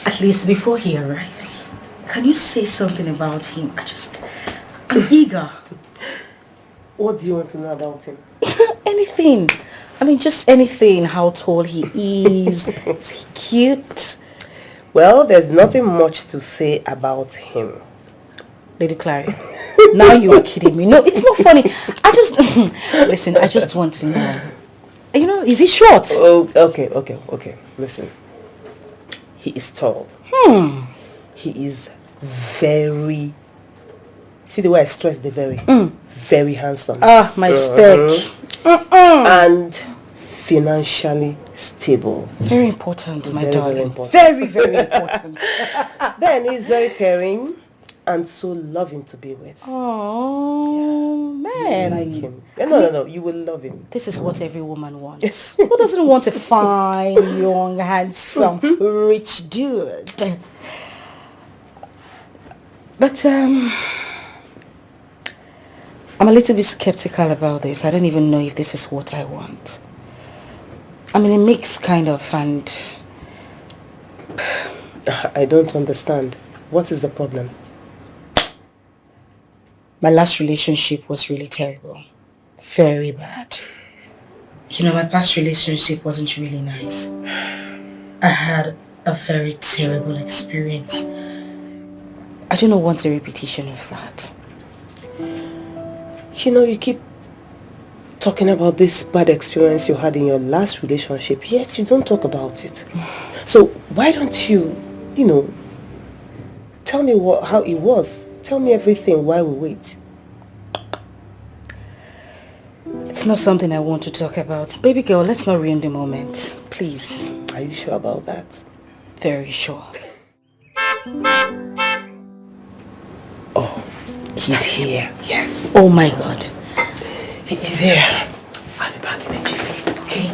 At least before he arrives, can you say something about him? I'm eager. What do you want to know about him? Anything. I mean, just anything. How tall he is. Is he cute? Well, there's nothing much to say about him. Lady Clary, now you are kidding me. No, it's not funny. Listen, I just want to know. You know, is he short? Oh, okay. Listen. He is tall. He is very... See the way I stress the very? Very handsome. Ah, my spec. And financially stable. Very important, my darling. Very important. Very, very important. Then he's very caring and so loving to be with. Oh, man. You like him. No, you will love him. This is what every woman wants. Who doesn't want a fine, young, handsome, rich dude? But, I'm a little bit skeptical about this. I don't even know if this is what I want. I mean, a mix kind of, and... I don't understand. What is the problem? My last relationship was really terrible. Very bad. You know, my past relationship wasn't really nice. I had a very terrible experience. I do not want a repetition of that. You know, you keep talking about this bad experience you had in your last relationship, yet you don't talk about it. So why don't you, tell me how it was. Tell me everything while we wait. It's not something I want to talk about. Baby girl, let's not ruin the moment. Please. Are you sure about that? Very sure. Oh, he's here. Yes. Oh my God. He is here. I'll be back in a jiffy. Okay.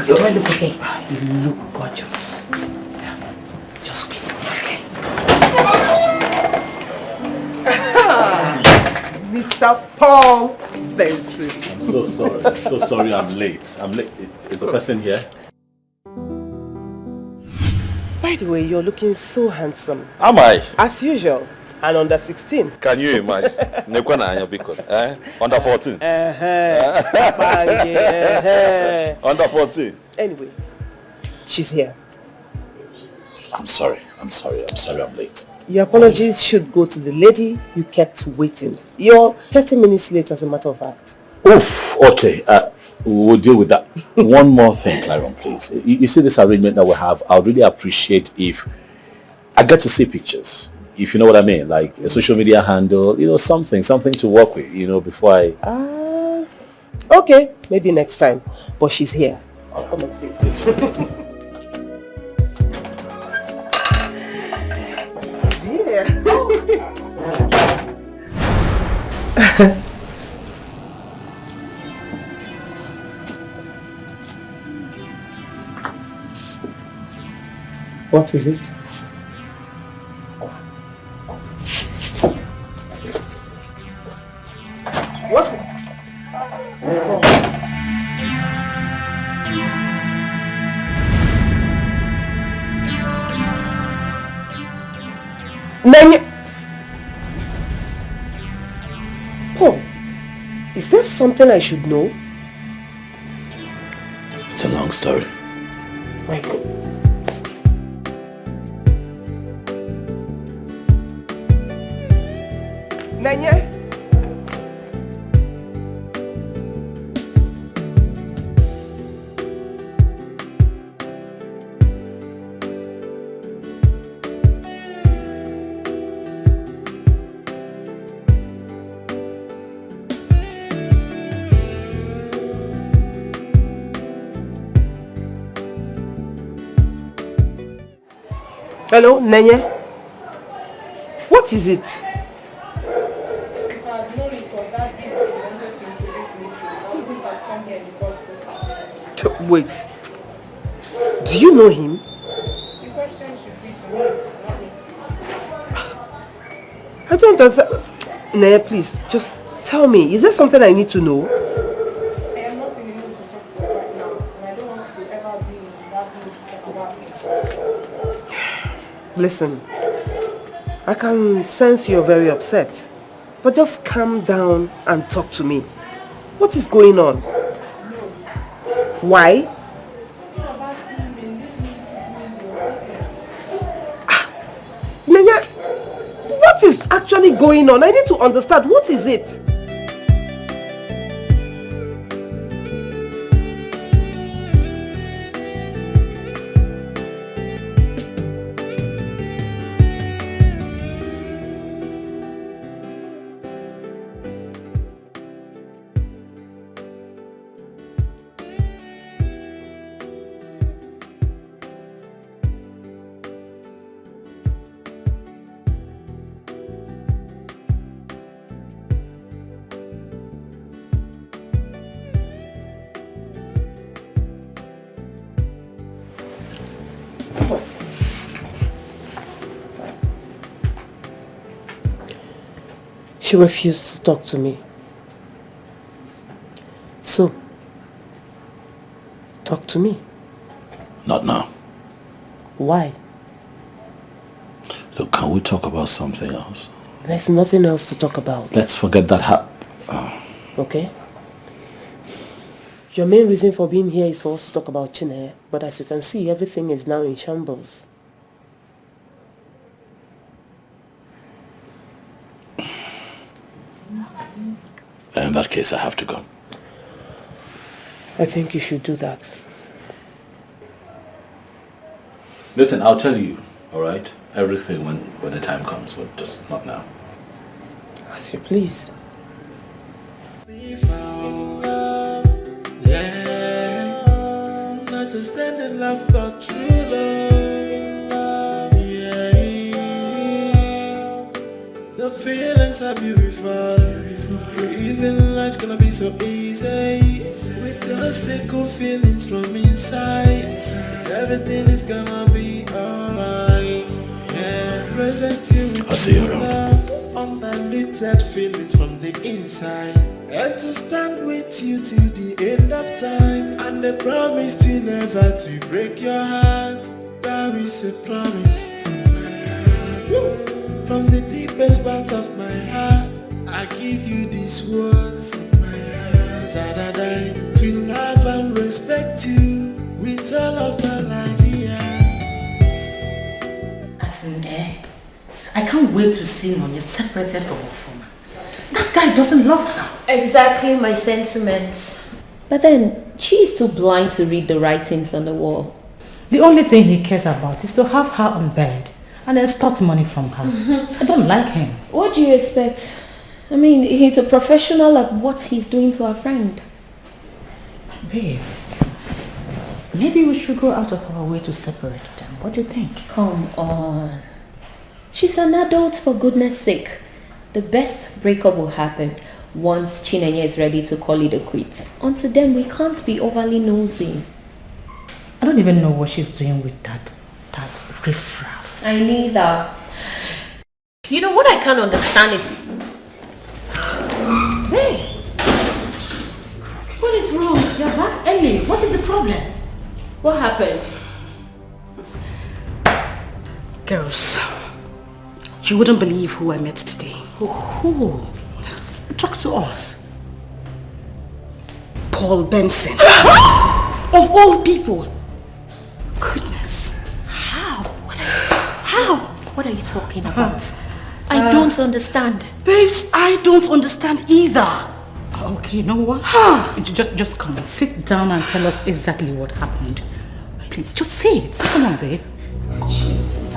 Do I look okay? You look gorgeous. Yeah. Just wait. Okay. Mr. Paul Benson. I'm so sorry. I'm so sorry I'm late. Is the person here? By the way, you're looking so handsome. Am I? As usual. And under 16. Can you imagine? Under 14. Under 14. Anyway, she's here. I'm sorry I'm late. Your apologies should go to the lady you kept waiting. You're 30 minutes late, as a matter of fact. Oof, okay. We'll deal with that. One more thing, Claron, please. You see this arrangement that we have, I would really appreciate if I get to see pictures. If you know what I mean, like a social media handle, something to work with, before I... okay, maybe next time. But she's here. I'll come and see. She's here. What is it? What? Paul, is there something I should know? It's a long story. Michael. Nanya? Hello, Nanya? What is it? If I had known it was that easy you wanted to introduce me to, I wouldn't have come here in the first place. Wait. Do you know him? The question should be to me, not me. I don't understand. Nanya, please, just tell me. Is there something I need to know? I am not in the mood to talk about right now, and I don't want to ever be in that mood to talk about Listen, I can sense you're very upset. But just calm down and talk to me. What is going on? Why? Nenya, what is actually going on? I need to understand. What is it? She refused to talk to me. So, talk to me. Not now. Why? Look, can we talk about something else? There's nothing else to talk about. Let's forget that. Okay. Your main reason for being here is for us to talk about Chineye, but as you can see, everything is now in shambles. In that case, I have to go. I think you should do that. Listen, I'll tell you, all right? Everything when the time comes, but just not now. As you please. Yeah, not just in love, but true love. Yeah, the feelings are beautiful. Even life's gonna be so easy with those single feelings from inside. Everything is gonna be alright. Yeah, present you with love, undiluted feelings from the inside, and to stand with you till the end of time. And the promise to never to break your heart. That is a promise from my heart, from the deepest part of my heart. I give you these words in my heart, to love and respect you with all of my life here. As in, I can't wait to see Nonye separated from her former. That guy doesn't love her. Exactly my sentiments. But then, she is too blind to read the writings on the wall. The only thing he cares about is to have her on bed and extort money from her. I don't like him. What do you expect? I mean, he's a professional at what he's doing to our friend. Babe, maybe we should go out of our way to separate them. What do you think? Come on. She's an adult, for goodness sake. The best breakup will happen once Chineye is ready to call it a quit. Until then, we can't be overly nosy. I don't even know what she's doing with that riffraff. I neither. You know what I can't understand is... Hey! What is wrong? You're back early. What is the problem? What happened? Girls, you wouldn't believe who I met today. Who? Talk to us. Paul Benson. Of all people. Goodness. How? What are you talking about? I don't understand. Babes, I don't understand either. Okay, you know what? just come and sit down and tell us exactly what happened. Please, just say it. Come on, babe. Jesus.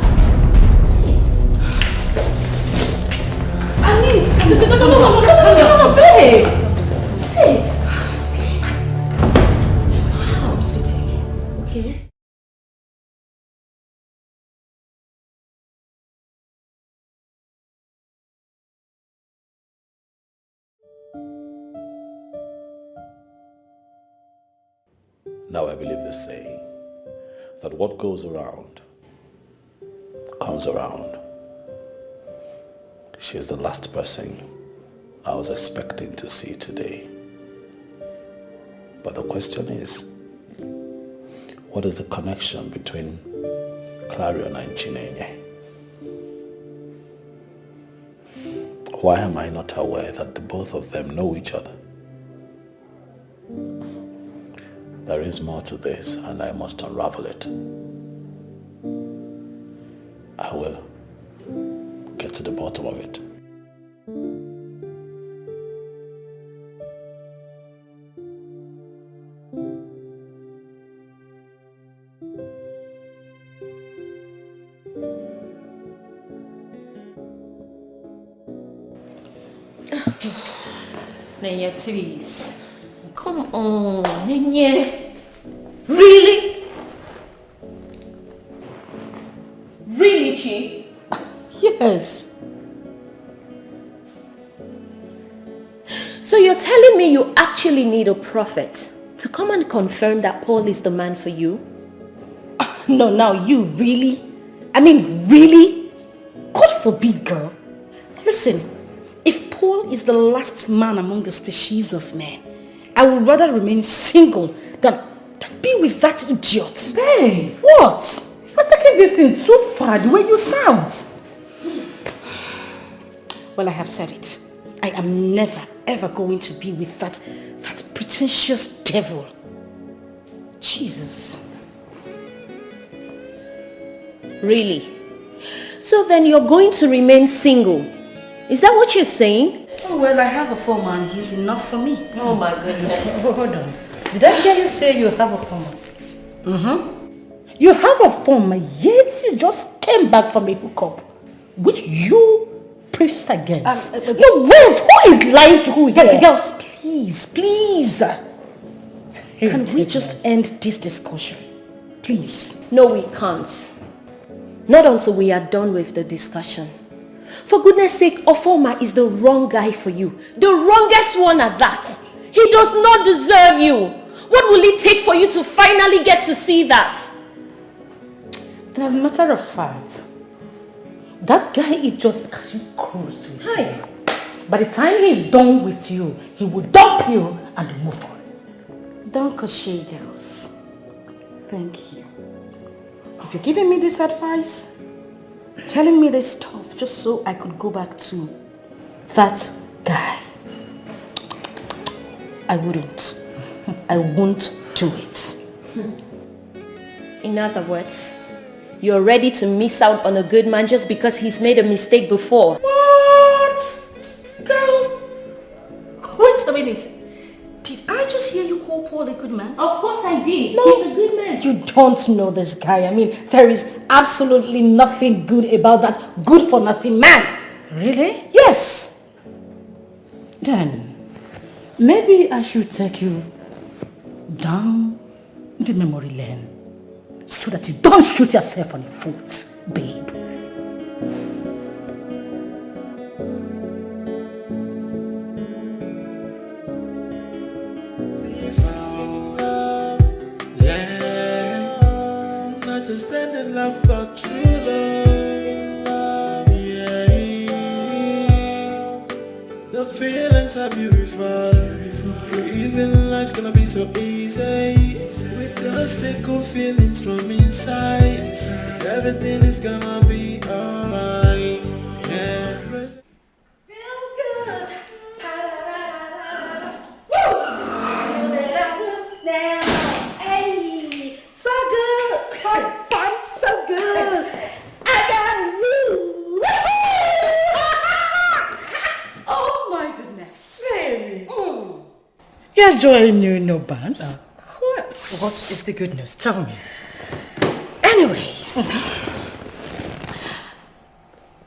I mean, no, babe. Sit. Okay. It's my house sitting. Okay. Now I believe the saying that what goes around comes around. She is the last person I was expecting to see today. But the question is, what is the connection between Clarion and Chineye? Why am I not aware that the both of them know each other? There is more to this, and I must unravel it. I will get to the bottom of it. Nenya, please. Come on, Nenya. Really? Really, Chi? Yes. So you're telling me you actually need a prophet to come and confirm that Paul is the man for you? No, now you really? I mean, really? God forbid, girl. Listen, if Paul is the last man among the species of men, I would rather remain single than be with that idiot. Hey, what? You're taking this thing too far, the way you sound. Well, I have said it. I am never, ever going to be with that pretentious devil. Jesus. Really? So then you're going to remain single? Is that what you're saying? Oh, well, I have a foreman. He's enough for me. Oh my goodness. Hold on. Did I hear you say you have a foreman? Mm-hmm. You have a foreman, yet you just came back from a hookup, which you preached against. No, wait, who is lying to who here? Girls, please. Can we just end this discussion? Please. No, we can't. Not until we are done with the discussion. For goodness sake, Ofoma is the wrong guy for you. The wrongest one at that. He does not deserve you. What will it take for you to finally get to see that? And as a matter of fact, that guy is just catching cruise with you. By the time he's done with you, he will dump you and move on. Don't cliche, girls. Thank you. If you're giving me this advice, telling me this stuff just so I could go back to that guy, I wouldn't. I won't do it. In other words, you're ready to miss out on a good man just because he's made a mistake before. What? Girl, wait a minute. Did I just hear you call Paul a good man? Of course I did. No, He's a good man. You don't know this guy. I mean, there is absolutely nothing good about that good-for-nothing man. Really? Yes. Then, maybe I should take you down the memory lane so that you don't shoot yourself on the foot, babe. Not just any love, but true love. Yeah. The feelings are beautiful. Even life's gonna be so easy. With those good feelings from inside, everything is gonna be alright. Yeah. You're enjoying new no bands? Of course. What is the good news? Tell me. Anyways,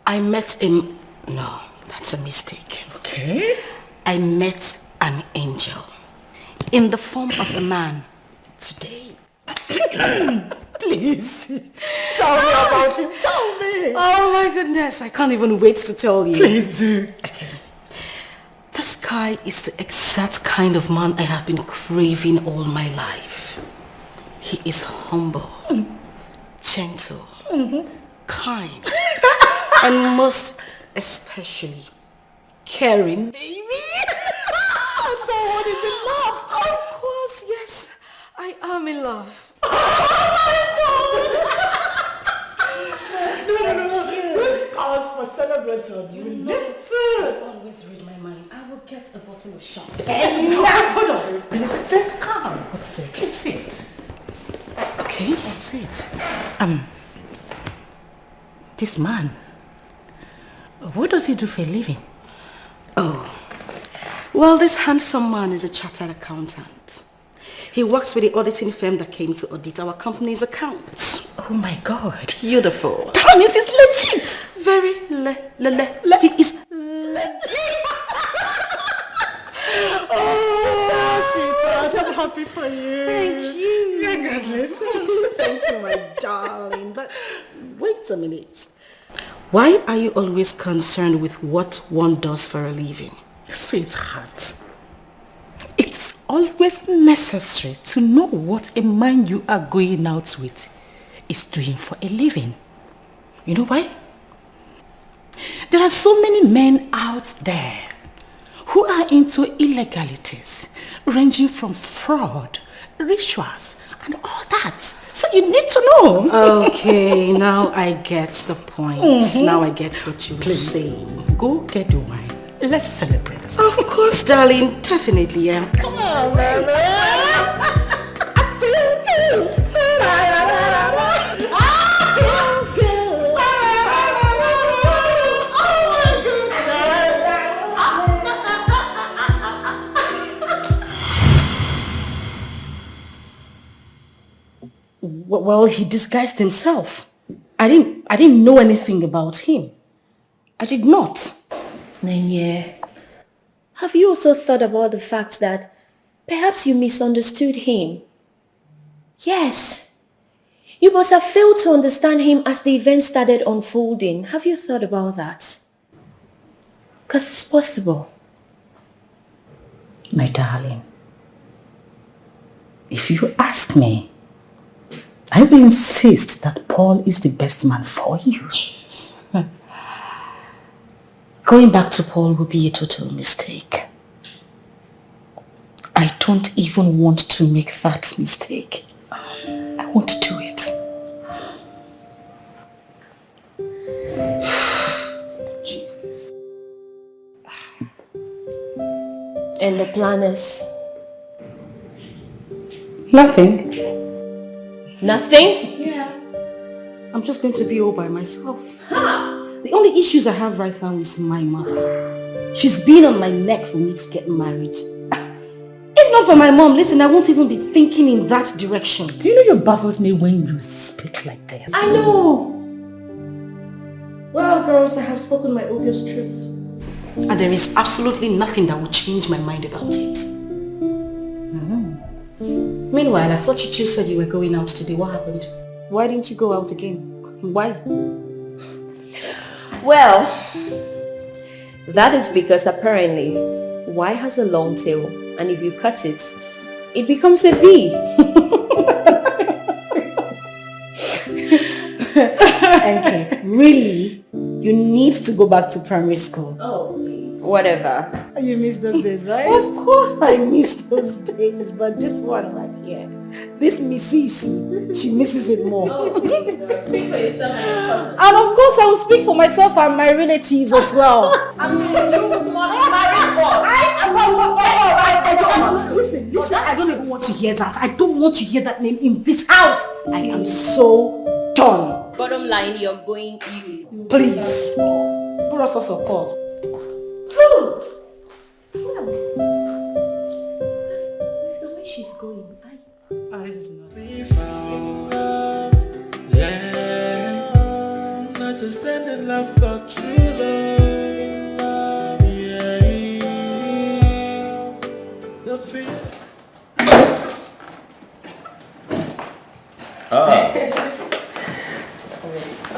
I met him. No, that's a mistake. Okay. I met an angel in the form of a man today. Please. Tell me about him. Tell me. Oh my goodness, I can't even wait to tell you. Please do. Okay. This guy is the exact kind of man I have been craving all my life. He is humble, gentle, kind, and most especially caring, baby. Someone is in love. Of course, yes, I am in love. No. This calls for a celebration. You need to always read my mind. I will get a bottle of champagne. Hold on. Come. What is it? Please sit. Okay, sit. This man, what does he do for a living? Oh, well, this handsome man is a chartered accountant. He works with the auditing firm that came to audit our company's accounts. Oh my God. Beautiful. That means he's legit. Very he is legit. Oh, sweetheart, I'm happy for you. Thank you. Congratulations. Thank you, my darling. But wait a minute. Why are you always concerned with what one does for a living? Sweetheart, it's always necessary to know what a man you are going out with is doing for a living. You know why? There are so many men out there who are into illegalities, ranging from fraud, rituals, and all that. So you need to know. Okay, now I get the point. Now I get what you're saying. Go get the wine. Let's celebrate. Of course, darling. Definitely, yeah. Come on, baby. I feel good. Well, he disguised himself. I didn't know anything about him. I did not. Nenye, have you also thought about the fact that perhaps you misunderstood him? Yes. You must have failed to understand him as the event started unfolding. Have you thought about that? Because it's possible. My darling, if you ask me, I will insist that Paul is the best man for you. Going back to Paul will be a total mistake. I don't even want to make that mistake. I won't do it. Jesus. And the plan is? Nothing. Nothing? Yeah. I'm just going to be all by myself. The only issues I have right now is my mother. She's been on my neck for me to get married. If not for my mom, listen, I won't even be thinking in that direction. Do you know your baffles me when you speak like this? I know. Well, girls, I have spoken my obvious truth. And there is absolutely nothing that will change my mind about it. Meanwhile, I thought you two said you were going out today. What happened? Why didn't you go out again? Why? Well, that is because apparently Y has a long tail, and if you cut it, it becomes a V. Okay, really? You need to go back to primary school. Oh, whatever. You miss those days, right? Of course I miss those days, but this one right here, this Mrs. she misses it more. Speak for yourself and And of course I will speak for myself and my relatives as well. Listen, I don't even want to hear that. I don't want to hear that name in this house. I am so done. Bottom line, you're going... Please. Put us also call. With the way she's going, This is not. We found love, yeah. Not just any love, but true love, yeah. The fear.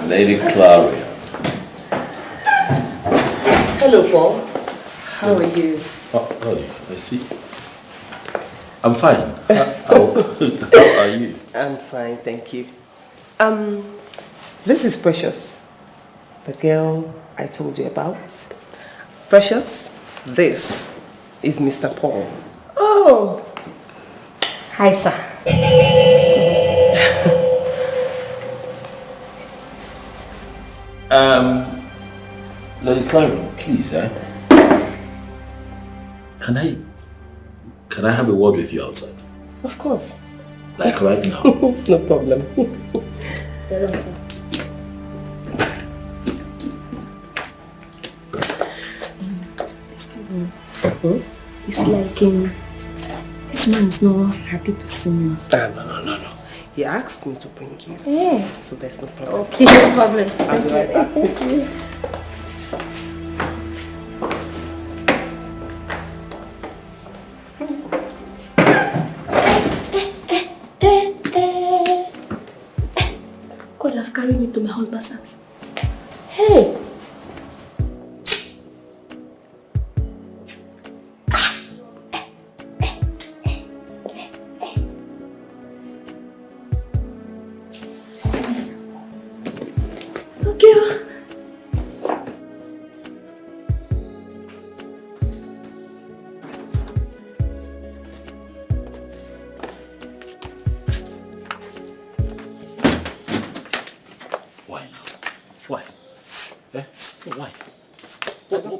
Lady Claria. Hello, Paul. How are you? Oh, I see. I'm fine. How are you? I'm fine, thank you. This is Precious, the girl I told you about. Precious, this is Mr. Paul. Oh. Hi, sir. Lady Clara, please, Can I have a word with you outside? Of course. Like right now? No problem. Excuse me. It's like this man is not happy to see me. No. He asked me to bring you. Yeah. So there's no problem. Okay, no problem. I'll be right back. Thank you. God have carried me to my husband's house. Hey!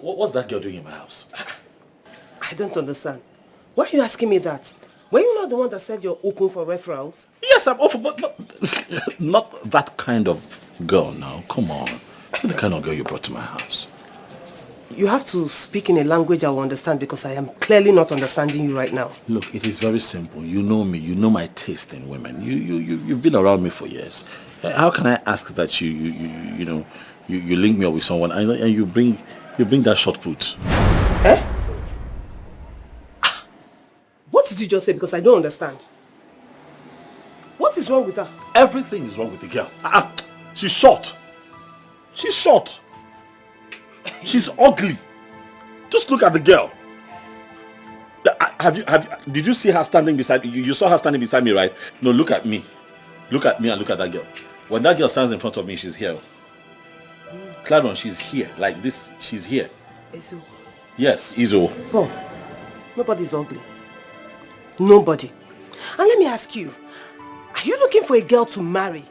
What's that girl doing in my house? I don't understand. Why are you asking me that? Were you not the one that said you're open for referrals? Yes, I'm open, but not that kind of girl now. Come on. It's not the kind of girl you brought to my house. You have to speak in a language I will understand because I am clearly not understanding you right now. Look, it is very simple. You know me. You know my taste in women. You've been around me for years. How can I ask that you link me up with someone and you bring that short put? Eh? What did you just say? Because I don't understand. What is wrong with her? Everything is wrong with the girl. She's short. She's short. She's ugly. Just look at the girl. Did you see her standing beside you? You saw her standing beside me, right? No, look at me. Look at me and look at that girl. When that girl stands in front of me, she's here. Claron, she's here. Like this, she's here. Izo. Yes, Izo. Oh, nobody's ugly. Nobody. And let me ask you, are you looking for a girl to marry?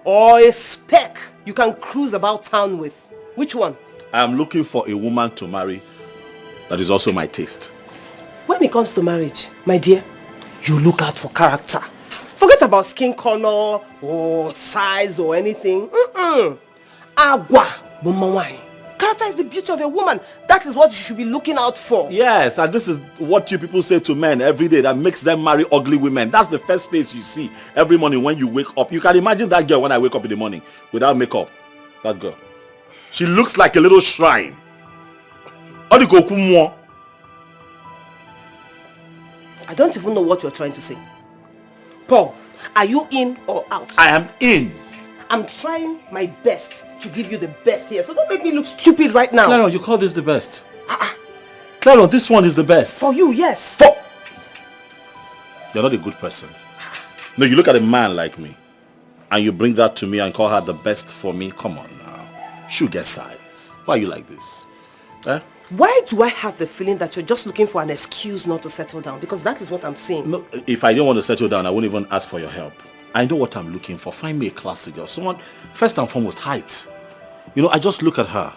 Or a speck you can cruise about town with? Which one? I'm looking for a woman to marry that is also my taste. When it comes to marriage, my dear, you look out for character. Forget about skin color or size or anything. Agua, bumawai. Character is the beauty of a woman. That is what you should be looking out for. Yes, and this is what you people say to men every day that makes them marry ugly women. That's the first face you see every morning when you wake up. You can imagine that girl when I wake up in the morning without makeup. That girl. She looks like a little shrine. I don't even know what you're trying to say. Paul, are you in or out? I am in. I'm trying my best to give you the best here, so don't make me look stupid right now. Claro, you call this the best? Claro, this one is the best. For you, yes. You're not a good person. No, you look at a man like me and you bring that to me and call her the best for me. Come on now. She'll get size. Why are you like this? Why do I have the feeling that you're just looking for an excuse not to settle down? Because that is what I'm seeing. No, if I don't want to settle down, I won't even ask for your help. I know what I'm looking for. Find me a classy girl. Someone, first and foremost, height. You know, I just look at her.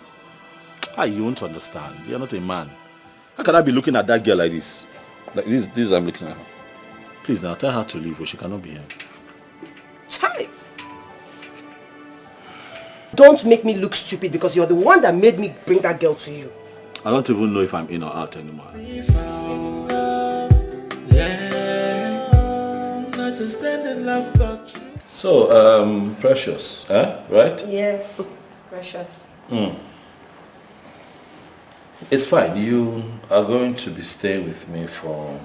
You won't understand. You're not a man. How can I be looking at that girl like this? Like this I'm looking at her. Please now, tell her to leave or she cannot be here. Chai! Don't make me look stupid because you're the one that made me bring that girl to you. I don't even know if I'm in or out anymore. So, Precious, right? Yes, Precious. It's fine. You are going to be staying with me for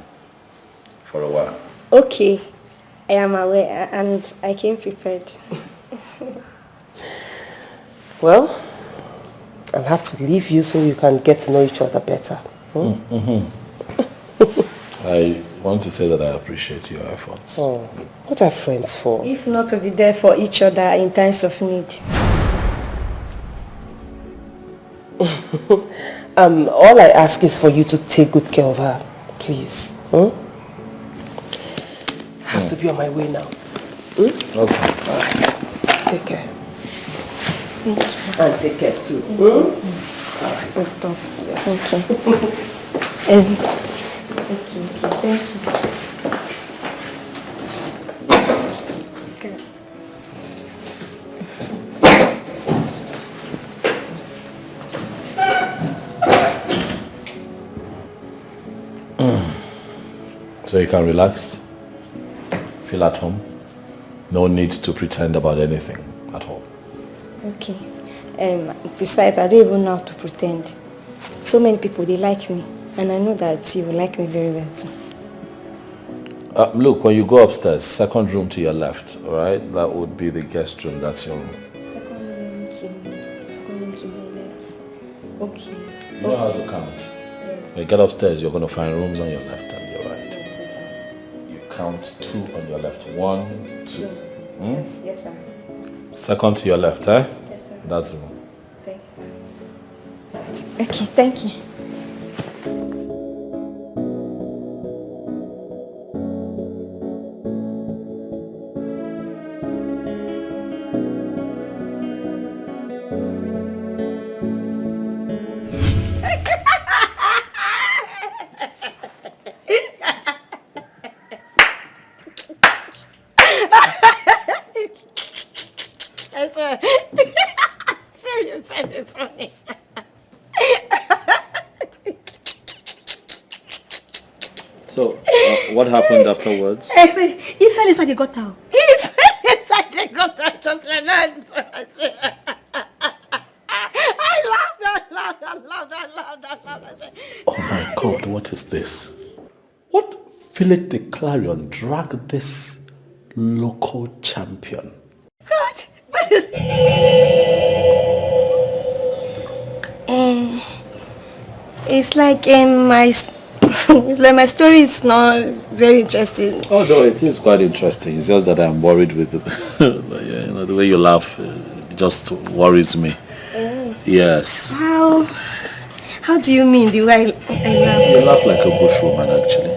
a while. Okay, I am aware and I came prepared. Well, I'll have to leave you so you can get to know each other better. I want to say that I appreciate your efforts. Oh, what are friends for? If not to be there for each other in times of need. All I ask is for you to take good care of her, please. I have to be on my way now. Okay. All right. Take care. Thank you. And take care too. Stop. Okay. Okay, thank you. So you can relax, feel at home. No need to pretend about anything at all. Okay. Besides, I don't even know how to pretend. So many people, they like me. And I know that you will like me very well too. Look, when you go upstairs, second room to your left, all right? That would be the guest room. That's your room. Second room to my left. Okay. You know how to count. Yes. When you get upstairs, you're going to find rooms on your left and your right. Yes, sir. You count 2 on your left. 1, 2. Hmm? Yes, sir. Second to your left, eh? Yes, sir. That's the room. Thank you. Okay, thank you. Very funny. So, what happened afterwards? He fell inside the gutter. He fell inside the gutter just like that. I laughed. Oh my God, what is this? What village the Clarion dragged this local champion? God, what is... It's like my story is not very interesting. Oh no, it is quite interesting. It's just that I'm worried with the way you laugh. It just worries me. Yes. How do you mean the way I laugh? You laugh like a bushwoman, actually.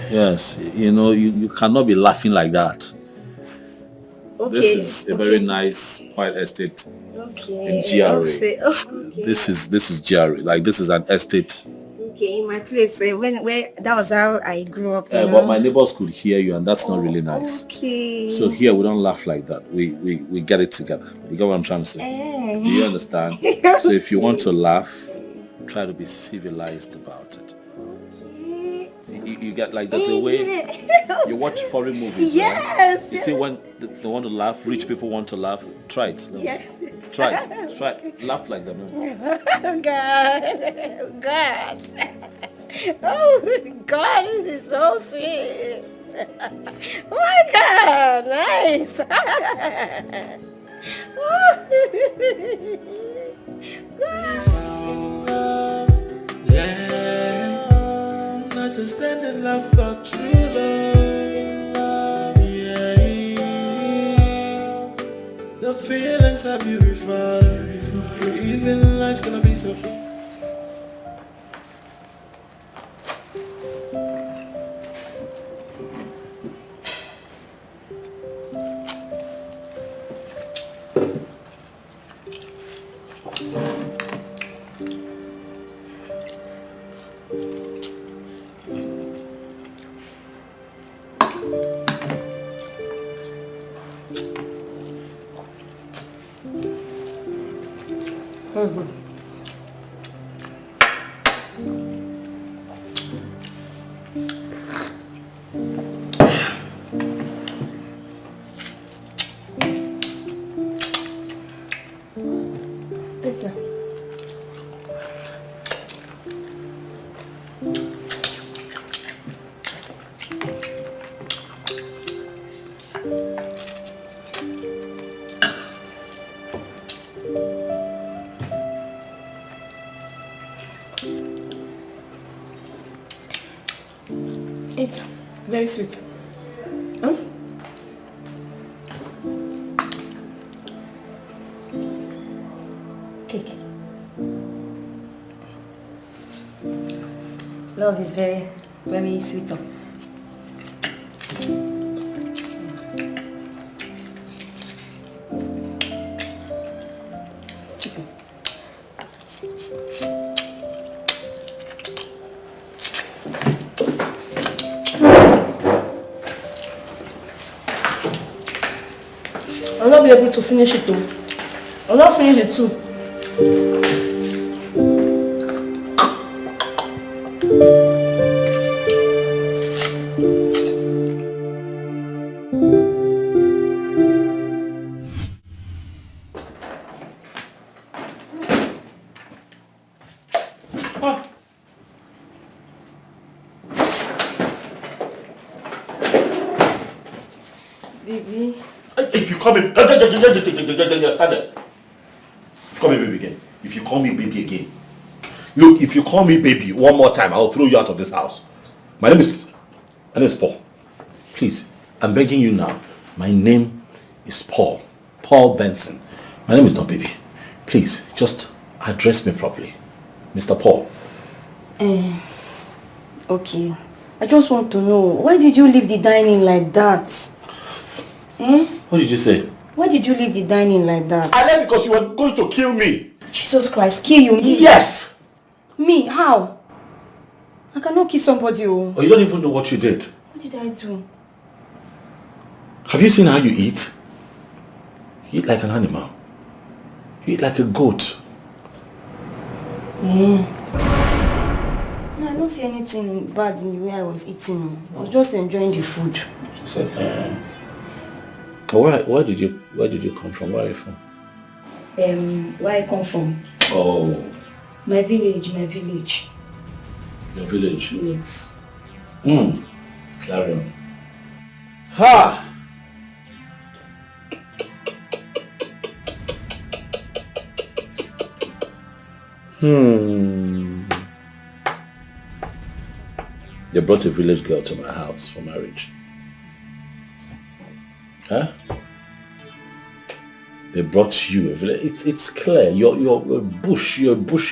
Yes, you cannot be laughing like that. Okay. This is a very nice, quiet estate in GRA. Okay. This is GRA. Like, this is an estate. Okay, in my place, where that was how I grew up. But my neighbors could hear you, and that's not really nice. Okay. So here we don't laugh like that. We get it together. You get what I'm trying to say? Do you understand? So if you want to laugh, try to be civilized about it. You get, like, there's a way you watch foreign movies. Yes. Right? You see when they want to laugh, rich people want to laugh. Try it. Let me see. Try it. Laugh like them. Oh God. Oh God, this is so sweet. Oh my God, nice. Not just any love, but true love. Yeah. The feelings are beautiful. Even life's gonna be so. It's very sweet. Cake. Love is very, very sweet. Chicken. I'll not be able to finish it too. I'll not finish it too. Baby. If you call me, stand there. If you call me baby again, if you call me baby again, look, if you call me baby one more time, I'll throw you out of this house. My name is Paul. Please, I'm begging you now. My name is Paul Benson. My name is not baby. Please, just address me properly, Mr. Paul. Okay. I just want to know, why did you leave the dining like that? What did you say? Why did you leave the dining like that? I left because you were going to kill me. Jesus Christ, kill you? Me? Yes! Me? How? I cannot kill somebody. Oh, you don't even know what you did. What did I do? Have you seen how you eat? You eat like an animal. You eat like a goat. No, I don't see anything bad in the way I was eating. I was just enjoying the food. She said, where did you come from? Where are you from? Where I come from? Oh. My village. Your village? Yes. Carry on. Ha! You brought a village girl to my house for marriage. Huh? They brought you a village. It's clear. You're a bush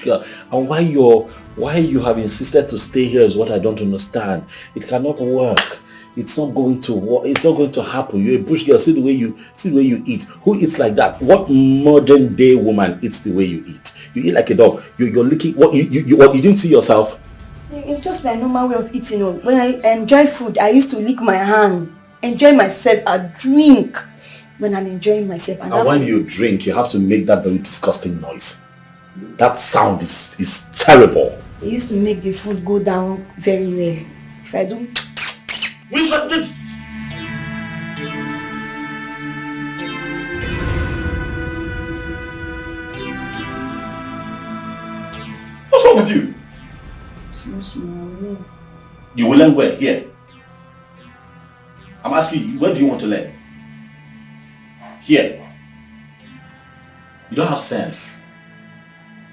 girl. And why you have insisted to stay here is what I don't understand. It cannot work. It's not going to work. It's not going to happen. You're a bush girl. See the way you eat. Who eats like that? What modern day woman eats the way you eat? You eat like a dog. You're licking. What you didn't see yourself? It's just my normal way of eating. When I enjoy food, I used to lick my hand, enjoy myself, I drink. When I'm enjoying myself. And when you drink, you have to make that very disgusting noise. That sound is terrible. It used to make the food go down very well. If I do... What's wrong with you? Small. You will learn where? Here. I'm asking you, where do you want to learn? Here. You don't have sense.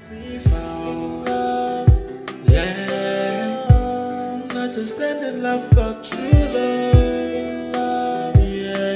We found love, yeah. Not just any love, but true love, yeah.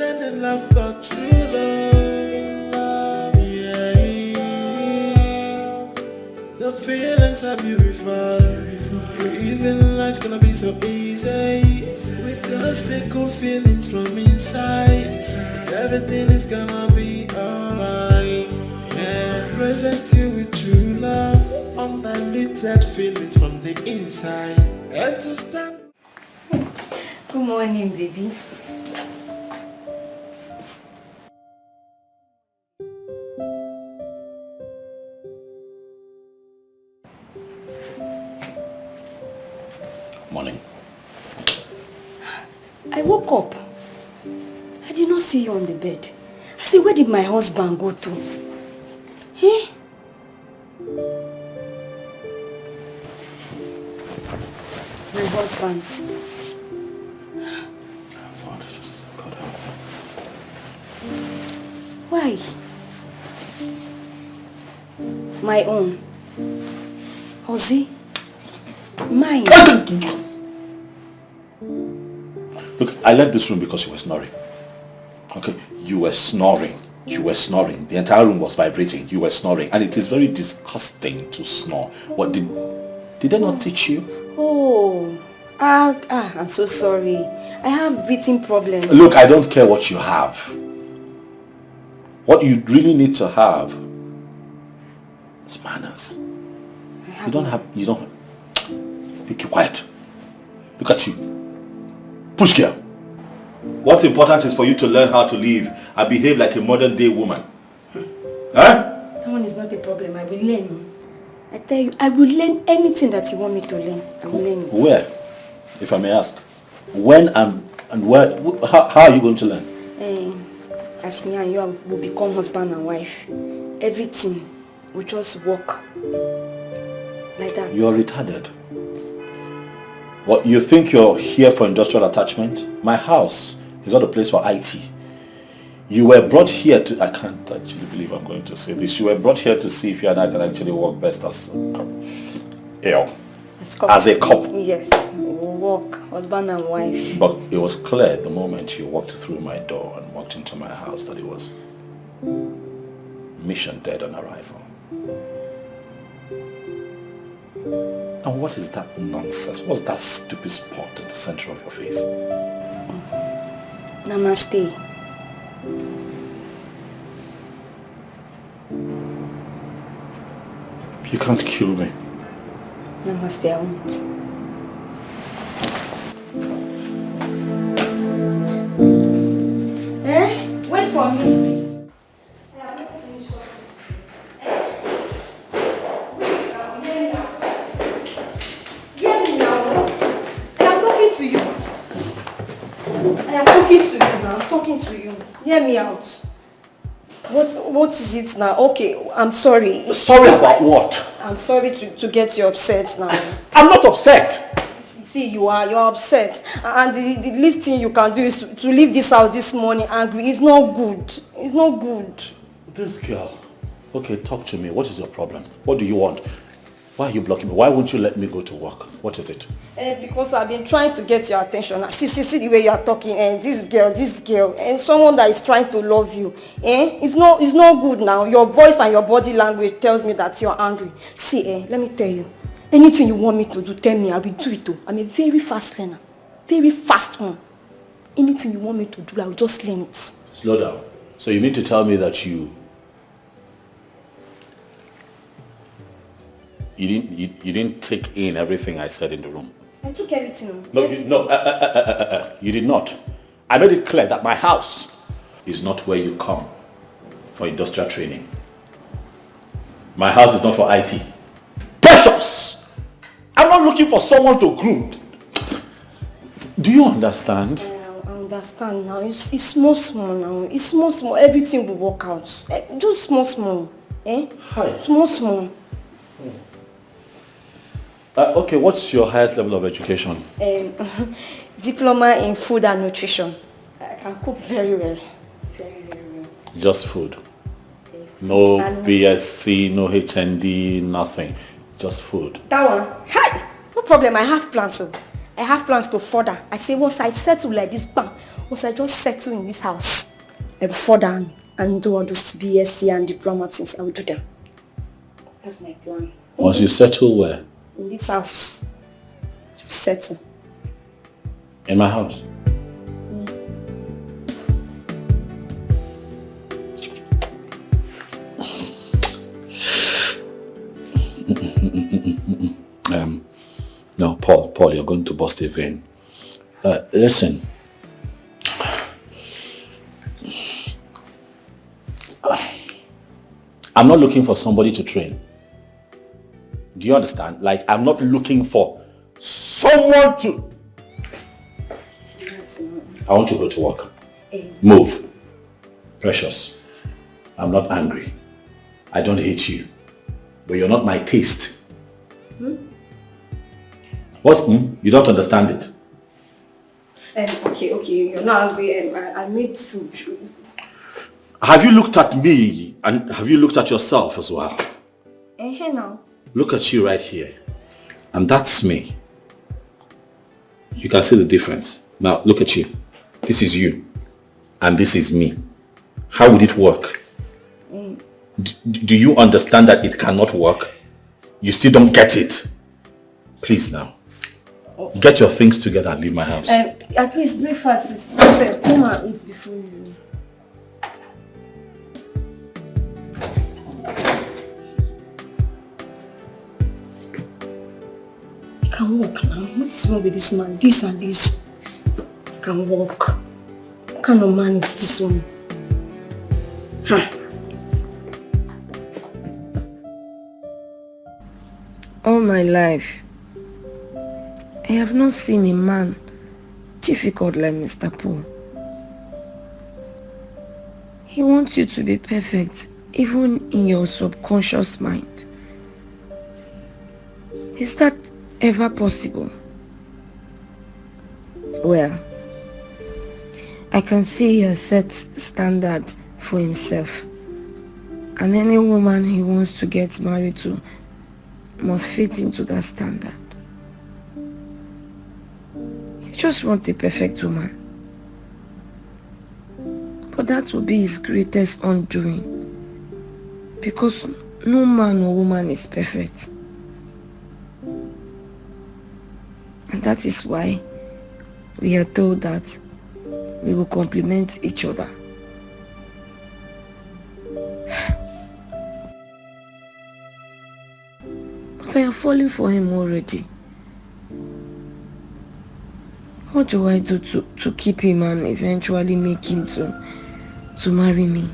any love but true love. Yeah. The feelings are beautiful. Even life's gonna be so easy. With those single feelings from inside, everything is gonna be alright. Yeah. Present you with true love, undiluted feelings from the inside. Understand? Good morning, baby. Morning. I woke up. I did not see you on the bed. I said, where did my husband go to? Eh? My husband. Why? My own. Ozzy? Mine. Look, I left this room because you were snoring. Okay, you were snoring. You were snoring. The entire room was vibrating. You were snoring. And it is very disgusting to snore. What did I not teach you? Oh. I'm so sorry. I have breathing problem. Look, I don't care what you have. What you really need to have is manners. You don't be quiet. Look at you. Push girl. What's important is for you to learn how to live and behave like a modern day woman. Huh? That one is not a problem. I will learn. I tell you, I will learn anything that you want me to learn. I will learn it. Where? If I may ask. When and where? How are you going to learn? As me and you will become husband and wife. Everything will just work like that. You're retarded. What, you think you're here for industrial attachment? My house is not a place for IT. You were brought here to... I can't actually believe I'm going to say this. You were brought here to see if you and I can actually work best as a couple. Yes, we'll work, husband and wife. But it was clear the moment you walked through my door and walked into my house that it was mission dead on arrival. And what is that nonsense? What's that stupid spot in the center of your face? Namaste. You can't kill me. Namaste, I won't. Wait for me. I have not finished working. Wait now, hear me now. I am talking to you. I am talking to you now. I'm talking to you. Hear me out. What is it now? Okay, I'm sorry. Sorry about what? I'm sorry to get you upset now. I'm not upset. See, you're upset. And the least thing you can do is to leave this house this morning angry. It's not good. It's not good. This girl. Okay, talk to me. What is your problem? What do you want? Why are you blocking me? Why won't you let me go to work? What is it? Because I've been trying to get your attention. See the way you are talking. This girl, and someone that is trying to love you. It's not good now. Your voice and your body language tells me that you're angry. See, let me tell you. Anything you want me to do, tell me. I will do it too. I'm a very fast learner. Very fast one. Anything you want me to do, I will just learn it. Slow down. So you mean to tell me that you didn't take in everything I said in the room? I took everything. No, you did not. I made it clear that my house is not where you come for industrial training. My house is not for IT. Precious! I'm not looking for someone to groom. Do you understand? I understand now. It's small now. It's small. Everything will work out. Just small. Hi. Small. Okay, what's your highest level of education? Diploma in food and nutrition. I can cook very well. Very well. Just food? No BSc, no HND, nothing. Just food. That one? Hi! No problem, I have plans. I have plans to further. I say once I settle like this, bam, Once I just settle in this house, I will fall down and do all those BSc and diploma things. I will do them. That's my plan. Once you settle where? In this house. Just settle. In my house? No, Paul, you're going to bust a vein. Listen. I'm not looking for somebody to train. Do you understand? Like, I'm not looking for someone to... I want to go to work. Move. Precious. I'm not angry. I don't hate you. But you're not my taste. What's You don't understand it. Okay, you're not angry. I made food. Have you looked at me and have you looked at yourself as well? Now. Look at you right here. And that's me. You can see the difference. Now look at you. This is you. And this is me. How would it work? Do you understand that it cannot work? You still don't get it. Please now. Get your things together and leave my house. At least breakfast is set. Come and eat before you. You can walk now. What is wrong with this man? This and this. You can walk. What kind of man is this one? All my life, I have not seen a man difficult like Mr. Paul. He wants you to be perfect, even in your subconscious mind. Is that ever possible? Well, I can see he has set standard for himself. And any woman he wants to get married to must fit into that standard. He just wants a perfect woman. But that will be his greatest undoing. Because no man or woman is perfect. And that is why we are told that we will complement each other. But I am falling for him already. What do I do to keep him and eventually make him to marry me?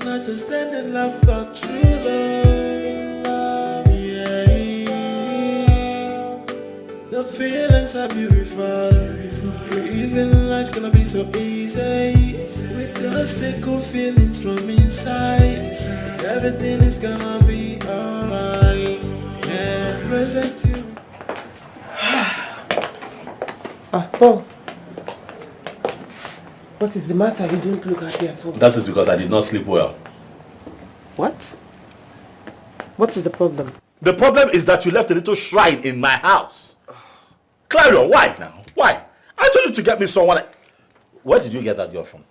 Not just any love, but true love. Yeah. The feelings are beautiful. Even life's gonna be so easy. With those good feelings from inside. Everything is gonna be alright. Yeah, present you. Paul. What is the matter? You don't look happy at all. That is because I did not sleep well. What? What is the problem? The problem is that you left a little shrine in my house. Clarion, why now? Why? I told you to get me someone. Where did you get that girl from?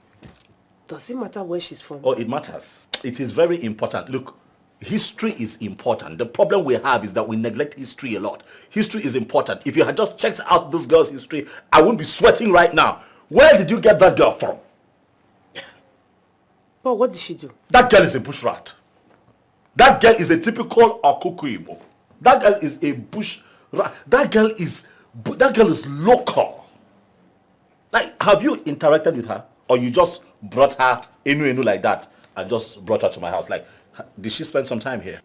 Does it matter where she's from? Oh, it matters. It is very important. Look, history is important. The problem we have is that we neglect history a lot. History is important. If you had just checked out this girl's history, I wouldn't be sweating right now. Where did you get that girl from? Paul, what did she do? That girl is a bush rat. That girl is a typical Okuku Igbo. That girl is a bush rat. That girl is local. Like, have you interacted with her? Or you just brought her enu like that and just brought her to my house? Like, did she spend some time here?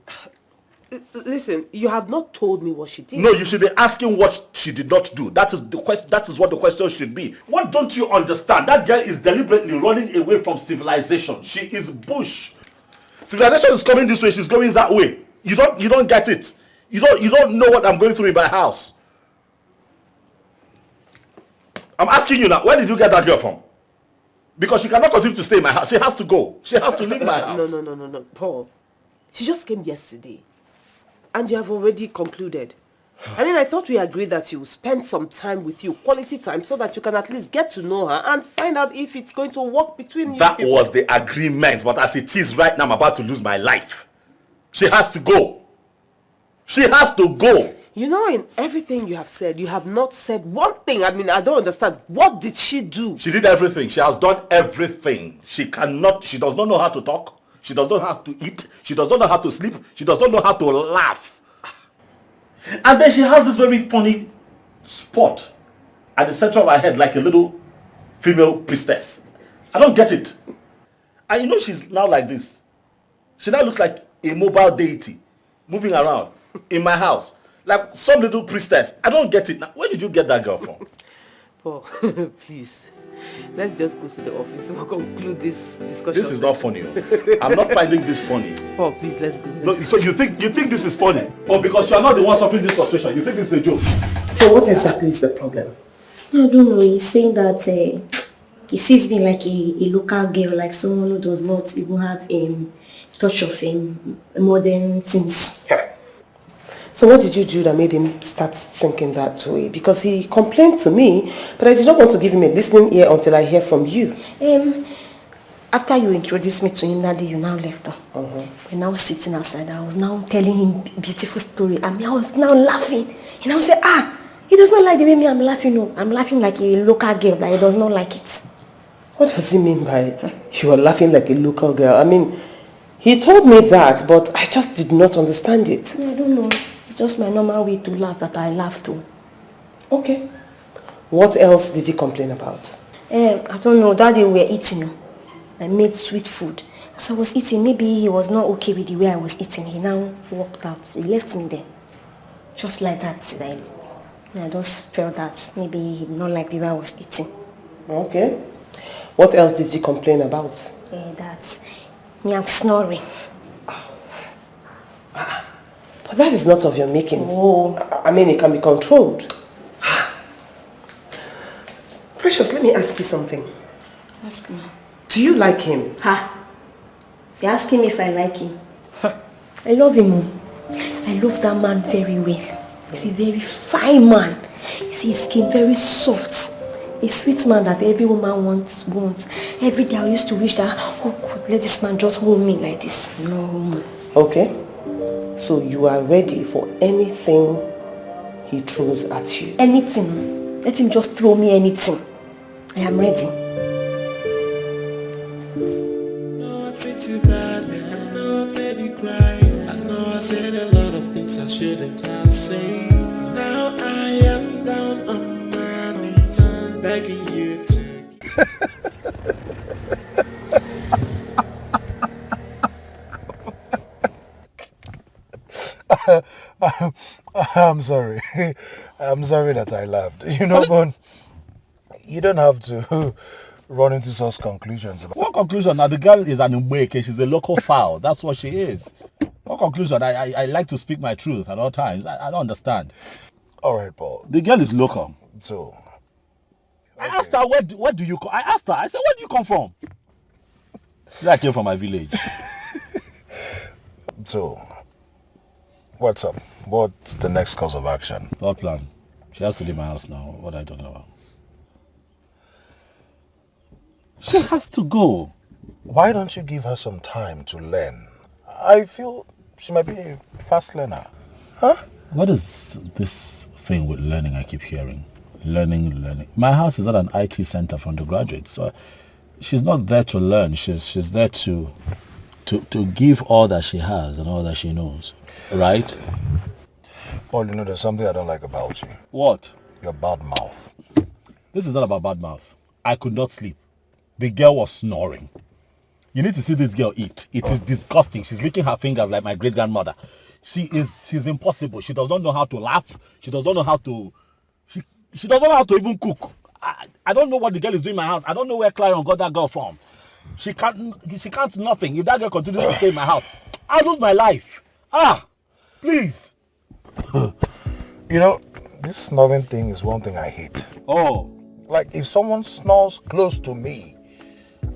Listen, you have not told me what she did. No, you should be asking what she did not do. That is the question. That is what the question should be. What don't you understand? That girl is deliberately running away from civilization. She is bush. Civilization is coming this way. She's going that way. You don't get it. You don't know what I'm going through in my house. I'm asking you now. Where did you get that girl from? Because she cannot continue to stay in my house. She has to go. She has to leave my house. No. Paul, She just came yesterday. And you have already concluded. I mean, I thought we agreed that she will spend some time with you, quality time, so that you can at least get to know her and find out if it's going to work between you. That was the agreement, but as it is right now, I'm about to lose my life. She has to go. She has to go. You know, in everything you have said, you have not said one thing. I mean, I don't understand. What did she do? She did everything. She has done everything. She does not know how to talk. She does not know how to eat. She does not know how to sleep. She does not know how to laugh. And then she has this very funny spot at the center of her head, like a little female priestess. I don't get it. And you know she's now like this. She now looks like a mobile deity moving around in my house. Like some little priestess. I don't get it. Now, where did you get that girl from? Paul, please. Let's just go to the office. We'll conclude this discussion. This is not funny. I'm not finding this funny. Paul, please, let's go. No, so you think this is funny? Or because you are not the one suffering this frustration, you think this is a joke? So what exactly is the problem? I don't know. He's saying that he sees me like a local girl, like someone who does not even have a touch of modern things. So what did you do that made him start thinking that way? Because he complained to me, but I did not want to give him a listening ear until I hear from you. After you introduced me to him that day, you now left her. We're now sitting outside. I was now telling him beautiful story. I mean, I was now laughing. And I said, he does not like the way me I'm laughing. No, I'm laughing like a local girl that he does not like it. What does he mean by you are laughing like a local girl? I mean, he told me that, but I just did not understand it. I don't know. It's just my normal way to laugh that I laugh too. Okay. What else did he complain about? I don't know. That day we were eating. I made sweet food. As I was eating, maybe he was not okay with the way I was eating. He now walked out. He left me there. Just like that. I just felt that maybe he did not like the way I was eating. Okay. What else did he complain about? That me I'm snoring. But that is not of your making. Oh. I mean, it can be controlled. Precious, let me ask you something. Ask me. Do you like him? You're asking me if I like him. I love him. I love that man very well. He's a very fine man. You see his skin very soft. A sweet man that every woman wants. Every day I used to wish that, God, let this man just hold me like this. No. Okay. So you are ready for anything he throws at you? Anything. Let him just throw me anything. I am ready. No, I treat you bad. I know I made you cry. I know I said a lot of things I shouldn't have said. Now I am down on my knees, begging you to. I'm sorry. I'm sorry that I laughed. You know, but you don't have to run into such conclusions. What conclusion? Now the girl is an Mbeke. She's a local fowl. That's what she is. What conclusion? I like to speak my truth at all times. I don't understand. All right, Paul. The girl is local. So I asked her, where do you come? I asked her. I said, where do you come from? She said, I came from my village. So what's up? What's the next course of action? What plan? She has to leave my house now. What are you talking about? She has to go. Why don't you give her some time to learn? I feel she might be a fast learner. Huh? What is this thing with learning I keep hearing? Learning. My house is not an IT center for undergraduates. So she's not there to learn. She's there to give all that she has and all that she knows. Right? Paul, you know, there's something I don't like about you. What? Your bad mouth. This is not about bad mouth. I could not sleep. The girl was snoring. You need to see this girl eat. It is disgusting. She's licking her fingers like my great-grandmother. She's impossible. She does not know how to laugh. She does not know how to... She doesn't know how to even cook. I don't know what the girl is doing in my house. I don't know where Clarion got that girl from. She can't nothing. If that girl continues to stay in my house, I'll lose my life. Please. You know, this snoring thing is one thing I hate. Oh. Like, if someone snores close to me,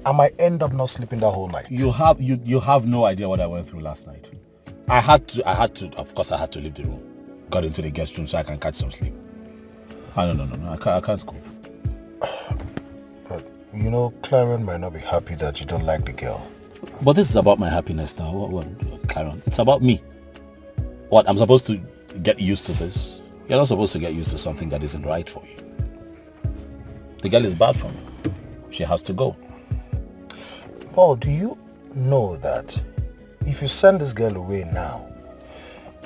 I might end up not sleeping the whole night. You have no idea what I went through last night. I had to, of course I had to leave the room. Got into the guest room so I can catch some sleep. No, I can't cope. But, you know, Claren might not be happy that you don't like the girl. But this is about my happiness now. What, Claren? It's about me. What, I'm supposed to get used to this? You're not supposed to get used to something that isn't right for you. The girl is bad for me. She has to go. Paul, do you know that if you send this girl away now,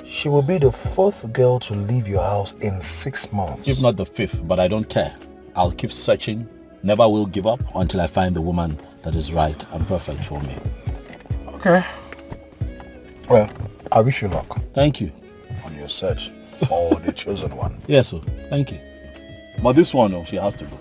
she will be the 4th girl to leave your house in 6 months? If not the 5th, but I don't care. I'll keep searching, never will give up until I find the woman that is right and perfect for me. Okay. Well, I wish you luck. Thank you. On your search for the chosen one. Yes, sir. Thank you. But this one, oh, she has to go.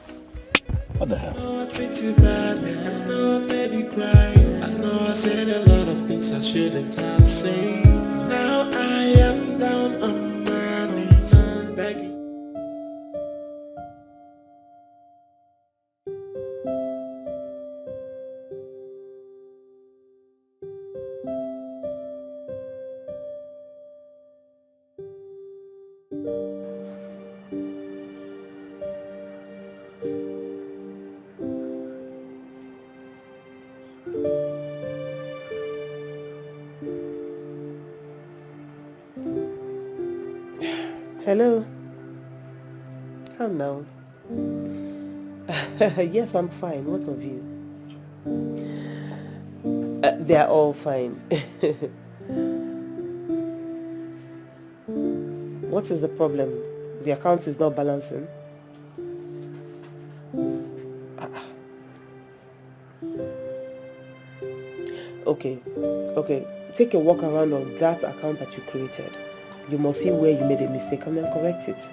What the hell? I know I treat you badly, I know I made you cry. I know I said a lot of things I shouldn't have said. Now I am down on my knees, begging. Hello. How now? Yes, I'm fine. What of you? They are all fine. What is the problem? The account is not balancing. Okay. Take a walk around on that account that you created. You must see where you made a mistake and then correct it.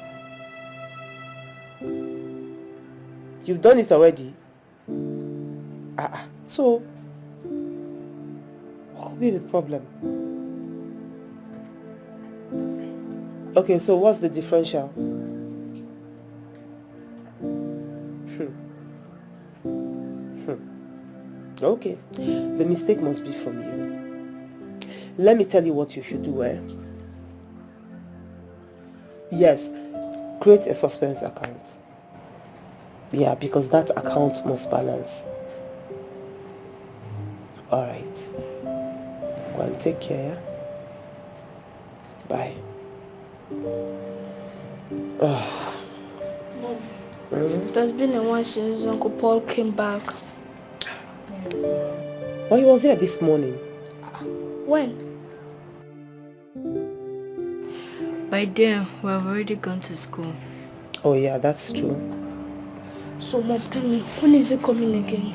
You've done it already? So, what could be the problem? Okay, so what's the differential? Okay, the mistake must be from you. Let me tell you what you should do, Yes, create a suspense account. Yeah, because that account must balance. Alright. Go and take care, yeah? Bye. Mom, it has been a while since Uncle Paul came back. Well, he was here this morning. When? By then, we have already gone to school. Oh yeah, that's true. So Mom, tell me, when is he coming again?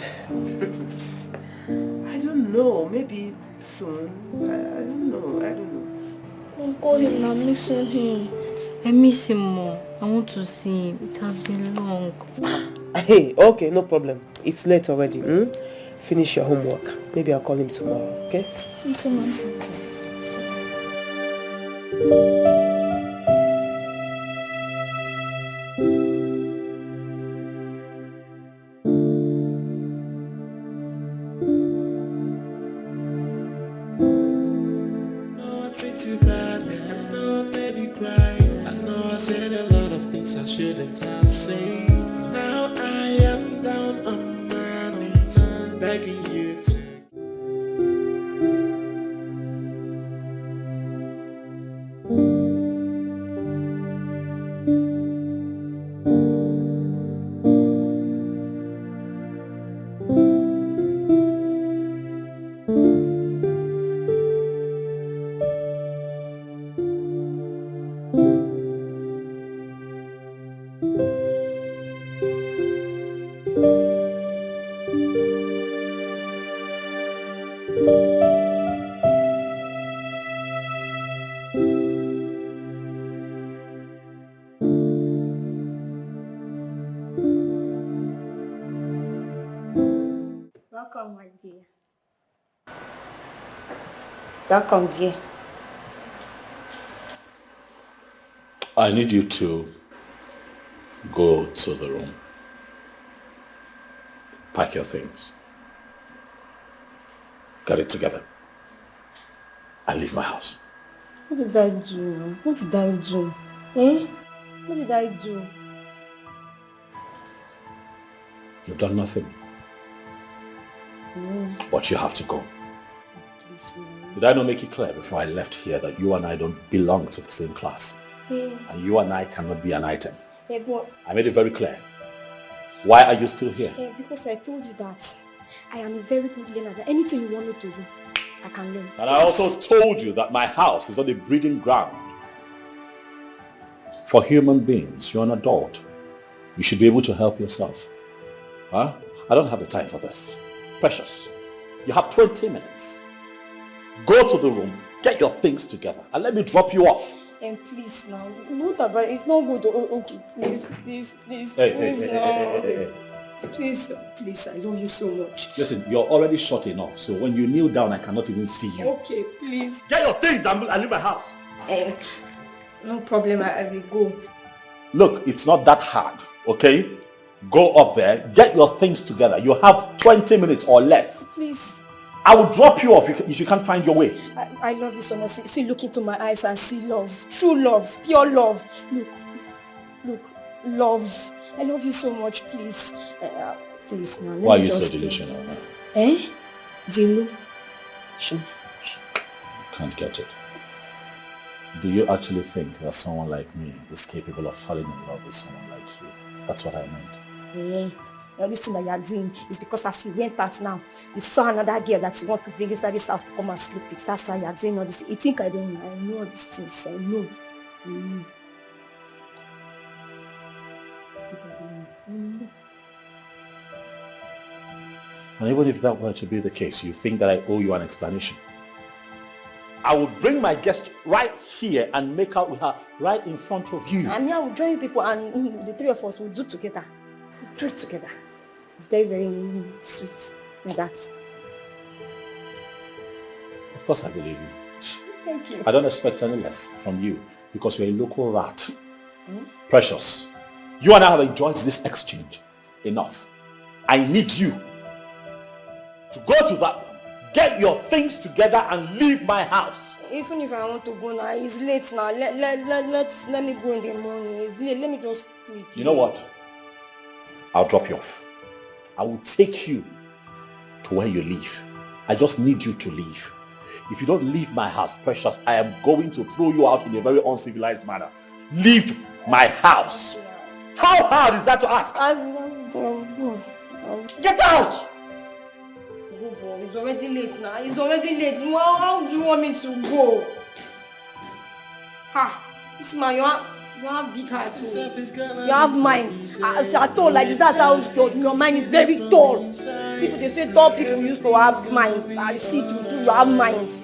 I don't know, maybe soon. I don't know. Don't call him, I'm missing him. I miss him more. I want to see him. It has been long. Hey, okay, no problem. It's late already. Finish your homework. Maybe I'll call him tomorrow, okay? Okay, Mom. Too badly, I know I made you cry. I know I said a lot of things I shouldn't have said. Now I am down on my knees, begging you to. Welcome, my dear. Welcome, dear. I need you to go to the room. Pack your things. Get it together. And leave my house. What did I do? What did I do? Eh? What did I do? You've done nothing. But you have to go. Please, no. Did I not make it clear before I left here that you and I don't belong to the same class? And you and I cannot be an item. But I made it very clear. Why are you still here? because I told you that I am a very good learner. That anything you want me to do, I can learn. And I also told you that my house is not a breeding ground for human beings. You're an adult. You should be able to help yourself. Huh? I don't have the time for this. Precious, you have 20 minutes. Go to the room, get your things together, and let me drop you off. And please now, whatever, it's not good. Okay, please, Hey. Please, I love you so much. Listen, you're already short enough, so when you kneel down, I cannot even see you. Okay, please. Get your things and leave my house. No problem, I will go. Look, it's not that hard, okay? Go up there, get your things together. You have 20 minutes or less. Please. I will drop you off if you can't find your way. I love you so much. See, look into my eyes and see love. True love. Pure love. Look, love. I love you so much, please. Please now. Why are you so delusional now? Can't get it. Do you actually think that someone like me is capable of falling in love with someone like you? That's what I meant. Now this thing that you are doing is because as you went out now, you saw another girl that you want to bring inside this house to come and sleep with. That's why you are doing all this. You think I don't know? I know all these things. I know. And even if that were to be the case, you think that I owe you an explanation? I will bring my guest right here and make out with her right in front of you. And I will join you people and the three of us will do together. We'll do it together. It's very, very sweet like that. Of course I believe you. Thank you. I don't expect any less from you because you're a local rat. Precious, you and I have enjoyed this exchange enough. I need you to go to that one, get your things together and leave my house. Even if I want to go now, it's late now. Let me go in the morning. It's late. Let me just sleep. You know what? I'll drop you off. I will take you to where you live. I just need you to leave. If you don't leave my house, Precious, I am going to throw you out in a very uncivilized manner. Leave my house. How hard is that to ask? Get out! Go, boy. It's already late now. It's already late. How do you want me to go? This man, you have big heart. You have mind. As I told like this, that's how your mind is very tall. People, they say tall people used to have mind. I see you have mind.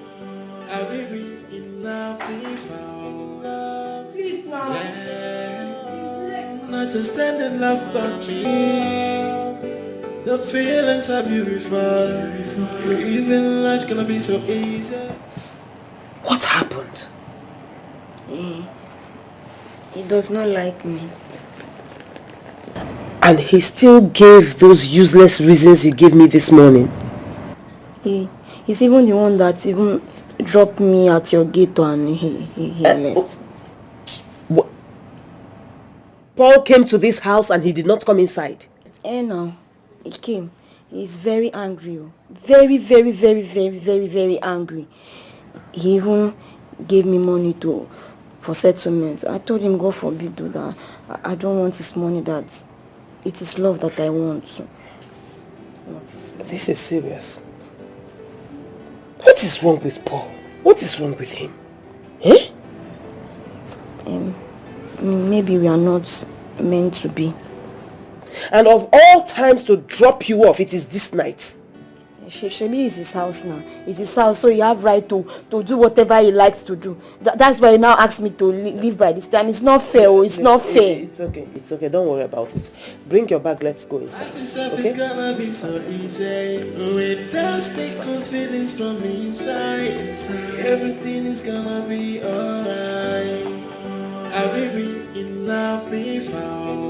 Please now. Not just stand in love, but the feelings are beautiful. Even life's gonna be so easy. What happened? He does not like me. And he still gave those useless reasons he gave me this morning. He's even the one that even dropped me at your gate and he left. What? Paul came to this house and he did not come inside? No. He came. He's very angry. Very, very, very, very, very, very angry. He even gave me money for settlement. I told him, God forbid, do that. I don't want his money. That it is love that I want. This is serious. What is wrong with Paul? What is wrong with him? Maybe we are not meant to be. And of all times to drop you off, it is this night. Shebi is his house now. It's his house, so he have right to do whatever he likes to do. That's why he now asks me to leave by this time. It's not fair. It's not fair. It's okay. It's okay. Don't worry about it. Bring your bag. Let's go inside. It's gonna be so easy. Without stick feelings from inside. Everything is gonna be alright. Have you been in love before?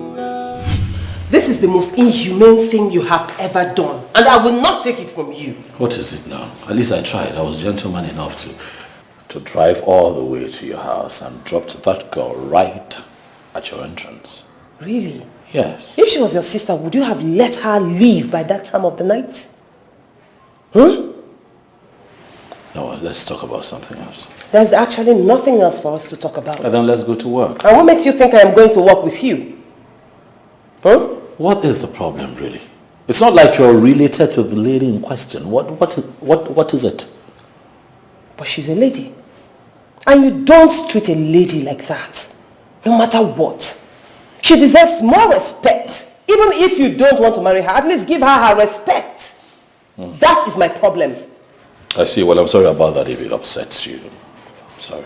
This is the most inhumane thing you have ever done, and I will not take it from you. What is it now? At least I tried. I was gentleman enough to to drive all the way to your house and dropped that girl right at your entrance. Really? Yes. If she was your sister, would you have let her leave by that time of the night? Hmm? No, let's talk about something else. There's actually nothing else for us to talk about. And then let's go to work. And what makes you think I am going to work with you? Huh? What is the problem, really? It's not like you're related to the lady in question. What is it? But she's a lady. And you don't treat a lady like that. No matter what. She deserves more respect. Even if you don't want to marry her, at least give her respect. That is my problem. I see. Well, I'm sorry about that if it upsets you. I'm sorry.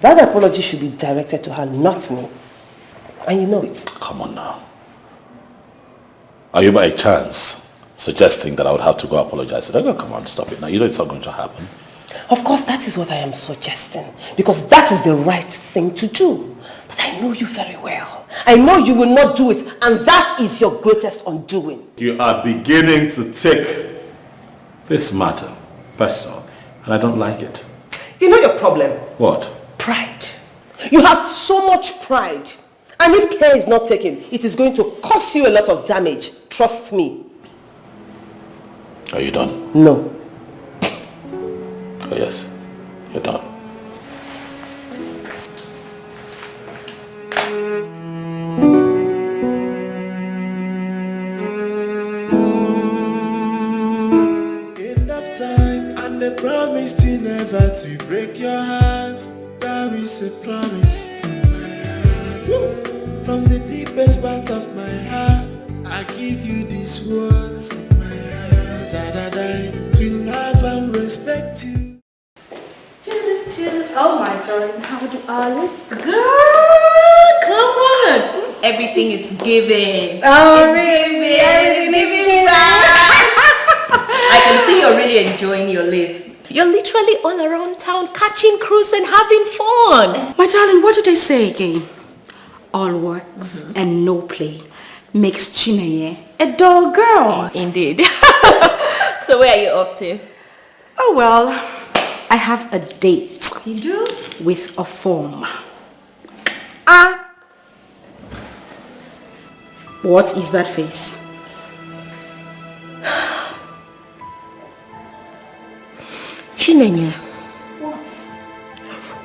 That apology should be directed to her, not me. And you know it. Come on now. Are you by chance suggesting that I would have to go apologize? Oh, come on, stop it now. You know it's not going to happen. Of course, that is what I am suggesting. Because that is the right thing to do. But I know you very well. I know you will not do it. And that is your greatest undoing. You are beginning to take this matter personal. And I don't like it. You know your problem? What? Pride. You have so much pride. And if care is not taken, it is going to cause you a lot of damage. Trust me. Are you done? No. Oh yes, you're done. End of time and the promise to never to break your heart. That is a promise from my heart. From the deepest part of my heart, I give you these words in my heart. That I die to love and respect you. Oh my darling, how do I look? Girl, come on. Everything is given. Oh, it's really? Everything is given back. I can see you're really enjoying your life. You're literally all around town catching crews and having fun. My darling, what did I say again? All works and no play makes Chineye a dull girl. Indeed. So where are you off to? Oh well, I have a date. You do? With a form. What is that face? Chinenye.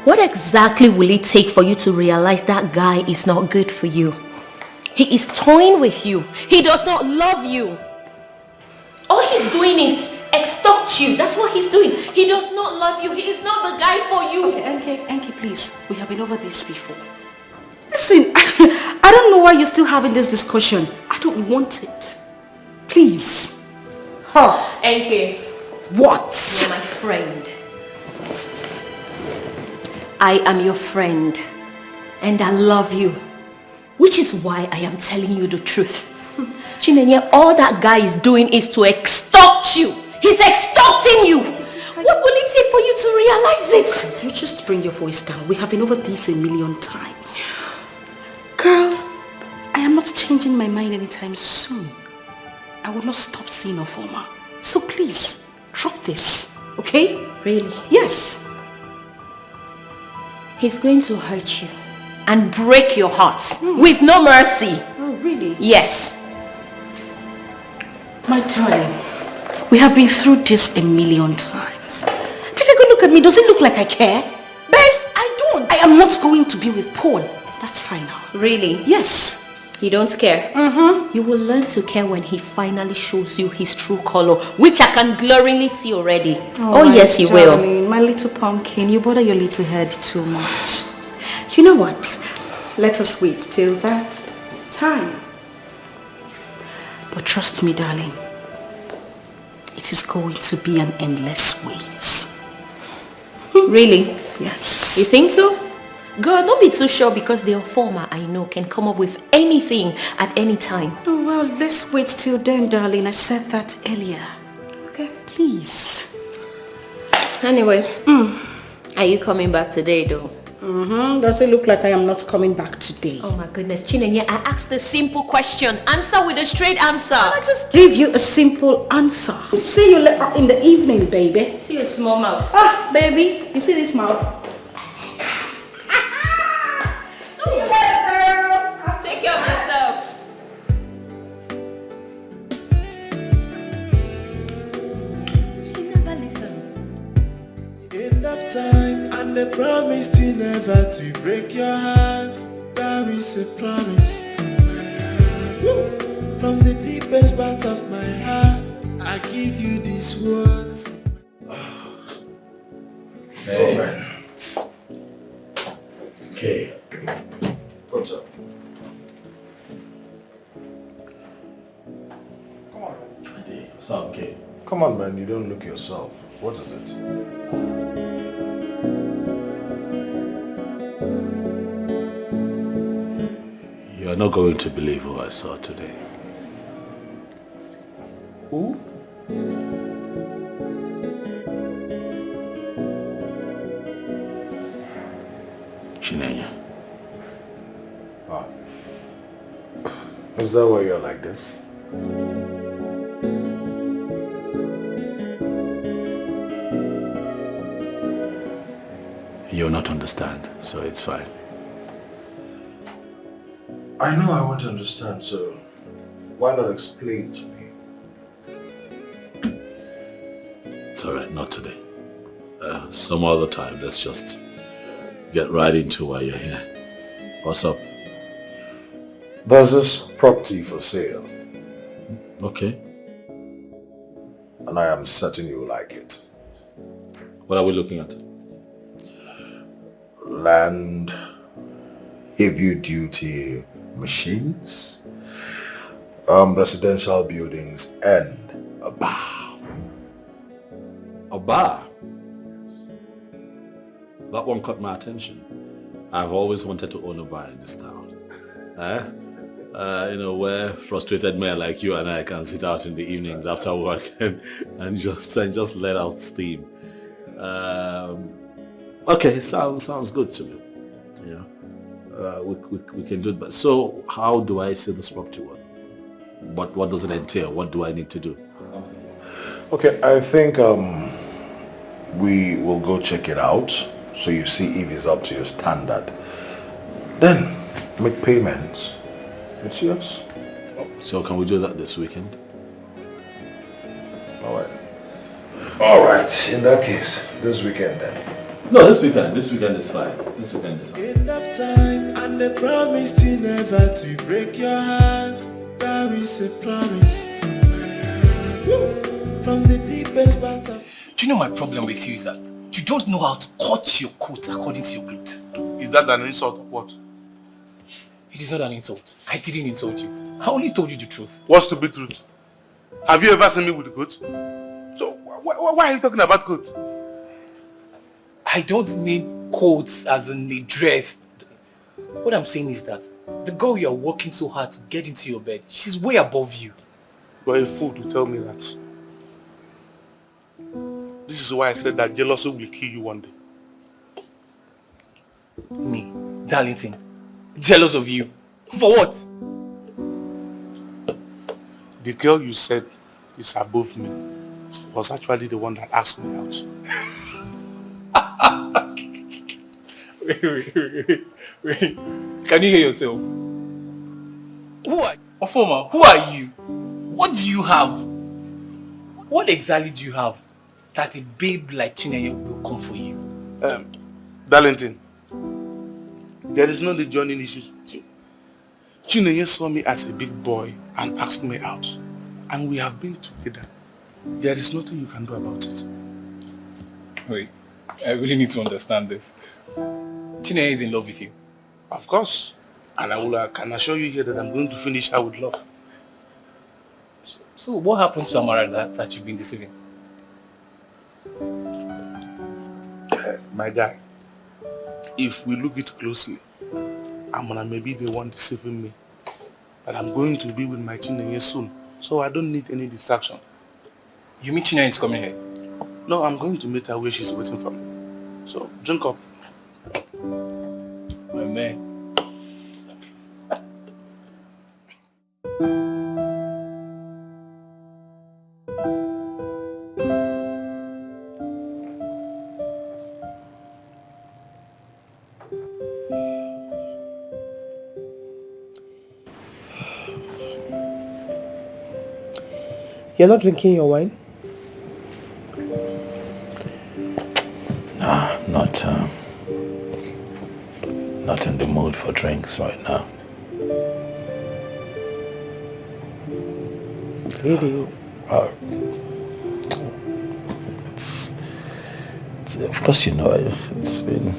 What exactly will it take for you to realize that guy is not good for you? He is toying with you. He does not love you. All he's doing is extort you. That's what he's doing. He does not love you. He is not the guy for you. Okay, Enki, please. We have been over this before. Listen, I don't know why you're still having this discussion. I don't want it. Please. Enki. What? You're my friend. I am your friend. And I love you. Which is why I am telling you the truth. Chinenye, all that guy is doing is to extort you. He's extorting you. What will it take for you to realize it? You just bring your voice down. We have been over this a million times. Girl, I am not changing my mind anytime soon. I will not stop seeing a former. So please, drop this, okay? Really? Yes. He's going to hurt you and break your heart with no mercy. Oh, really? Yes. My darling, we have been through this a million times. Take a good look at me. Does it look like I care? Babes, I don't. I am not going to be with Paul. That's fine now. Really? Yes. You don't care? You will learn to care when he finally shows you his true color, which I can glaringly see already. Oh yes, he will. My little pumpkin, you bother your little head too much. You know what? Let us wait till that time. But trust me, darling, it is going to be an endless wait. Really? Yes. You think so? Girl, don't be too sure because the former I know can come up with anything at any time. Oh, well, let's wait till then, darling. I said that earlier. Okay. Please. Anyway, are you coming back today though? Does it look like I am not coming back today? Oh my goodness, Chinenye, I asked a simple question. Answer with a straight answer. I just give you a simple answer. See you later in the evening, baby. See your small mouth. Ah, baby, you see this mouth? See you later, girl. Take care of yourself. She never listens. End of time, and the promise to never to break your heart. That is a promise from my heart. From the deepest part of my heart, I give you these words. Hey. Oh, man. Okay. What's up? Come on. What's up, okay? Come on, man. You don't look yourself. What is it? You're not going to believe who I saw today. Who? Chinenye. Ah. Is that why you're like this? You'll not understand, so it's fine. I know I want to understand, so why not explain to me? It's alright, not today. Some other time, let's just get right into why you're here. What's up? There's this property for sale. Okay. And I am certain you like it. What are we looking at? Land, heavy duty machines, residential buildings, and a bar. A bar? That one caught my attention. I've always wanted to own a bar in this town. Where frustrated men like you and I can sit out in the evenings after work and just let out steam. Okay, sounds good to me. Yeah, we can do it. But so, how do I see this property? What does it entail? What do I need to do? Okay, I think we will go check it out, so you see if it's up to your standard. Then make payments. It's yours. So can we do that this weekend? All right. In that case, this weekend then. No, this weekend. This weekend is fine. This weekend is fine. End of time, and the promise to never to break your heart. That is a promise from my heart. From the deepest part of... Do you know my problem with you is that you don't know how to cut your coat according to your clothes. Is that an insult or what? It is not an insult. I didn't insult you. I only told you the truth. What's to be truth? Have you ever seen me with a coat? So why are you talking about coat? I don't mean coats as in a dress. What I'm saying is that the girl you are working so hard to get into your bed, she's way above you. You are a fool to tell me that. This is why I said that jealousy will kill you one day. Me, Darlington, jealous of you. For what? The girl you said is above me was actually the one that asked me out. Wait. Can you hear yourself? Who are you? Ofoma, who are you? What do you have? What exactly do you have that a babe like Chinenye will come for you? Darlington, there is no joining issues with you. Chinenye saw me as a big boy and asked me out. And we have been together. There is nothing you can do about it. Wait, I really need to understand this. Chinenye is in love with you. Of course. And I can assure you here that I'm going to finish her with love. So what happens to Amara that you've been deceiving? My guy, if we look it closely, Amara may be the one deceiving me. But I'm going to be with my Chinenye soon. So I don't need any distraction. You mean Chinenye is coming here? No, I'm going to meet her where she's waiting for me. So drink up. man. You're not drinking your wine? Nah, not in the mood for drinks right now. Really? It's of course, you know, it's been...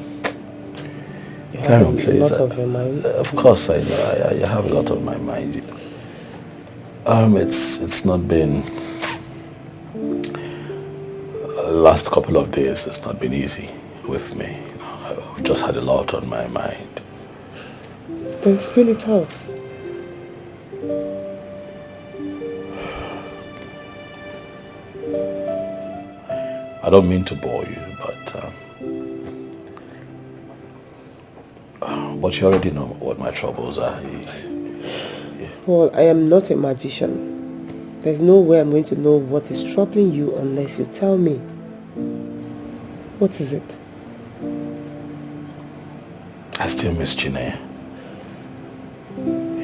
Carry on, please. A lot of your mind? Of course, I know. I have a lot on my mind. It's not been... last couple of days, it's not been easy with me. You know, I've just had a lot on my mind. Then spill it out. I don't mean to bore you, but you already know what my troubles are. Well, I am not a magician. There's no way I'm going to know what is troubling you unless you tell me. What is it? I still miss Chineye.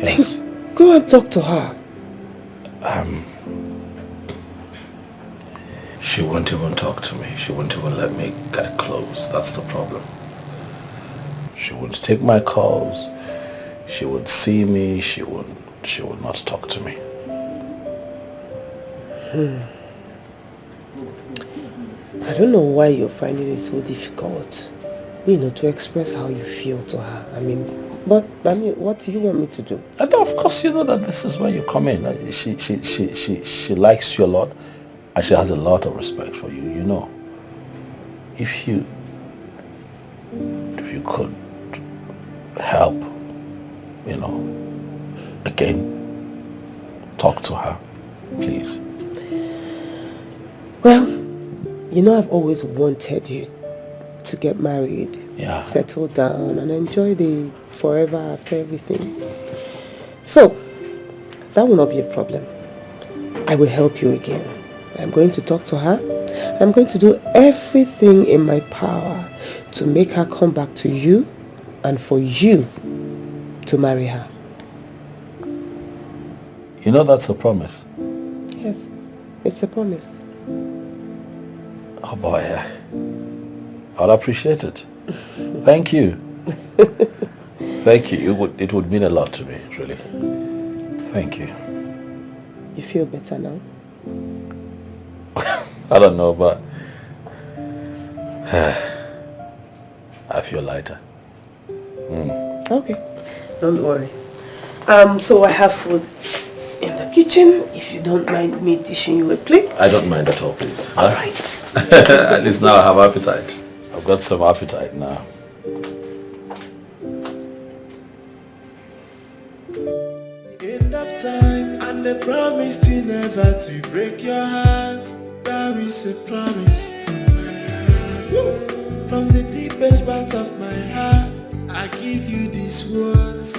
Yes. Go and talk to her. She won't even talk to me. She won't even let me get close. That's the problem. She won't take my calls. She would see me. She would not talk to me. I don't know why you're finding it so difficult, to express how you feel to her. But what do you want me to do? Of course, you know that this is where you come in. She likes you a lot, and she has a lot of respect for you. You know, if you could help, again, talk to her, please. Well, I've always wanted you to get married, settle down, and enjoy the forever after everything. So, that will not be a problem. I will help you again. I'm going to talk to her. I'm going to do everything in my power to make her come back to you and for you to marry her. You know that's a promise. Yes, it's a promise. Oh boy, I'd appreciate it. Thank you. Thank you. It would mean a lot to me, really. Thank you. You feel better now? I don't know, but I feel lighter. Okay, don't worry. So I have food in the kitchen, if you don't mind me dishing you a plate. I don't mind at all, please. All right. At least now I have appetite. I've got some appetite now. End of time, and the promise to never to break your heart. There is a promise from my heart. From the deepest part of my heart, I give you these words.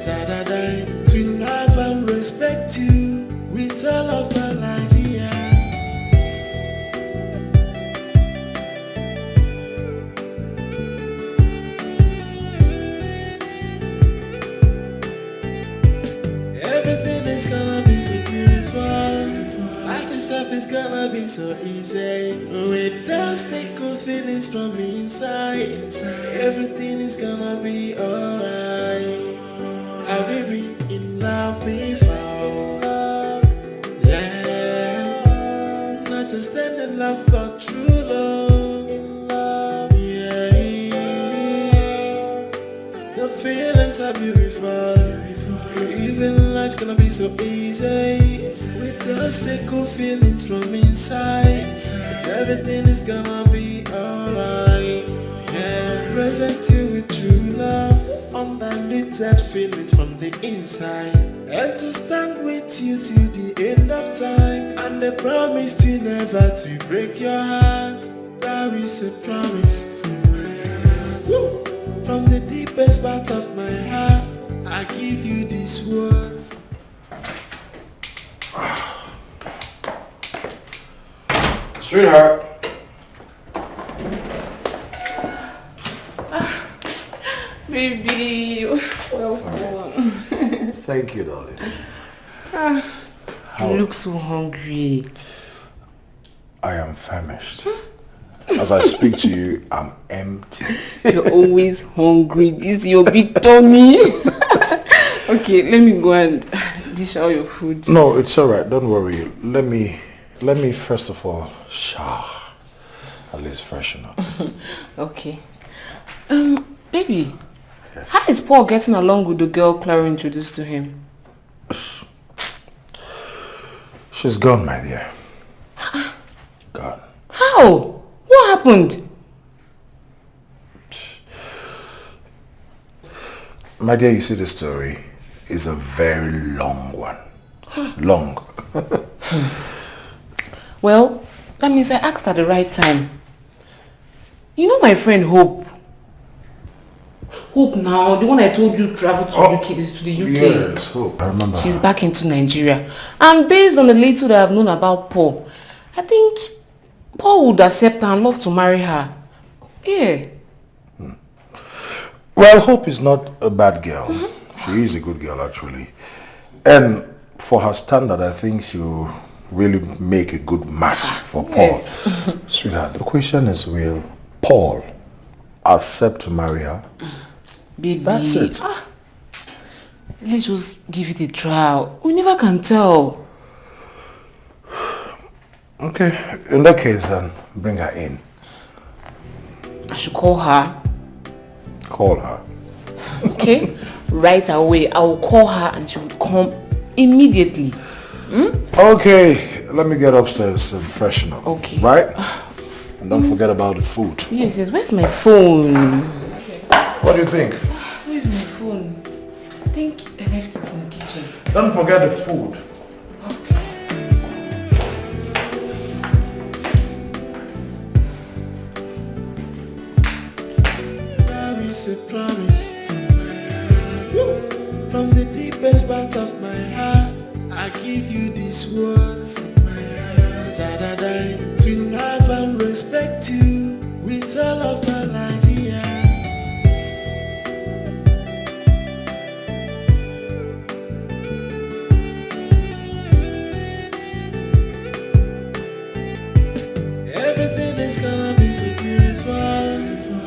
That I die to love and respect you with all of my life, Everything is gonna be so beautiful. Life itself is gonna be so easy. With those good feelings from inside, everything is gonna be alright. Have you been in love before? Yeah, not just any love but true love. Yeah, the feelings are beautiful. Even life's gonna be so easy. With those good feelings from inside, everything is gonna be alright. Yeah, present you with true love. Undiluted feelings from the inside, and to stand with you till the end of time, and the promise to never to break your heart. There is a promise from my heart. From the deepest I give you these words. Sweetheart. Baby, welcome. Thank you, darling. You look so hungry. I am famished. As I speak to you, I'm empty. You're always hungry. This is your big tummy. Okay, let me go and dish out your food. No, it's alright. Don't worry. Let me first of all shower. At least freshen up. Okay. Baby, yes. How is Paul getting along with the girl Clara introduced to him? She's gone, my dear. Gone. How? What happened? My dear, you see, the story is a very long one. Long. Well, that means I asked at the right time. You know my friend Hope? Hope now, the one I told you traveled to the UK. Yes, Hope, I remember. She's back into Nigeria. And based on the little that I've known about Paul, I think Paul would accept her and love to marry her. Yeah. Well, Hope is not a bad girl. She is a good girl, actually. And for her standard, I think she will really make a good match for Paul. Yes. Sweetheart, the question is, will Paul accept to marry her? Baby. That's it. Let's just give it a try. We never can tell. Okay, in that case, then, bring her in. I should call her. Call her. Okay, right away. I will call her and she will come immediately. Okay, let me get upstairs and freshen up. Okay. Right? And don't forget about the food. Yes, where's my phone? What do you think? Where's my phone? I think I left it in the kitchen. Don't forget the food. A promise from my heart, from the deepest part of my heart. I give you these words from my heart, that I die to love and respect you with all of my life here. Everything is gonna be so beautiful.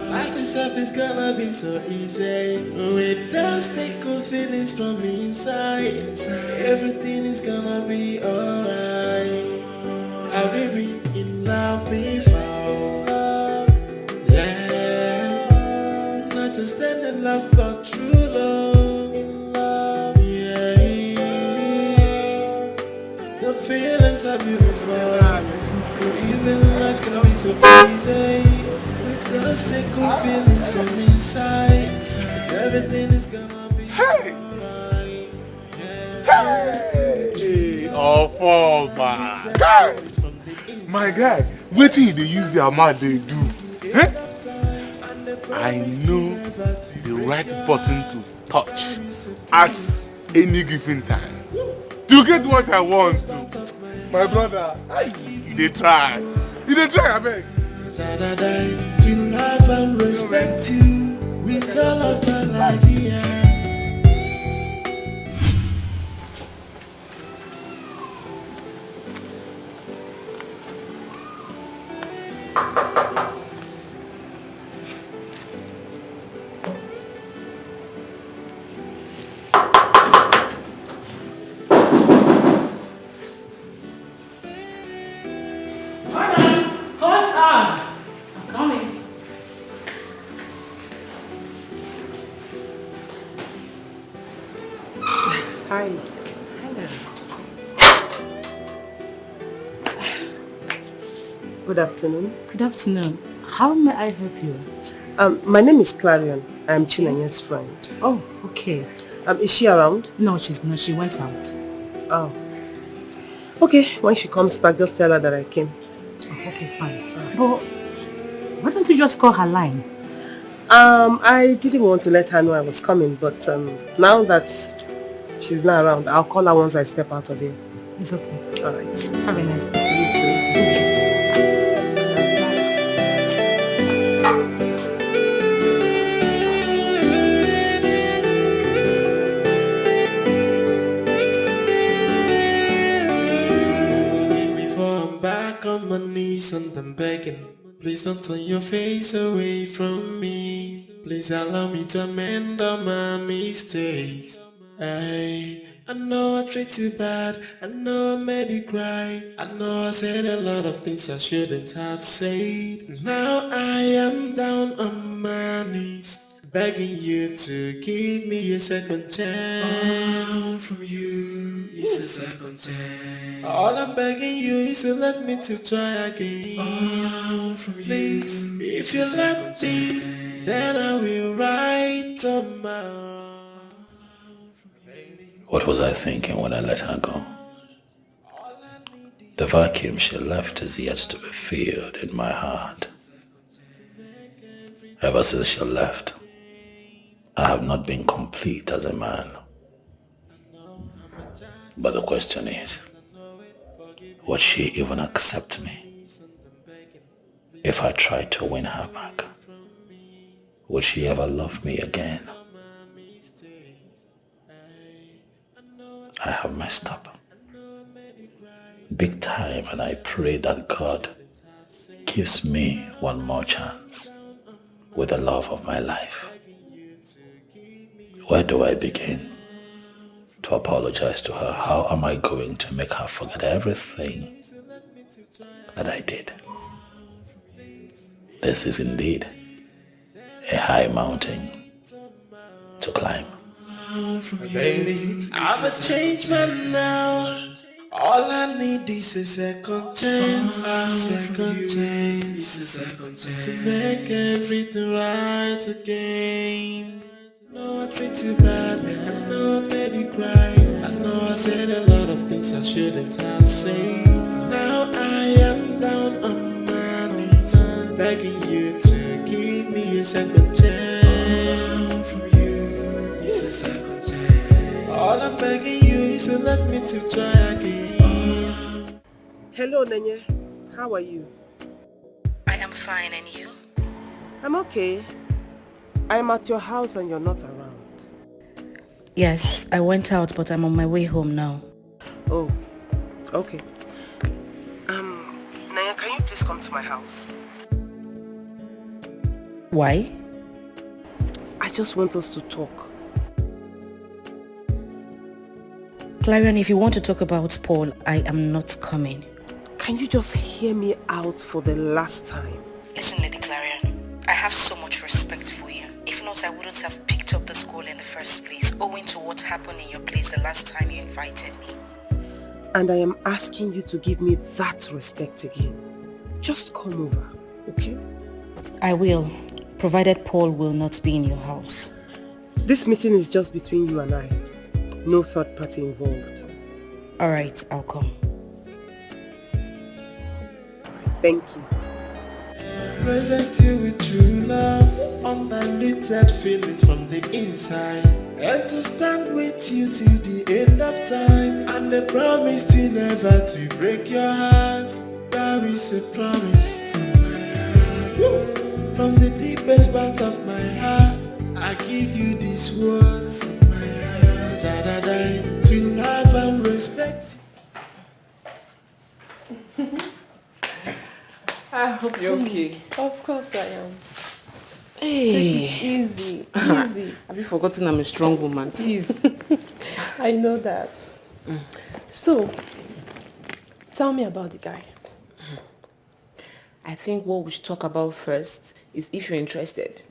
Life itself is gonna be so easy. With those take good feelings from inside. Everything is gonna be alright. Have you been in love before? Yeah. Not just any love but true love. Yeah. The feelings are beautiful. Even life can be so easy. Just take good feelings from inside. Everything is gonna be alright. Hey! Oh, my guy, wait till they use their mouth they do. Eh? I know the right button to touch at any given time to get what I want to. My brother, they try. They try, I beg. That I die to love and respect you with all of my life here. Hi. Good afternoon. Good afternoon. How may I help you? My name is Clarion. I'm Chinenye's friend. Oh, okay. Is she around? No, she's not. She went out. Oh. Okay, when she comes back, just tell her that I came. Oh, okay, fine. But why don't you just call her line? I didn't want to let her know I was coming, but now that she's not around, I'll call her once I step out of here. It's okay. All right. Have a nice day. You too. Before I'm back on my knees and I'm begging, please don't turn your face away from me. Please allow me to amend all my mistakes. I know I treat you bad, I know I made you cry, I know I said a lot of things I shouldn't have said. Now I am down on my knees, begging you to give me a second chance. All from you is a second chance. All I'm begging you is to let me to try again. All from you, please, if you let me, then I will write on my own. What was I thinking when I let her go? The vacuum she left is yet to be filled in my heart. Ever since she left, I have not been complete as a man. But the question is, would she even accept me? If I tried to win her back, would she ever love me again? I have messed up big time, and I pray that God gives me one more chance with the love of my life. Where do I begin to apologize to her? How am I going to make her forget everything that I did? This is indeed a high mountain to climb. Baby, I'm a changed man now. All I need is a second chance, a second chance to make everything right again. I know I treat you bad, I know I made you cry, I know I said a lot of things I shouldn't have said. Now I am down on my knees, begging you to give me a second chance. From you, it's a second chance. All I'm begging you is to let me to try again. Hello, Nenye. How are you? I am fine, and you? I'm okay. I'm at your house and you're not around. Yes, I went out, but I'm on my way home now. Oh, okay. Naya, can you please come to my house? Why? I just want us to talk. Clarion, if you want to talk about Paul, I am not coming. Can you just hear me out for the last time? Listen, Lady Clarion, I have so much respect for you. If not, I wouldn't have picked up the school in the first place, owing to what happened in your place the last time you invited me. And I am asking you to give me that respect again. Just come over, okay? I will, provided Paul will not be in your house. This meeting is just between you and I. No third party involved. Alright, I'll come. Thank you. Present you with true love, undiluted feelings from the inside, and to stand with you till the end of time, and the promise to never to break your heart. There is a promise from my heart, from the deepest part of my heart. I give you these words of my heart, that I die to love and respect. I hope you're okay. Of course I am. Hey. Take it easy, easy. Have you forgotten I'm a strong woman? Please. I know that. So, tell me about the guy. I think what we should talk about first is if you're interested.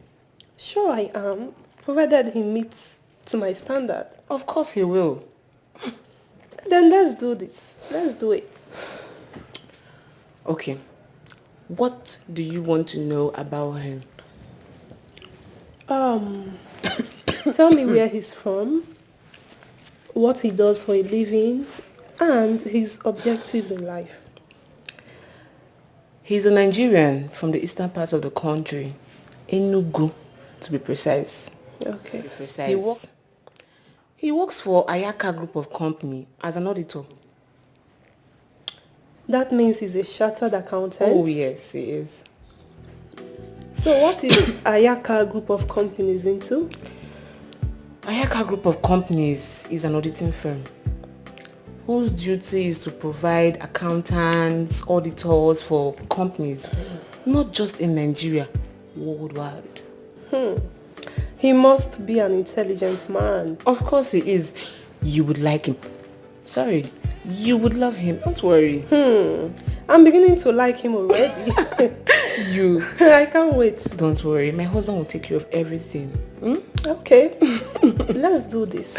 Sure I am, provided he meets to my standard. Of course he will. Then let's do this. Let's do it. Okay. What do you want to know about him? Tell me where he's from, what he does for a living, and his objectives in life. He's a Nigerian from the eastern part of the country, Enugu. to be precise. Okay. Precise. He works for Ayaka Group of Company as an auditor. That means he's a chartered accountant? Oh yes, he is. So what is Ayaka Group of Companies into? Ayaka Group of Companies is an auditing firm whose duty is to provide accountants, auditors for companies, not just in Nigeria, worldwide. He must be an intelligent man. Of course he is. You would like him. Sorry, you would love him. Don't worry. I'm beginning to like him already. I can't wait. Don't worry. My husband will take care of everything. Okay. Let's do this.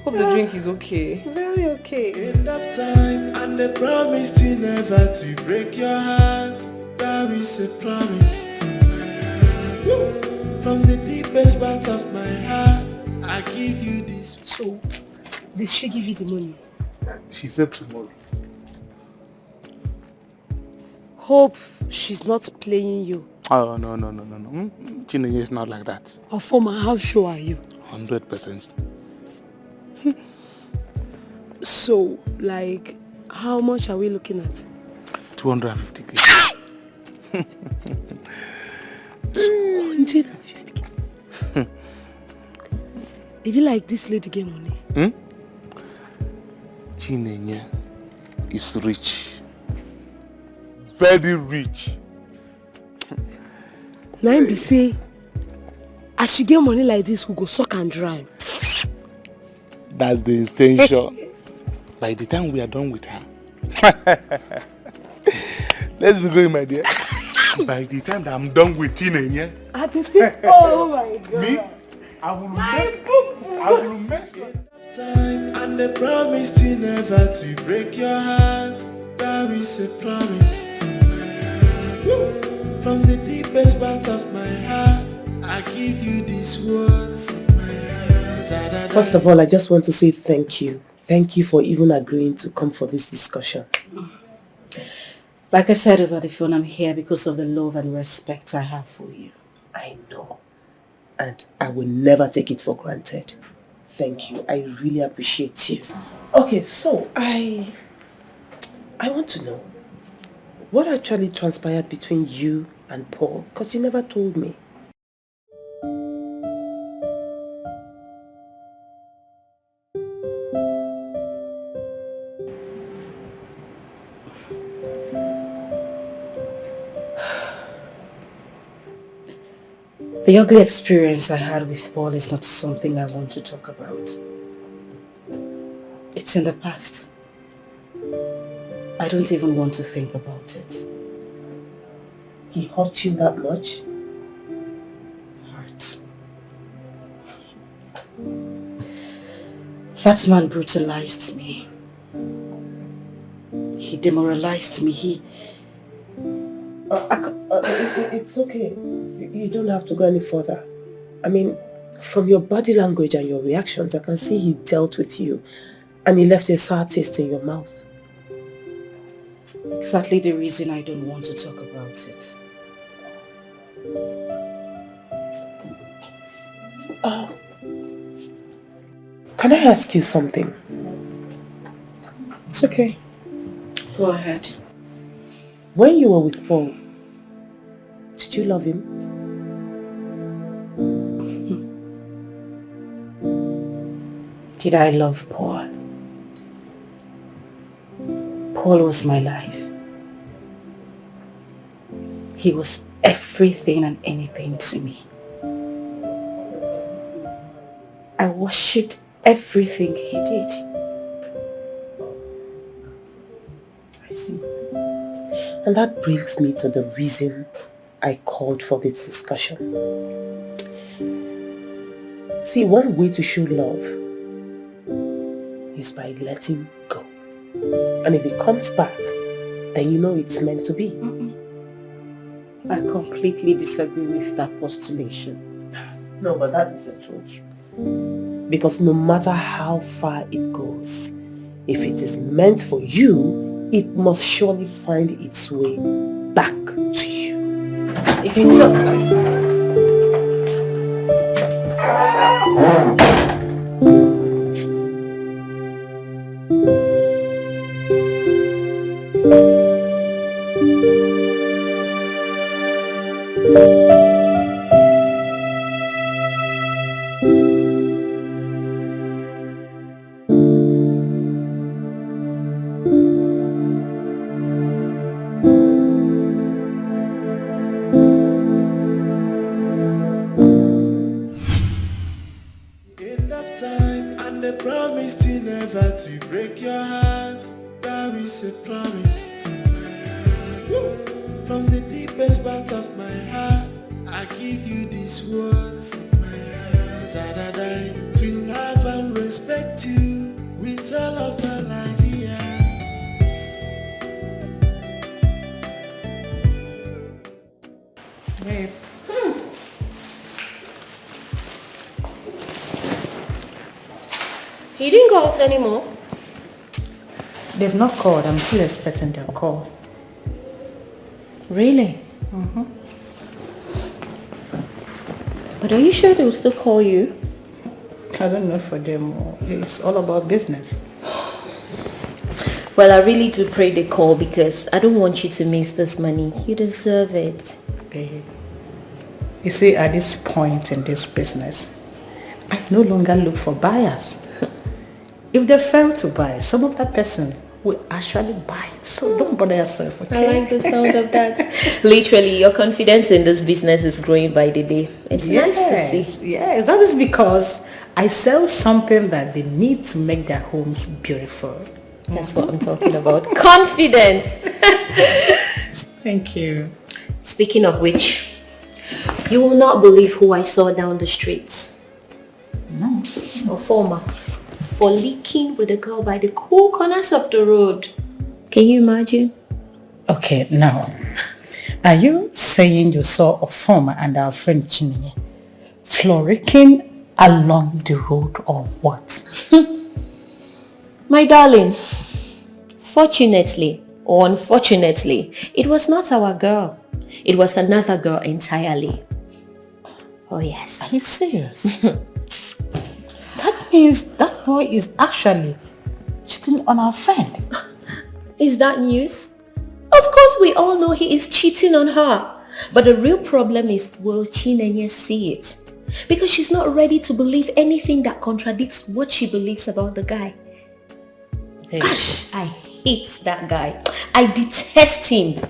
Hope the drink is okay. Very okay. End of time and the promise to never to break your heart. That is a promise from my heart. From the deepest part of my heart, I give you this. So, did she give you the money? She said tomorrow. Hope she's not playing you. Oh, no. Chinenye is not like that. Ofoma, how sure are you? 100%. So, like, how much are we looking at? 250k. 250k? They be like this lady get money. Chinenye is rich. Very rich. Now be say, as she get money like this, we go suck and drive. That's the intention. By the time we are done with her, let's be going, my dear. By the time that I'm done with Chinenye, oh my God. Me, I will make sure. Time and the promise to never to break your heart. That is a promise from my heart. From the deepest part of my heart, I give you these words. First of all, I just want to say thank you. Thank you for even agreeing to come for this discussion. Like I said over the phone, I'm here because of the love and respect I have for you. I know. And I will never take it for granted. Thank you. I really appreciate you. Okay, so I want to know what actually transpired between you and Paul, because you never told me. The ugly experience I had with Paul is not something I want to talk about. It's in the past. I don't even want to think about it. He hurt you that much? Hurt. That man brutalized me. He demoralized me. It's okay. You don't have to go any further. I mean, from your body language and your reactions, I can see he dealt with you and he left a sour taste in your mouth. Exactly the reason I don't want to talk about it. Can I ask you something? It's okay. Go ahead. When you were with Paul, did you love him? Did I love Paul? Paul was my life. He was everything and anything to me. I worshipped everything he did. I see. And that brings me to the reason I called for this discussion. See, one way to show love is by letting go. And if it comes back, then you know it's meant to be. I completely disagree with that postulation. No, but that is the truth. Because no matter how far it goes, if it is meant for you, it must surely find its way back to you. If you tell... End of time, and they promised you never to break your heart. That is a promise from my heart. From the deepest part of my heart, I give you these words of my heart. That I die to love and respect you with all of my life here. Babe. He didn't go out anymore. They've not called. I'm still expecting their call. Really? Mm-hmm. But are you sure they'll still call you? I don't know for them. It's all about business. Well, I really do pray they call because I don't want you to miss this money. You deserve it. Babe, you see, at this point in this business, I no longer look for buyers. If they fail to buy, some of that person will actually buy it. So don't bother yourself, okay? I like the sound of that. Literally, your confidence in this business is growing by the day. It's nice to see. Yes, that is because I sell something that they need to make their homes beautiful. That's what I'm talking about. Confidence! Thank you. Speaking of which, you will not believe who I saw down the streets. No. A former. For leaking with a girl by the cool corners of the road. Can you imagine? Okay, now, are you saying you saw a former and our friend Chinenye frolicking along the road or what? My darling, fortunately or unfortunately, it was not our girl. It was another girl entirely. Oh yes. Are you serious? That means that boy is actually cheating on our friend. Is that news? Of course we all know he is cheating on her. But the real problem is, will Chinenye see it? Because she's not ready to believe anything that contradicts what she believes about the guy. Hey. Gosh, I hate that guy. I detest him.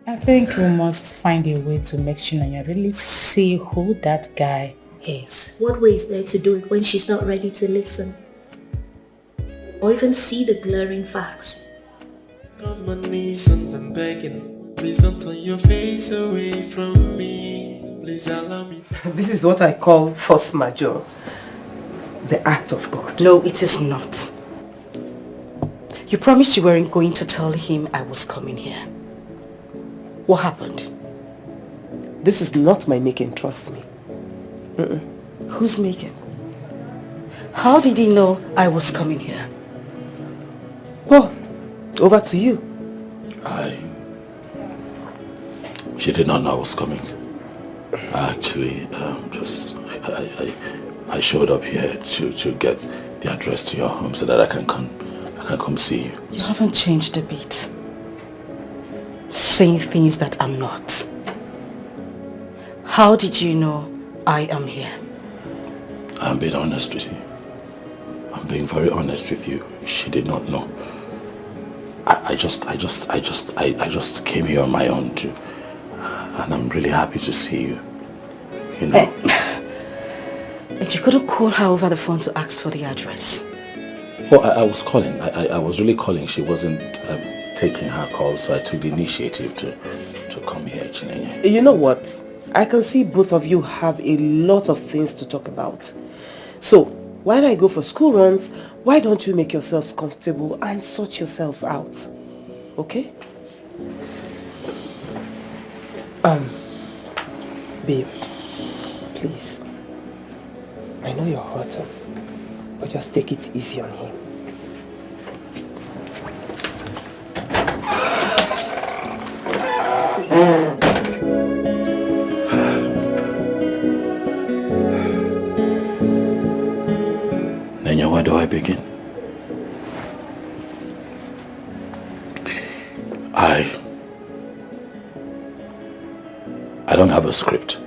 I think we must find a way to make Chinenye really see who that guy is. What way is there to do it when she's not ready to listen? Or even see the glaring facts? On my knees and I'm begging, please don't turn your face away from me. Please allow me to... This is what I call force majeure. The act of God. No, it is not. You promised you weren't going to tell him I was coming here. What happened? This is not my making, trust me. Who's making? How did he know I was coming here? Well, over to you. She did not know I was coming. I actually I showed up here to get the address to your home so that I can come see you. You haven't changed a bit. Saying things that I'm not. How did you know I am here? I'm being honest with you. I'm being very honest with you. She did not know. I just came here on my own too, and I'm really happy to see you. You know. And you couldn't call her over the phone to ask for the address? Well, I was calling. I was really calling. She wasn't taking her call, so I took the initiative to come here, Chinenye. You know what? I can see both of you have a lot of things to talk about. So, while I go for school runs, why don't you make yourselves comfortable and sort yourselves out? Okay? Babe, please. I know you're hurting, but just take it easy on him. do I begin? I don't have a script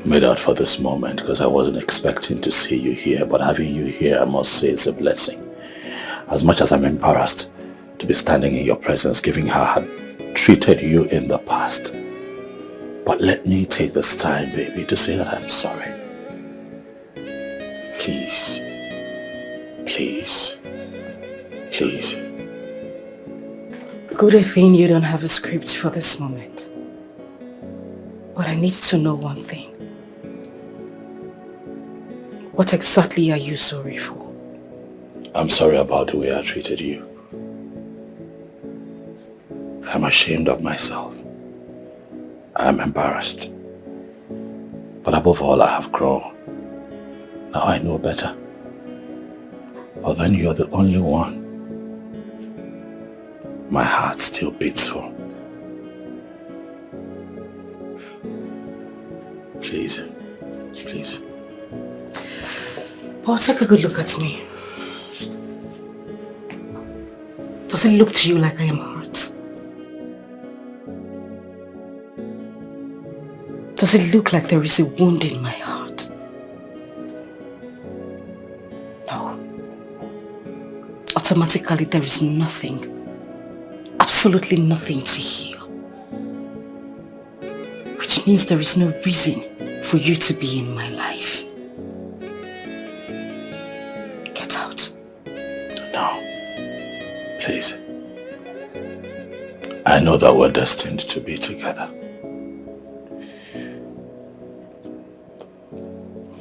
made out for this moment because I wasn't expecting to see you here, but having you here, I must say, is a blessing. As much as I'm embarrassed to be standing in your presence, given how I had treated you in the past. But let me take this time, baby, to say that I'm sorry. Please. Please. Please. Good thing you don't have a script for this moment. But I need to know one thing. What exactly are you sorry for? I'm sorry about the way I treated you. I'm ashamed of myself. I'm embarrassed. But above all, I have grown. Now I know better. But then you're the only one my heart still beats for. Please. Please. Paul, take a good look at me. Does it look to you like I am hurt? Does it look like there is a wound in my heart? No. Automatically, there is nothing, absolutely nothing to heal. Which means there is no reason for you to be in my life. Get out. No. Please. I know that we're destined to be together.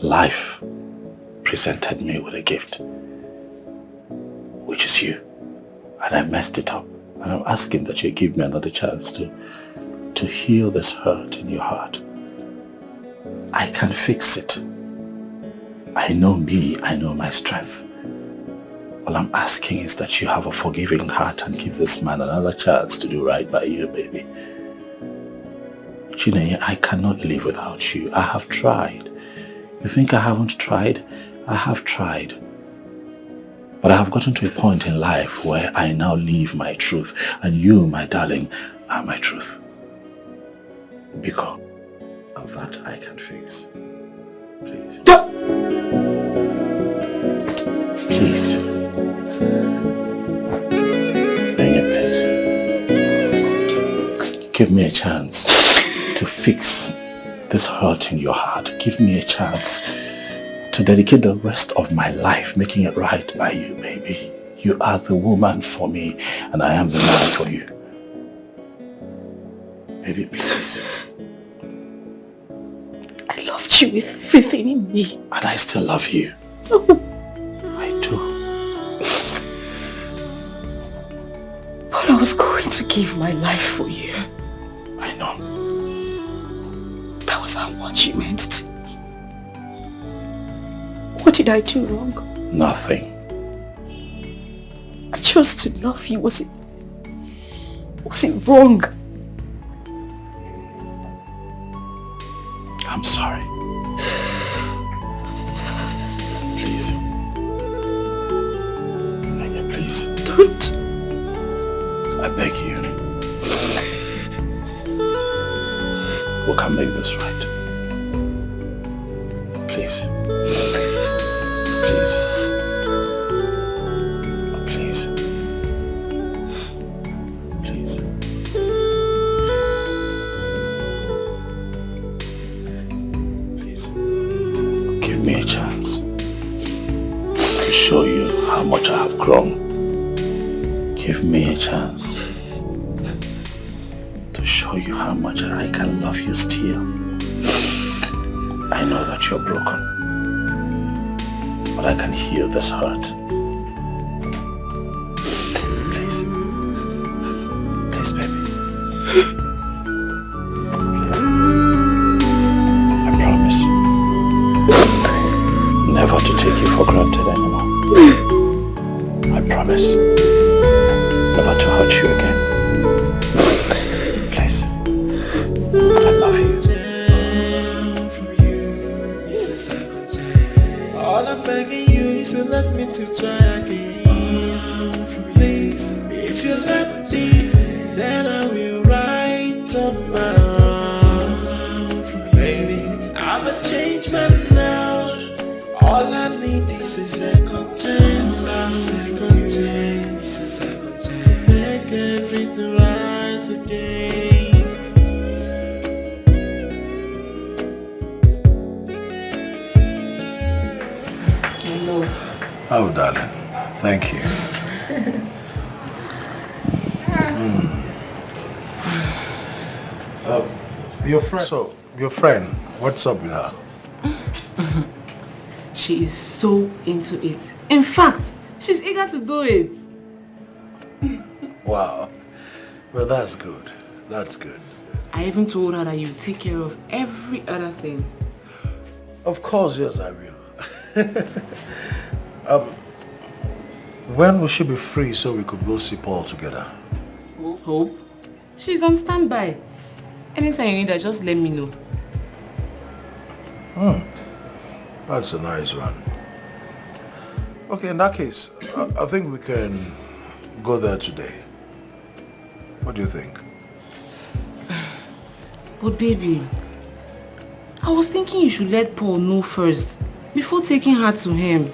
Life presented me with a gift, which is you. And I messed it up. And I'm asking that you give me another chance to heal this hurt in your heart. I can fix it. I know me, I know my strength. All I'm asking is that you have a forgiving heart and give this man another chance to do right by you, baby. Chinenye, I cannot live without you. I have tried. You think I haven't tried? I have tried. But I have gotten to a point in life where I now live my truth, and you, my darling, are my truth. Because of that I can fix. Please. Please. Please. Give me a chance to fix this hurt in your heart. Give me a chance to dedicate the rest of my life making it right by you, baby. You are the woman for me, and I am the man for you. Baby, please. I loved you with everything in me. And I still love you. I do. But I was going to give my life for you. I know. That was how much you meant to me. What did I do wrong? Nothing. I chose to love you. Was it wrong? I'm sorry. Please. Nanya, please. Don't. I beg you. We can make this right. Please. Please. Please. Please. Please. Give me a chance to show you how much I have grown. Give me a chance to show you how much I can love you still. I know that you're broken, but I can heal this hurt. Please. Please, baby. I promise never to take you for granted anymore. I promise never to hurt you again. Please. I love you. All I'm begging you is Please don't let me to try again. Please, if you let me, then I will write up my wrong. Baby, I'm a changed man now. All I need is a second chance, a second chance, a second chance to make everything right again. Oh, darling, thank you. Your friend. So, your friend, what's up with her? She is so into it. In fact, she's eager to do it. Wow. Well, that's good. That's good. I even told her that you take care of every other thing. Of course, yes, I will. When will she be free so we could go see Paul together? Hope? She's on standby. Anytime you need her, just let me know. That's a nice one. Okay, in that case, I think we can go there today. What do you think? But baby, I was thinking you should let Paul know first before taking her to him.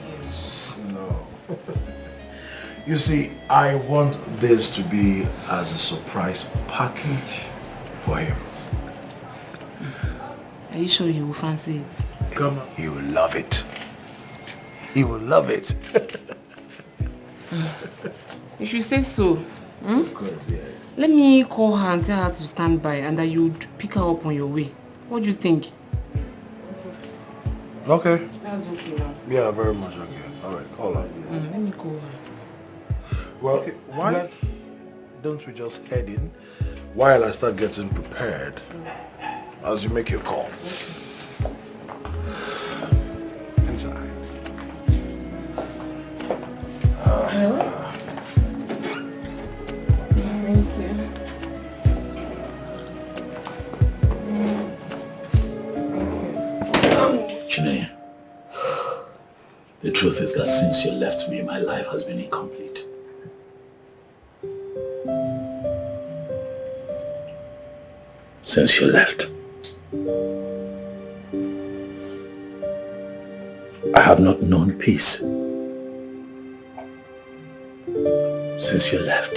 No. You see, I want this to be as a surprise package for him. Are you sure he will fancy it? Come on. He will love it. He will love it. If you say so, Of course, yeah. let me call her and tell her to stand by and that you'd pick her up on your way. What do you think? Okay. That's okay now. Yeah, very much okay. Alright, call her. Let me call her. Well, okay, why don't we just head in while I start getting prepared as you make your call? Inside. Thank you. Chineye, the truth is that since you left me, my life has been incomplete. Since you left, I have not known peace. Since you left,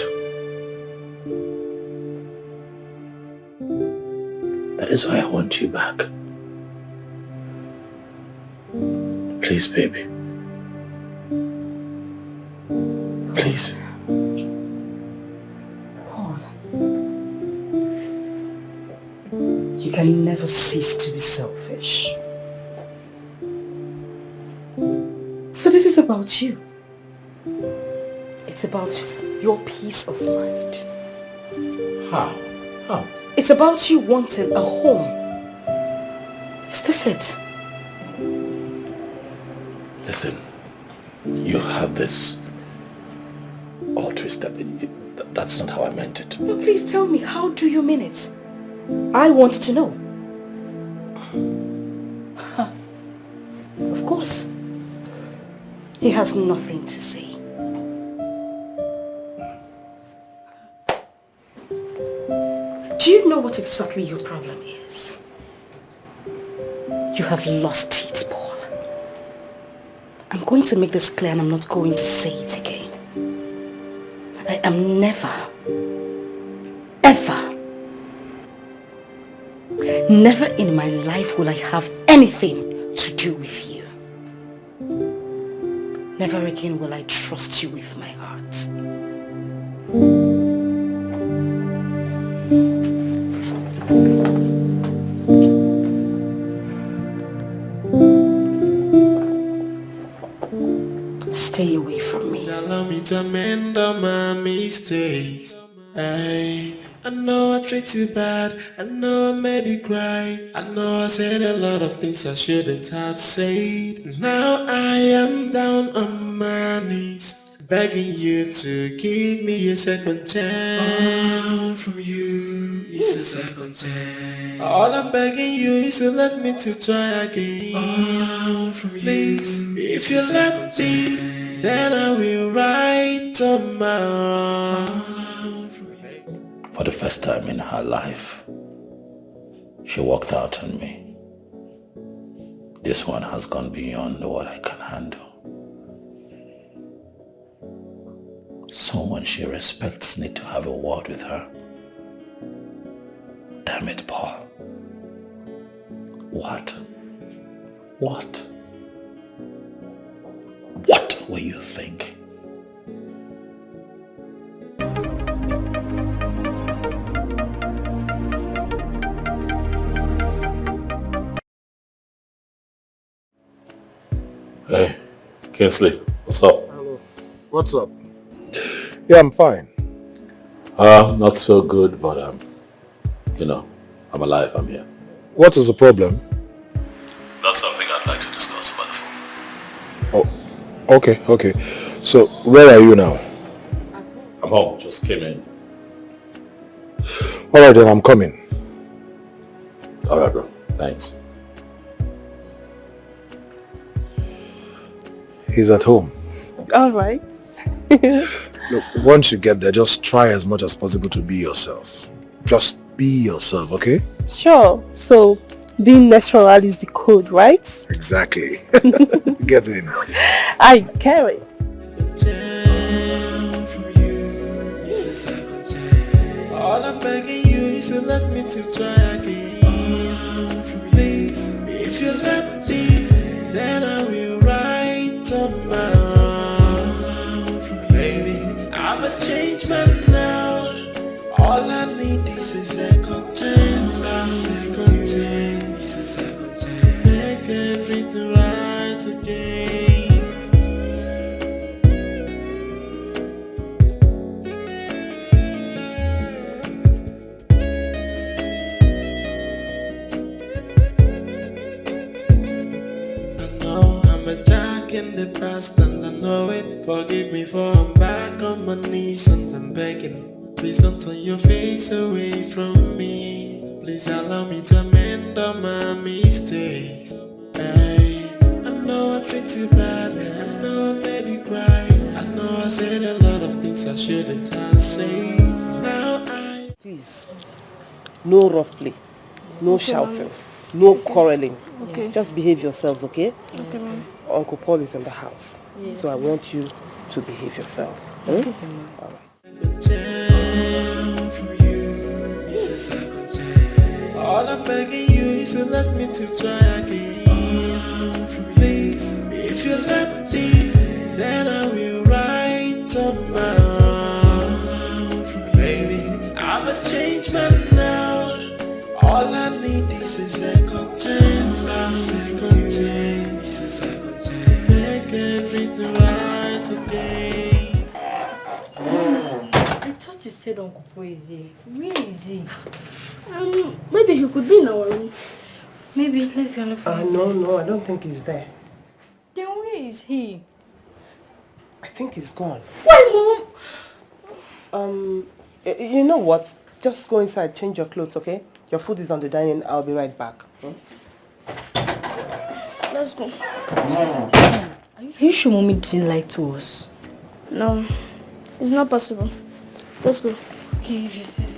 that is why I want you back. Please, baby. Please. Paul, you can never cease to be selfish. So this is about you. It's about your peace of mind. How? How? It's about you wanting a home. Is this it? Listen, you have this all twisted. That's not how I meant it. No, please tell me, how do you mean it? I want to know. Of course. He has nothing to say. Do you know what exactly your problem is? You have lost it, Paul. I'm going to make this clear and I'm not going to say it again. I am never, ever, never in my life will I have anything to do with you. Never again will I trust you with my heart. Stay away from me. Allow me to amend all my mistakes. I know I treated you bad. I know I made you cry. I know I said a lot of things I shouldn't have said. Now I am down on my knees, begging you to give me a second chance. All from you is a second chance. All I'm begging you is to let me to try again. All from you, please, if you let me, then I will right on my own. For the first time in her life, she walked out on me. This one has gone beyond what I can handle. Someone she respects need to have a word with her. Damn it, Paul. What were you thinking? Hey, Kingsley, what's up? Hello. What's up? Yeah, I'm fine. Not so good, but I'm alive, I'm here. What is the problem? That's something I'd like to discuss about the phone. Oh, okay. So, where are you now? I'm home, just came in. Alright then, I'm coming. Alright, bro. Thanks. He's at home. Alright. Look, once you get there, just try as much as possible to be yourself. Just be yourself, okay? Sure. So, being natural is the code, right? Exactly. Get in. I carry. All I'm begging you is to let me to try again. Please, if you let me, then I will write on my own. Baby, I'm a changed man now. All I need is a second chance. A second chance. A second chance to make everything right again. In the past and I know it. Forgive me for I'm back on my knees and I'm begging. Please don't turn your face away from me. Please allow me to amend all my mistakes. Hey, I know I treat you bad. I know I made you cry. I know I said a lot of things I shouldn't have said. Now Please, no rough play, no shouting, no quarreling. Okay. Just behave yourselves, okay? Okay, ma'am. Uncle Paul is in the house, Yeah. so I want you to behave yourselves. Okay. All right. All I'm begging you is to let me to try again. Please, if you let me, then I will write on my own. Baby, I'm a changed man now. All I need is a second chance. A second chance. A second chance to make everything right again. I thought you said Uncle Po is here. Where is he? Maybe he could be in our room. Maybe. Let's go look for him. No, I don't think he's there. Then where is he? I think he's gone. Why, Mom? You know what? Just go inside, change your clothes, okay? Your food is on the dining. I'll be right back. Let's go. Are you sure Mommy didn't lie to us? No, it's not possible. Let's go. Okay, if you said.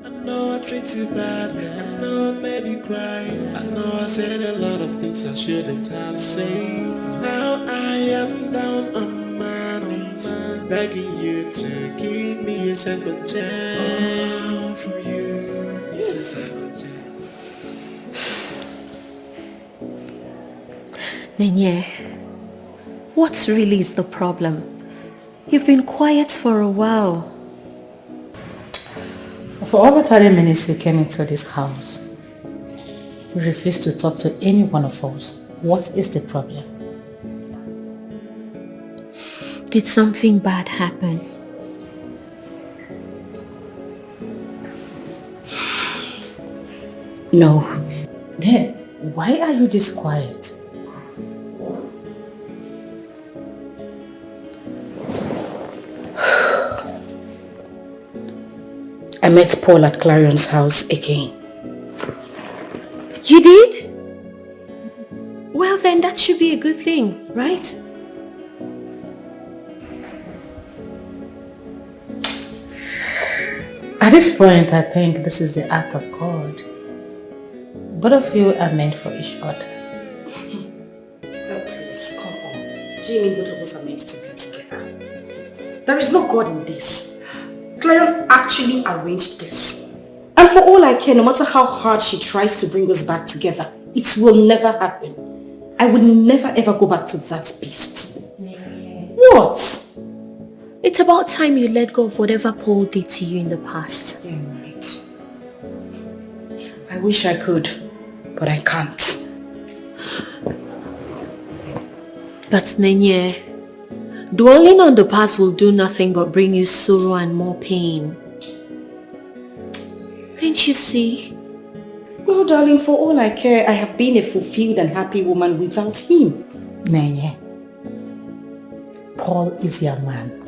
I know I treat you bad, I know I made you cry. I know I said a lot of things I shouldn't have said. Now I am down on my knees, begging you to give me a second chance. From you, it's a second chance. Nenye, what really is the problem? You've been quiet for a while. For over 30 minutes you came into this house. You refused to talk to any one of us. What is the problem? Did something bad happen? No. Then, why are you this quiet? met Paul at Clarion's house again. You did? Well then, that should be a good thing, right? At this point, I think this is the act of God. Both of you are meant for each other. Oh, please, come on. Do you mean both of us are meant to be together? There is no God in this. Clarion actually arranged this. And for all I care, no matter how hard she tries to bring us back together, it will never happen. I would never ever go back to that beast. What? It's about time you let go of whatever Paul did to you in the past. You're right. I wish I could, but I can't. But Nenye, dwelling on the past will do nothing but bring you sorrow and more pain. Can't you see? Well, darling, for all I care, I have been a fulfilled and happy woman without him. Nenye, Paul is your man.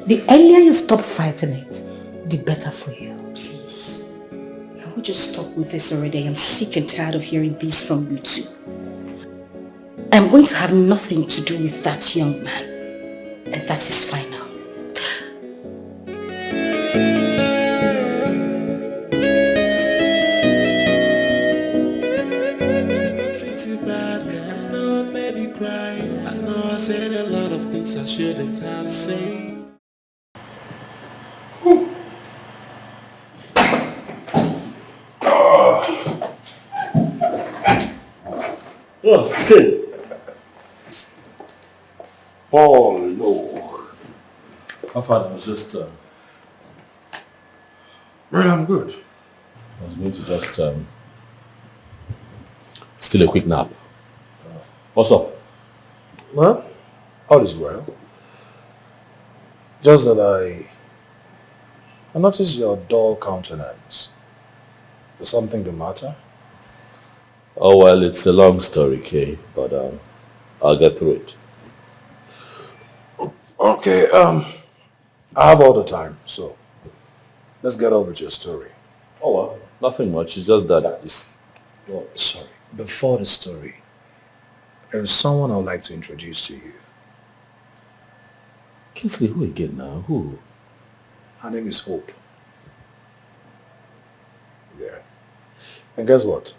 The earlier you stop fighting it, the better for you. Please, can we just stop with this already? I am sick and tired of hearing this from you two. I am going to have nothing to do with that young man, and that is final. I said a lot of things I shouldn't have said. Oh, okay. Oh, no. How far? I was just... Well, I'm good. I was going to just... steal a quick nap. What's up? Well, all is well. Just that I noticed your dull countenance. Is something the matter? Oh, well, it's a long story, Kay, but I'll get through it. Okay, I have all the time, so let's get on with your story. Oh, well, nothing much. It's just that... Well, sorry. Before the story, there is someone I would like to introduce to you. Kingsley, who again now? Who? Her name is Hope. Yeah. And guess what?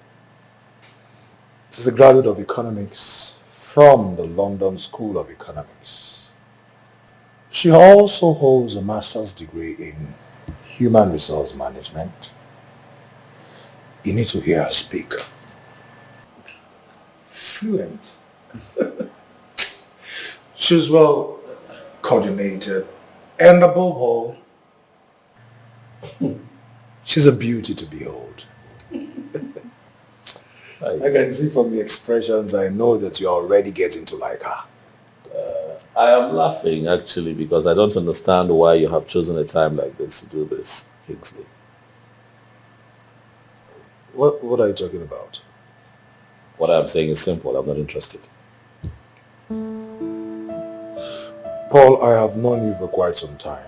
She's a graduate of economics from the London School of Economics. She also holds a master's degree in human resource management. You need to hear her speak. Fluent. She's well coordinated and above all, she's a beauty to behold. I can see from the expressions, I know that you're already getting to like her. I am laughing actually because I don't understand why you have chosen a time like this to do this, Kingsley. What are you talking about? What I'm saying is simple. I'm not interested. Paul, I have known you for quite some time.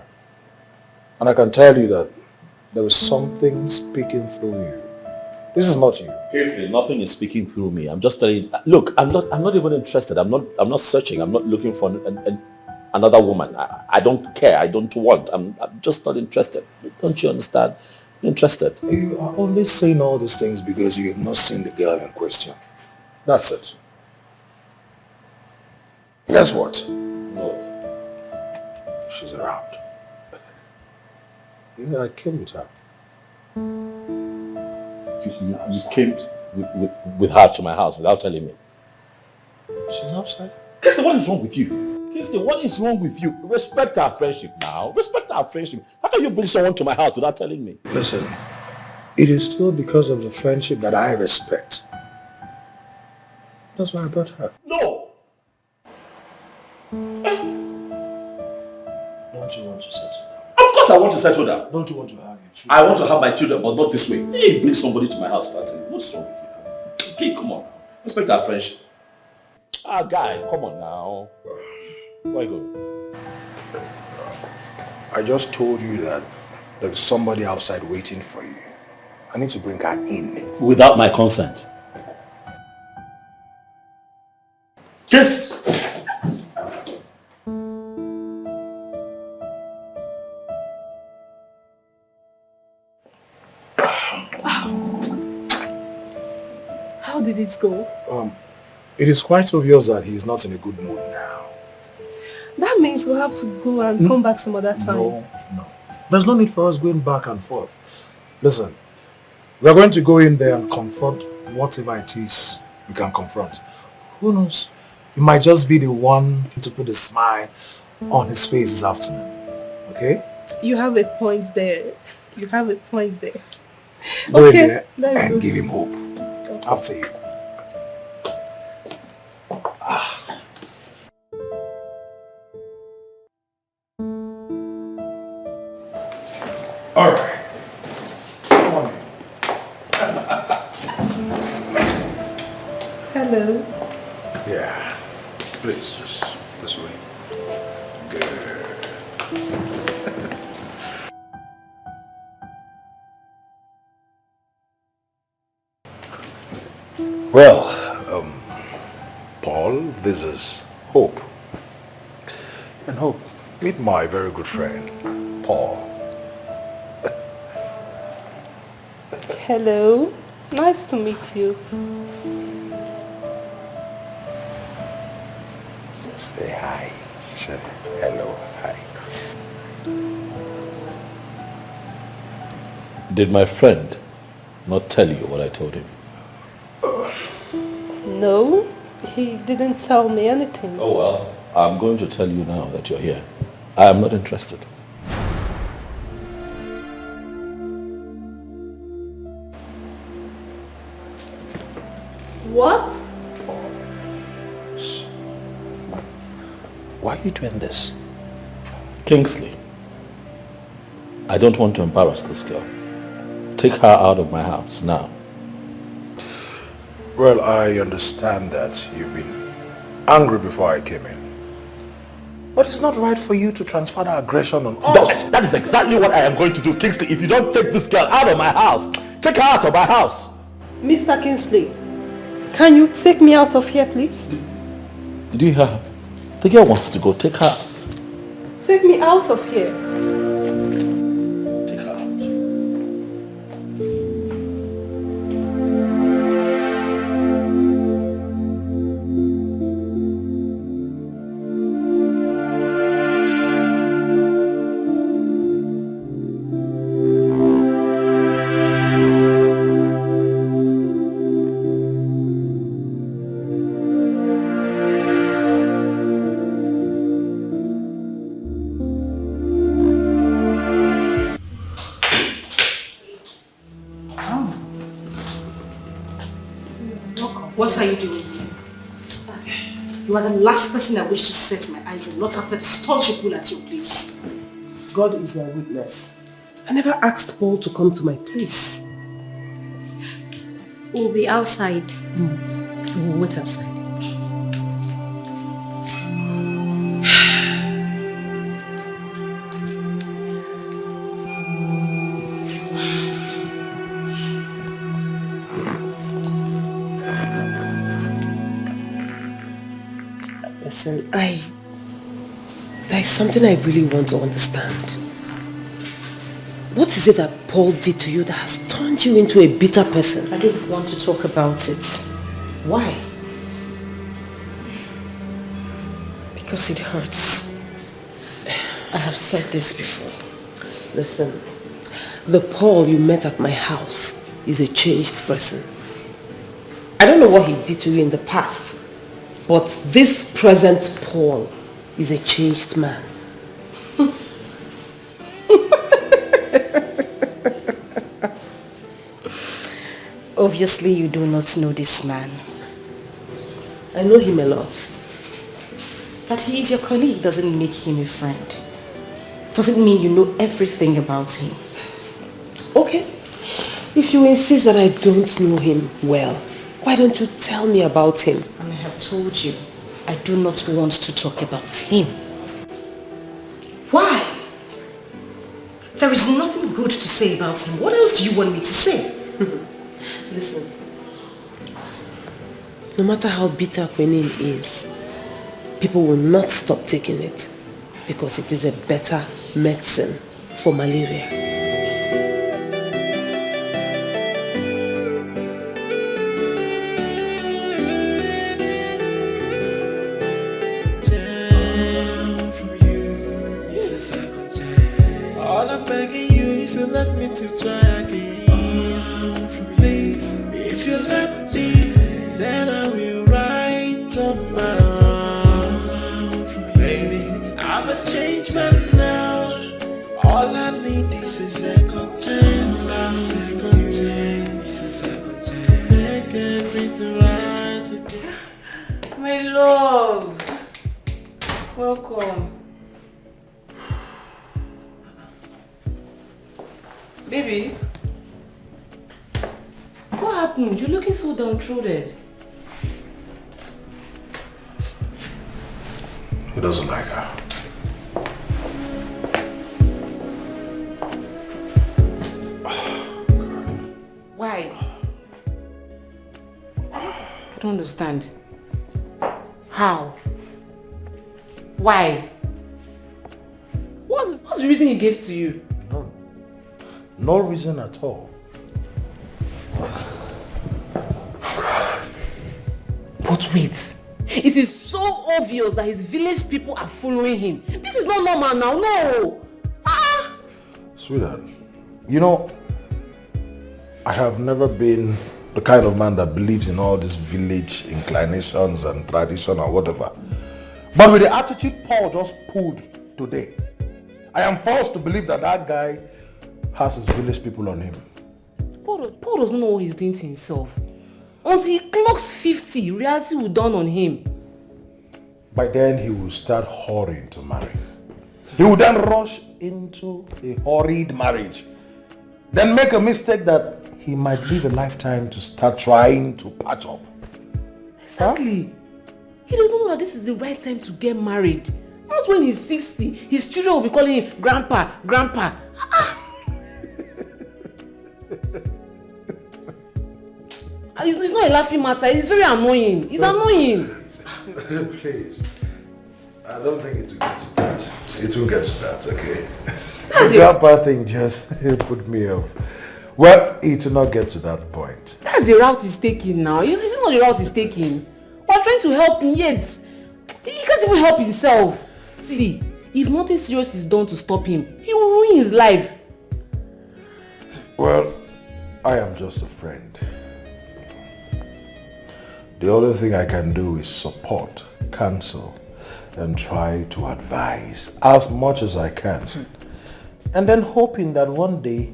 And I can tell you that there is something speaking through you. This is not you. Kingsley, nothing is speaking through me. I'm just telling you. Look, I'm not even interested. I'm not searching. I'm not looking for another woman. I don't care. I don't want. I'm just not interested. Don't you understand? I'm interested. You are only saying all these things because you have not seen the girl in question. That's it. Guess what? No. She's around. Yeah, I came with her. You came with her to my house without telling me. She's outside. Kingsley, what is wrong with you? Kingsley, what is wrong with you? Respect our friendship now. Respect our friendship. How can you bring someone to my house without telling me? Listen, it is still because of the friendship that I respect. That's why I brought her. No! Don't you want to settle down? Of course I want to settle down. Don't you want to have your children? I want to have my children, but not this way. Hey, bring somebody to my house without telling me. What's wrong with you? Okay, come on. Respect our friendship. Ah, guy, come on now. Where are you going? I just told you that There is somebody outside waiting for you. I need to bring her in. Without my consent. Kiss! How did it go? It is quite obvious that he is not in a good mood now. That means we'll have to go and come back some other time. No. There's no need for us going back and forth. Listen, we're going to go in there and confront whatever it is we can confront. Who knows? You might just be the one to put a smile on his face this afternoon. Okay? You have a point there. You have a point there. Go in Okay, there let's and do give this. him hope. After you. All right. Come on in. Hello. Yeah. Please, just this way. Good. Well, Paul, this is Hope. And Hope, meet my very good friend, Paul. Hello. Nice to meet you. Say hi. Say hello, hi. Did my friend not tell you what I told him? No, he didn't tell me anything. Oh well, I'm going to tell you now that you're here. I am not interested. What? Why are you doing this? Kingsley, I don't want to embarrass this girl. Take her out of my house now. Well, I understand that you've been angry before I came in. But it's not right for you to transfer that aggression on us. That is exactly what I am going to do, Kingsley. If you don't take this girl out of my house, take her out of my house. Mr. Kingsley, can you take me out of here, please? Did you hear her? The girl wants to go. Take her. Take me out of here. Take her out. What are you doing here? You are the last person I wish to set my eyes on, not after the stunt you pull at your place. God is my witness. I never asked Paul to come to my place. We'll be outside. We'll wait outside. Listen, there's something I really want to understand. What is it that Paul did to you that has turned you into a bitter person? I don't want to talk about it. Why? Because it hurts. I have said this before. Listen, the Paul you met at my house is a changed person. I don't know what he did to you in the past, but this present Paul is a changed man. Obviously, you do not know this man. I know him a lot. That he is your colleague doesn't make him a friend. Doesn't mean you know everything about him. Okay. If you insist that I don't know him well, why don't you tell me about him? And I have told you, I do not want to talk about him. Why? There is nothing good to say about him. What else do you want me to say? Listen, no matter how bitter quinine is, people will not stop taking it because it is a better medicine for malaria. All I'm begging you is to let me to try again. Please, if you let me, then I will write up my own. Baby, I'm a changed man now. All I need is a second chance. A second chance. A second chance. To make everything right again. My love. Welcome. Baby, what happened? You're looking so downtrodden. He doesn't like her. Why? I don't understand. How? Why? What's the reason he gave to you? No reason at all. But wait, it is so obvious that his village people are following him. This is not normal now, no! Sweetheart, you know, I have never been the kind of man that believes in all these village inclinations and tradition or whatever. But with the attitude Paul just pulled today, I am forced to believe that that guy has his village people on him. Paul doesn't know what he's doing to himself. Until he clocks 50, reality will dawn on him. By then he will start hurrying to marry. He will then rush into a hurried marriage. Then make a mistake that he might live a lifetime to start trying to patch up. Exactly. Huh? He doesn't know that this is the right time to get married. Not when he's 60. His children will be calling him Grandpa, Grandpa. It's not a laughing matter. It's very annoying. It's annoying. Please. I don't think it will get to that. It will get to that, okay? That's the grandpa thing just put me off. Well, it will not get to that point. That's the route he's taking now. Is it not the route he's taking? We're trying to help him yet. He can't even help himself. See, if nothing serious is done to stop him, he will ruin his life. Well, I am just a friend. The only thing I can do is support, counsel, and try to advise as much as I can. And then hoping that one day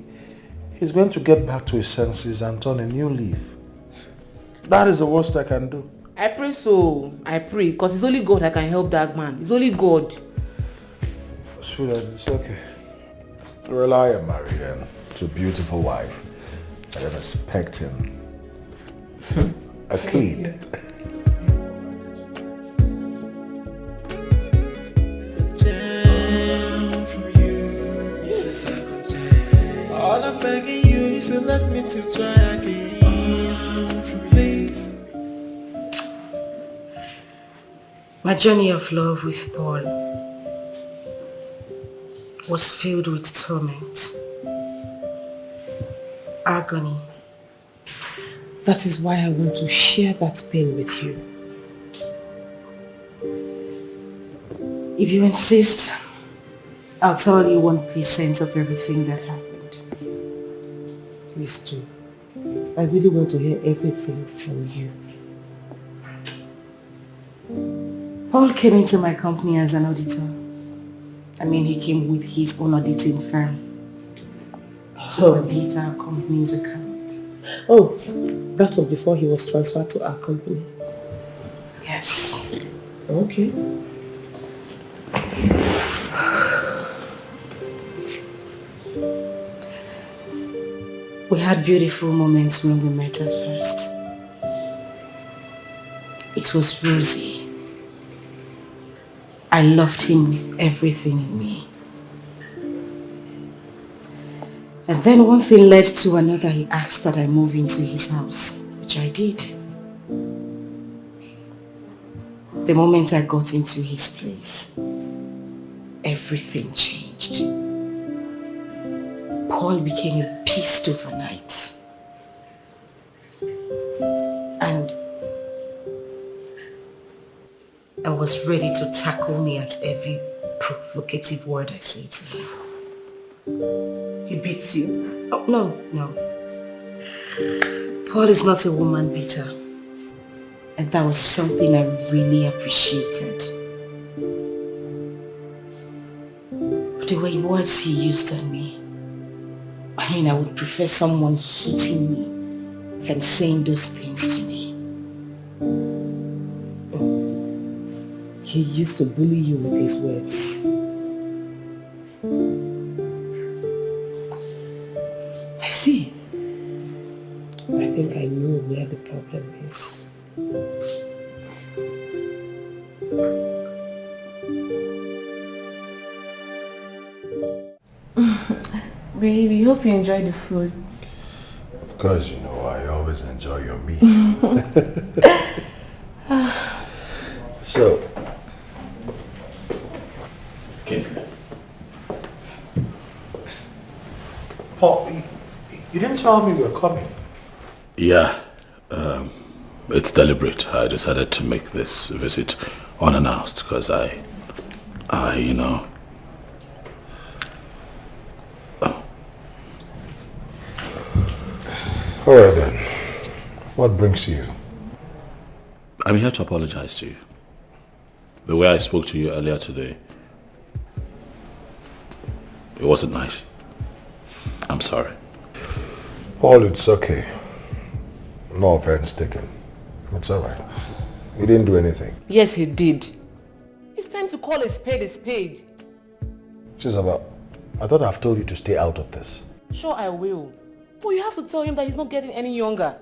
he's going to get back to his senses and turn a new leaf. That is the worst I can do. I pray so. I pray, because it's only God that can help that man. It's only God. Sweetheart, it's okay. Well, I am married and to a beautiful wife. I am expecting a kid. All I'm begging you is to let me to try again, please. My journey of love with Paul was filled with torment, agony. That is why I want to share that pain with you. If you insist, I'll tell you 1% of everything that happened. Please do. I really want to hear everything from you. Paul came into my company as an auditor. I mean, he came with his own auditing firm to audit our company's account. Oh, that was before he was transferred to our company. Yes. Okay. We had beautiful moments when we met at first. It was rosy. I loved him with everything in me. And then one thing led to another. He asked that I move into his house, which I did. The moment I got into his place, everything changed. Paul became a beast overnight. And I was ready to tackle me at every provocative word I say to him. He beats you? Oh, no. Paul is not a woman beater. And that was something I really appreciated. The way words he used on me. I mean, I would prefer someone hitting me than saying those things to me. He used to bully you with his words. I see. I think I know where the problem is. Baby, hope you enjoy the food. Of course, you know, I always enjoy your meat. So, Kingsley. Paul, you didn't tell me we were coming. Yeah, it's deliberate. I decided to make this visit unannounced because I you know. All right then. What brings you? I'm here to apologize to you. The way I spoke to you earlier today, it wasn't nice. I'm sorry. Paul, it's okay. No offense taken. It's all right. He didn't do anything. Yes, he did. It's time to call a spade a spade. Chisaba, I thought I've told you to stay out of this. Sure, I will. But you have to tell him that he's not getting any younger.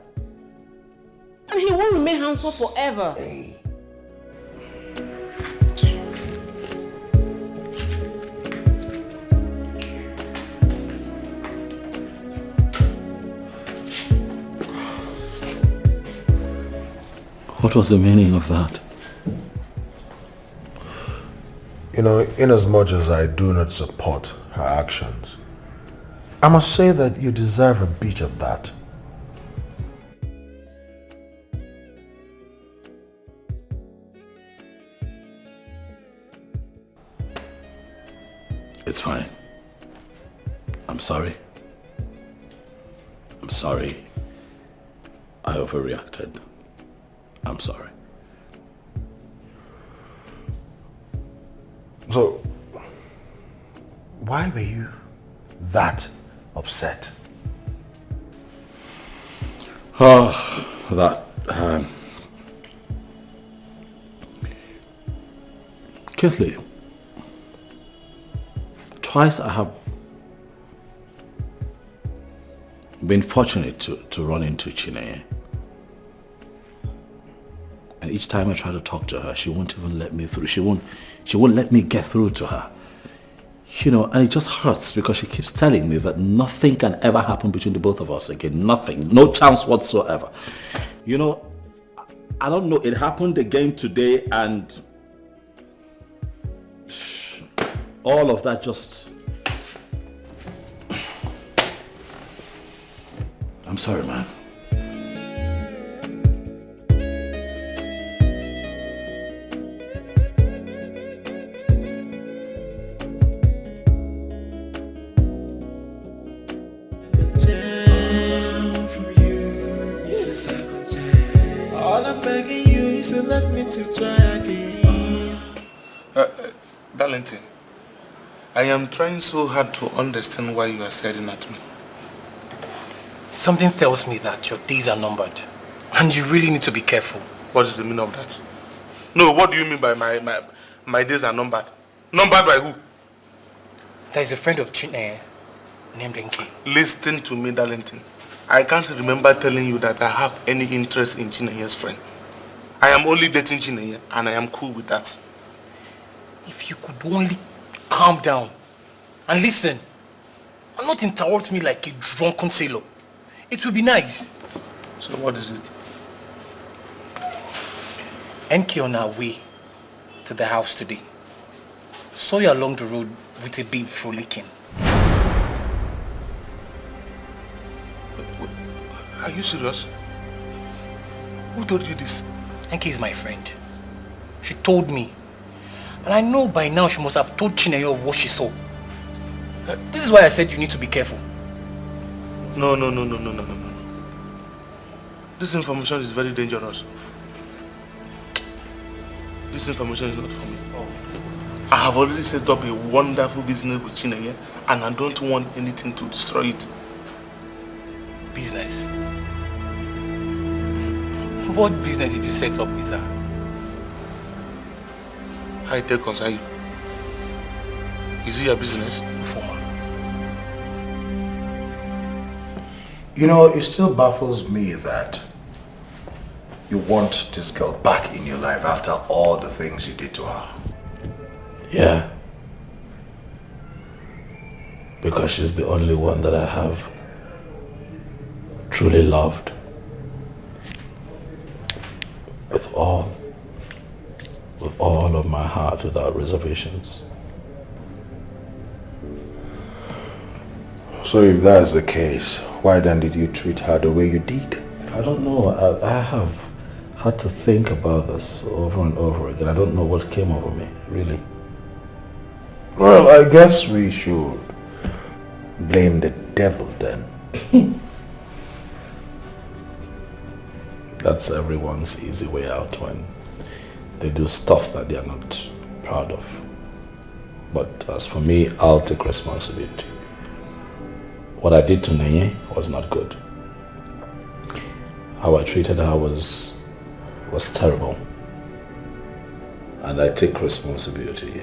And he won't remain handsome forever. Hey. What was the meaning of that? You know, in as much as I do not support her actions, I must say that you deserve a bit of that. It's fine. I'm sorry. I'm sorry. I overreacted. I'm sorry. So, why were you that upset? Oh, that... Kingsley, twice I have been fortunate to run into Chineye. And each time I try to talk to her, she won't even let me through. She won't let me get through to her. You know, and it just hurts because she keeps telling me that nothing can ever happen between the both of us again. Nothing. No chance whatsoever. You know, I don't know. It happened again today and all of that just... I'm sorry, man. Let me to try again. Darlington, I am trying so hard to understand why you are staring at me. Something tells me that your days are numbered. And you really need to be careful. What is the meaning of that? No, what do you mean by my days are numbered? Numbered by who? There is a friend of Chineye named Dikeh. Listen to me, Darlington. I can't remember telling you that I have any interest in Chineye's friend. I am only dating Chineye and I am cool with that. If you could only calm down and listen. and not interrupt me like a drunken sailor. It will be nice. So what is it? NK on our way to the house today. Saw you along the road with a babe frolicking. Are you serious? Who told you this? NK is my friend. She told me. And I know by now she must have told Chinenye of what she saw. This is why I said you need to be careful. No. This information is very dangerous. This information is not for me. I have already set up a wonderful business with Chinenye and I don't want anything to destroy it. Business? What business did you set up with her? How it take concern you? Is it your business? Former. You know, it still baffles me that you want this girl back in your life after all the things you did to her. Yeah. Because she's the only one that I have truly loved. With all of my heart, without reservations. So if that's the case, why then did you treat her the way you did? I don't know. I have had to think about this over and over again. I don't know what came over me, really. Well, I guess we should blame the devil then. That's everyone's easy way out when they do stuff that they are not proud of. But as for me, I'll take responsibility. What I did to Nenye was not good. How I treated her was terrible. And I take responsibility.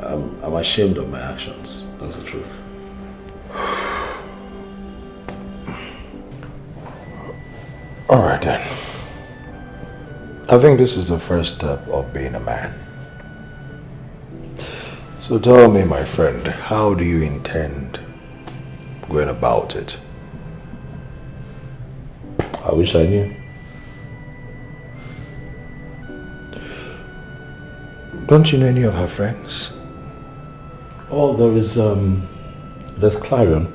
I'm ashamed of my actions. That's the truth. All right then. I think this is the first step of being a man. So tell me, my friend, how do you intend going about it? I wish I knew. Don't you know any of her friends? Oh, there's Clarion.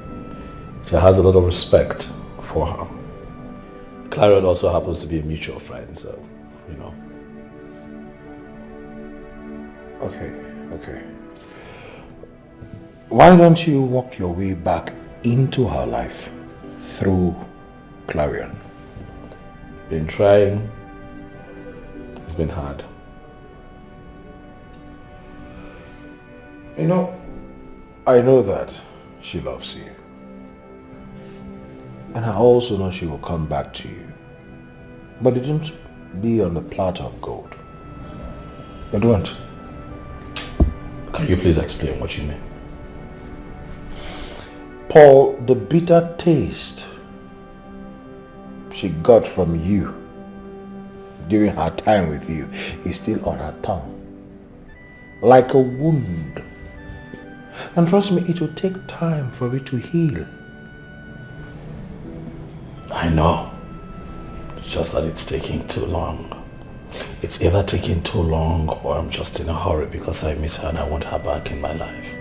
She has a lot of respect for her. Clarion also happens to be a mutual friend, so, you know. Okay. Why don't you walk your way back into her life through Clarion? Been trying. It's been hard. You know, I know that she loves you. And I also know she will come back to you. But it won't be on the platter of gold. It won't. Can you please explain what you mean? Paul, the bitter taste she got from you during her time with you is still on her tongue. Like a wound. And trust me, it will take time for it to heal. I know. It's just that it's taking too long. It's either taking too long or I'm just in a hurry because I miss her and I want her back in my life.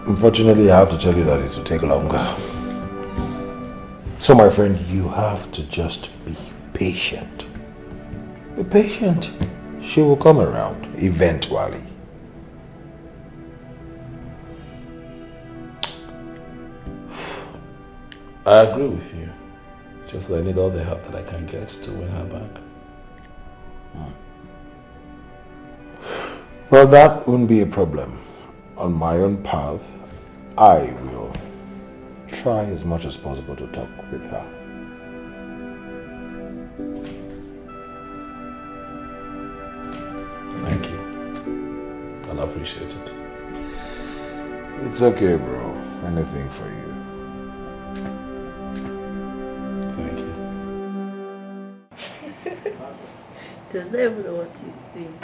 Unfortunately, I have to tell you that it will take longer. So my friend, you have to just be patient. Be patient. She will come around, eventually. I agree with you. Just that I need all the help that I can get to win her back. Well, that wouldn't be a problem. On my own path, I will try as much as possible to talk with her. Thank you. I'll appreciate it. It's okay, bro. Anything for you. Thank you. because I don't know what he's doing.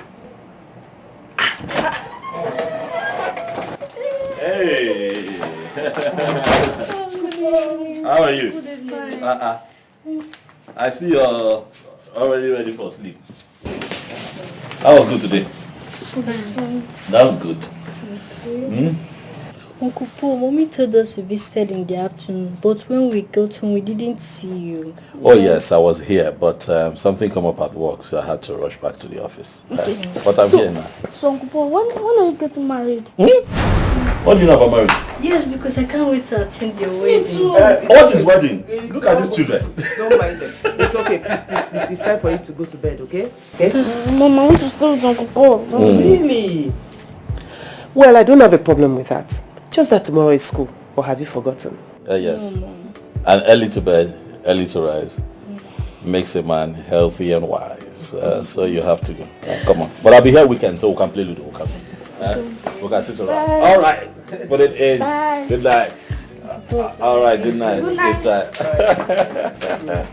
Hey! How are you? Good evening. I see you're already ready for sleep. That was good today. That was good. Uncle Paul, Mommy told us you visited in the afternoon, but when we got home, we didn't see you. Oh yes, I was here, but something came up at work, so I had to rush back to the office. Okay. But I'm here now. So Uncle Paul, when are you getting married? What do you know about marriage? Yes, because I can't wait to attend your wedding. What is wedding? Look at these children. Don't mind them. It's okay, please. It's time for you to go to bed, okay? Okay? Mom, I want to stay with Uncle Paul. Really? Well, I don't have a problem with that. Just that tomorrow is school. Or have you forgotten? Yes. And early to bed, early to rise makes a man healthy and wise. So you have to go. Come on. But I'll be here weekend, so we can play Ludo. We can sit around. All right. Put it in. Bye. Good night. All right. Good night. Good Sleep tight.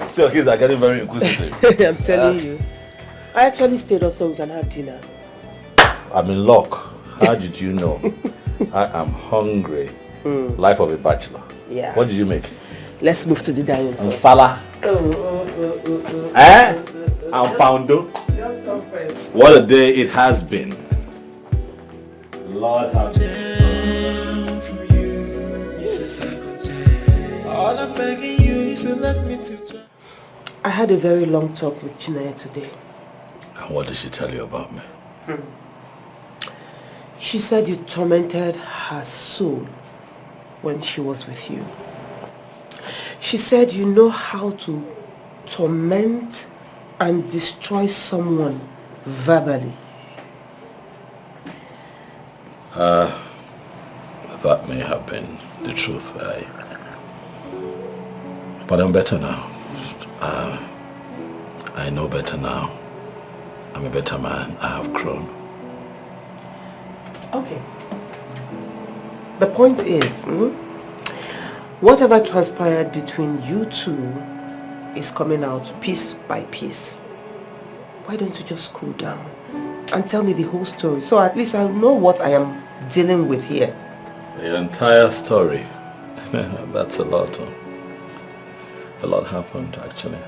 So kids are getting very inquisitive. I'm telling you. I actually stayed up so we can have dinner. I'm in luck. How did you know? I am hungry. Life of a bachelor. Yeah. What did you make? Let's move to the dining room. Nsala. And poundo. What a day it has been. Lord have All I'm begging you is to let me to try. I had a very long talk with Chineye today. And what did she tell you about me? She said you tormented her soul when she was with you. She said you know how to torment and destroy someone verbally. That may have been the truth. But I'm better now. I know better now. I'm a better man. I have grown. Okay. The point is, whatever transpired between you two is coming out piece by piece. Why don't you just cool down and tell me the whole story so at least I know what I am dealing with here? The entire story. That's a lot. A lot happened actually.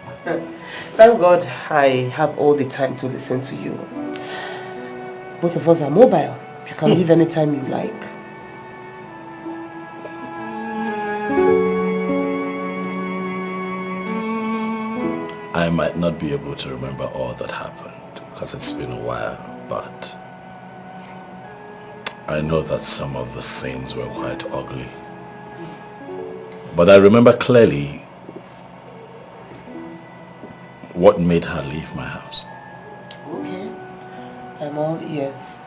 Thank God I have all the time to listen to you. Both of us are mobile. You can leave anytime you like. I might not be able to remember all that happened because it's been a while, but I know that some of the scenes were quite ugly. But I remember clearly what made her leave my house. Okay. I'm all ears.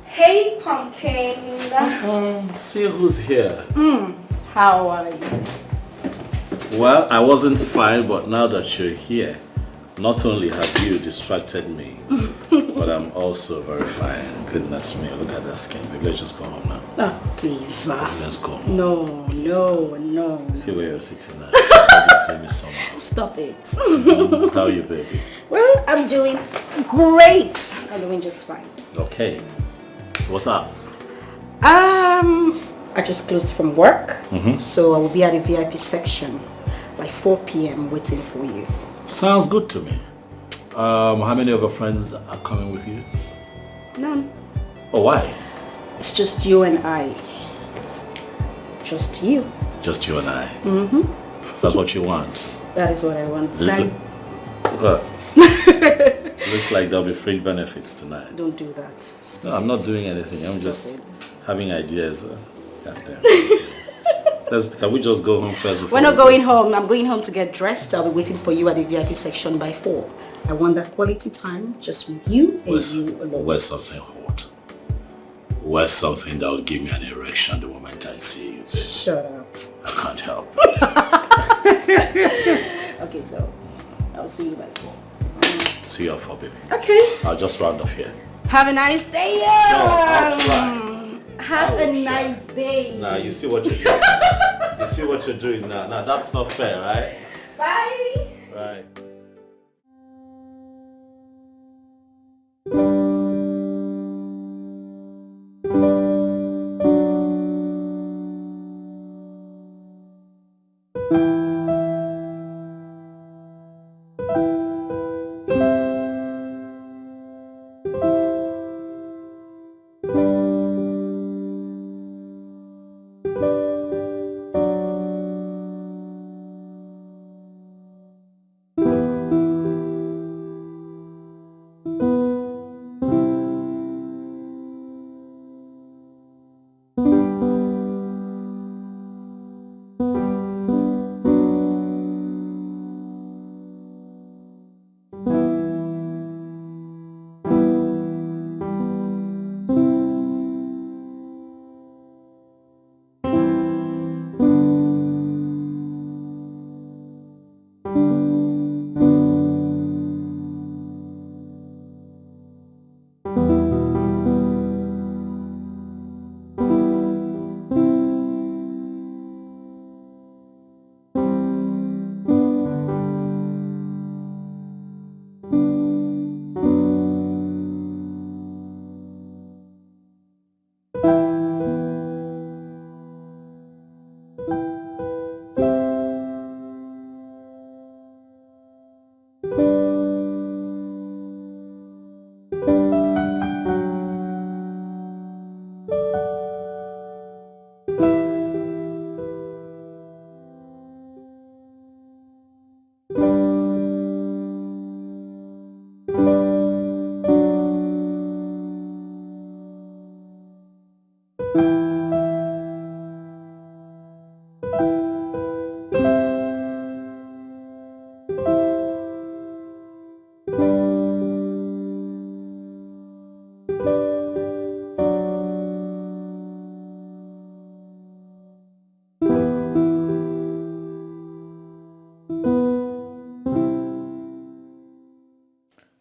Hey, Pumpkin. See who's here. How are you? Well, I wasn't fine, but now that you're here, not only have you distracted me, but I'm also very fine. Goodness me, look at that skin. Maybe let's just go home now. Oh, please. Let's go home. No. See where you're sitting now. That is doing me so much. Stop it. How are you, baby? Well, I'm doing great. I'm doing just fine. Okay. So what's up? I just closed from work, so I will be at the VIP section by 4 p.m. waiting for you. Sounds good to me. How many of your friends are coming with you? None. Oh, why? It's just you and I. Just you. Just you and I. Mm-hmm. So that's what you want? That is what I want. Looks like there'll be free benefits tonight. Don't do that. No, I'm not doing anything. I'm just having ideas. Goddamn. Can we just go home first? We're not going home. I'm going home to get dressed. I'll be waiting for you at the VIP section by 4. I want that quality time just with you and you alone. Where's something hot? Where's something that will give me an erection the moment I see you? Babe? Shut up. I can't help. Okay, so I'll see you by 4. See you at 4, baby. Okay. I'll just round off here. Have a nice day. I'll try. Have a nice day. Now you see what you're doing. You see what you're doing now. Now that's not fair, right? Bye. Right.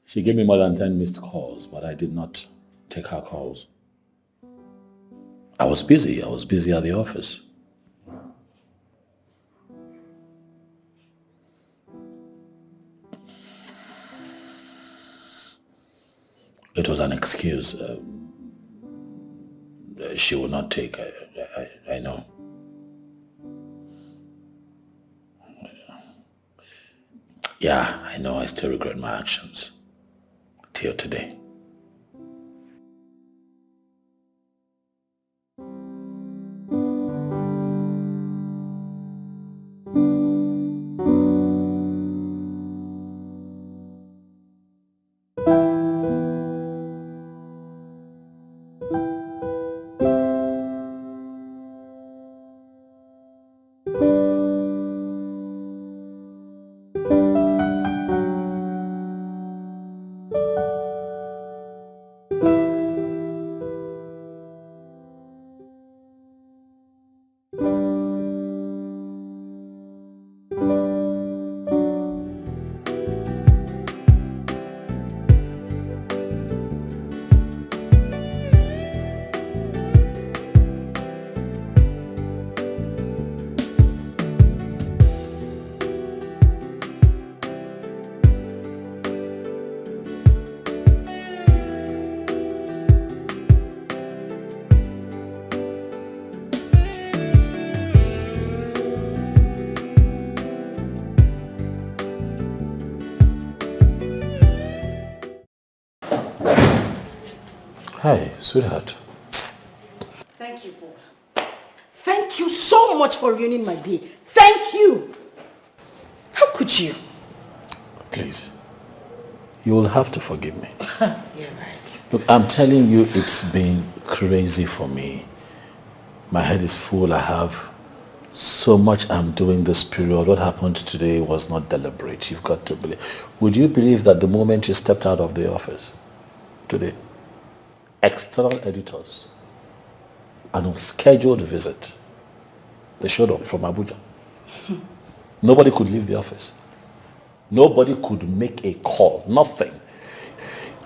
She gave me more than 10 missed calls, but I did not take her calls. I was busy at the office. It was an excuse. She would not take. I know. Yeah, I know. I still regret my actions. Till today. Hi, sweetheart. Thank you, Paul. Thank you so much for ruining my day. Thank you. How could you? Please, you will have to forgive me. You're right. Look, I'm telling you, it's been crazy for me. My head is full. I have so much I'm doing this period. What happened today was not deliberate. You've got to believe. Would you believe that the moment you stepped out of the office today, external editors, on a scheduled visit, they showed up from Abuja. Nobody could leave the office. Nobody could make a call. Nothing.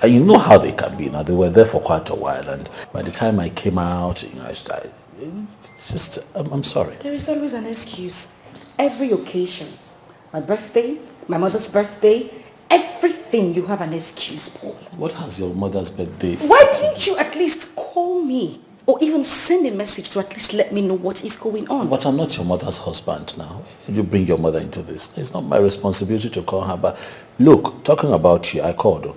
And you know how they can be now. They were there for quite a while, and by the time I came out, it's just, I'm sorry. There is always an excuse. Every occasion. My birthday, my mother's birthday, everything you have an excuse, Paul. What has your mother's birthday? Why didn't you at least call me? Or even send a message to at least let me know what is going on? But I'm not your mother's husband now. You bring your mother into this. It's not my responsibility to call her. But look, talking about you, I called.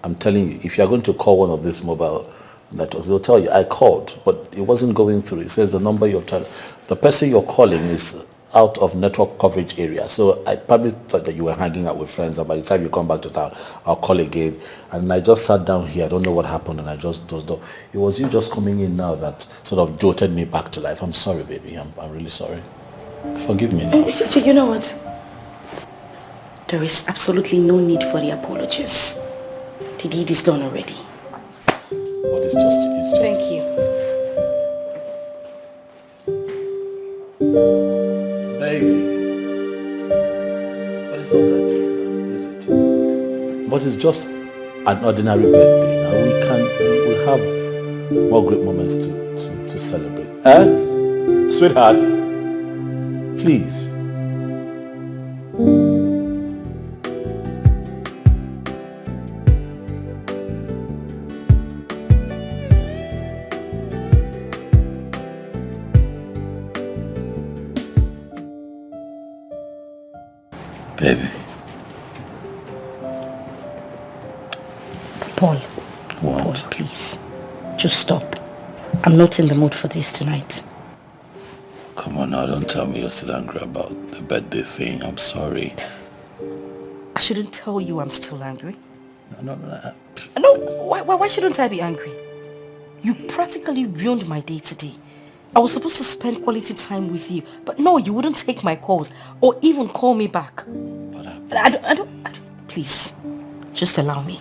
I'm telling you, if you're going to call one of these mobile networks, they'll tell you, I called, but it wasn't going through. It says the number you're telling. The person you're calling is out of network coverage area. So I probably thought that you were hanging out with friends, and by the time you come back to town, I'll call again. And I just sat down here. I don't know what happened, and I just dozed off. It was you just coming in now that sort of jolted me back to life. I'm sorry, baby. I'm really sorry. Forgive me now. You know what? There is absolutely no need for the apologies. The deed is done already. What is just? It's just. Thank you. Baby. But it's not that deep, is it? But it's just an ordinary birthday. Now we have more great moments to celebrate. Eh? Sweetheart, please. Baby. Paul. What? Paul, please. Just stop. I'm not in the mood for this tonight. Come on now, don't tell me you're still angry about the birthday thing. I'm sorry. I shouldn't tell you I'm still angry. No. No, why shouldn't I be angry? You practically ruined my day today. I was supposed to spend quality time with you, but no, you wouldn't take my calls or even call me back. But I don't, please, just allow me.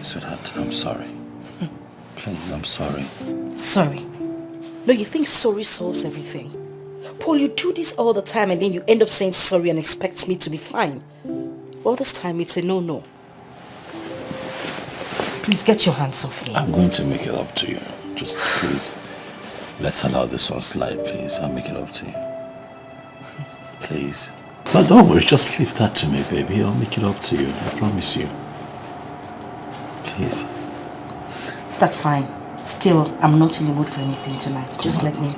Sweetheart, I'm sorry. Please, I'm sorry. Sorry? No, you think sorry solves everything? Paul, you do this all the time and then you end up saying sorry and expect me to be fine. Well, this time it's a no-no. Please get your hands off me. I'm going to make it up to you. Just please. Let's allow this one slide, please. I'll make it up to you. Please. So don't worry, just leave that to me, baby. I'll make it up to you. I promise you. Please. That's fine. Still, I'm not in the mood for anything tonight. Just let me...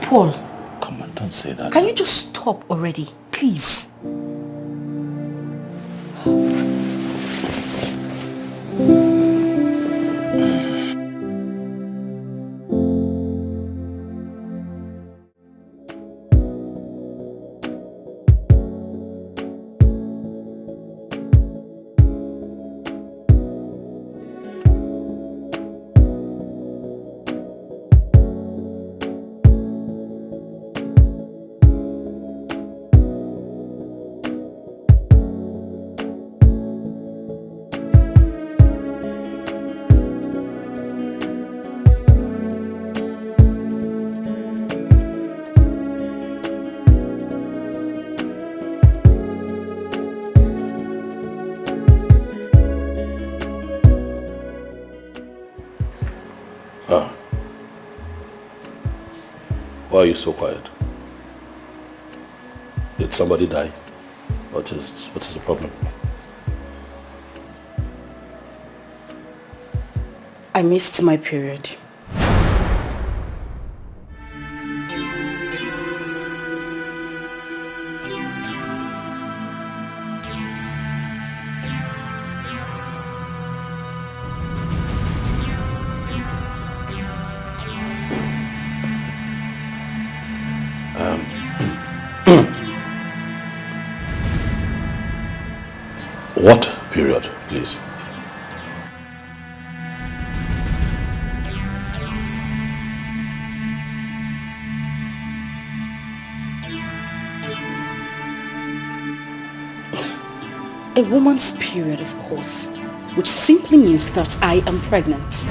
Paul. Come on, don't say that. Can you just stop already? Please. Why are you so quiet? Did somebody die? What is the problem? I missed my period. What period, please? A woman's period, of course, which simply means that I am pregnant.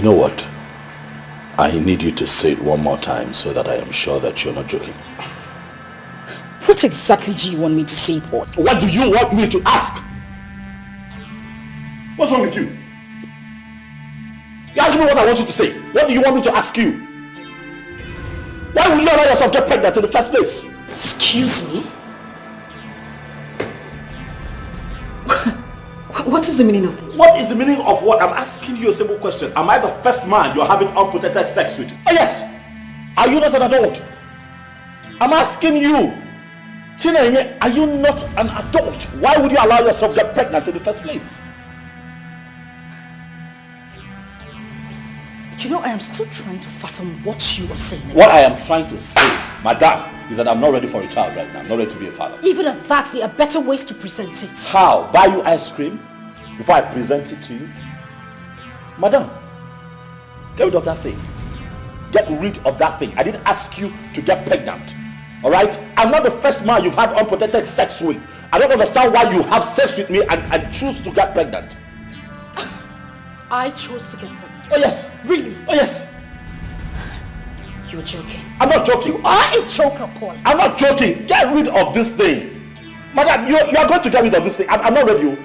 know what? I need you to say it one more time so that I am sure that you're not joking. What exactly do you want me to say, Paul? What do you want me to ask? What's wrong with you? You ask me what I want you to say. What do you want me to ask you? Why would you allow yourself to get pregnant in the first place? Excuse me? What is the meaning of this? What is the meaning of what? I'm asking you a simple question. Am I the first man you're having unprotected sex with? Oh yes. Are you not an adult? I'm asking you. Chinenye, are you not an adult? Why would you allow yourself to get pregnant in the first place? You know, I am still trying to fathom what you are saying. What I am trying to say, madam, is that I'm not ready for a child right now. I'm not ready to be a father. Even at that, there are better ways to present it. How? Buy you ice cream before I present it to you? Madam, get rid of that thing. Get rid of that thing. I didn't ask you to get pregnant. Alright? I'm not the first man you've had unprotected sex with. I don't understand why you have sex with me and choose to get pregnant. I chose to get pregnant. Oh yes. Really? Oh yes. You're joking. I'm not joking. You are a joker, Paul. I'm not joking. Get rid of this thing. Madam, you are going to get rid of this thing. I'm not ready.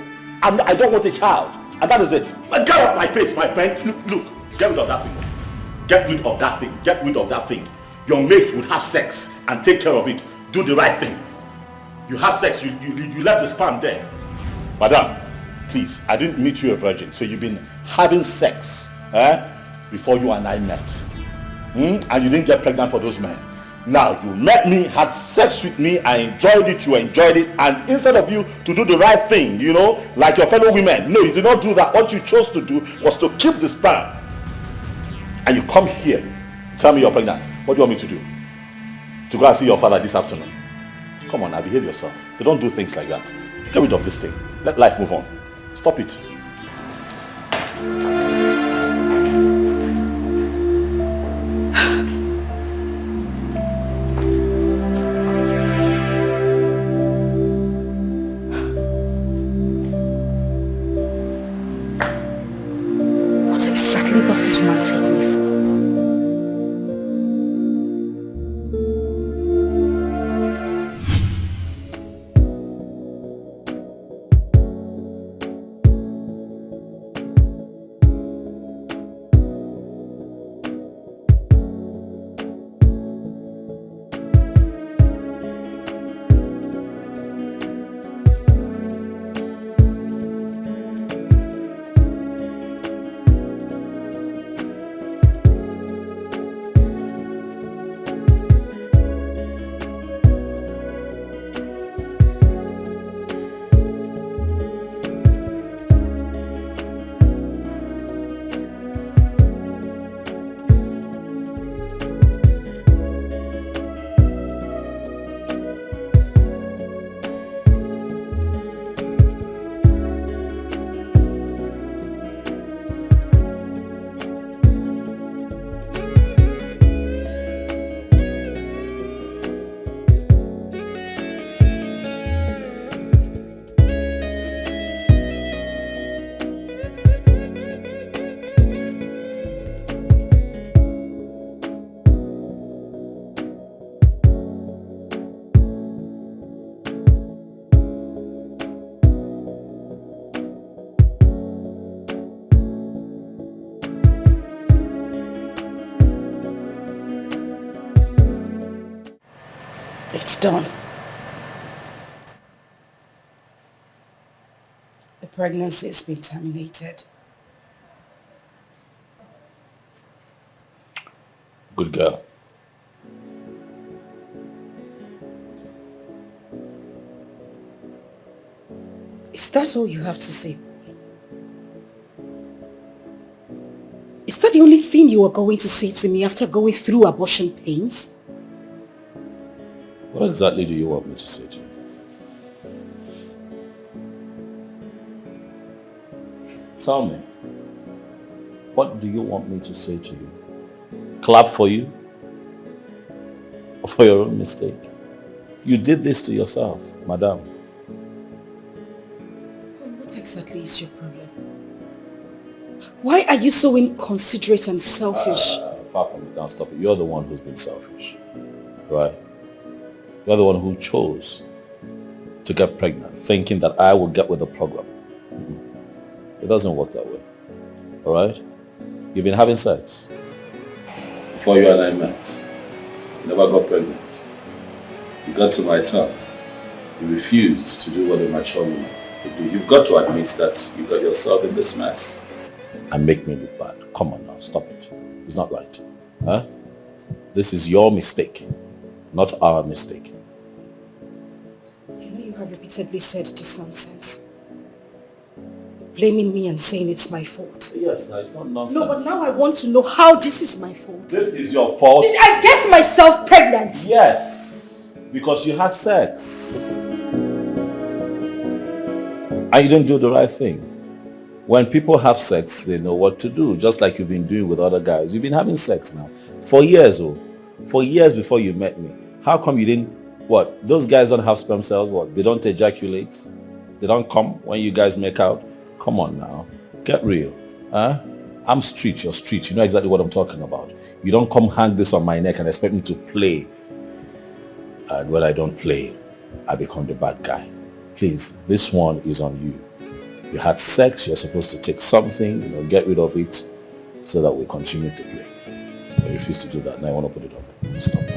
I don't want a child. And that is it. Get off my face, my friend. Look. Get rid of that thing. Get rid of that thing. Get rid of that thing. Your mate would have sex and take care of it. Do the right thing. You have sex. You left the sperm there. Madam, please. I didn't meet you a virgin. So you've been having sex before you and I met. And you didn't get pregnant for those men. Now you met me, had sex with me, I enjoyed it, you enjoyed it, and instead of you to do the right thing, you know, like your fellow women, no, you did not do that. What you chose to do was to keep the sperm. And you come here, tell me you're pregnant. What do you want me to do? To go and see your father this afternoon? Come on now, behave yourself. They don't do things like that. Get rid of this thing. Let life move on. Stop it. What exactly does this man take me for? It's done. The pregnancy has been terminated. Good girl. Is that all you have to say? Is that the only thing you are going to say to me after going through abortion pains? What exactly do you want me to say to you? Tell me. What do you want me to say to you? Clap for you? Or for your own mistake? You did this to yourself, madam. What exactly is your problem? Why are you so inconsiderate and selfish? Far from it, don't stop it. You're the one who's been selfish, right? You're the one who chose to get pregnant, thinking that I will get with the program. It doesn't work that way, all right? You've been having sex before you and I met. You never got pregnant. You got to my turn. You refused to do what a mature woman would do. You've got to admit that you got yourself in this mess and make me look bad. Come on now, stop it. It's not right. Huh? This is your mistake, not our mistake. You know you have repeatedly said this nonsense. Blaming me and saying it's my fault. Yes, no, it's not nonsense. No, but now I want to know how this is my fault. This is your fault. Did I get myself pregnant? Yes, because you had sex. And you didn't do the right thing. When people have sex, they know what to do, just like you've been doing with other guys. You've been having sex now for years, for years before you met me. How come you didn't, what? Those guys don't have sperm cells, what? They don't ejaculate? They don't come when you guys make out? Come on now, get real. Huh? I'm street, you're street. You know exactly what I'm talking about. You don't come hang this on my neck and expect me to play. And when I don't play, I become the bad guy. Please, this one is on you. You had sex, you're supposed to take something, get rid of it so that we continue to play. I refuse to do that. Now I want to put it on me. Stop now.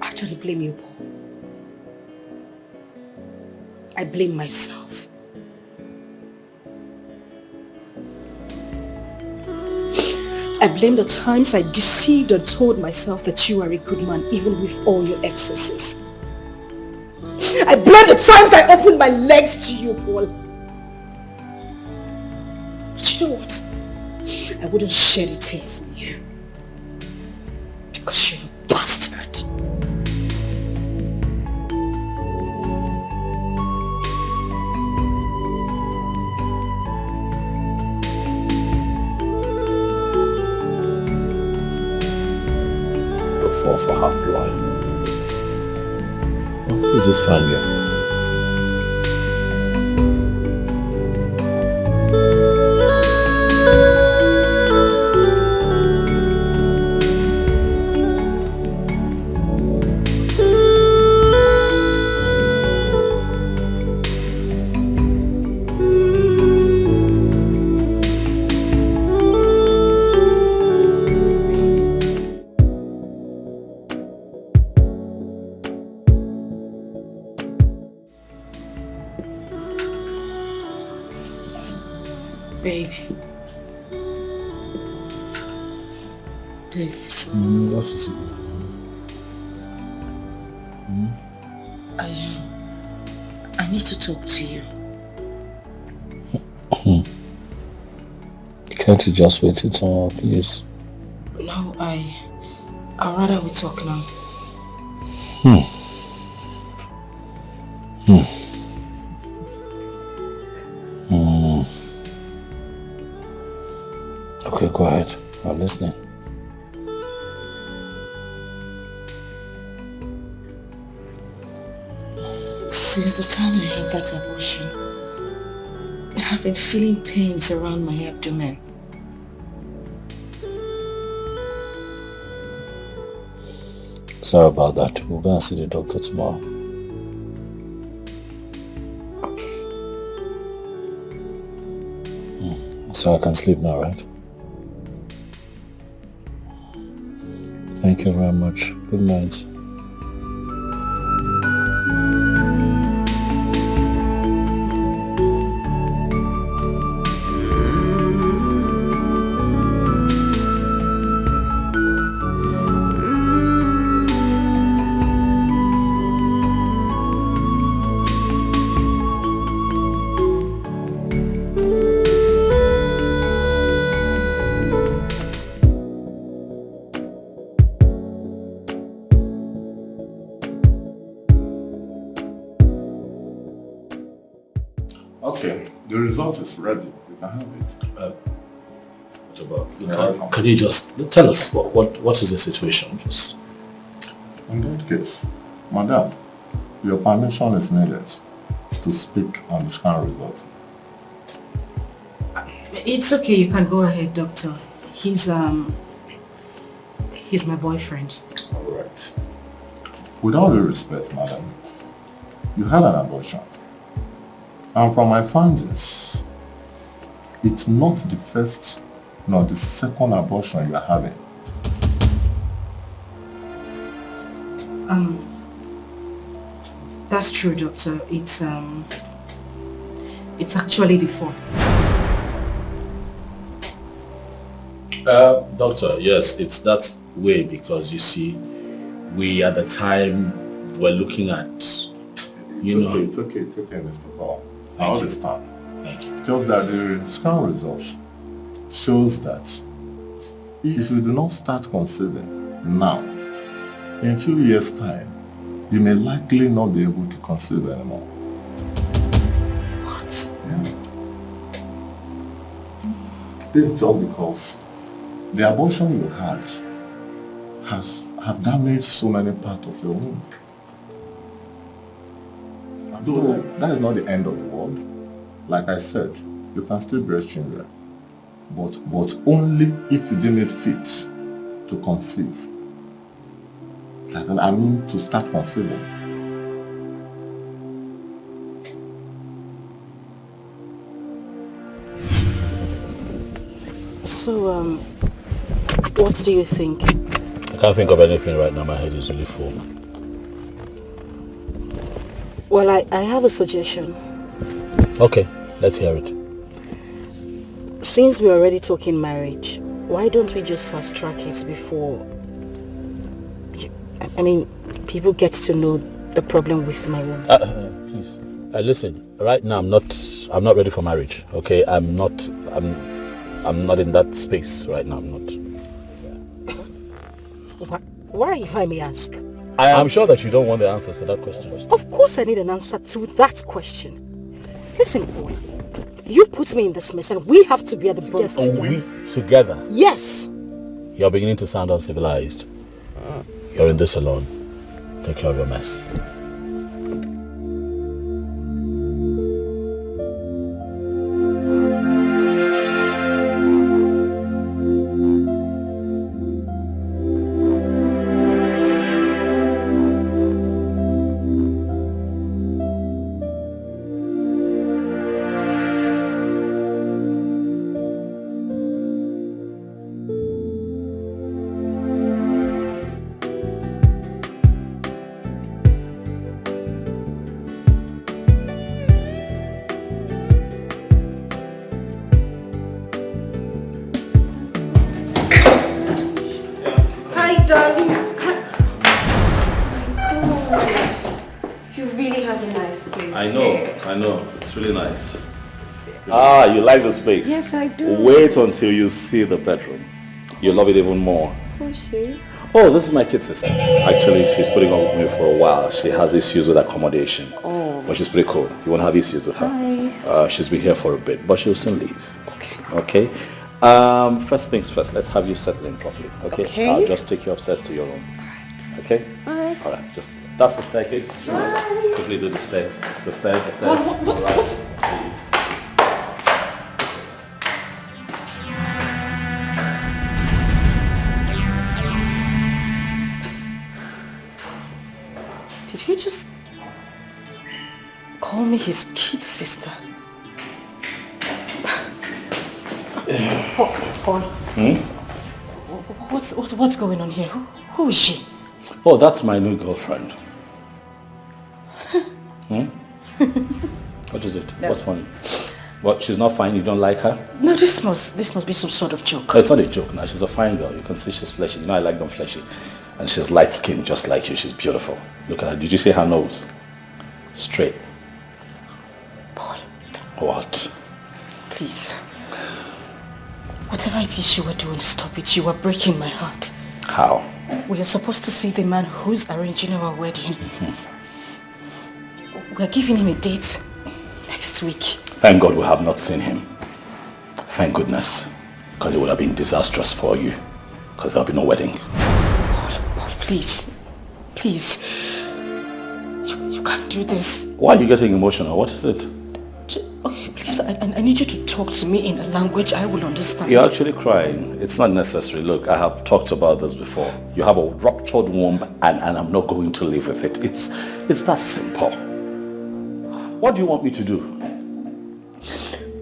I don't blame you, Paul. I blame myself. I blame the times I deceived and told myself that you are a good man even with all your excesses. I blame the times I opened my legs to you, Paul. But you know what? I wouldn't shed a tear for you. Because you're a bastard. Fall for half blind. Who's this fine girl? I need to talk to you. Can't you just wait till tomorrow, please? No, I'd rather we talk now. Okay, go ahead. I'm listening. Since the time I had that abortion, I have been feeling pains around my abdomen. Sorry about that. We're going to see the doctor tomorrow. Okay. So I can sleep now, right? Thank you very much. Good night. Okay, the result is ready. We can have it. What about? Can you just tell us what is the situation? Just. In that case, Madam, Your permission is needed to speak on the scan result. It's okay, you can go ahead, doctor. He's my boyfriend. Alright. With all due respect, madam, you had an abortion. And from my findings, it's not the first nor the second abortion you are having. That's true, doctor. It's actually the fourth. Doctor, yes, it's that way because you see, we at the time were looking at, It's okay, Mr. Paul. I understand. Thank you. Just that the scan results shows that if you do not start conceiving now, in a few years' time, you may likely not be able to conceive anymore. What? Yeah. This is just because the abortion you had have damaged so many parts of your womb. Though that is not the end of the world. Like I said, you can still breast children, but only if you deem it fit to conceive. I mean to start conceiving. So, what do you think? I can't think of anything right now, my head is really full. Well, I have a suggestion. Okay, let's hear it. Since we're already talking marriage, why don't we just fast track it before... I mean, people get to know the problem with my womb. Listen, right now I'm not ready for marriage. Okay, I'm not in that space right now. I'm not. Why, if I may ask? I am sure that you don't want the answers to that question. Of course I need an answer to that question. Listen, boy, you put me in this mess and we have to bear the brunt together. We together? Yes. You're beginning to sound uncivilized. You're in this alone. Take care of your mess. I know. It's really nice. Ah, you like the space? Yes, I do. Wait until you see the bedroom. You'll love it even more. Who's she? Oh, this is my kid sister. Actually, she's putting up with me for a while. She has issues with accommodation. Oh. But she's pretty cool. You won't have issues with her. Hi. She's been here for a bit, but she'll soon leave. Okay. First things first, let's have you settle in properly. Okay? I'll just take you upstairs to your room. Alright. Okay? Alright. Alright, just, that's the staircase. Just quickly do the stairs. The stairs. What's... Did he just call me his kid sister? Paul. What's going on here? Who is she? Oh, that's my new girlfriend. What is it? No. What's funny? What? She's not fine? You don't like her? No, this must be some sort of joke. No, it's not a joke now. She's a fine girl. You can see she's fleshy. You know I like them fleshy. And she's light skinned just like you. She's beautiful. Look at her. Did you see her nose? Straight. Paul. What? Please. Whatever it is you were doing, stop it. You are breaking my heart. How? We are supposed to see the man who's arranging our wedding. We are giving him a date next week. Thank God we have not seen him. Thank goodness. Because it would have been disastrous for you. Because there'll be no wedding. Paul, please. Please. You can't do this. Why are you getting emotional? What is it? Okay, please, I need you to talk to me in a language I will understand. You're actually crying. It's not necessary. Look, I have talked about this before. You have a ruptured womb and I'm not going to live with it. It's that simple. What do you want me to do?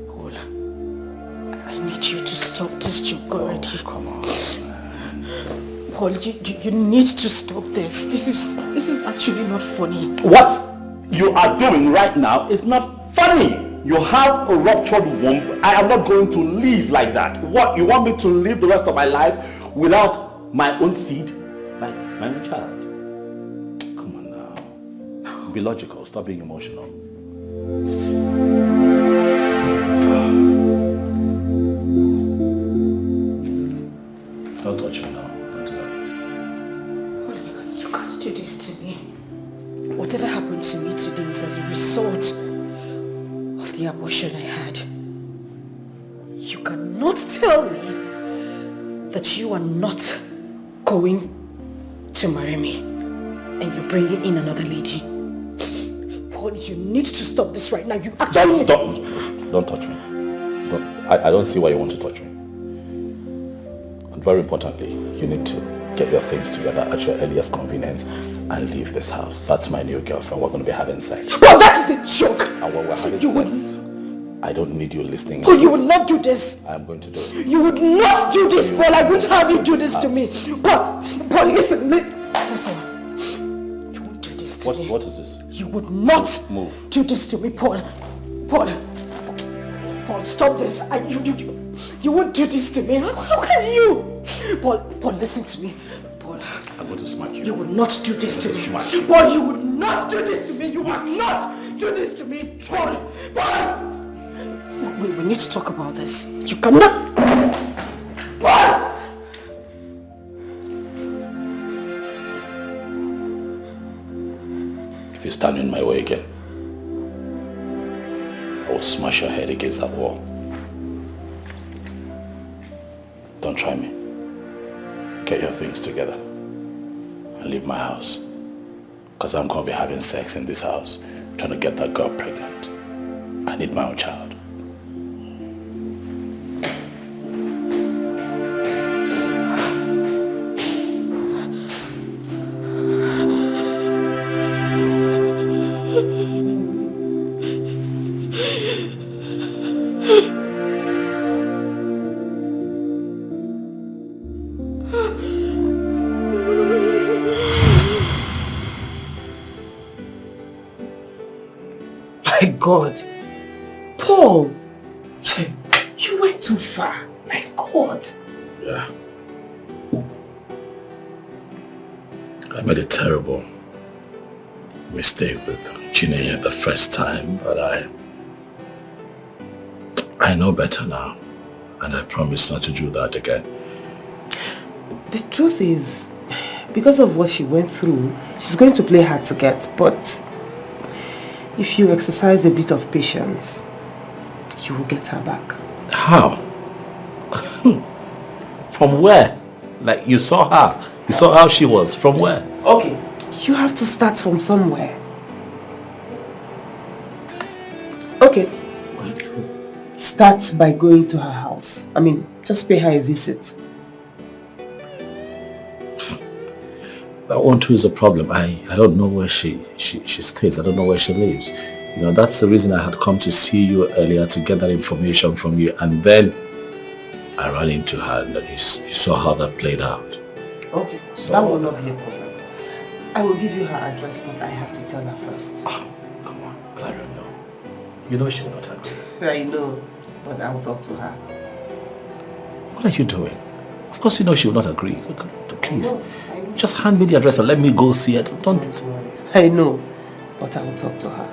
Paul, I need you to stop this joke already. Oh, come on. Paul, you need to stop this. This is actually not funny. What you are doing right now is not funny. You have a ruptured womb. I am not going to live like that. What, you want me to live the rest of my life without my own seed? My own child? Come on now. Be logical. Stop being emotional. Don't touch me now. Don't do that. You can't do this to me. Whatever happened to me today is as a result of the abortion I had. You cannot tell me that you are not going to marry me and you're bringing in another lady. Paul, you need to stop this right now. You actually... Don't touch me. I don't see why you want to touch me. And very importantly, you need to get your things together at your earliest convenience and leave this house. That's my new girlfriend. We're going to be having sex. Well, that is a joke! And when we're having sex, I don't need you listening. Paul, you would not do this. I'm going to do it. You would not do this, Paul. I won't have you do this to me. Paul, listen. Listen. You won't do this to me. What is this? You would not do this to me, Paul. Paul, stop this. You won't do this to me. How can you? Paul, listen to me. Paul, I'm going to smack you. You would not do this to me. Paul, you would not do this to me. You would not do this to me. Paul. We need to talk about this. You cannot. Paul! If you stand in my way again, I will smash your head against that wall. Don't try me. Get your things together and leave my house. Because I'm going to be having sex in this house, trying to get that girl pregnant. I need my own child. God. Paul, you went too far. My God. Yeah. I made a terrible mistake with Chinenye the first time, but I know better now, and I promise not to do that again. The truth is, because of what she went through, she's going to play hard to get, but if you exercise a bit of patience, you will get her back. How? From where? Like, you saw her. You saw how she was. From where? Okay. You have to start from somewhere. Okay. Start by going to her house. I mean, just pay her a visit. That one too is a problem. I don't know where she stays. I don't know where she lives. You know, that's the reason I had come to see you earlier, to get that information from you, and then I ran into her and you saw how that played out. Okay, so that will not be a problem. I will give you her address, but I have to tell her first. Oh, come on, Clara, no. You know she will not agree. I know, but I will talk to her. What are you doing? Of course you know she will not agree. Please, just hand me the address and let me go see it. Don't worry. I know, but I will talk to her.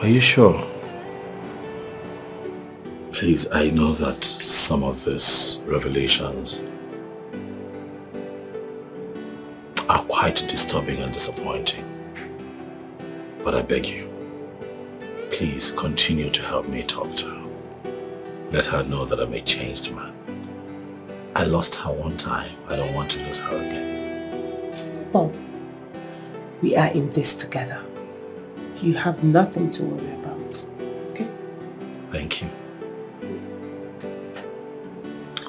Are you sure? Please, I know that some of these revelations are quite disturbing and disappointing. But I beg you, please continue to help me talk to her. Let her know that I'm a changed man. I lost her one time. I don't want to lose her again. Bob, we are in this together. You have nothing to worry about, okay? Thank you.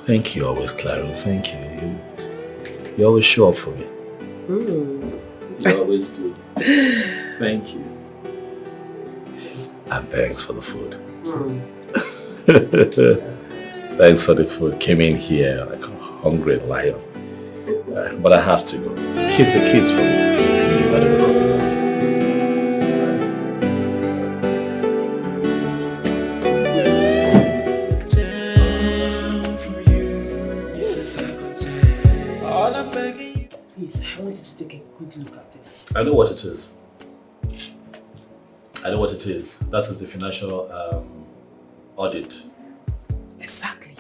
Thank you always, Claro. Thank you. You always show up for me. You always do. Thank you. And thanks for the food. Thanks for the food. Came in here like a hungry lion. But I have to go. Kiss the kids for me. Please, I want you to take a good look at this. I know what it is. I know what it is. That is the financial audit. Exactly.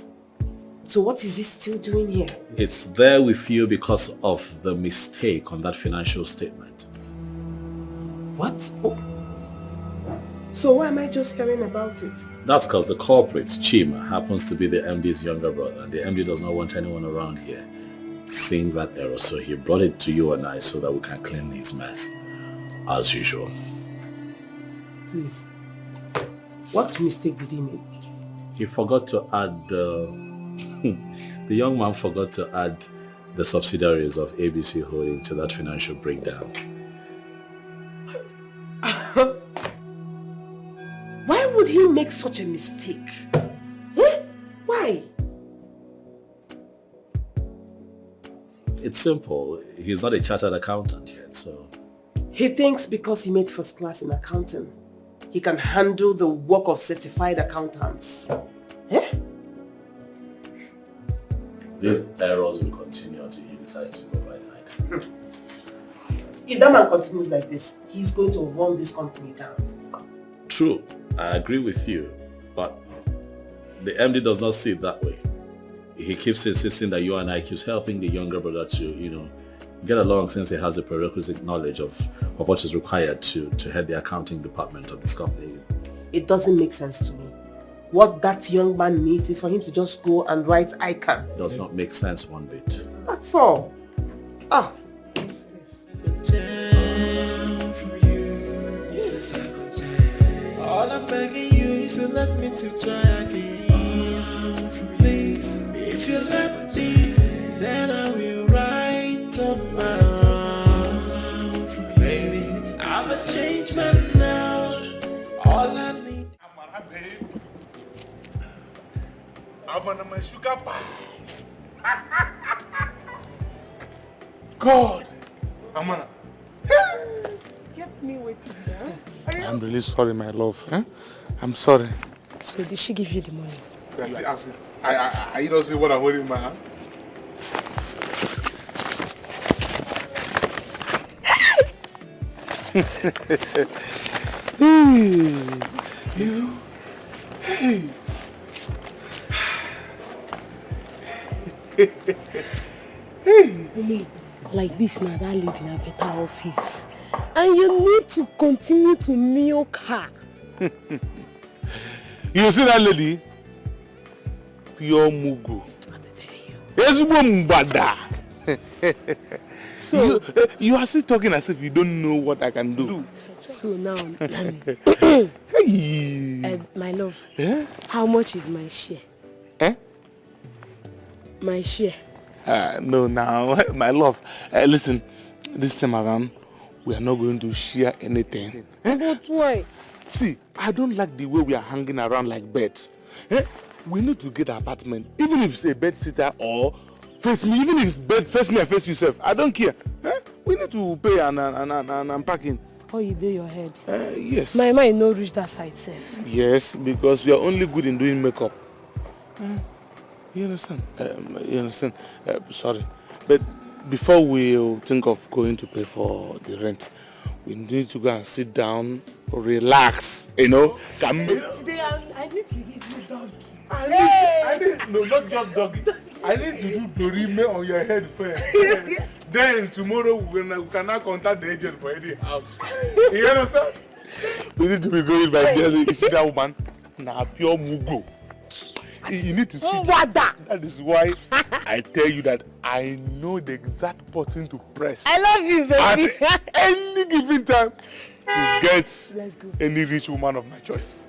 So what is he still doing here? It's there with you because of the mistake on that financial statement. What? Oh. So why am I just hearing about it? That's because the corporate, Chima, happens to be the MD's younger brother, and the MD does not want anyone around here seeing that error. So he brought it to you and I so that we can clean his mess, as usual. Please, what mistake did he make? He forgot to add the young man forgot to add the subsidiaries of ABC Holding to that financial breakdown. Why would he make such a mistake? Why? It's simple. He's not a chartered accountant yet, so... He thinks because he made first class in accounting, he can handle the work of certified accountants. These errors will continue until he decides to go by time. If that man continues like this, he's going to run this company down. True, I agree with you, but the MD does not see it that way. He keeps insisting that you and I keeps helping the younger brother to, get along since he has the prerequisite knowledge of what is required to head the accounting department of this company. It doesn't make sense to me. What that young man needs is for him to just go and write ICANN. Does not make sense one bit. That's all. Ah. All I'm begging you is to let me to try again. Please, if you let me, then I will write up my wrong. Baby, I'm a changed man now. All I need. I'm on my sugar pie. God, Amana. Get me waiting there. I'm really sorry, my love. I'm sorry. So did she give you the money? I don't see what I'm holding in my hand. Hey. Mommy, like this now, that lady in a better office. And you need to continue to milk her. You see that lady? Pure mugu. So you are still talking as if you don't know what I can do. So now, my love, how much is my share? My share. No, now, my love. Listen, this time around, we are not going to share anything. But why? See, I don't like the way we are hanging around like birds. We need to get an apartment, even if it's a bed sitter or face me, even if it's bed face me and face yourself. I don't care. We need to pay and unpacking. Oh, you do your head? Yes. My mind no reach that side safe. Yes, because you are only good in doing makeup. You understand? Sorry. But before we think of going to pay for the rent, we need to go and sit down, relax, I need to give you doggy. No, not just doggy. I need to do dorime on your head first. Then tomorrow we can now contact the agent for any house. You understand? We need to be going by there. You see that woman? Now pure mugo. You need to see that. That is why I tell you that I know the exact button to press. I love you, baby. At any given time to get any rich woman of my choice.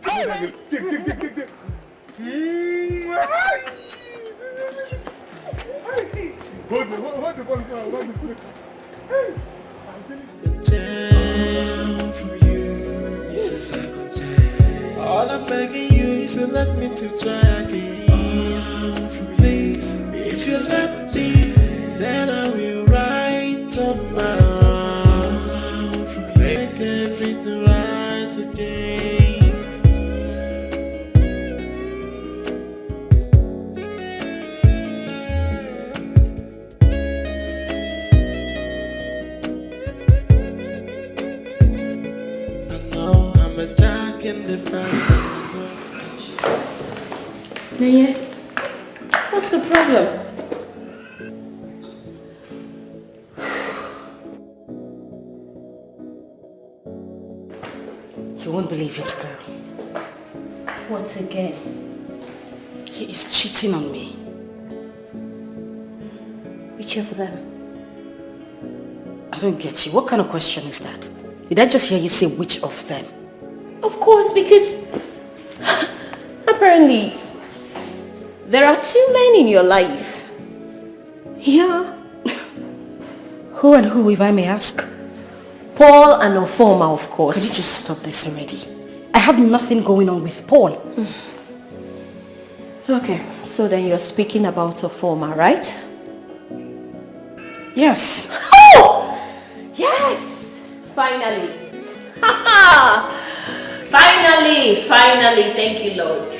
Jam from you is a second chance. All I'm begging you is to let me to try again. Please, if you let me, then I will write up my mind. Make everything right again. I'm a jack in the past. Naya, what's the problem? You won't believe it, girl. What again? He is cheating on me. Which of them? I don't get you. What kind of question is that? Did I just hear you say which of them? Of course, because apparently there are two men in your life. Yeah. Who and who, if I may ask? Paul and Ofoma, of course. Could you just stop this already? I have nothing going on with Paul. Okay, so then you're speaking about Ofoma, right? Yes. Oh! Yes! Finally. Finally, thank you, Lord.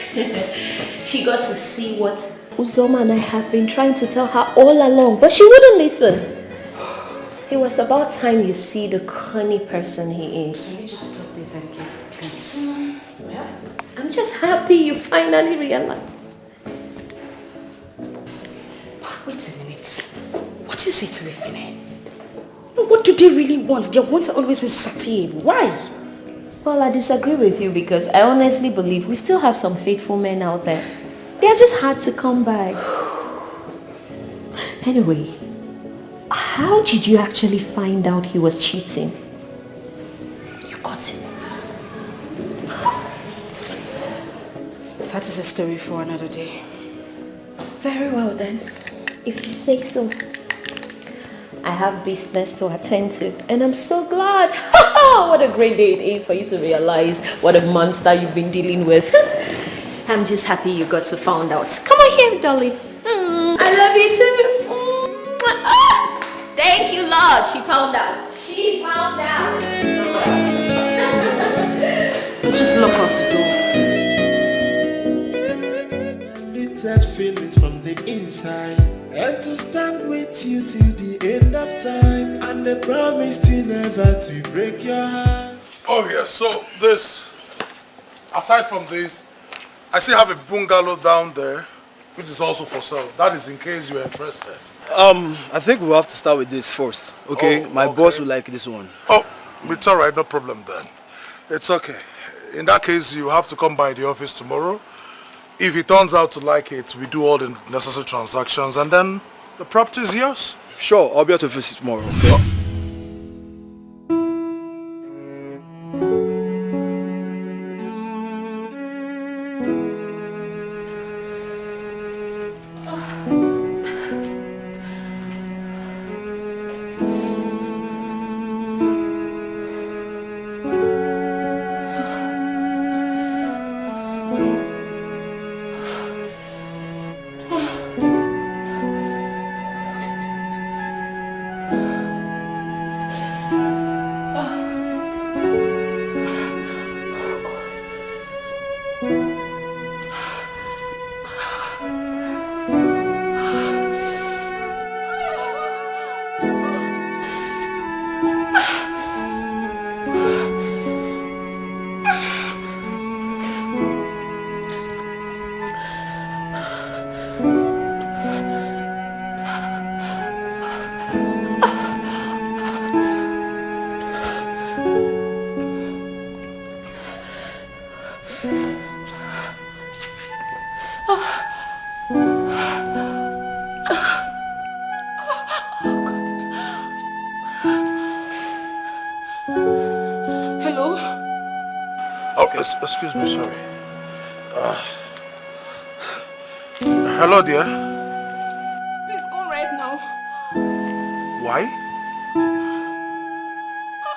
She got to see what Uzoma and I have been trying to tell her all along, but she wouldn't listen. It was about time you see the cunning person he is. Can you just stop this, MK, please? Well, I'm just happy you finally realized. But wait a minute. What is it with men? What do they really want? Their wants are always insatiable. Why? Well, I disagree with you because I honestly believe we still have some faithful men out there. They are just hard to come by. Anyway, how did you actually find out he was cheating? You got him. That is a story for another day. Very well then, if you say so. I have business to attend to and I'm so glad. What a great day it is for you to realize what a monster you've been dealing with. I'm just happy you got to find out. Come on here, darling. I love you too. Thank you, Lord. She found out. She found out. Just lock up the door. Little feelings from the inside, and to stand with you till the end of time, and the promise to never to break your heart. Oh yeah, so this, aside from this, I still have a bungalow down there, which is also for sale. That is in case you're interested. I think we'll have to start with this first, okay? My boss will like this one. Oh, it's all right, no problem then. It's okay. In that case, you have to come by the office tomorrow. If he turns out to like it, we do all the necessary transactions and then the property is yours. Sure, I'll be at the office tomorrow, okay? Excuse me, sorry. Hello, dear. Please go right now. Why?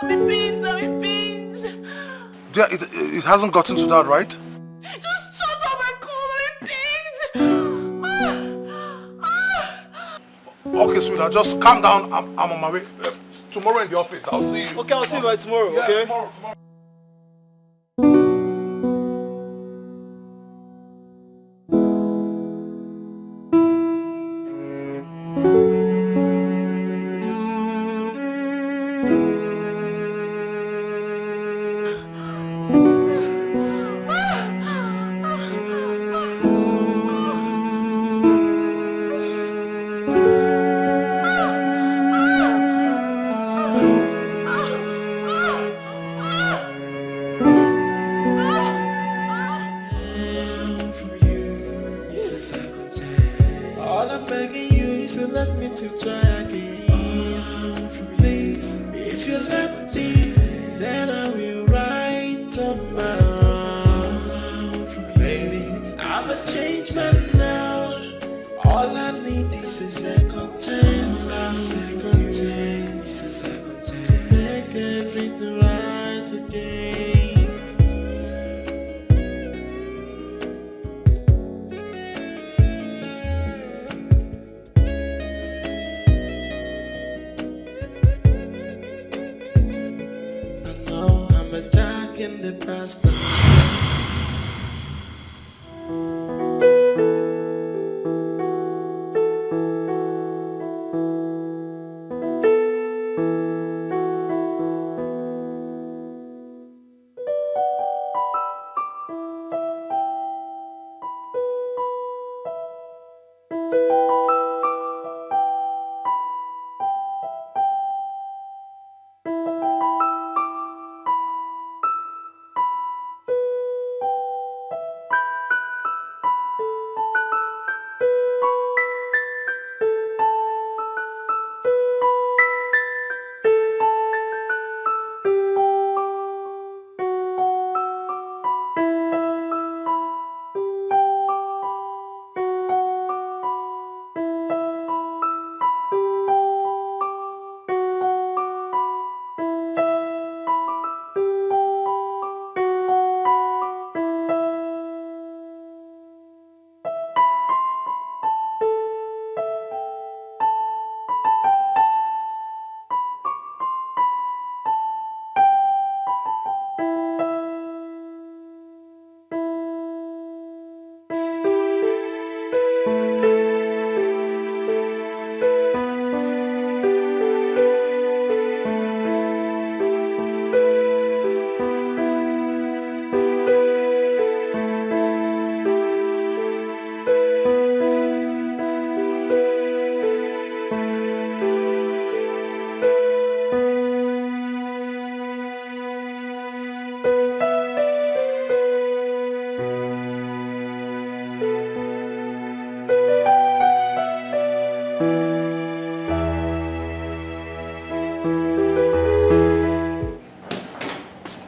I'm in pains. Dear, it hasn't gotten to that, right? Just shut up and call me, Okay, sweetheart, just calm down. I'm on my way. Tomorrow in the office, I'll see you. Okay, I'll see you by tomorrow, Yeah, okay? Tomorrow. All I'm begging you is to let me to try again. Please, if you let me, then I will write up my own. Baby, I'm a changed man now. All I need is a second chance. A second chance to make everything right again. I'm a jack in the past.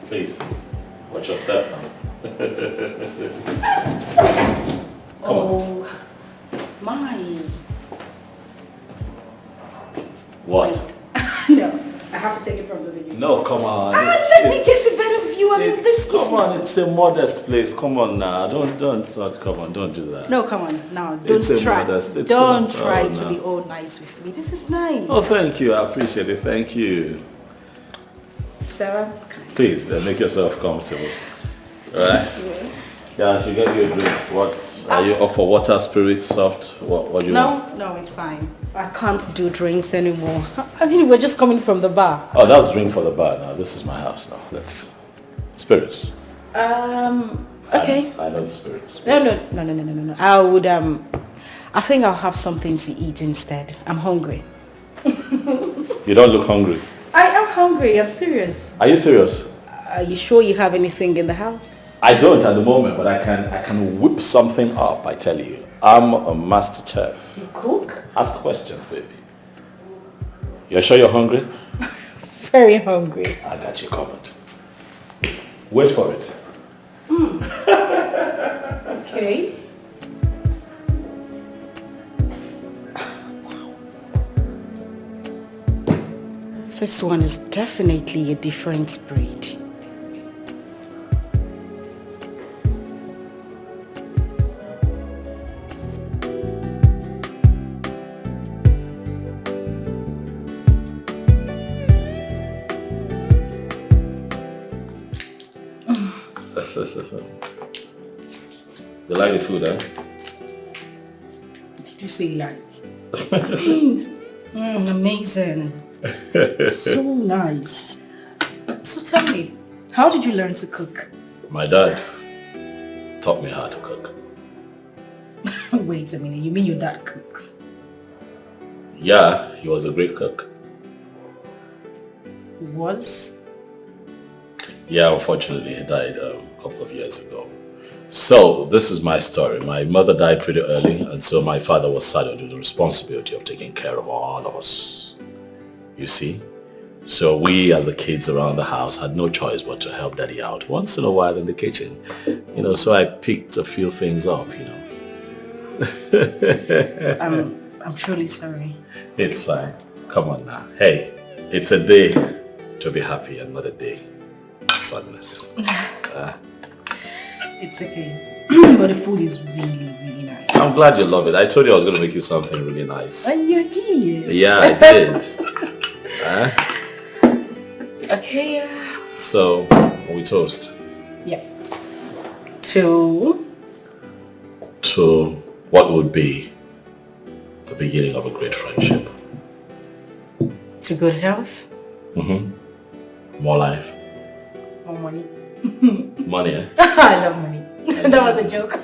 Please, watch your step now. Come on. My. What? No, I have to take it from the beginning. No, come on. Let me get a better view. I mean, this Come on, it's a modest place. Come on now. Don't, come on, don't do that. No, come on. Now, It's a don't try. modest, it's Don't a- try oh, to no. be all nice with me. This is nice. Oh, thank you. I appreciate it. Thank you. Sarah? Please, make yourself comfortable. Alright? Yeah, I should get you a drink. What? Are you off for water, spirit, soft? What do you want? No, it's fine. I can't do drinks anymore. I mean, we're just coming from the bar. Oh, that's drink for the bar now. This is my house now. Let's... Spirits. Okay. I know the spirits. No. I would, I think I'll have something to eat instead. I'm hungry. You don't look hungry. I am hungry. I'm serious. Are you serious? Are you sure you have anything in the house? I don't at the moment, but I can whip something up, I tell you. I'm a master chef. You cook? Ask questions, baby. You're sure you're hungry? Very hungry. I got you covered. Wait for it. Okay. This one is definitely a different breed. You like the food, eh? Did you say like? Amazing. So nice. So tell me, how did you learn to cook? My dad taught me how to cook. Wait a minute, you mean your dad cooks? Yeah, he was a great cook. Was? Yeah, unfortunately, he died a couple of years ago. So, this is my story. My mother died pretty early, and so my father was saddled with the responsibility of taking care of all of us. You see? So we, as the kids around the house, had no choice but to help Daddy out once in a while in the kitchen. You know, so I picked a few things up, you know. I'm truly sorry. It's fine. Come on now. Hey, it's a day to be happy and not a day of sadness. It's okay. But the food is really, really nice. I'm glad you love it. I told you I was going to make you something really nice. And you did. Yeah, I did. Okay. So, we toast? Yeah. To what would be the beginning of a great friendship. To good health. More life. More money. Money, eh? I love money. That was a joke.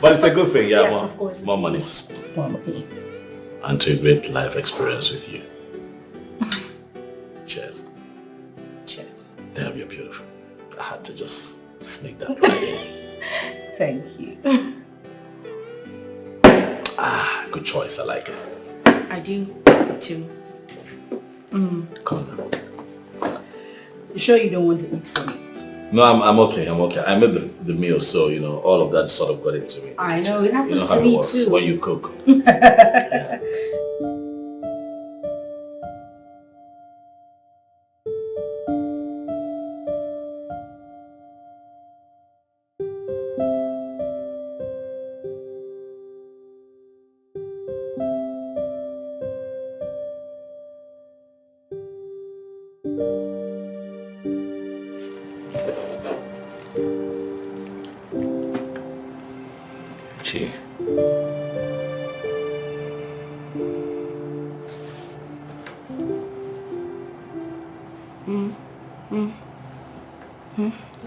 But it's a good thing, yeah. Yes, of course. More money. More money. And to a great life experience with you. Cheers. Cheers. Damn, you're beautiful. I had to just sneak that right in. Thank you. Good choice. I like it. I do too. Come on now. You sure you don't want to eat for me? No, I'm okay. I'm okay. I made the meal, so you know all of that sort of got into me. I know it happens You know how to it me works too. when you cook. Gee.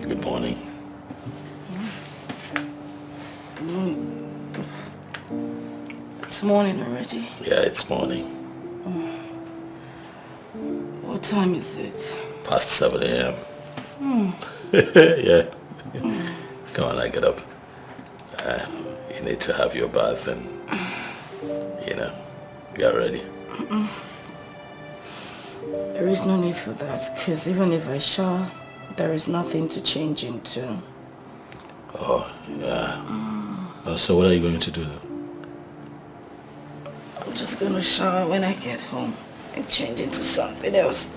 Good morning. It's morning already. Yeah, it's morning. What time is it? Past 7 a.m. Yeah. Come on, I get up. You need to have your bath and, you know, get ready. There is no need for that, because even if I shower, there is nothing to change into. Oh, yeah. So what are you going to do then? I'm just going to shower when I get home and change into something else.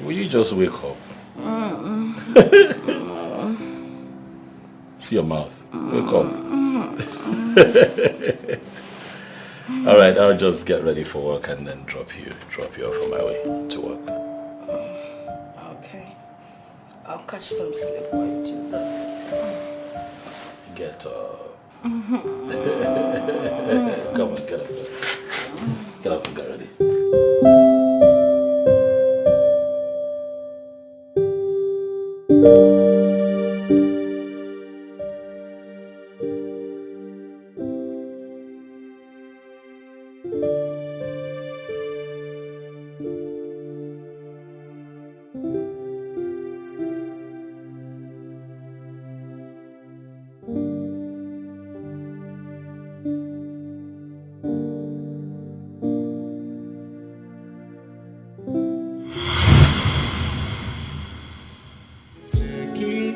Will you just wake up? See your mouth. Wake up. All right, I'll just get ready for work and then drop you off on my way to work. Okay. I'll catch some sleep while you do that. Get up. Come on, get up. Get up and get ready.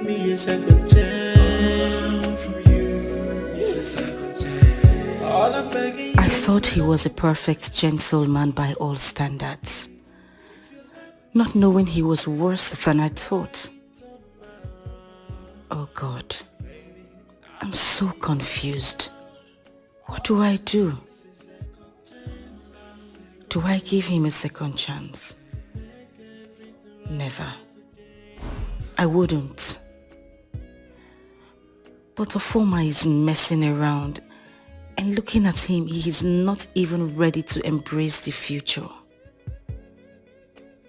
me a second chance. From you, it's a second chance. All I'm begging you. I thought he was a perfect gentleman by all standards, not knowing he was worse than I thought. Oh God, I'm so confused. What do I do? Do I give him a second chance? Never. I wouldn't. But Ofoma is messing around, and looking at him, he is not even ready to embrace the future.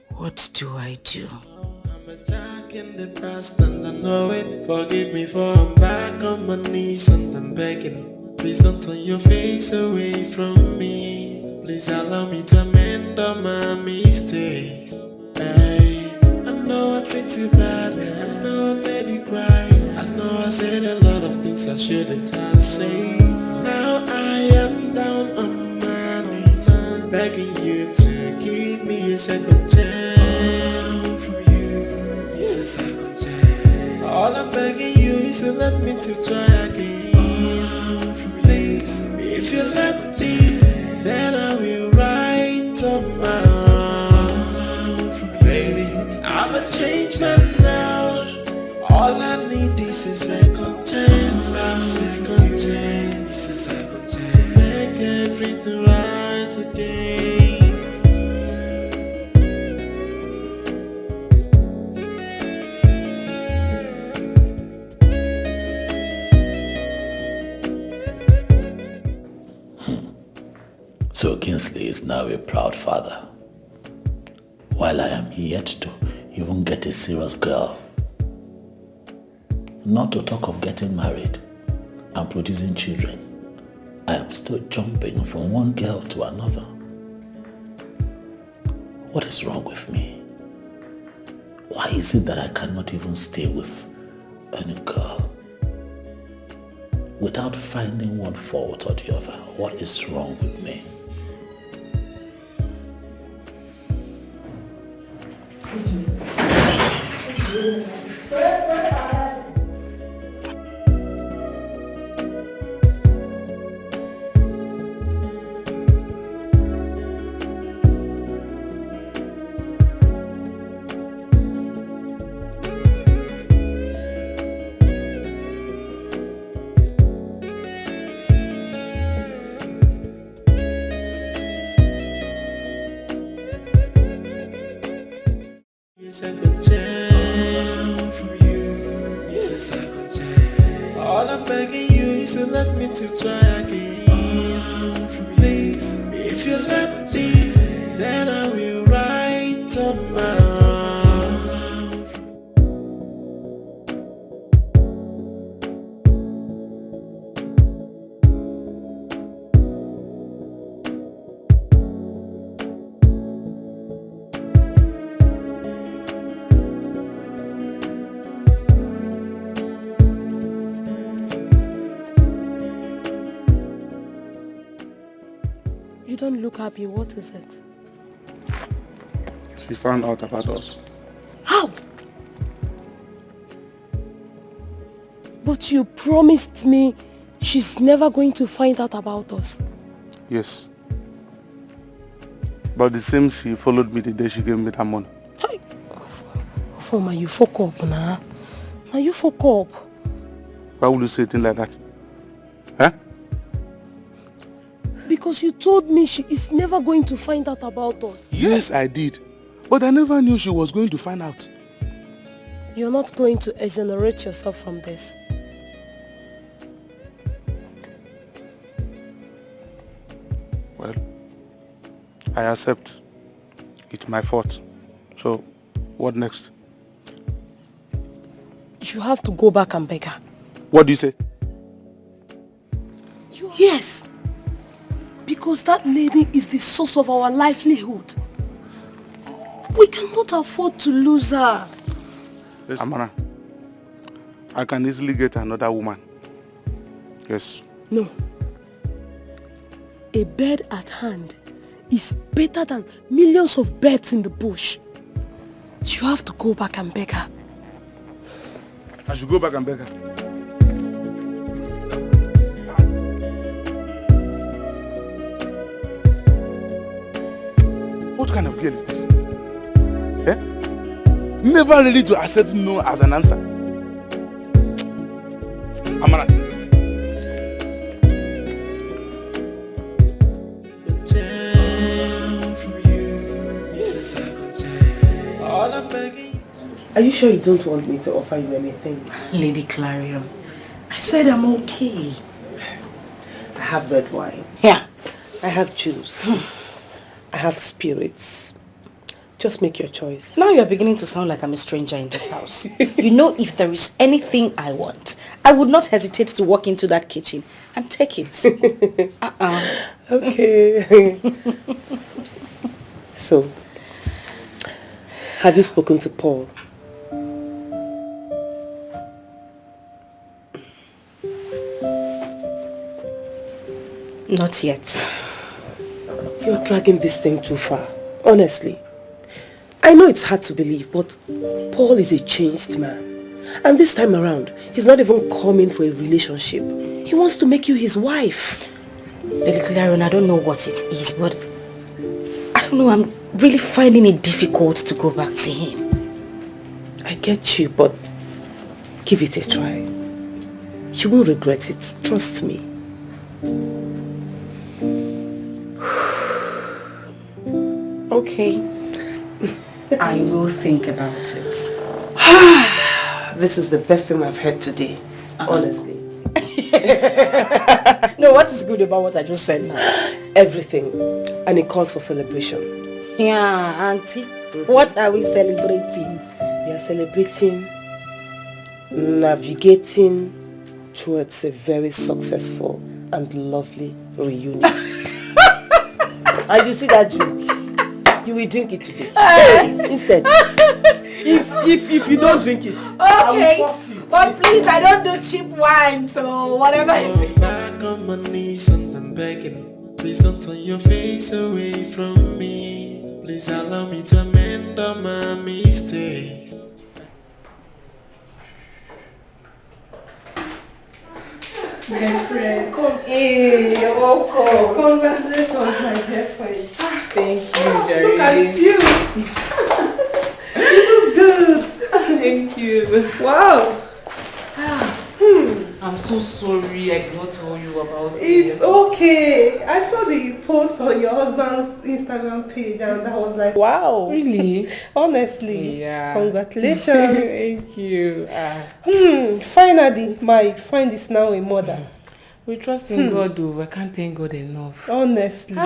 What do I do? I'm a jack in the past and I know it. Forgive me for I'm back on my knees and I'm begging. Please don't turn your face away from me. Please allow me to amend all my mistakes. Hey, I know I treat you bad, I know I made you cry, I know I said a lot of things I shouldn't have said. Now I am down on my knees, begging you to give me a second chance. From you, it's a second chance. All I'm begging you is to let me to try again. Please, if you let me, then I will write up my wrong. Baby, I'm a changed man now. All I need is a second chance. A second chance, a second chance to make everything right again. So Kingsley is now a proud father, while I am yet to even get a serious girl. Not to talk of getting married and producing children. I am still jumping from one girl to another. What is wrong with me? Why is it that I cannot even stay with any girl without finding one fault or the other? What is wrong with me? Second chance from you, it's a second chance. All I'm begging you is to let me to try again. Please, if you let me, then I will write up my wrong. You don't look happy. What is it? She found out about us. How? But you promised me she's never going to find out about us. Yes. But the same she followed me the day she gave me that money. Hey. Foma, you fuck up now. Now you fuck up. Why would you say a thing like that? Huh? Because you told me she is never going to find out about us. Yes, I did. But I never knew she was going to find out. You're not going to exonerate yourself from this. Well, I accept. It's my fault. So, what next? You have to go back and beg her. What do you say? Yes. Because that lady is the source of our livelihood. We cannot afford to lose her. Yes. Amara, I can easily get another woman. Yes. No. A bird at hand is better than millions of birds in the bush. You have to go back and beg her. I should go back and beg her. What kind of girl is this? Eh? Never ready to accept no as an answer. Amara. Are you sure you don't want me to offer you anything? Lady Clarion, I said I'm okay. I have red wine. Yeah. I have juice. I have spirits. Just make your choice. Now you're beginning to sound like I'm a stranger in this house. You know, if there is anything I want, I would not hesitate to walk into that kitchen and take it. Okay. So, have you spoken to Paul? Not yet. You're dragging this thing too far, honestly. I know it's hard to believe, but Paul is a changed man. And this time around, he's not even coming for a relationship. He wants to make you his wife. Lady Clarion, I don't know what it is, but I don't know, I'm really finding it difficult to go back to him. I get you, but give it a try. You won't regret it, trust me. Okay. I will think about it. This is the best thing I've heard today, honestly. No, what is good about what I just said now? Everything. And it calls for celebration. Yeah, Auntie. What are we celebrating? We are celebrating navigating towards a very successful and lovely reunion. And you see that drink? You will drink it today. Instead. If you don't drink it, okay. I will force you. But please, I don't do cheap wine, so whatever it is. Back on my knees and I'm begging. Please don't turn your face away from me. Please allow me to amend all my mistakes. My friend, come in. You're welcome. Congratulations, my dear friend. Thank you, Jerry. Look at you. You look good. Thank you. Wow. I'm so sorry I did not tell you about It's okay. I saw the post on your husband's Instagram page and I was like, wow. Really? Honestly. Yeah. Congratulations. Thank you. Finally, my friend is now a mother. We trust in God, though. I can't thank God enough. Honestly.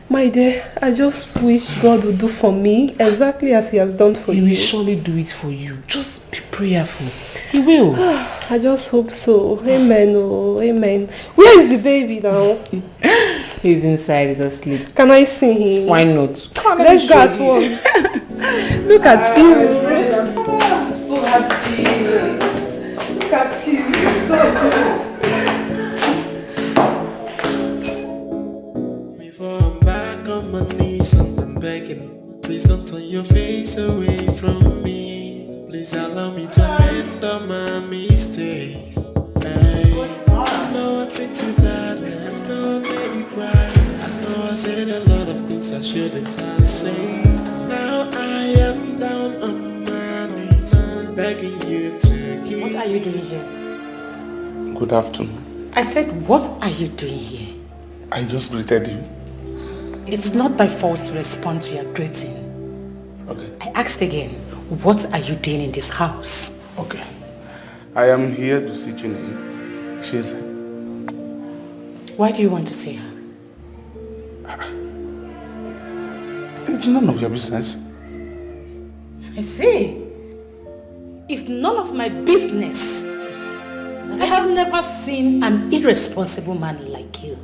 My dear, I just wish God would do for me exactly as he has done for you. He will surely do it for you. Just be prayerful. He will. I just hope so. Amen. Oh, amen. Where is the baby now? He's inside. He's asleep. Can I see him? Why not? Let's go at once. Look at you. I'm so happy. Look at you. You're so good. On my knees and I'm begging. Please don't turn your face away from me. Please allow me to amend all my mistakes. Hey, I know I treat you badly. I know I made you cry. I know I said a lot of things I shouldn't have said. Now I am down on my knees, begging you to give. What are you doing here? Good afternoon. I said, what are you doing here? I just greeted you. It's not by force to respond to your greeting. Okay. I asked again, what are you doing in this house? Okay. I am here to see Chine. She is. Why do you want to see her? It's none of your business. I see. It's none of my business. I have never seen an irresponsible man like you.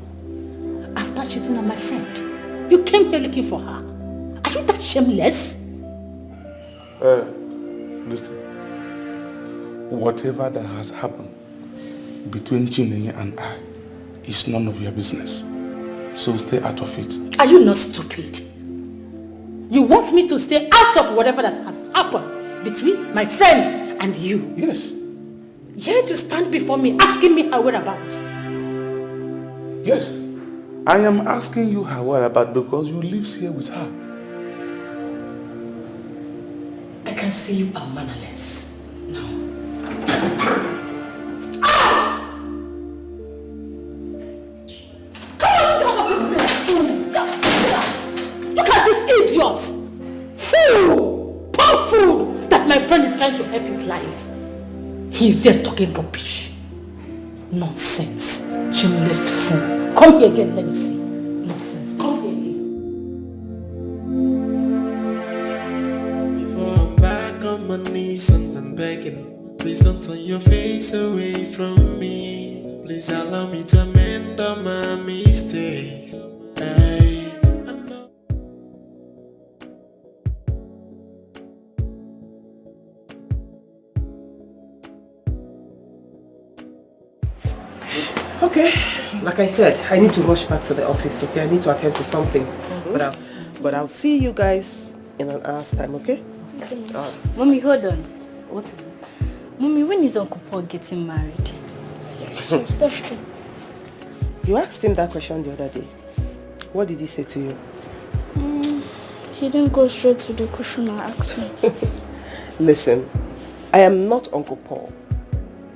After shooting at my friend, you came here looking for her. Are you that shameless? Listen. Whatever that has happened between Chinenye and I is none of your business. So stay out of it. Are you not stupid? You want me to stay out of whatever that has happened between my friend And you? Yes. Yet you stand before me asking me her whereabouts. Yes. I am asking you her whereabouts because you live here with her. I can see you are mannerless. Now. Look at this idiot! Fool! Poor fool! That my friend is trying to help his life. He is there talking rubbish. Nonsense. Shameless fool. Come here again, let me see. Nonsense. Come here again. Before I'm back on my knees and I'm begging, please don't turn your face away from me. Please allow me to amend all my mistakes. Hey, I know. Okay, like I said, I need to rush back to the office, okay? I need to attend to something. But I'll see you guys in an hour's time, okay? Okay. Right. Mommy, hold on. What is it? Mommy, when is Uncle Paul getting married? Yes, that's true. You asked him that question the other day. What did he say to you? He didn't go straight to the question I asked him. Listen, I am not Uncle Paul,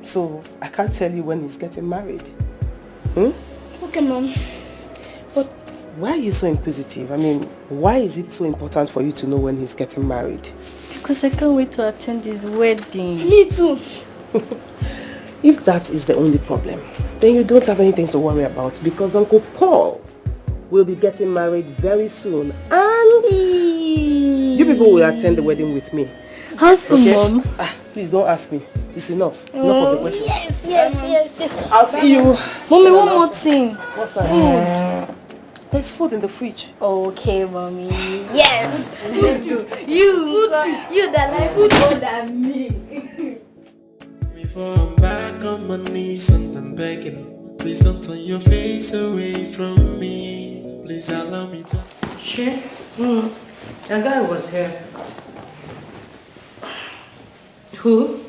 so I can't tell you when he's getting married. Okay, Mom. But why are you so inquisitive? I mean, why is it so important for you to know when he's getting married? Because I can't wait to attend his wedding. Me too. If that is the only problem, then you don't have anything to worry about because Uncle Paul will be getting married very soon and you people will attend the wedding with me. How soon, okay? Mom? Please don't ask me. It's enough. Enough of the question. Yes. I'll see you. Mommy, one more thing. What's that? Food. There's food in the fridge. Okay, Mommy. Yes. You that like food more than me. Before I'm back on my knees and I'm begging, please don't turn your face away from me. Please allow me to. Sure. A guy was here. Who?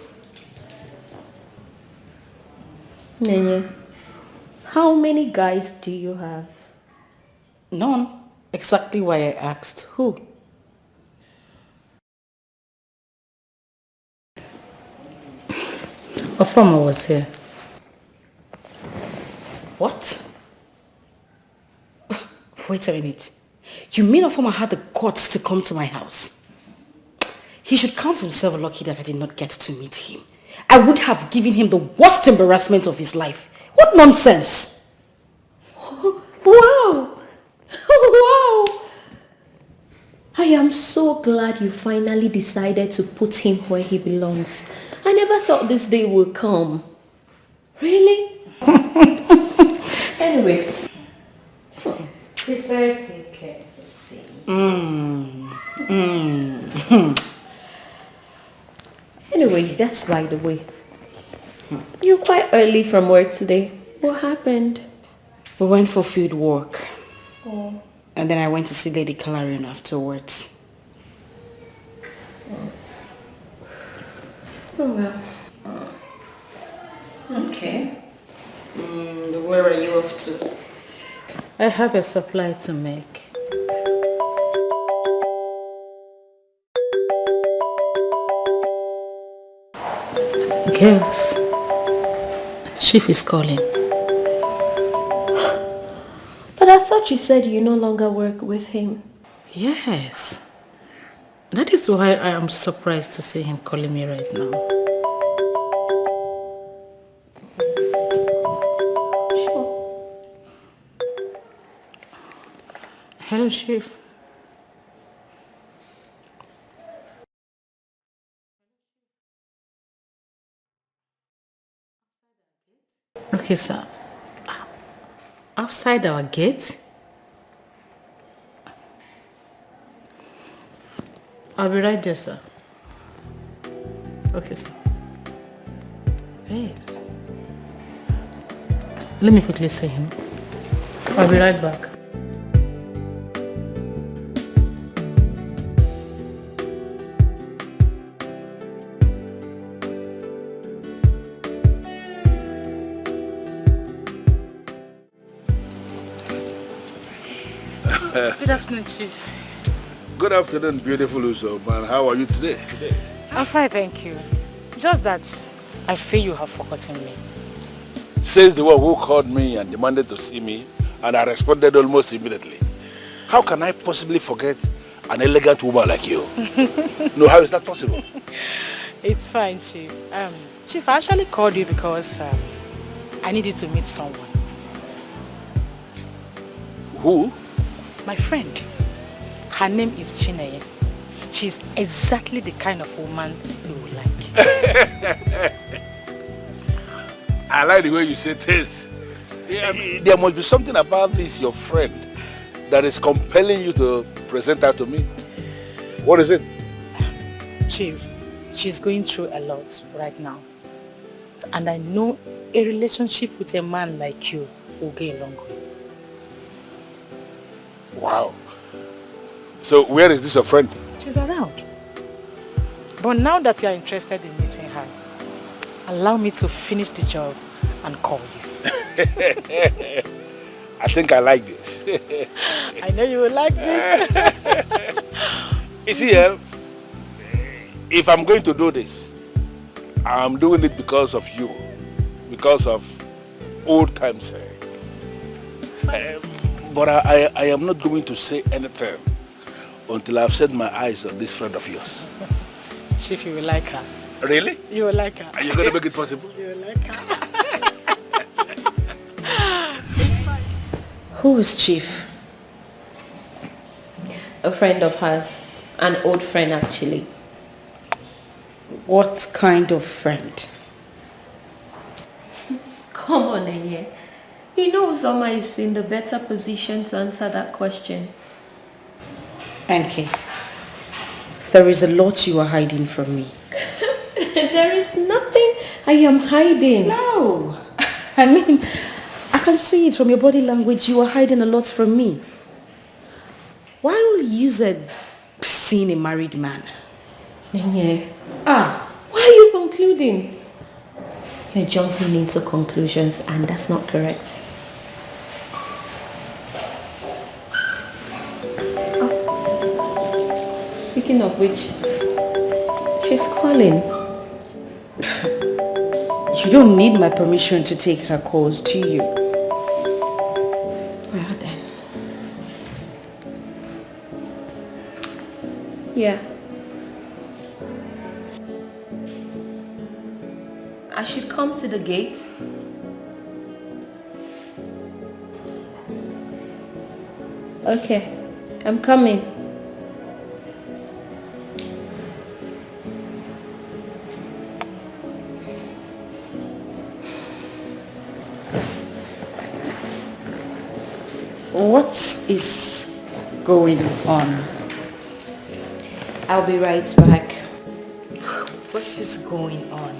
Nene, how many guys do you have? None. Exactly why I asked. Who? A farmer was here. What? Wait a minute. You mean a farmer had the guts to come to my house? He should count himself lucky that I did not get to meet him. I would have given him the worst embarrassment of his life. What nonsense! Wow! Wow! I am so glad you finally decided to put him where he belongs. I never thought this day would come. Really? Anyway. He said he came to see. Anyway, that's by the way. You're quite early from work today. What happened? We went for field work. Oh. And then I went to see Lady Clarion afterwards. Oh well. Okay. Where are you off to? I have a supply to make. Girls, Chief is calling. But I thought you said you no longer work with him. Yes. That is why I am surprised to see him calling me right now. Sure. Hello, Chief. Okay, sir. Outside our gate? I'll be right there, sir. Okay, sir. Babes. Let me quickly see him. I'll be right back. Good afternoon, Chief. Good afternoon, beautiful Uso. Man, how are you today? I'm fine, thank you. Just that I feel you have forgotten me. Says the one who called me and demanded to see me, and I responded almost immediately. How can I possibly forget an elegant woman like you? No, how is that possible? It's fine, Chief. Chief, I actually called you because I needed to meet someone. Who? My friend. Her name is Chineye. She's exactly the kind of woman you would like. I like the way you say this. There must be something about this, your friend, that is compelling you to present her to me. What is it? Chief, she's going through a lot right now. And I know a relationship with a man like you will go a long way. Wow. So where is this your friend? She's around. But now that you are interested in meeting her, allow me to finish the job and call you. I think I like this. I know you will like this. You see, if I'm going to do this, I'm doing it because of you, because of old times. But I am not going to say anything until I've set my eyes on this friend of yours. Chief, you will like her. Really? You will like her. Are you going to make it possible? You will like her. Who is Chief? A friend of hers. An old friend, actually. What kind of friend? Come on, Enye. He knows Oma is in the better position to answer that question. NK, there is a lot you are hiding from me. There is nothing I am hiding. No. I mean, I can see it from your body language. You are hiding a lot from me. Why will you say seeing a married man? Enye. Why are you concluding? You're jumping into conclusions and that's not correct. Speaking of which, she's calling. You don't need my permission to take her calls, do you? Well then. Yeah. I should come to the gate. Okay, I'm coming. What is going on? I'll be right back. What is going on?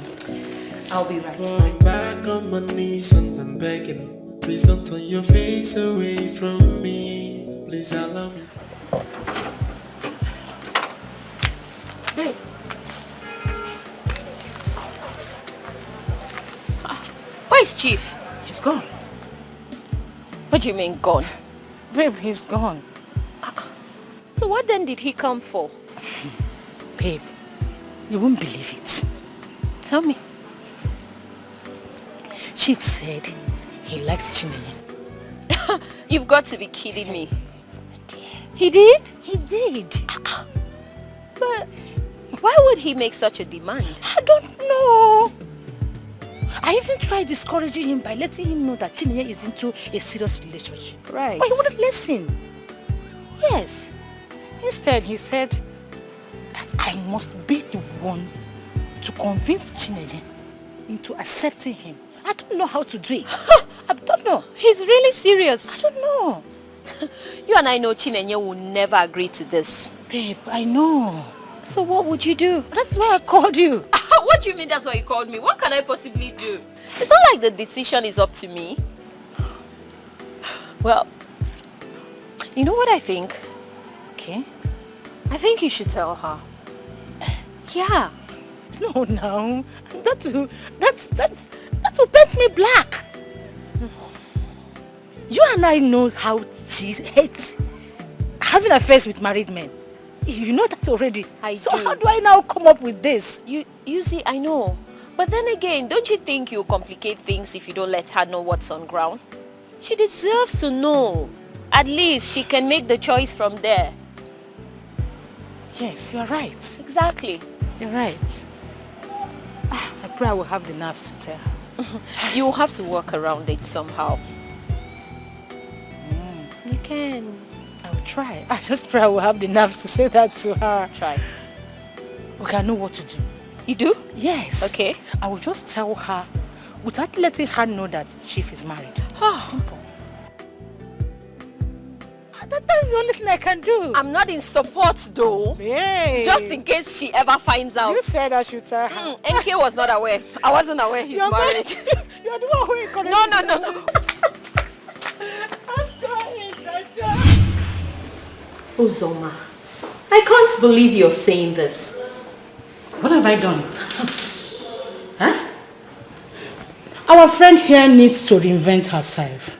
I'll be right back. Back on my knees and I'm begging. Please don't turn your face away from me. Please allow me to. Hey. Where's Chief? He's gone. What do you mean gone? Babe, he's gone. So what then did he come for? Babe, you won't believe it. Tell me. Chief said he likes Chineye. You've got to be kidding me. He did? He did. But why would he make such a demand? I don't know. I even tried discouraging him by letting him know that Chineye is into a serious relationship. Right. But he wouldn't listen. Yes. Instead, he said that I must be the one to convince Chineye into accepting him. I don't know how to do it. I don't know. He's really serious. I don't know. You and I know Chineye will never agree to this. Babe, I know. So what would you do? That's why I called you. What do you mean that's why you called me? What can I possibly do? It's not like the decision is up to me. Well, you know what I think? Okay. I think you should tell her. Yeah. No, that will paint me black. You and I know how she hates having affairs with married men. You know that already. So do. how do I now come up with this? You see, I know. But then again, don't you think you complicate things if you don't let her know what's on ground? She deserves to know. At least she can make the choice from there. Yes, you're right. Exactly. You're right. I pray I will have the nerves to tell her. You will have to work around it somehow. You can. I will try. I just pray I will have the nerves to say that to her. Try. Okay, I know what to do. You do? Yes. Okay. I will just tell her without letting her know that Chief is married. Simple. That's the only thing I can do. I'm not in support though. Hey. Just in case she ever finds out. You said I should tell her. NK was not aware. I wasn't aware he's married. You're the one who encouraged No. Uzoma, I can't believe you're saying this. What have I done? Huh? Our friend here needs to reinvent herself.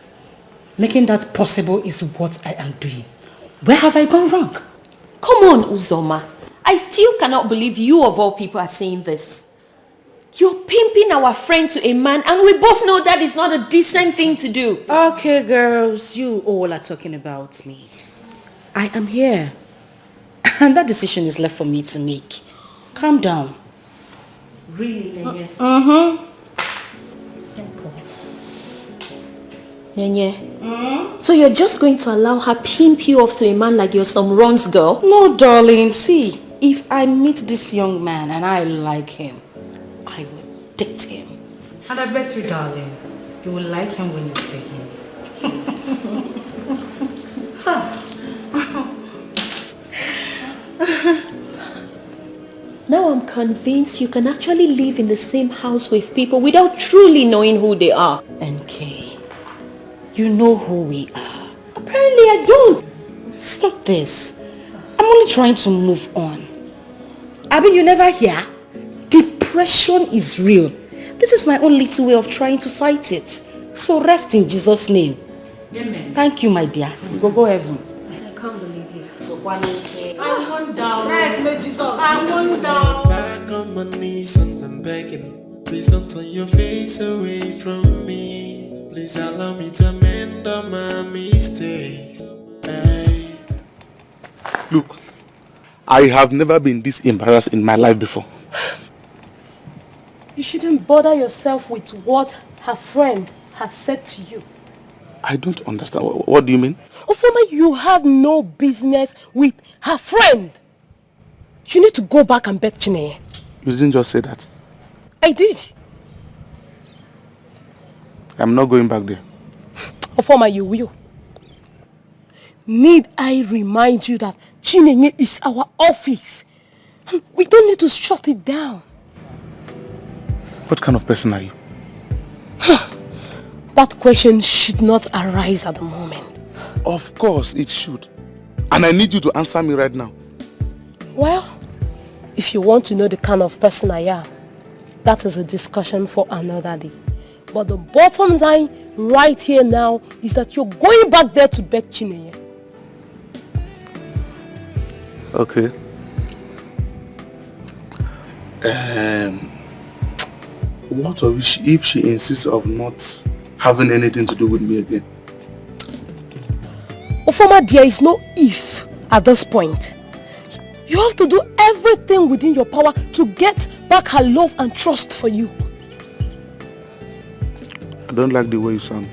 Making that possible is what I am doing. Where have I gone wrong? Come on, Uzoma. I still cannot believe you of all people are saying this. You're pimping our friend to a man and we both know that is not a decent thing to do. Okay, girls, you all are talking about me. I am here. And that decision is left for me to make. Calm down. Really, Nenye? Simple. Nenye, so you're just going to allow her pimp you off to a man like you're some runs girl? No, darling. See, if I meet this young man and I like him, I will date him. And I bet you, darling, you will like him when you see him. Now I'm convinced you can actually live in the same house with people without truly knowing who they are. NK, you know who we are. Apparently I don't. Stop this. I'm only trying to move on. I mean, you never hear? Depression is real. This is my own little way of trying to fight it. So rest in Jesus' name. Amen. Thank you, my dear. You go heaven. I can't believe you. So one I want down. Rest, may Jesus. I want down. Back on my knees and I'm begging. Please don't turn your face away from me. Please allow me to amend all my mistakes. Hey. Look, I have never been this embarrassed in my life before. You shouldn't bother yourself with what her friend has said to you. I don't understand. What do you mean? Ofoma, you have no business with her friend. You need to go back and beg Chineye. You didn't just say that. I did. I'm not going back there. Ofoma, you will. Need I remind you that Chineye is our office? We don't need to shut it down. What kind of person are you? That question should not arise at the moment. Of course it should. And I need you to answer me right now. Well, if you want to know the kind of person I am, that is a discussion for another day. But the bottom line right here now is that you're going back there to beg Chineye. Okay. What if she insists of not having anything to do with me again? Ofoma, there is no if at this point. You have to do everything within your power to get back her love and trust for you. I don't like the way you sound.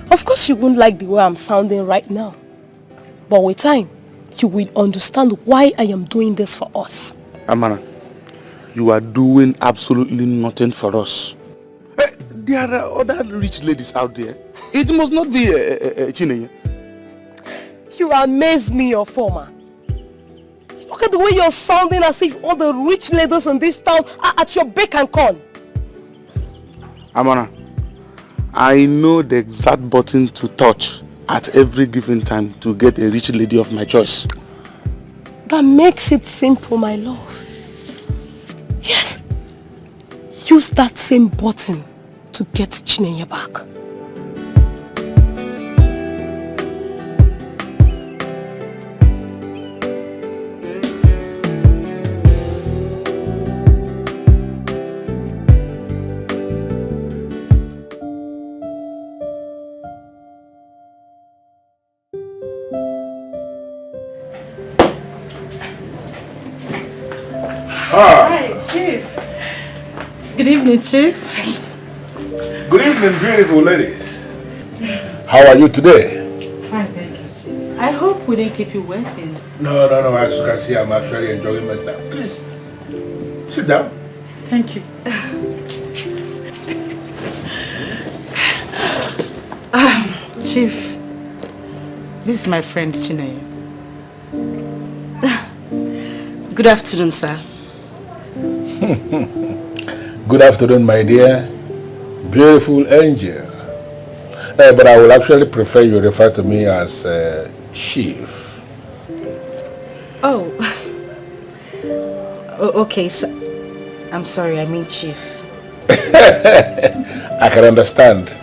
Of course you won't like the way I'm sounding right now. But with time, you will understand why I am doing this for us. Amana, you are doing absolutely nothing for us. Hey, there are other rich ladies out there. It must not be Chineye. You amaze me, your former. Look at the way you're sounding as if all the rich ladies in this town are at your beck and call. Amana, I know the exact button to touch at every given time to get a rich lady of my choice. That makes it simple, my love. Yes. Use that same button to get Chineye back. Hi, Chief. Good evening, Chief. Good evening, beautiful ladies. How are you today? Fine, thank you, Chief. I hope we didn't keep you waiting. No. As you can see, I'm actually enjoying myself. Please, sit down. Thank you. Chief, this is my friend Chineye. Good afternoon, sir. Good afternoon, my dear. Beautiful angel. But I will actually prefer you refer to me as Chief. Oh. Okay, sir. I'm sorry, I mean Chief. I can understand,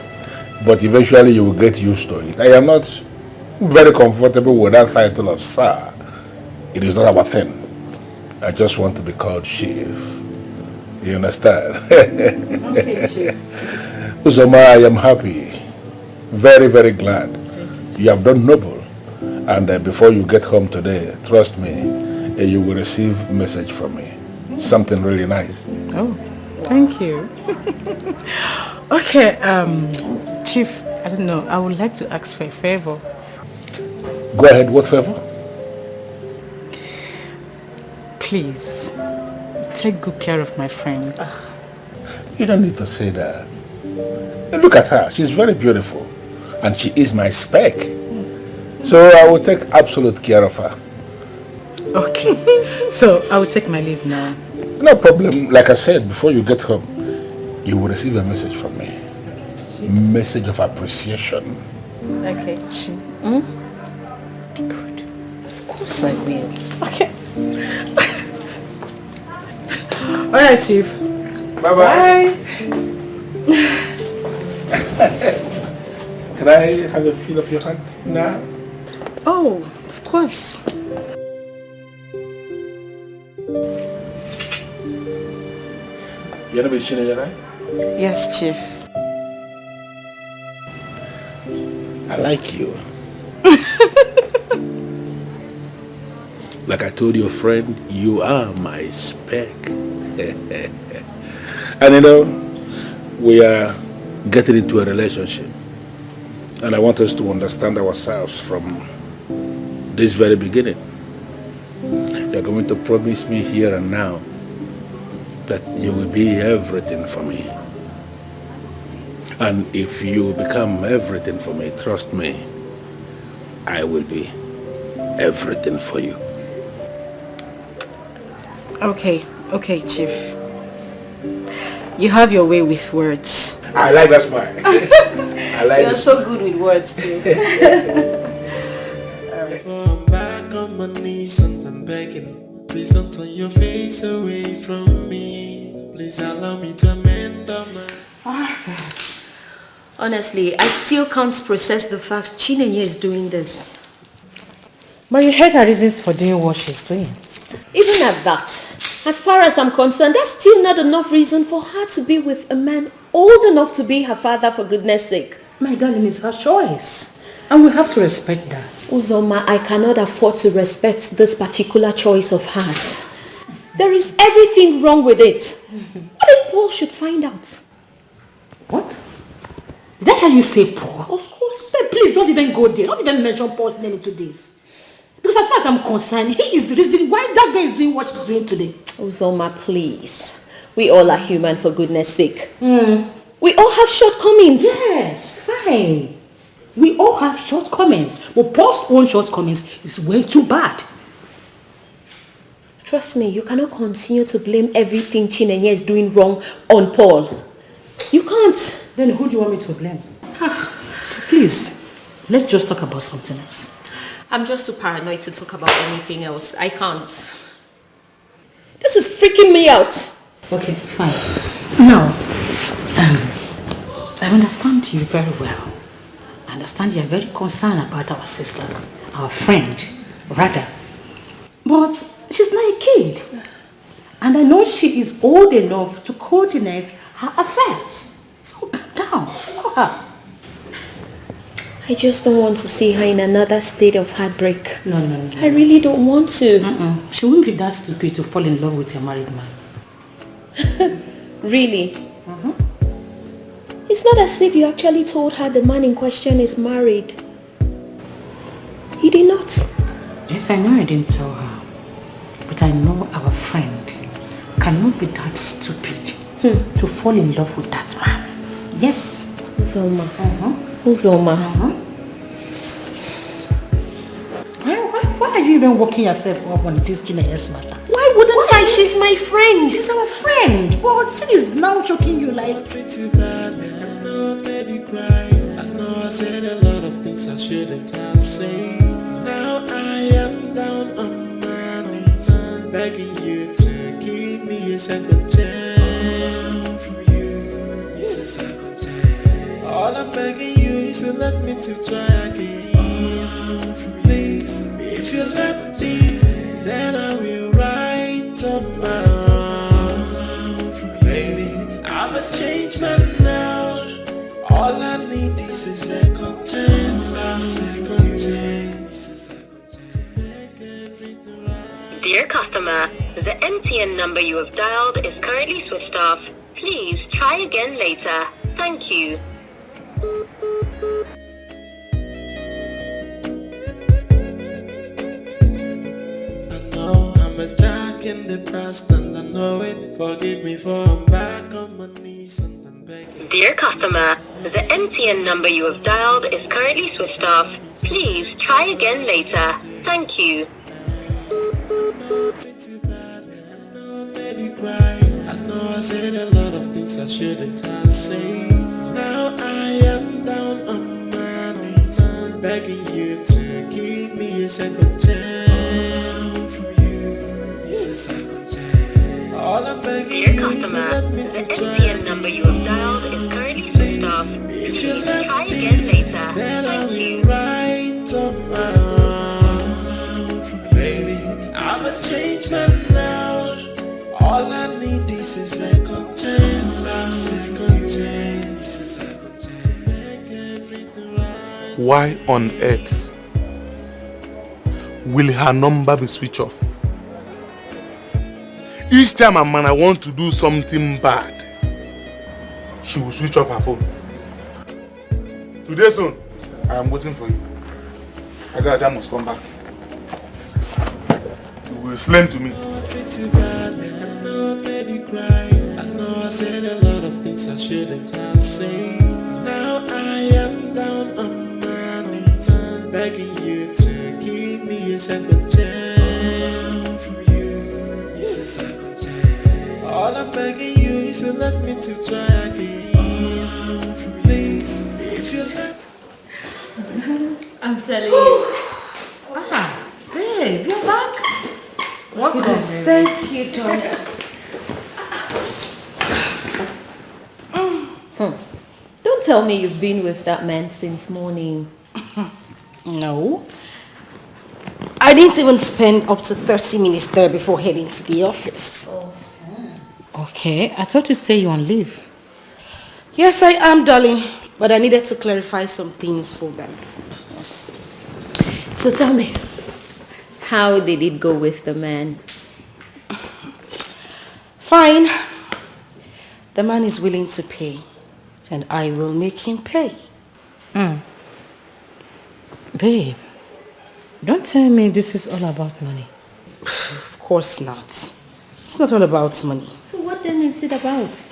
but eventually you will get used to it. I am not very comfortable with that title of sir. It is not our thing. I just want to be called Chief. You understand? Okay, Chief. Uzoma, I am happy. Very, very glad. You have done noble. And before you get home today, trust me, you will receive a message from me. Something really nice. Oh, thank you. Okay, Chief, I don't know. I would like to ask for a favor. Go ahead, what favor? Please, take good care of my friend. You don't need to say that. Look at her. She's very beautiful. And she is my spec. So I will take absolute care of her. Okay, so I will take my leave now. No problem. Like I said, before you get home, you will receive a message from me. Message of appreciation. Okay, Chief. Good. Of course I will. Okay. Alright, Chief. Bye-bye. Can I have a feel of your hand now? Oh, of course. You're not Chineye, right? Yes, Chief. I like you. Like I told your friend, you are my spec. And you know, we are getting into a relationship. And I want us to understand ourselves from this very beginning. You're going to promise me here and now that you will be everything for me. And if you become everything for me, trust me, I will be everything for you. Okay, Chief. You have your way with words. I like that smile. I like You're so good with words too. I'm back on my knees and I'm begging. Please don't turn your face away from me. Please allow me to amend my... Honestly, I still can't process the fact Chineye is doing this. But you heard her reasons for doing what she's doing. Even at that, as far as I'm concerned, that's still not enough reason for her to be with a man old enough to be her father, for goodness sake. My darling, it's her choice. And we have to respect that. Uzoma, I cannot afford to respect this particular choice of hers. There is everything wrong with it. What if Paul should find out? What? Did I hear you say Paul? Of course. Say, please don't even go there. Don't even mention Paul's name into this. Because as far as I'm concerned, he is the reason why that guy is doing what he's doing today. Uzoma, please. We all are human, for goodness sake. We all have shortcomings. Yes, fine. We all have shortcomings. But Paul's own shortcomings is way too bad. Trust me, you cannot continue to blame everything Chineye is doing wrong on Paul. You can't. Then who do you want me to blame? So please, let's just talk about something else. I'm just too paranoid to talk about anything else. I can't. This is freaking me out. Okay, fine. Now, I understand you very well. I understand you are very concerned about our sister, our friend, rather. But she's not a kid. And I know she is old enough to coordinate her affairs. So calm down. Know her. I just don't want to see her in another state of heartbreak. No. I really don't want to. She wouldn't be that stupid to fall in love with a married man. Really? It's not as if you actually told her the man in question is married. You did not? Yes, I know I didn't tell her. But I know our friend cannot be that stupid to fall in love with that man. Yes. Uzoma. Uzoma. Why are you even working yourself up on this Chineye's matter? Why wouldn't I? She's my friend. She's our friend. But it is now choking you like... Too bad. I know I made you cry. I know I said a lot of things I shouldn't have said. Now I am down on my knees, begging you to give me a second chance. From you, it's a second chance. All I'm begging you is to let me to try again. Please, if you let me, then I will write up my wrong. Baby, I'm a changed man now. All I need is a second chance. A second chance. Dear customer, the MTN number you have dialed is currently switched off. Please try again later. Thank you. I know I'm a jack in the past and I know it. Forgive me for I'm back on my knees and I'm begging. Dear customer, the MTN number you have dialed is currently switched off. Please try again later. Thank you. I know I said a lot of things I shouldn't have said. Now I am down on my knees, begging you to give me a second chance. From you, it's a second chance. All I'm begging you is to let me to try. The MTN number you have dialed is currently switched off. If you Please let try me, again later. then I Thank will you. write up my wrong. Baby, I'm a changed man now. All I need is a second chance, a second chance, a second chance to make everything right. Why on earth will her number be switched off? Each time a man I want to do something bad, she will switch off her phone. Today soon, I am waiting for you. Agaja must come back. You will explain to me. Too bad, I know I made you cry. I know I said a lot of things I shouldn't have said. Now I am down on my knees, begging you to give me a second chance. From you, it's a second chance. All I'm begging you is to let me to try again. Please, if you let. I'm telling you. Babe, you're back. Welcome. Thank you, darling. Don't tell me you've been with that man since morning. No. I didn't even spend up to 30 minutes there before heading to the office. Okay, I thought you say you're on leave. Yes, I am, darling. But I needed to clarify some things for them. So tell me, how did it go with the man? Fine. The man is willing to pay, and I will make him pay. Babe, don't tell me this is all about money. Of course not. It's not all about money. So what then is it about?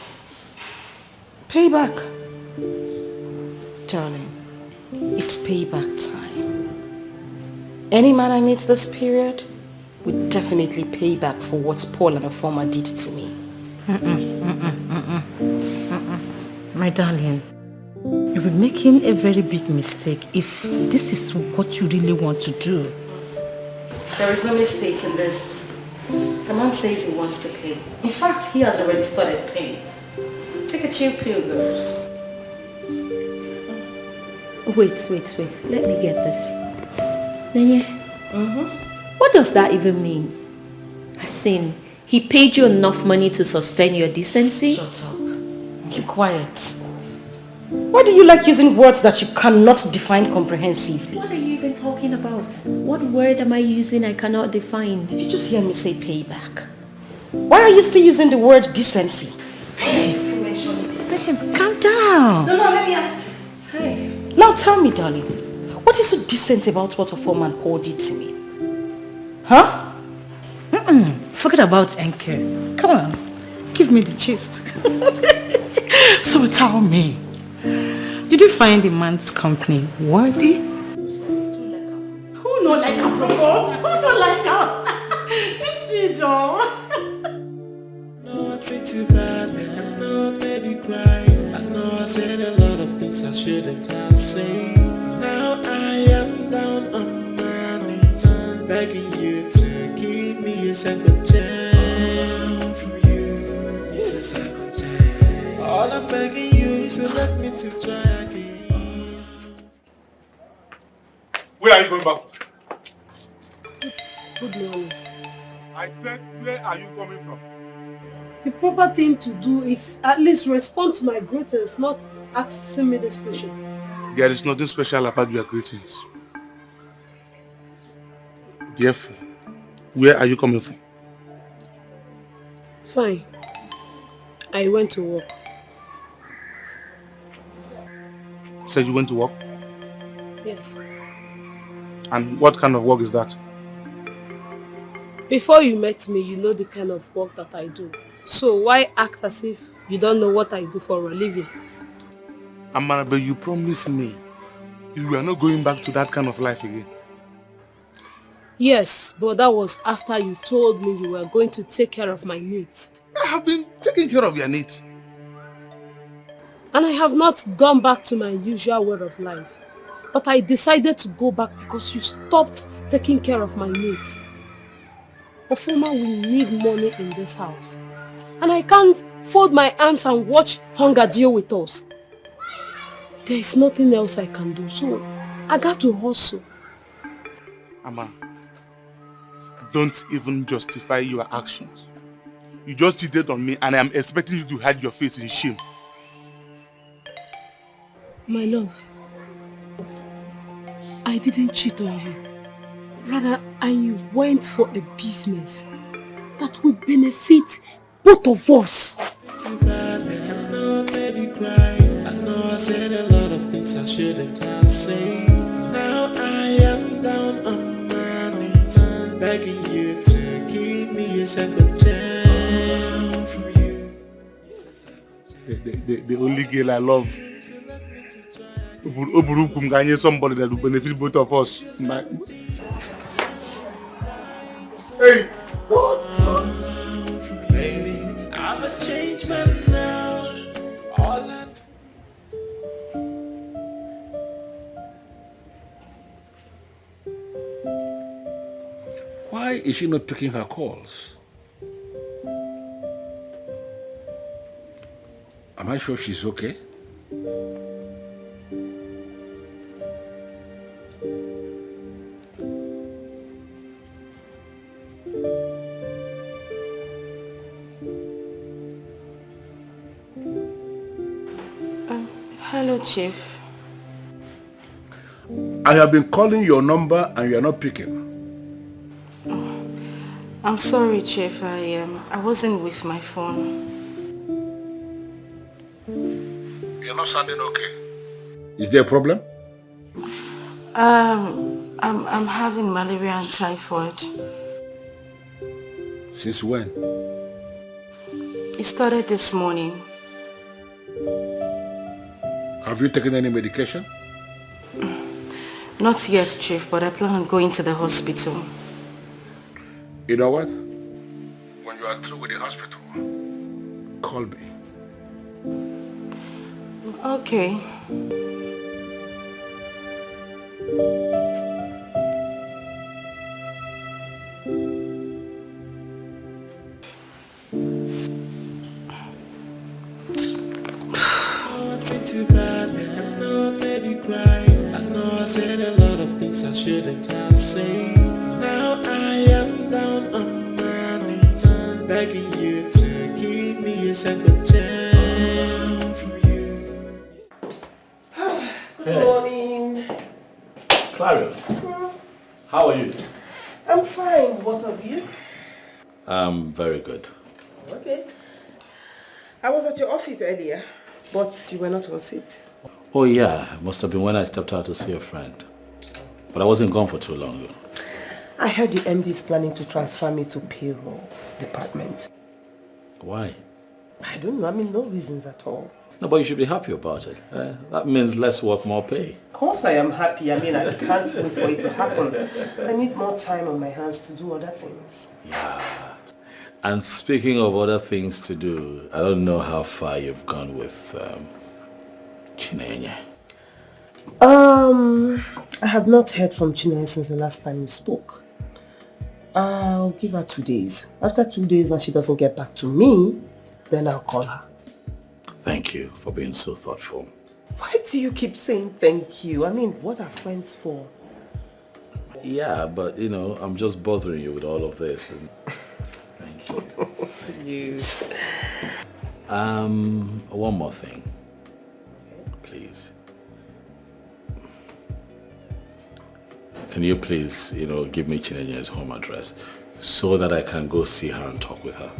Payback. Darling, it's payback time. Any man I meet this period would definitely pay back for what Paul and her former did to me. My darling, you'll be making a very big mistake if this is what you really want to do. There is no mistake in this. The man says he wants to pay. In fact, he has already started paying. Take a chill pill, girls. Wait. Let me get this. Nenye, what does that even mean? As in, he paid you enough money to suspend your decency? Shut up. Keep quiet. Why do you like using words that you cannot define comprehensively? What are you even talking about? What word am I using I cannot define? Did you just hear me say payback? Why are you still using the word decency? Listen, calm down. No, let me ask you. Hi. Now tell me, darling, what is so decent about what a foreman Paul did to me? Huh? Forget about NK. Come on, give me the gist. So tell me, did you find the man's company worthy? Who not like her, bro? Who not like her? Just see, Joe. No, I treat you bad. I know I made you cry. I know I said a lot of things I shouldn't have said. Now I am down on my knees, begging you to give me a second chance. From you, it's a second chance. All I'm begging you is to let me to try again. Where are you going back? Good morning. I said, where are you coming from? The proper thing to do is at least respond to my greetings, not asking me this question. There is nothing special about your greetings. Therefore, where are you coming from? Fine. I went to work. You said you went to work? Yes. And what kind of work is that? Before you met me, you know the kind of work that I do. So why act as if you don't know what I do for a living? Amara, but you promised me you were not going back to that kind of life again. Yes, but that was after you told me you were going to take care of my needs. I have been taking care of your needs. And I have not gone back to my usual way of life. But I decided to go back because you stopped taking care of my needs. Ofuma, we need money in this house. And I can't fold my arms and watch hunger deal with us. There is nothing else I can do, so I got to hustle. Amara, don't even justify your actions. You just cheated on me and I am expecting you to hide your face in shame. My love, I didn't cheat on you. Rather, I went for a business that would benefit both of us. Too bad, I know I made you cry. I know I said a lot of things I shouldn't have said. Now I am down on my knees, begging you to give me a second chance. From you, the only girl I love. Somebody that will benefit both of us. Hey! Baby, I'm a changed man now. All I Why is she not picking her calls? Am I sure she's okay? Hello, Chief. I have been calling your number and you are not picking. I'm sorry, Chief. I wasn't with my phone. You're not sounding okay. Is there a problem? I'm having malaria and typhoid. Since when? It started this morning. Have you taken any medication? Not yet, Chief, but I plan on going to the hospital. You know what? When you are through with the hospital, call me. Okay. too bad. I know I made you cry. I know I said a lot of things I shouldn't have said. Now I am down on my knees, begging you to give me a second chance. From you. Clarion, how are you? I'm fine. What of you? I'm very good. Okay. I was at your office earlier, but you were not on seat. Oh yeah, it must have been when I stepped out to see a friend. But I wasn't gone for too long. I heard the MD is planning to transfer me to payroll department. Why? I don't know. I mean, no reasons at all. No, but you should be happy about it. That means less work, more pay. Of course I am happy. I mean, I can't wait for it to happen. I need more time on my hands to do other things. Yeah. And speaking of other things to do, I don't know how far you've gone with Chinenye. I have not heard from Chinenye since the last time we spoke. I'll give her 2 days. After 2 days and she doesn't get back to me, then I'll call her. Thank you for being so thoughtful. Why do you keep saying thank you? I mean, what are friends for? Yeah, but you know, I'm just bothering you with all of this. And thank you. One more thing. Please. Can you please, give me Chinenye's home address so that I can go see her and talk with her?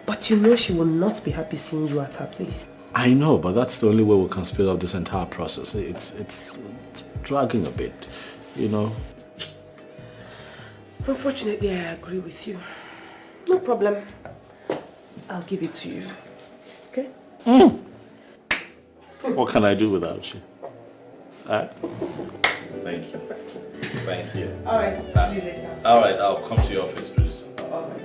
But you know she will not be happy seeing you at her place. I know, but that's the only way we can speed up this entire process. It's dragging a bit, Unfortunately, I agree with you. No problem. I'll give it to you. Okay? What can I do without you? Thank you. Thank you. All right. See you later. All right, I'll come to your office pretty soon. All right.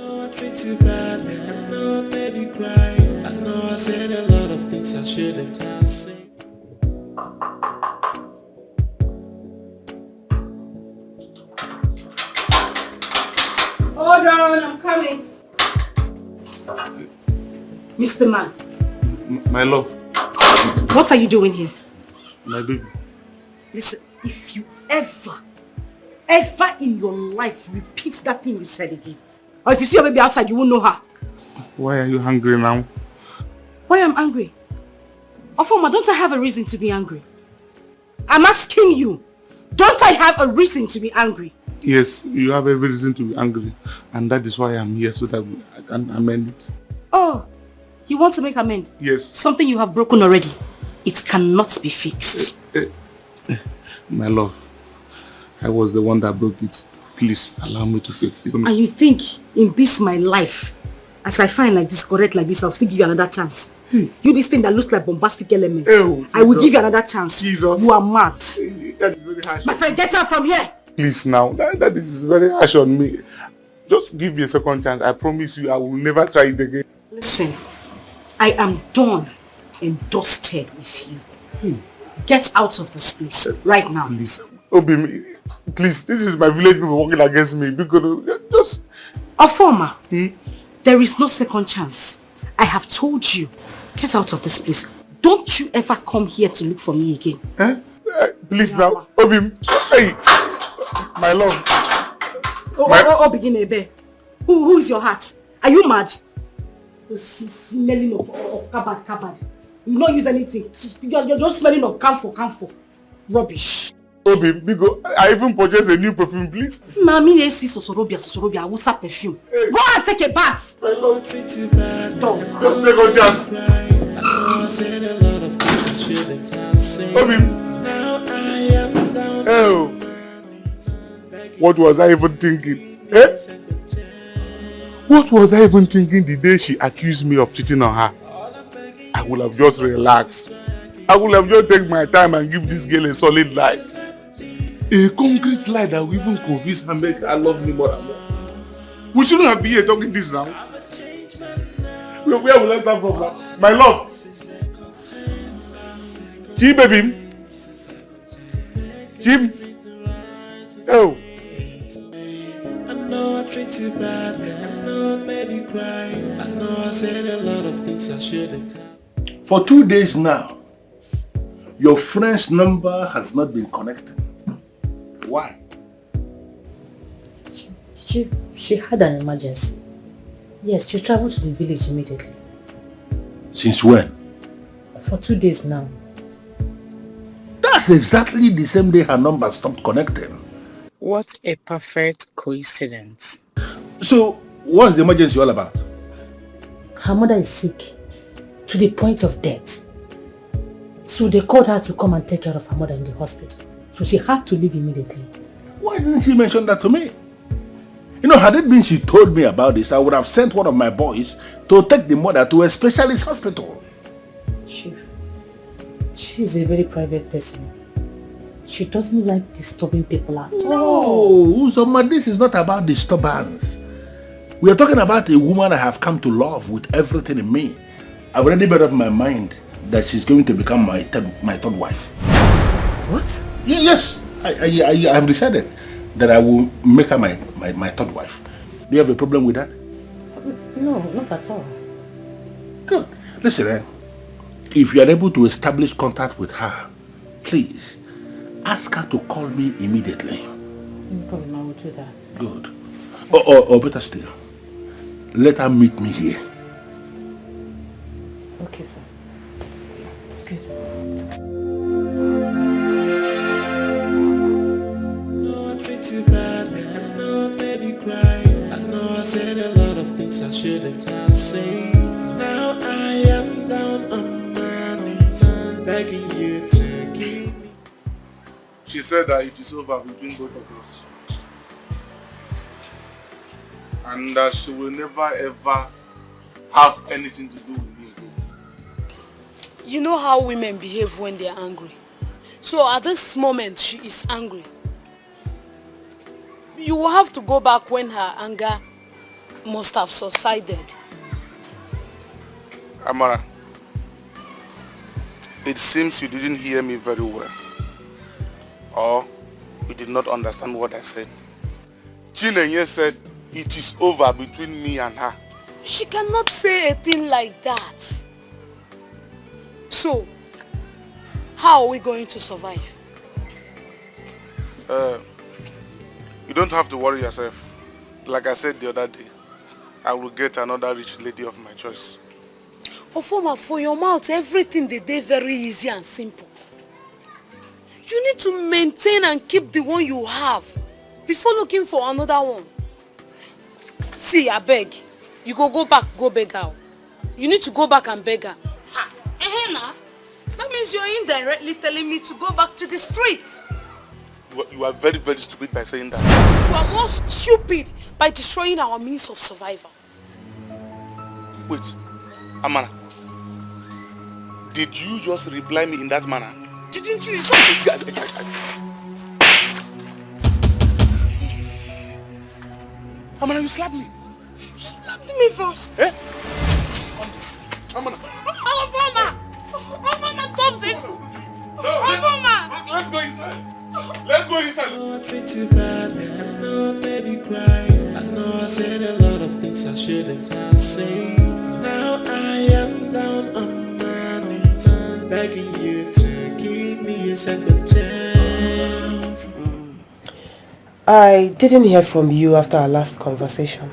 I treat you bad, I know I made you cry. I know I said a lot of things I shouldn't have said. Hold on, I'm coming. Mr. Man. My love. What are you doing here? My baby. Listen, if you ever in your life repeat that thing you said again, or if you see your baby outside, you won't know her. Why are you hungry now? Why I'm angry? Ofoma, don't I have a reason to be angry? I'm asking you, don't I have a reason to be angry? Yes, you have every reason to be angry. And that is why I'm here, so that I can amend it. Oh, you want to make amend? Yes. Something you have broken already. It cannot be fixed. My love, I was the one that broke it. Please allow me to fix it. And you think in this my life, as I find like this, correct like this, I'll still give you another chance. You this thing that looks like bombastic elements. Oh, I will give you another chance. Jesus. You are mad. That is very harsh. My friend, get out from here. Please now, that is very harsh on me. Just give me a second chance. I promise you I will never try it again. Listen, I am done and dusted with you. Get out of this place right now. Please, Obi, please, this is my village people working against me. Because just... Ofoma, there is no second chance. I have told you, get out of this place. Don't you ever come here to look for me again. Please now, Obi, hey, my love. Begin Ebe. Who is your heart? Are you mad? The smelling of cupboard. You don't use anything. You're just smelling of camphor. Rubbish. Obi, Bigo, I even purchased a new perfume, please. Mami, see Sosorobia, Wusa perfume. Go and take a bath. Just second chance. I said a lot of things I shouldn't have said. Obi. Now I am down. Oh. What was I even thinking? What was I even thinking the day she accused me of cheating on her? I would have just relaxed. I would have just taken my time and give this girl a solid lie. A concrete lie that will even convince her make her love me more and more. We shouldn't have been here talking this now. Where will I start from now? My love. Jim, baby. Jim. Oh. I know I treat you bad. I know I made you cry. I know I said a lot of things I shouldn't have. For 2 days now, your friend's number has not been connected. Why? She had an emergency. Yes, she traveled to the village immediately. Since when? For 2 days now. That That's exactly the same day her number stopped connecting. What a perfect coincidence. So, what's the emergency all about? Her mother is sick to the point of death. So they called her to come and take care of her mother in the hospital. So she had to leave immediately. Why didn't she mention that to me? You know, had it been she told me about this, I would have sent one of my boys to take the mother to a specialist hospital. She's a very private person. She doesn't like disturbing people at all. No, Uzoma, this is not about disturbance. We are talking about a woman I have come to love with everything in me. I've already made up my mind that she's going to become my third wife. What? Yes, I have decided that I will make her my third wife. Do you have a problem with that? No, not at all. Good. Listen, if you are able to establish contact with her, please ask her to call me immediately. No problem, I will do that. Good. Or better still, let her meet me here. Okay, sir. Excuse me, sir. No, I treat you bad. I know I made you cry. I know I said a lot of things I shouldn't have said. Now I am down on my knees, begging you to give me. She said that it is over between both of us. And that she will never ever have anything to do with me again. You know how women behave when they are angry. So at this moment, she is angry. You will have to go back when her anger must have subsided. Amara, it seems you didn't hear me very well. Or you did not understand what I said. Chinenye said it is over between me and her. She cannot say a thing like that. So, how are we going to survive? You don't have to worry yourself. Like I said the other day, I will get another rich lady of my choice. Ofoma, for your mouth, everything they do very easy and simple. You need to maintain and keep the one you have before looking for another one. See, I beg. You go back, go beg her. You need to go back and beg her. Ehena, that means you're indirectly telling me to go back to the streets. You are very, very stupid by saying that. You are more stupid by destroying our means of survival. Wait, Amana. Did you just reply me in that manner? Didn't you? Amana, you slapped me. You slapped me first. Eh? Amana. Mama, stop this. Mama. Let's go inside. Let's go inside. I know I treat you bad. I know I made you cry. I know I said a lot of things I shouldn't have said. Now I am down on my knees, begging you to give me a second chance. I didn't hear from you after our last conversation.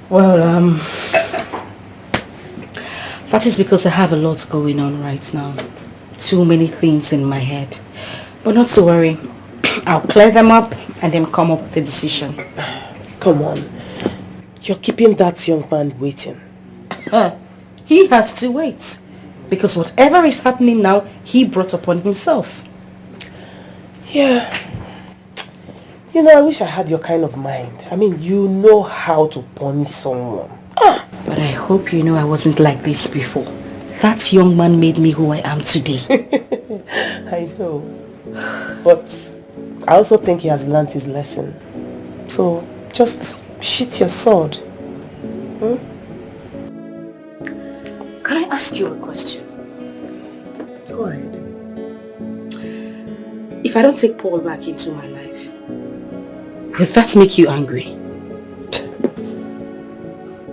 Well, that is because I have a lot going on right now. Too many things in my head. But not to worry. I'll clear them up and then come up with a decision. Come on. You're keeping that young man waiting. He has to wait. Because whatever is happening now, he brought upon himself. Yeah. You know, I wish I had your kind of mind. I mean, you know how to punish someone. But I hope you know I wasn't like this before. That young man made me who I am today. I know. But I also think he has learnt his lesson. So, just sheath your sword. Can I ask you a question? Go ahead. If I don't take Paul back into my life, will that make you angry?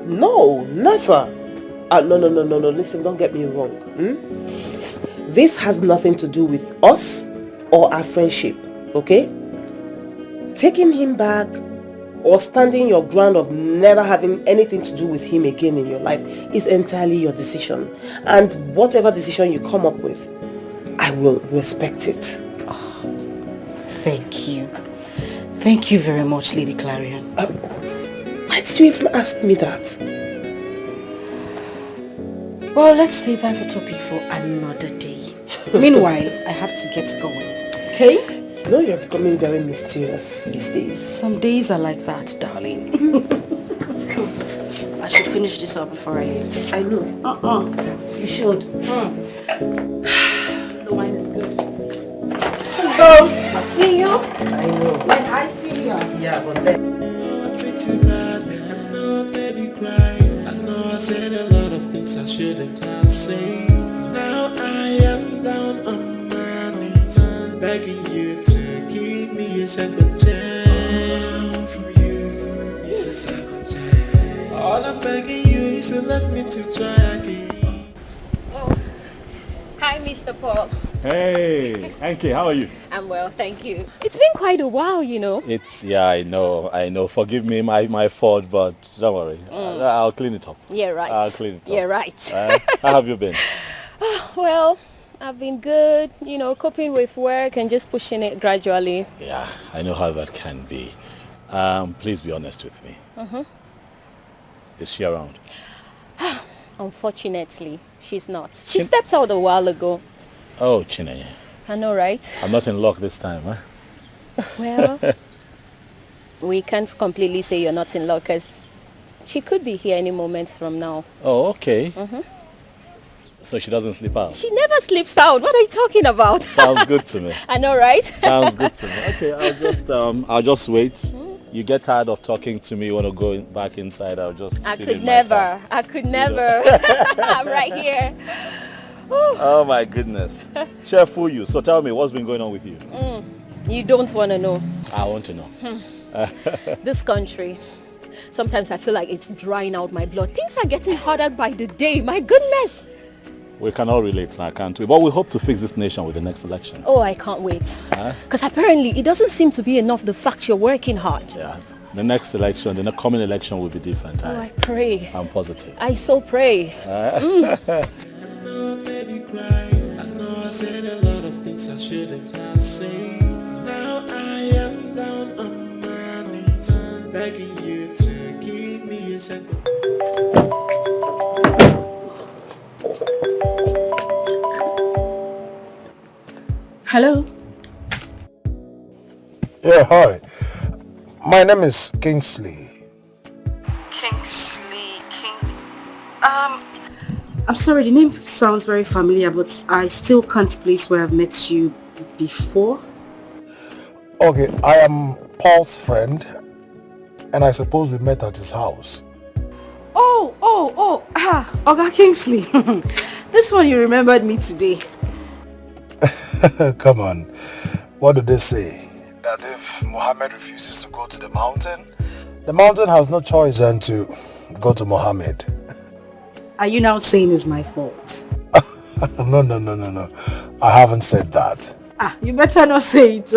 No, never. No. Listen, don't get me wrong. This has nothing to do with us or our friendship, okay? Taking him back or standing your ground of never having anything to do with him again in your life is entirely your decision. And whatever decision you come up with, I will respect it. Thank you. Thank you very much, Lady Clarion. Why did you even ask me that? Well, let's save that's a topic for another day. Meanwhile, I have to get going. Okay? You know you're becoming very mysterious these days. Some days are like that, darling. I should finish this up before I leave. I know. You should. The wine is good. So, I'll see you. I know. When I see you. Yeah, but then... I treat you bad. I know I made you cry. I know I said a lot of things I shouldn't have said. Now I am down on my knees, begging you to give me a second chance. From you, it's a second chance. All I'm begging you is to let me to try again. Oh, hi, Mr. Paul. Hey, Enke, how are you? I'm well, thank you. It's been quite a while, you know. Yeah, I know. Forgive me, my fault, but don't worry. I'll clean it up. Yeah, right. I'll clean it up. Yeah, right. How have you been? Well, I've been good, you know, coping with work and just pushing it gradually. Yeah, I know how that can be. Please be honest with me. Is she around? Unfortunately, she's not. She stepped out a while ago. Oh, Chinenye. I know, right? I'm not in luck this time, huh? Well, we can't completely say you're not in luck, because she could be here any moment from now. Oh, okay. So she doesn't sleep out? She never sleeps out. What are you talking about? Sounds good to me. I know, right? Sounds good to me. Okay, I'll just wait. You get tired of talking to me, you want to go back inside, I'll just I sit could in my car. never. I could never. I'm right here. Oh my goodness. Cheerful you. So tell me, what's been going on with you? You don't want to know. I want to know. This country, sometimes I feel like it's drying out my blood. Things are getting harder by the day. My goodness. We can all relate now, can't we? But we hope to fix this nation with the next election. Oh, I can't wait. Because apparently it doesn't seem to be enough the fact you're working hard. Yeah. The next election, the coming election will be different. Oh, I pray. I'm positive. I so pray. I know I made you cry. I know I said a lot of things I shouldn't have said. Now I am down on my knees, begging you to give me a second. Hello? Yeah, hi. My name is Kingsley. I'm sorry, the name sounds very familiar, but I still can't place where I've met you before. Okay, I am Paul's friend, and I suppose we met at his house. Oga Kingsley. This one you remembered me today. Come on. What do they say? That if Muhammad refuses to go to the mountain has no choice than to go to Muhammad. Are you now saying it's my fault? No. I haven't said that. You better not say it.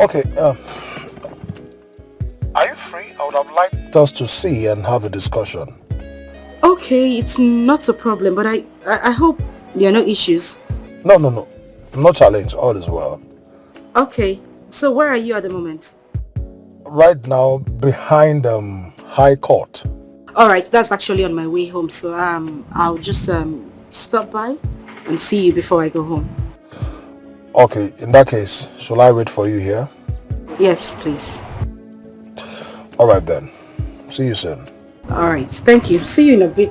Okay. Are you free? I would have liked us to see and have a discussion. Okay, it's not a problem, but I hope there are no issues. No. No challenge. All is well. Okay, so where are you at the moment? Right now, behind High Court. Alright, that's actually on my way home, so I'll just stop by and see you before I go home. Okay, in that case, shall I wait for you here? Yes, please. Alright then. See you soon. Alright, thank you. See you in a bit.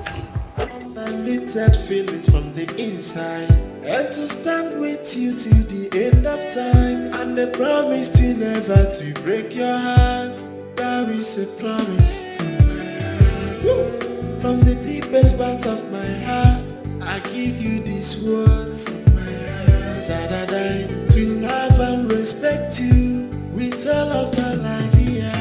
Undiluted feelings from the inside, and to stand with you till the end of time, and the promise to never to break your heart. There is a promise from my heart. From the deepest part of my heart, I give you these words from my heart. That I die to love and respect you with all of my life here.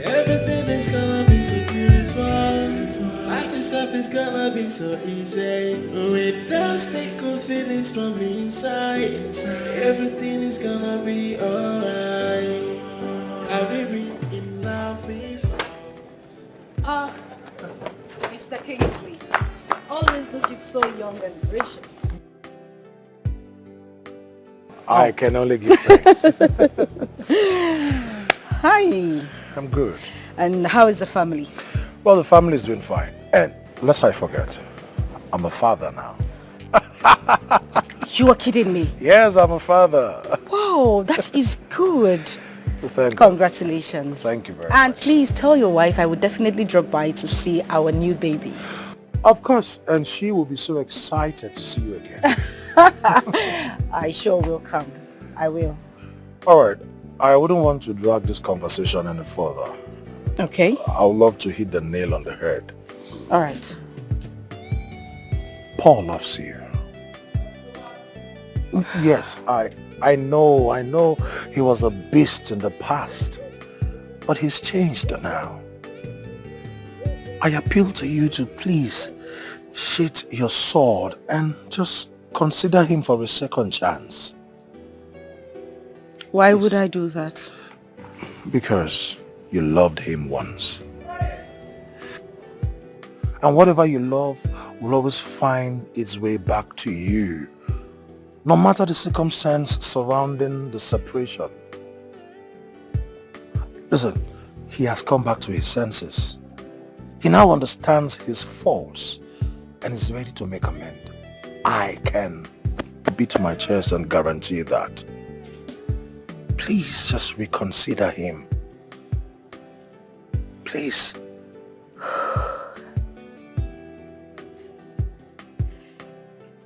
Everything is gonna be so beautiful. Life itself is gonna be be so easy. With those take good feelings from inside, everything is gonna be alright. Have you been in love before? Mr. Kingsley, always looking so young and gracious. I can only give thanks. Hi. I'm good. And how is the family? Well, the family is doing fine. And lest I forget, I'm a father now. You are kidding me. Yes, I'm a father. Wow, that is good. Thank you. Congratulations. Thank you very And much. please tell your wife I would definitely drop by to see our new baby. Of course, and she will be so excited to see you again. I sure will come. I will. All right, I wouldn't want to drag this conversation any further. Okay. I would love to hit the nail on the head. All right. Paul loves you. Yes, I know he was a beast in the past, but he's changed now. I appeal to you to please sheath your sword and just consider him for a second chance. Why would I do that? Because you loved him once. And whatever you love will always find its way back to you, no matter the circumstance surrounding the separation. Listen, he has come back to his senses. He now understands his faults and is ready to make amends. I can beat my chest and guarantee that. Please just reconsider him. Please.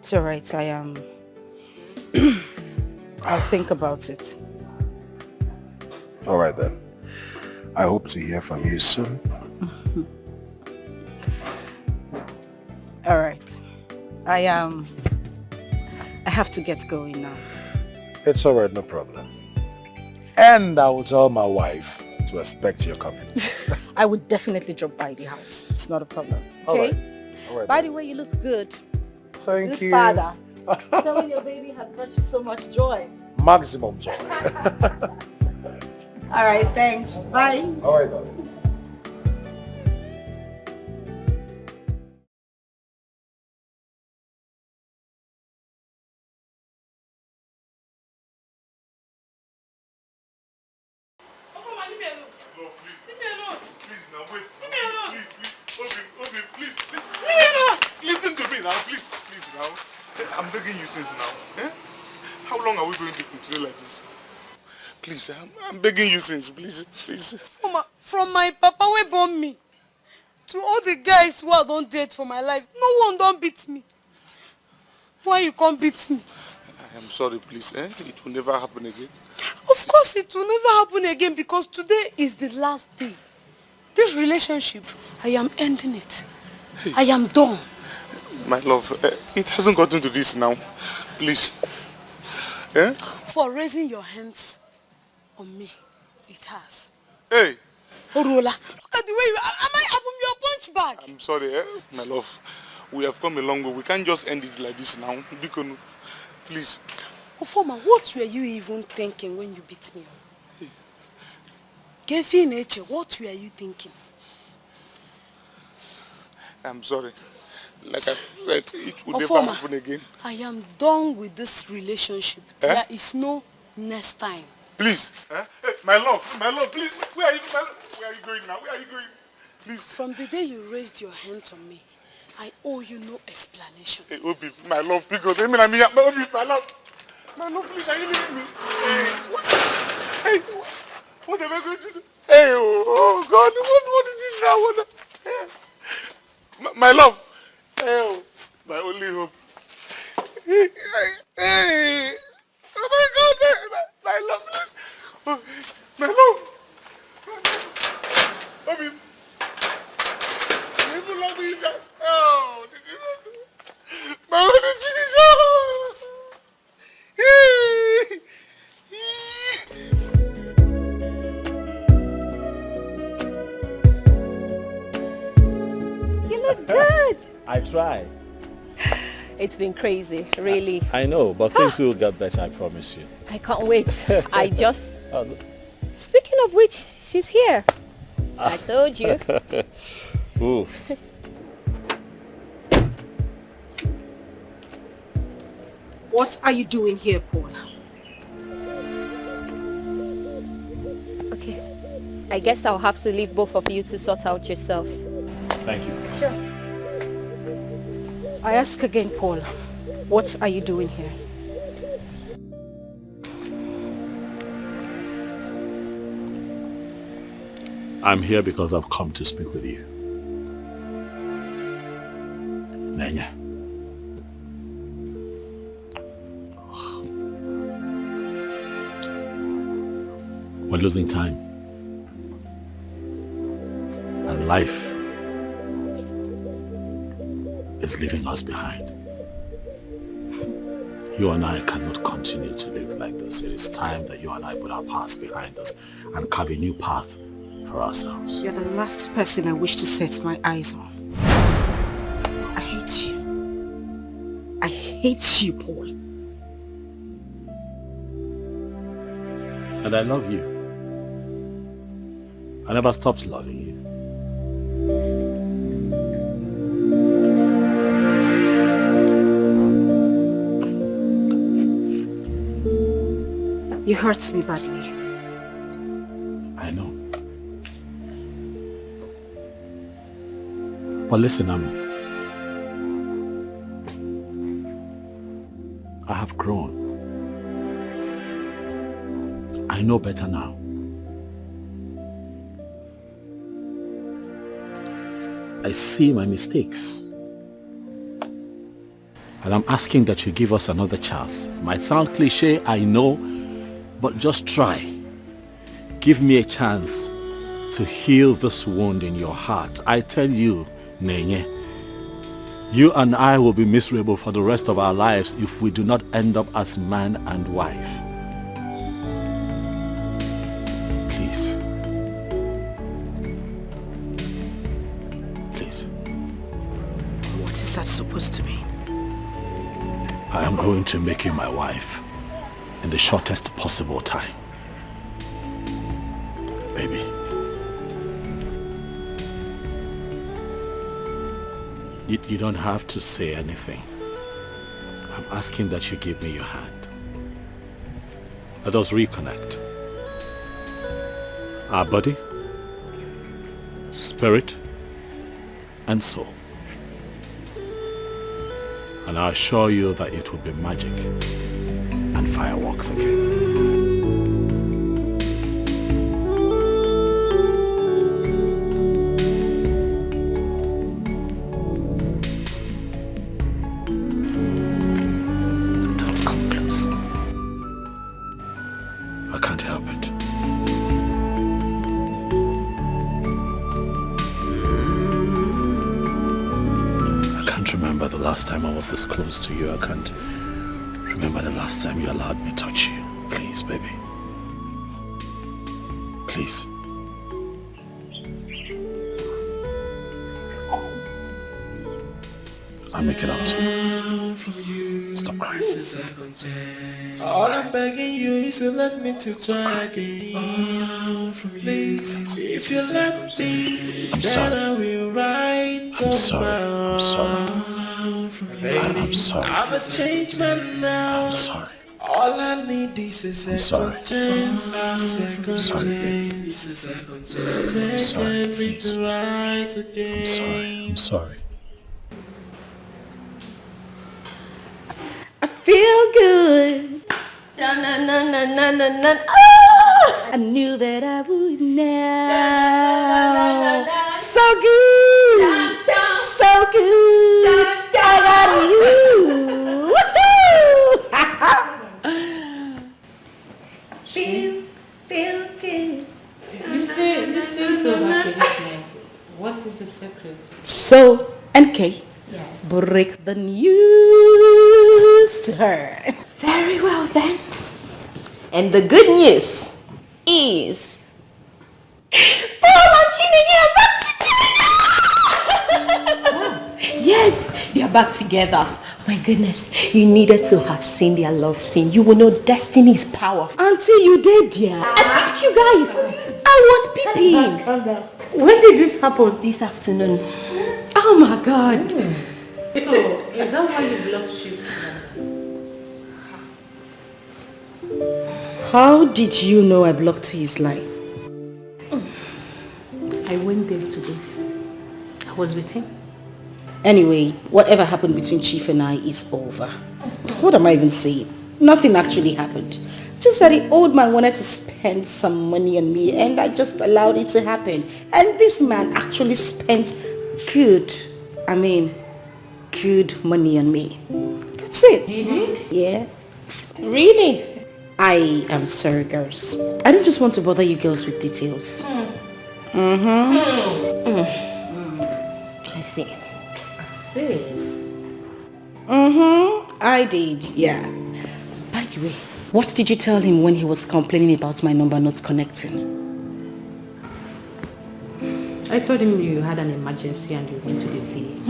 It's all right. I am. I'll think about it. All right then. I hope to hear from you soon. All right. I have to get going now. It's all right, no problem. And I will tell my wife to expect your coming. I would definitely drop by the house. It's not a problem. All Okay? right. All right. By the way, you look good. Thank Good you. father. Showing your baby has brought you so much joy. Maximum joy. All right, thanks. Bye. All right, darling. Listen to me now, please now. I'm begging you since now. Eh? How long are we going to continue like this? Please, I'm begging you since, please. From my papa wey born me to all the guys who I don't date for my life, no one don't beat me. Why you can't beat me? I am sorry, please. It will never happen again. Of course it will never happen again because today is the last day. This relationship, I am ending it. Hey. I am done. My love, it hasn't gotten to this now. Please. Eh? For raising your hands on me, it has. Hey! Orola, look at the way you are. Am I up your punch bag? I'm sorry, my love. We have come a long way. We can't just end it like this now. Bikono, please. Ofoma, what were you even thinking when you beat me up? Gefi nature, what were you thinking? I'm sorry. Like I said, it will never Ofoma, happen again. I am done with this relationship. There is no next time. Please. Hey, my love, please. Where are you going now? Where are you going? Please. From the day you raised your hand on me, I owe you no explanation. Hey, Obi, my love, because I mean, Obi, my love. My love, please, are you leaving me? Hey, what am I going to do? Hey, oh God, what is this now? My love. Hey, my only hope. Hey, oh my God, my love, please. Oh, my love. Obi. People love me, sir. Oh, this is my one is finished. Oh. I tried. it's been crazy, really. I know, but things will get better, I promise you. I can't wait. Speaking of which, she's here. I told you. Ooh. What are you doing here, Paul? Okay. I guess I'll have to leave both of you to sort out yourselves. Thank you. Sure. I ask again, Paul. What are you doing here? I'm here because I've come to speak with you. Nenya. We're losing time. And life is leaving us behind. You and I cannot continue to live like this. It is time that you and I put our past behind us and carve a new path for ourselves. You're the last person I wish to set my eyes on. I hate you. I hate you, Paul. And I love you. I never stopped loving you. You hurt me badly. I know. But listen, I have grown. I know better now. I see my mistakes. And I'm asking that you give us another chance. It might sound cliche, I know, but just try. Give me a chance to heal this wound in your heart. I tell you, Nenye, you and I will be miserable for the rest of our lives if we do not end up as man and wife. Please. Please. What is that supposed to mean? I am going to make you my wife in the shortest possible time. Baby. You don't have to say anything. I'm asking that you give me your hand. Let us reconnect. Our body, spirit, and soul. And I assure you that it will be magic and fireworks again. Last time I was this close to you, I can't remember the last time you allowed me to touch you. Please, baby. Please. I'll make it up to you. Stop crying. Stop All crying. I'm begging you is to let me to try again. Please, if you let me, then I will write I'm sorry. I'm sorry. I'm sorry. I'm a changed man now. I'm sorry. All I need is a second chance. A second chance. A second chance. To make everything right again. I'm sorry. I feel good. Na na na na na na na. Oh! I knew that I would now. So good. So good. I got you. Feel good. You seem so happy this night. What is the secret? So, NK, yes, break the news to her. Very well then. And the good news is Paul and Chinenye are back together. Yes, they are back together. Oh My goodness, you needed to have seen their love scene. You will know destiny's power. Until you did, dear. I picked you guys. I was peeping. When did this happen? This afternoon. Oh my God. So, is that why you blocked ships? How did you know I blocked his line? I went there today. I was with him. Anyway, whatever happened between Chief and I is over. What am I even saying? Nothing actually happened. Just that the old man wanted to spend some money on me and I just allowed it to happen. And this man actually spent good money on me. That's it. He did? Yeah. Really? I am sorry, girls. I didn't just want to bother you girls with details. I see. I did, yeah. By the way, what did you tell him when he was complaining about my number not connecting? I told him you had an emergency and you went to the village.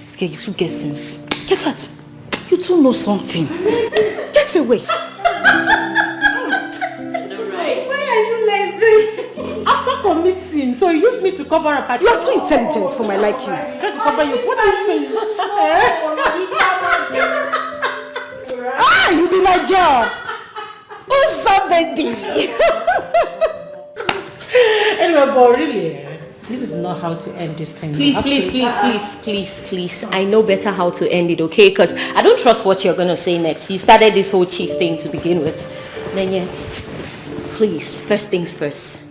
This girl, you two get sense. Get out. You two know something. Get away. Why are you like this? After committing, so you used me to cover up. You are too intelligent for my liking. Try to cover you. What are you saying? You be my girl. Who's somebody? Anyway, but really, this is not how to end this thing. Please. I know better how to end it, okay? Because I don't trust what you're going to say next. You started this whole chief thing to begin with. Then yeah, please, first things first.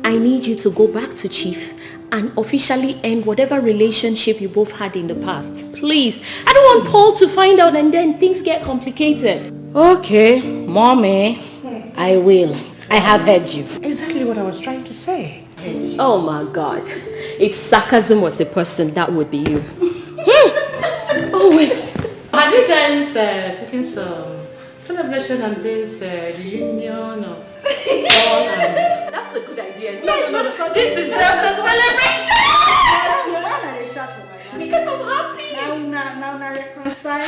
I need you to go back to Chief and officially end whatever relationship you both had in the past. Please. I don't want Paul to find out and then things get complicated. Okay, mommy. I will. I have heard you. Exactly what I was trying to say. Oh my God. If sarcasm was a person, that would be you. Always. Have you guys taken some celebration and this reunion or that's a good idea. No. This deserves a celebration. Because I'm happy. Now reconcile.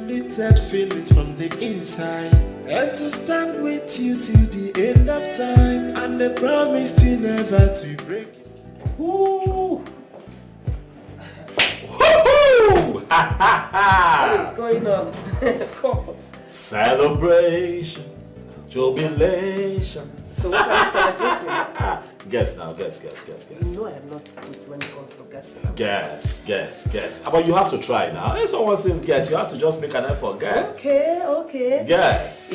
Little feelings from the inside, and to stand with you till the end of time, and the promise to never to break it. What is going on? Celebration, jubilation. So what are you celebrating? Guess now, guess. No, I am not good when it comes to guessing. Guess. But you have to try now. If someone says guess, you have to just make an effort. Guess. Okay. Guess.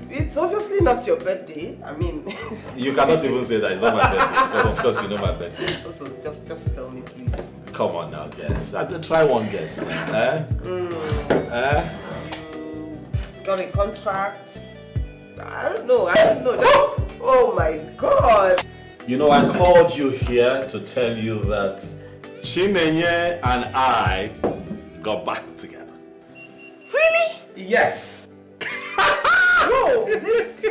It's obviously not your birthday. I mean... You cannot even say that it's not my birthday, because of course you know my birthday. Also, just tell me, please. Come on now, guess. Try one guess now. Got a contract? I don't know. Oh my God! You know, I called you here to tell you that Chinenye and I got back together. Really? Yes. Whoa, this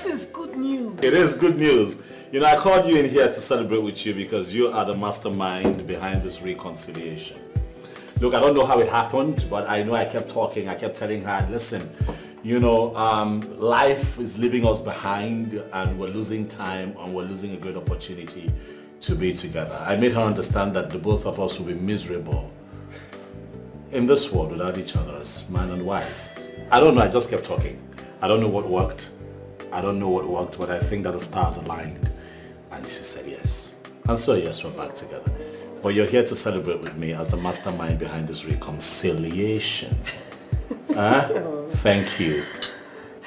is good news. It is good news. You know, I called you in here to celebrate with you because you are the mastermind behind this reconciliation. Look, I don't know how it happened, but I know I kept talking. I kept telling her, listen, you know, life is leaving us behind and we're losing time and we're losing a great opportunity to be together. I made her understand that the both of us will be miserable in this world without each other as man and wife. I don't know, I just kept talking. I don't know what worked. But I think that the stars aligned. And she said yes. And so yes, we're back together. But you're here to celebrate with me as the mastermind behind this reconciliation. Thank you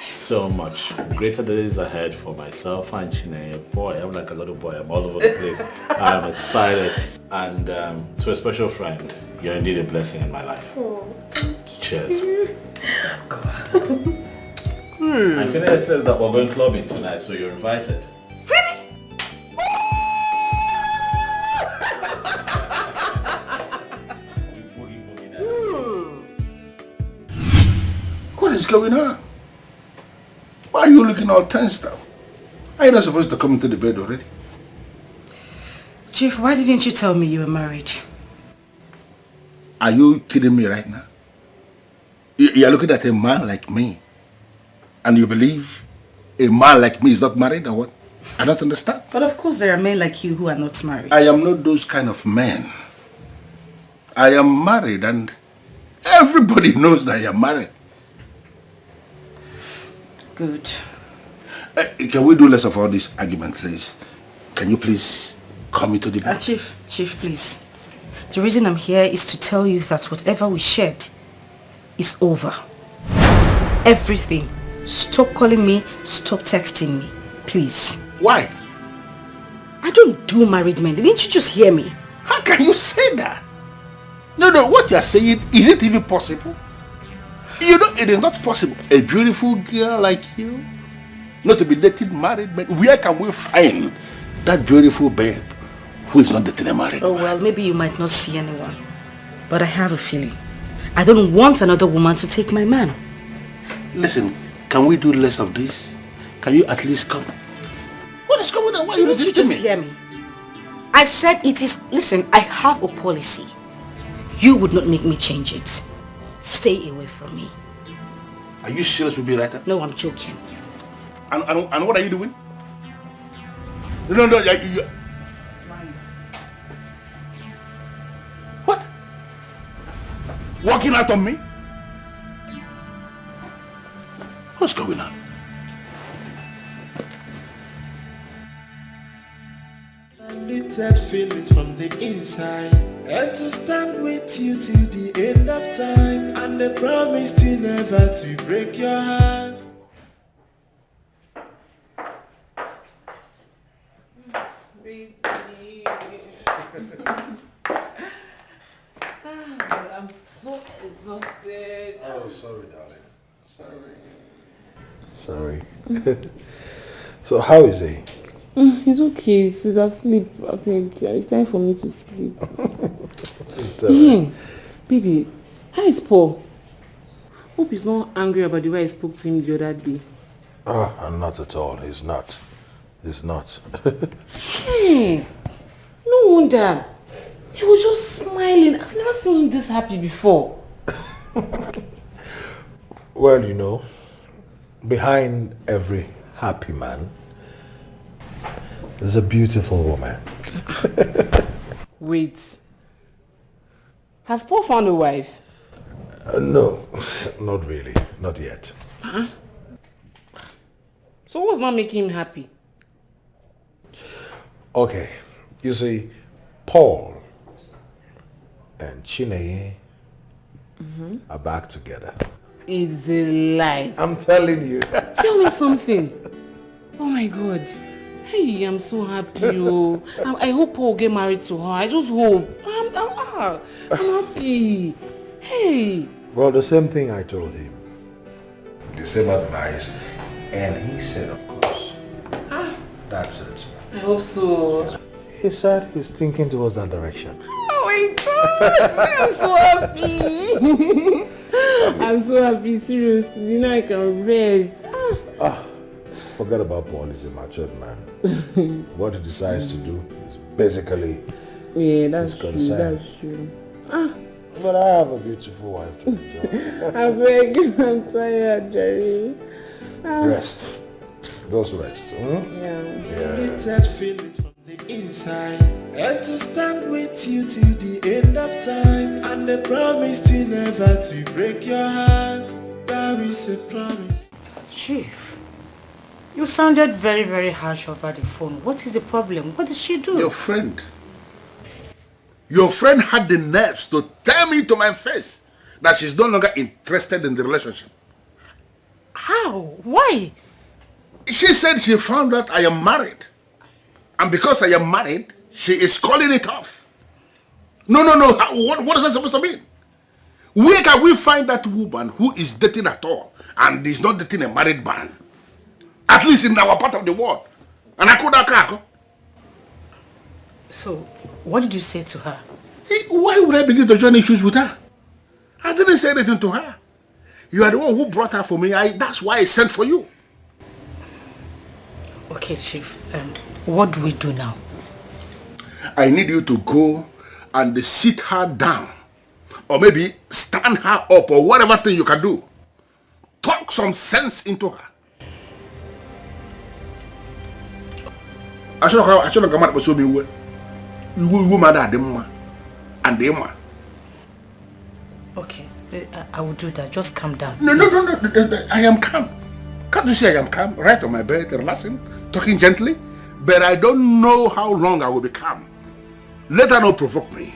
so much. Greater days ahead for myself and Chinenye. Boy, I'm like a little boy. I'm all over the place. I'm excited. And to a special friend, you're indeed a blessing in my life. Cheers. And Chinenye says that we're going clubbing tonight, so you're invited. What is going on? Why are you looking all tensed up? Are you not supposed to come into the bed already? Chief, why didn't you tell me you were married? Are you kidding me right now? You're looking at a man like me, and you believe a man like me is not married or what? I don't understand. But of course there are men like you who are not married. I am not those kind of men. I am married, and everybody knows that I am married. Good. Can we do less of all this argument, please? Can you please come into the boat? Chief, please. The reason I'm here is to tell you that whatever we shared is over. Everything. Stop calling me, stop texting me. Please. Why? I don't do married men. Didn't you just hear me? How can you say that? No, what you are saying, is it even possible? You know, it is not possible. A beautiful girl like you, not to be dating married men. Where can we find that beautiful babe who is not dating a married man? Oh, well, maybe you might not see anyone. But I have a feeling. I don't want another woman to take my man. Listen, can we do less of this? Can you at least come? What is going on? Why are you resisting me? Just hear me. I said it is... Listen, I have a policy. You would not make me change it. Stay away from me. Are you serious with me right now? No, I'm joking. And what are you doing? No, you... What? Walking out on me? What's going on? Unlimited feelings from the inside, and to stand with you till the end of time, and the promise to never to break your heart. I'm so exhausted. Oh, sorry, darling. Sorry. So how is he? He's okay. He's asleep. I think it's time for me to sleep. Baby, how is Paul? Hope he's not angry about the way I spoke to him the other day. Not at all. He's not. Hey, no wonder. He was just smiling. I've never seen him this happy before. Well, you know, behind every happy man, there's a beautiful woman. Wait. Has Paul found a wife? No, not really. Not yet. So what's not making him happy? Okay, you see, Paul and Chineye are back together. It's a lie. I'm telling you. Tell me something. Oh my God. Hey, I'm so happy. I hope Paul will get married to her. I just hope. I'm happy. Hey. Well, the same thing I told him. The same advice. And he said, of course. That's it. I hope so. He said he's thinking towards that direction. Oh my God. I'm so happy. I'm so happy, seriously. Now I can rest. Forget about Paul. He's a matured man. What he decides to do is basically that's his concern. true. But I have a beautiful wife to enjoy. I beg, I'm tired, Jerry. Rest. Those rest. Unlimited feelings from the inside, and to stand with you till the end of time, and the promise to never to break your heart. That is a promise. Chief, you sounded very, very harsh over the phone. What is the problem? What did she do? Your friend had the nerves to tell me to my face that she's no longer interested in the relationship. How? Why? She said she found out I am married. And because I am married, she is calling it off. No. What is that supposed to mean? Where can we find that woman who is dating at all and is not dating a married man? At least in our part of the world. And I could have. So, what did you say to her? Why would I begin to join issues with her? I didn't say anything to her. You are the one who brought her for me. That's why I sent for you. Okay, Chief. What do we do now? I need you to go and sit her down. Or maybe stand her up or whatever thing you can do. Talk some sense into her. I shouldn't come out with so many. You will mother them and them. Okay, I will do that. Just calm down. No, I am calm. Can't you see I am calm? Right on my bed, relaxing, talking gently. But I don't know how long I will be calm. Let her not provoke me.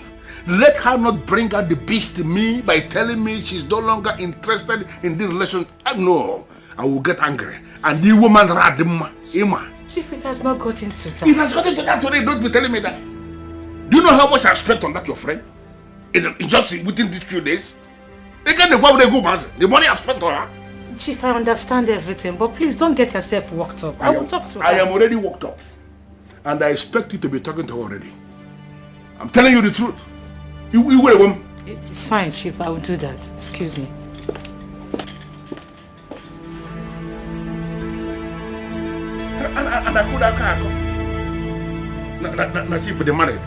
Let her not bring out the beast in me by telling me she's no longer interested in the relation. No, I will get angry. And the woman Radima, Ima. Chief, it has not gotten to that. It has gotten to that today. Don't be telling me that. Do you know how much I spent on that, your friend? In just within these few days? Again, the money I've spent on her. Chief, I understand everything, but please don't get yourself worked up. I will talk to her. I am already worked up. And I expect you to be talking to her already. I'm telling you the truth. You will. It's fine, Chief. I will do that. Excuse me. And I could have come. Chief, they married.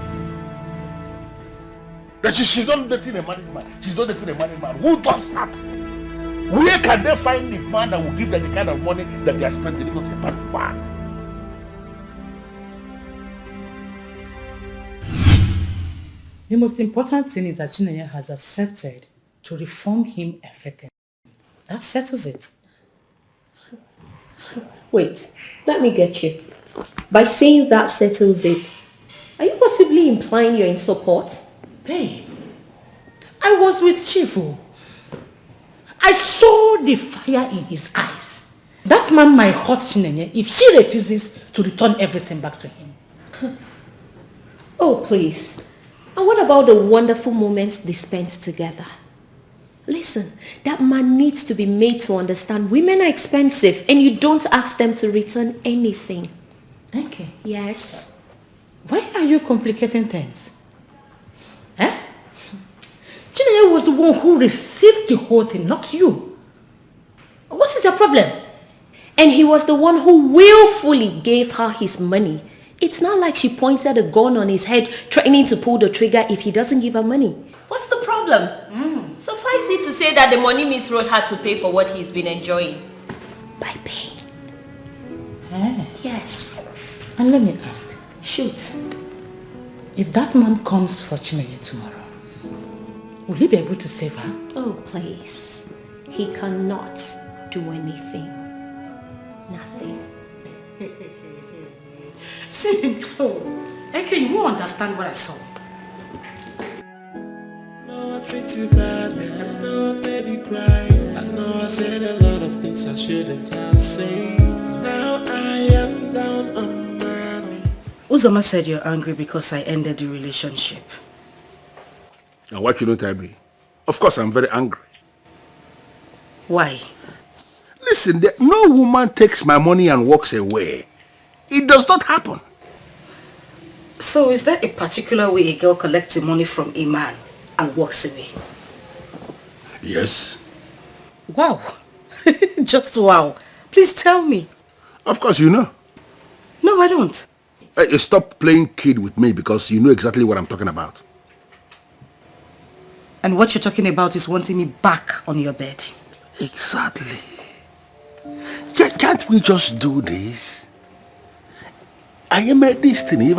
That she's not dating a married man. She's not dating a married man. Who does that? Where can they find the man that will give them the kind of money that they are spending? Not a married man. The most important thing is that Chinenye has accepted to reform him everything. That settles it. Wait, let me get you. By saying that settles it, are you possibly implying you're in support? Babe, I was with Chifu. I saw the fire in his eyes. That man might hurt Chinenye if she refuses to return everything back to him. Oh, please. And what about the wonderful moments they spent together? Listen, that man needs to be made to understand women are expensive and you don't ask them to return anything. Okay. Yes. Why are you complicating things? Eh? Chinenye was the one who received the whole thing, not you. What is your problem? And he was the one who willfully gave her his money. It's not like she pointed a gun on his head, threatening to pull the trigger if he doesn't give her money. What's the problem? Suffice it to say that the money Miss Road had to pay for what he's been enjoying. By pain. Yes. And let me ask. Shoot. If that man comes for Chinenye tomorrow, will he be able to save her? Oh, please. He cannot do anything. Nothing. See, okay, you won't understand what I saw. No, I treat you bad. I know I made you cry. I know I said a lot of things I shouldn't have said. Now I am down on my knees. Uzoma said you're angry because I ended the relationship. And why shouldn't I be? Of course, I'm very angry. Why? Listen, no woman takes my money and walks away. It does not happen. So is there a particular way a girl collects the money from a man and walks away? Yes. Wow. Just wow. Please tell me. Of course you know. No, I don't. Stop playing kid with me because you know exactly what I'm talking about. And what you're talking about is wanting me back on your bed. Exactly. Can't we just do this? I am a destiny,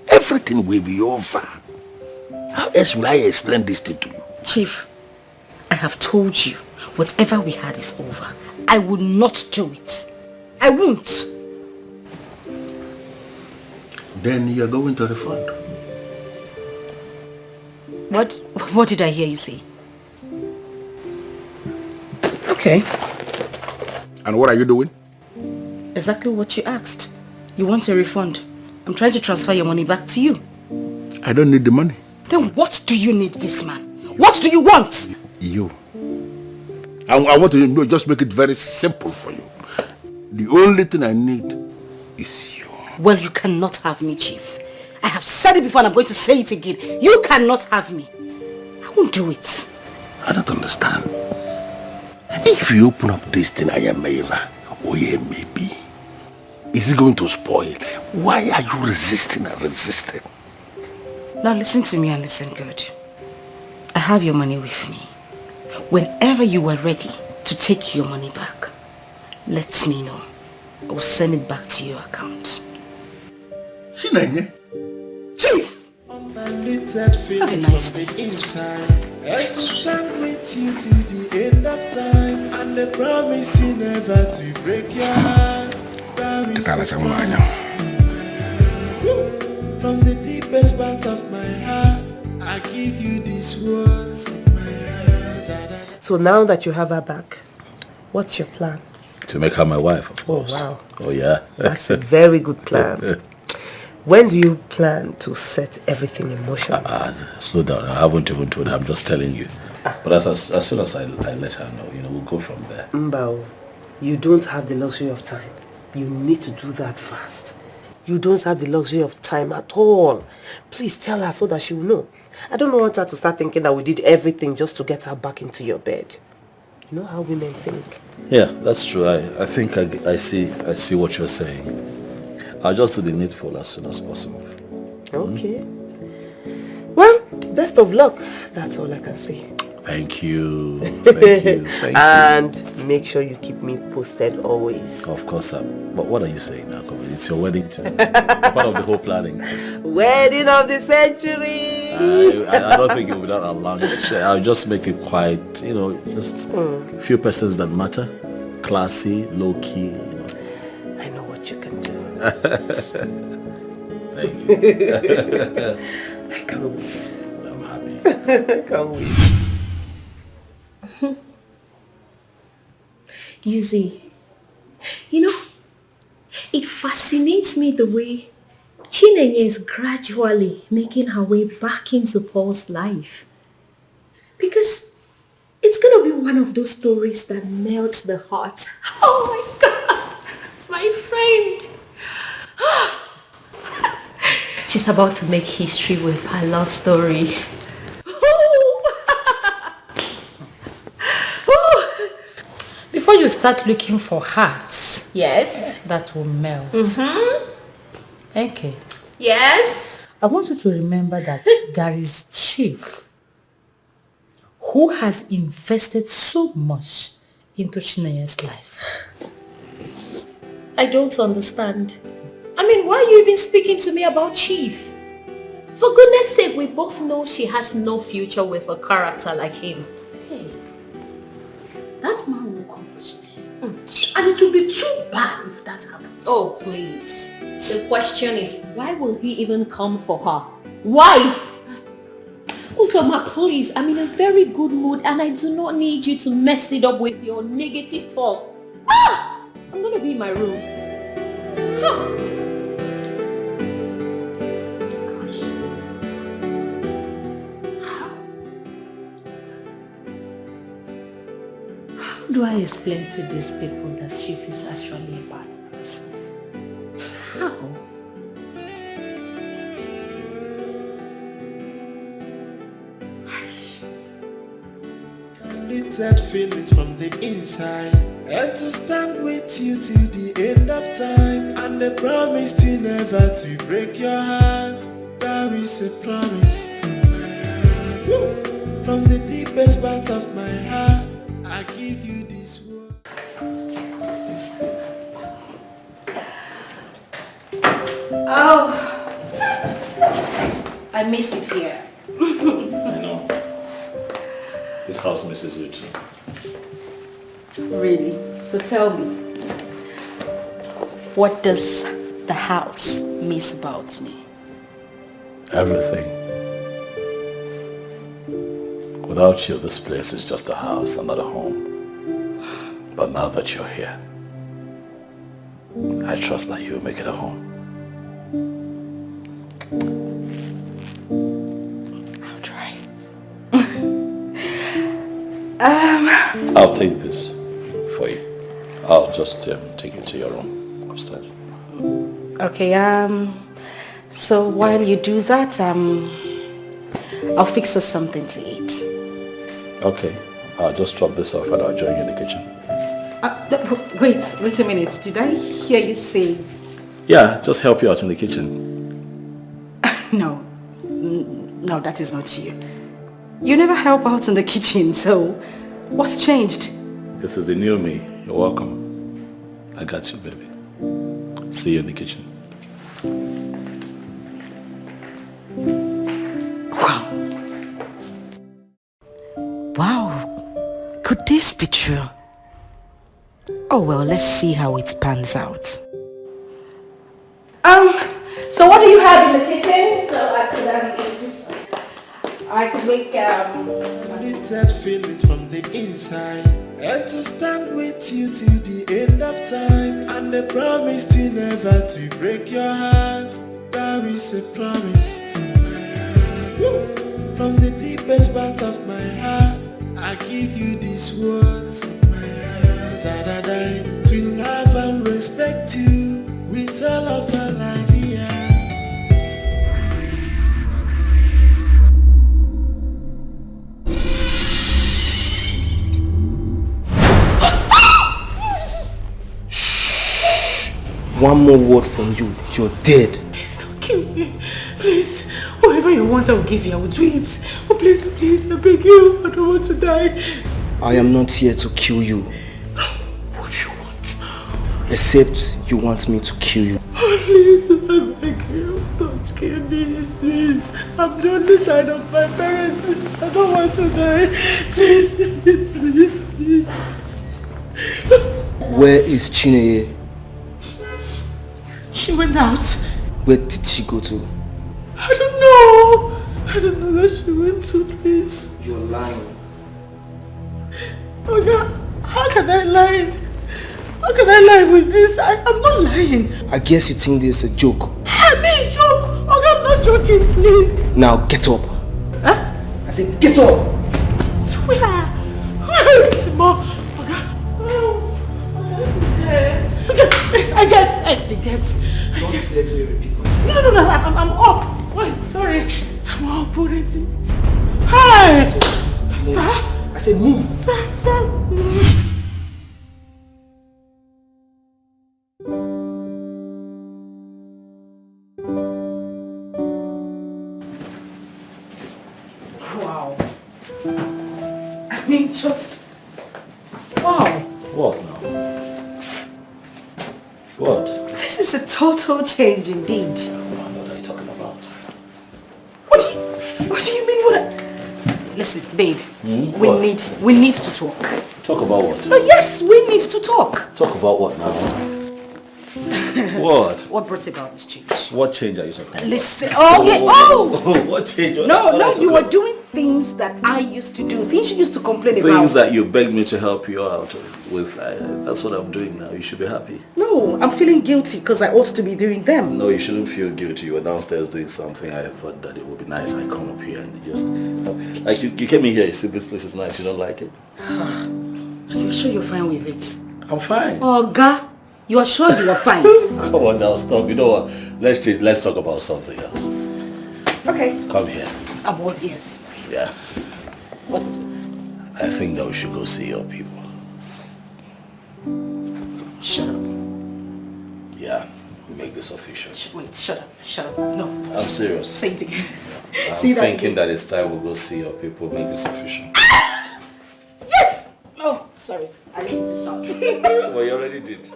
everything will be over. How else will I explain this to you? Chief, I have told you, whatever we had is over. I will not do it. I won't. Then you're going to refund. What did I hear you say? Okay. And what are you doing? Exactly what you asked. You want a refund. I'm trying to transfer your money back to you. I don't need the money. Then what do you need this man? What do you want? You. I want to just make it very simple for you. The only thing I need is you. Well, you cannot have me, Chief. I have said it before and I'm going to say it again. You cannot have me. I won't do it. I don't understand. If you open up this thing, I am Mayra, or maybe, is it going to spoil? Why are you resisting and resisting? Now listen to me and listen good. I have your money with me. Whenever you are ready to take your money back, let me know. I will send it back to your account. Chinenye? Chief! Have a nice day. Inside. And to stand with you till the end of time. And I promise you never to break your heart. From the deepest part of my heart, I give you these words. So now that you have her back, what's your plan? To make her my wife, of course. Oh, wow. Oh, yeah. That's a very good plan. When do you plan to set everything in motion? Slow down. I haven't even told her. I'm just telling you. But as soon as I let her know, we'll go from there. Mbao, you don't have the luxury of time. You need to do that fast. You don't have the luxury of time at all. Please tell her so that she will know. I don't want her to start thinking that we did everything just to get her back into your bed. You know how women think. Yeah, that's true. I think I see what you're saying. I'll just do the needful as soon as possible. Okay. Well, best of luck. That's all I can say. Thank you. Thank you. And make sure you keep me posted always. Of course, but what are you saying now? Come on, it's your wedding too. Part of the whole planning. Wedding of the century. I don't think you'll be that long. I'll just make it quite, just a few persons that matter. Classy, low-key. I know what you can do. Thank you. I can't wait. I'm happy. I can't wait. You see, it fascinates me the way Chinenye is gradually making her way back into Paul's life. Because it's going to be one of those stories that melts the heart. Oh my God, my friend. She's about to make history with her love story. Before you start looking for hearts, yes, that will melt. Okay. Yes. I want you to remember that there is Chief who has invested so much into Chinenye's life. I don't understand. I mean, why are you even speaking to me about Chief? For goodness sake, we both know she has no future with a character like him. Hey, that man will come for Chinenye. And it will be too bad if that happens. Oh, please. The question is, why will he even come for her? Why? Usoma, please, I'm in a very good mood and I do not need you to mess it up with your negative talk. I'm gonna be in my room. How do I explain to these people that Chief is actually a bad person? How? Unlimited feelings from the inside, and to stand with you till the end of time. And I promise to never to break your heart. That is a promise from my heart. From the deepest part of my heart, I give you this word. Oh, I miss it here. I know. This house misses you too. Really? So tell me, what does the house miss about me? Everything. Without you, this place is just a house and not a home. But now that you're here, I trust that you'll make it a home. I'll try. I'll take this for you. I'll just take it to your room upstairs. Okay, so while you do that, I'll fix us something to eat. Okay, I'll just drop this off and I'll join you in the kitchen. Wait a minute. Did I hear you say Yeah, just help you out in the kitchen. No. No, that is not you. You never help out in the kitchen, so what's changed? This is the new me. You're welcome. I got you, baby. See you in the kitchen. Wow. Could this be true? Oh well, let's see how it pans out. So what do you have in the kitchen? So I could make Limited feelings from the inside, and to stand with you till the end of time, and the promise to never to break your heart. That is a promise from my heart. From the deepest part of my heart, I give you these words of my heart. That I die to love and respect you with all of my life here. One more word from you, you're dead. Please don't kill me. Please. Whatever you want, I will give you. I will do it. Oh, please, please, I beg you. I don't want to die. I am not here to kill you. What do you want? Except you want me to kill you. Oh, please, I beg you. Don't kill me, please. I'm the only child of my parents. I don't want to die. Please, please, please. Where is Chineye? She went out. Where did she go to? I don't know. I don't know where she went to, please. You're lying. Oh God, how can I lie? How can I lie with this? I'm not lying. I guess you think this is a joke. I mean, joke. Oh God, I'm not joking, please. Now get up. Huh? I said get up. Where? Where is she, Mom? Oh God. Oh, this is there. Okay, I get. Don't let me repeat myself. No, I'm up. Why? Sorry. I'm up already. Hi! Sir? I said move. Sir. Wow. I mean, just... Wow. What now? What? This is a total change indeed. What are you talking about? What do you mean? Listen, babe. We need to talk. Talk about what? Oh yes, we need to talk. Talk about what now? What? What brought about this change? What change are you talking about? Listen. Oh yeah. Oh. What change? No. You were doing things that I used to do. Things you used to complain about. Things that you begged me to help you out with. That's what I'm doing now. You should be happy. No, I'm feeling guilty because I ought to be doing them. No, you shouldn't feel guilty. You were downstairs doing something. I thought that it would be nice. I come up here and just... Like you came in here, you see this place is nice. You don't like it? Are you sure you're fine with it? I'm fine. Oh, God. You are sure you are fine? Come on now, stop. You know what? Let's talk about something else. Okay. Come here. I'm all ears. Yeah. What is it? I think that we should go see your people. Shut up. Yeah, we make this official. Wait, shut up. No. I'm serious. Say it again. I'm Say that thinking again. that it's time we go see your people, make this official. Yes! Oh, sorry. I need to shout. Well, you already did.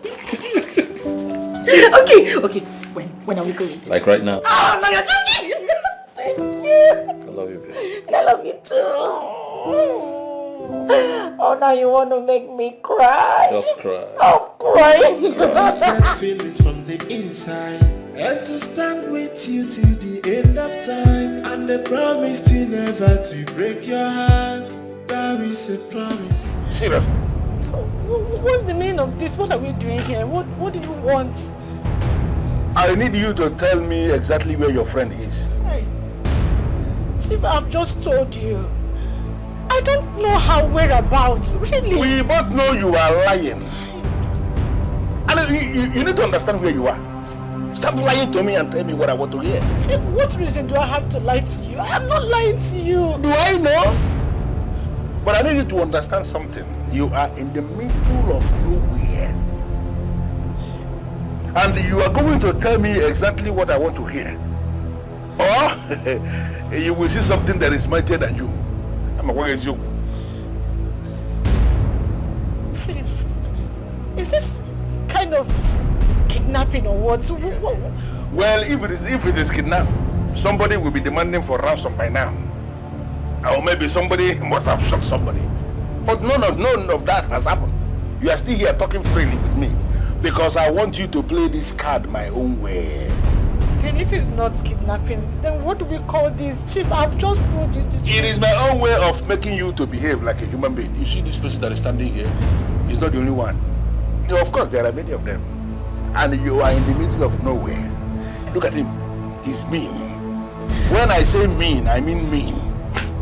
Okay. When are we going? Like right now. Oh, no, you're joking! Thank you. I love you, babe. And I love you too. Oh, now you want to make me cry? Just cry. I'm crying. Limited feelings from the inside, and to stand with you till the end of time, and the promise to never to break your heart. That is a promise. Seriously? What's the meaning of this? What are we doing here? What do you want? I need you to tell me exactly where your friend is. Hey, Chief, I've just told you. I don't know her whereabouts, really. We both know you are lying. And you need to understand where you are. Stop lying to me and tell me what I want to hear. Chief, what reason do I have to lie to you? I'm not lying to you. Do I know? But I need you to understand something. You are in the middle of nowhere. And you are going to tell me exactly what I want to hear. Or you will see something that is mightier than you. I'm against you. Chief, is this kind of kidnapping or what? Well, if it is kidnapping, somebody will be demanding for ransom by now. Or maybe somebody must have shot somebody. But none of that has happened. You are still here talking freely with me because I want you to play this card my own way. Then if it's not kidnapping, then what do we call this? Chief, I've just told you to... It is my own way of making you to behave like a human being. You see this person that is standing here? He's not the only one. You know, of course, there are many of them. And you are in the middle of nowhere. Look at him. He's mean. When I say mean, I mean mean.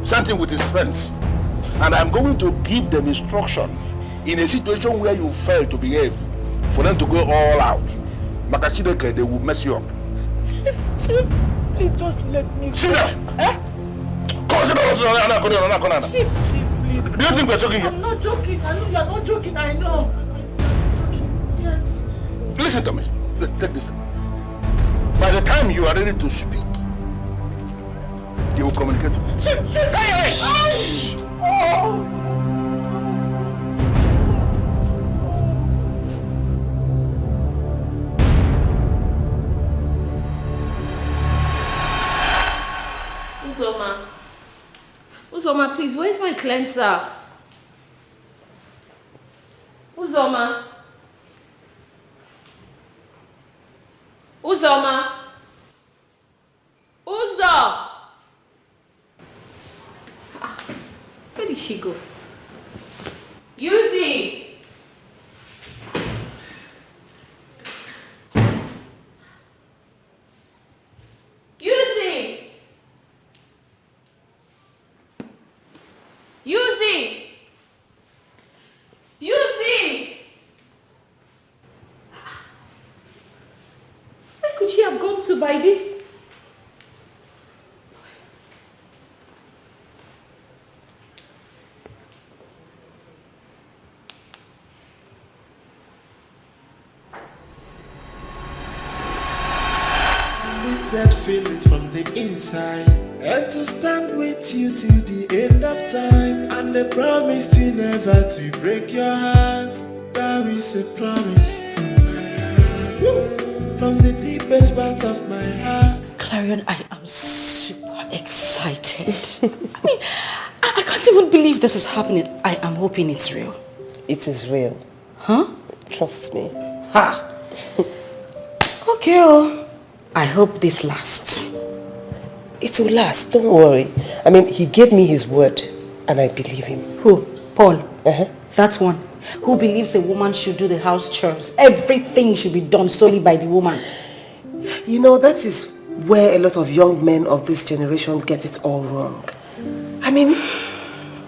Something with his friends. And I'm going to give them instruction in a situation where you fail to behave for them to go all out. Makachideke, they will mess you up. Chief, please just let me go. Sit down! Eh? Come on, sit down. Chief, please. Do you think we're joking here? I'm not joking. I know you're not joking. I know. Yes. Listen to me. Take this. By the time you are ready to speak, they will communicate to you. Chief! Oh! Uzoma, please, where's my cleanser? Uzoma? Uzoma? Uzo! Where did she go? Yuzi! Yuzi! Yuzi! Yuzi! Where could she have gone to by this? That feelings from the inside, and to stand with you till the end of time, and the promise to never to break your heart. That is a promise from my heart, from the deepest part of my heart. Clarion, I am super excited. I can't even believe this is happening. I am hoping it's real. It is real. Huh? Trust me. Ha! Okay, oh. I hope this lasts. It will last, don't worry. I mean, he gave me his word and I believe him. Who? Paul? That one. Who believes a woman should do the house chores. Everything should be done solely by the woman. You know, that is where a lot of young men of this generation get it all wrong. I mean,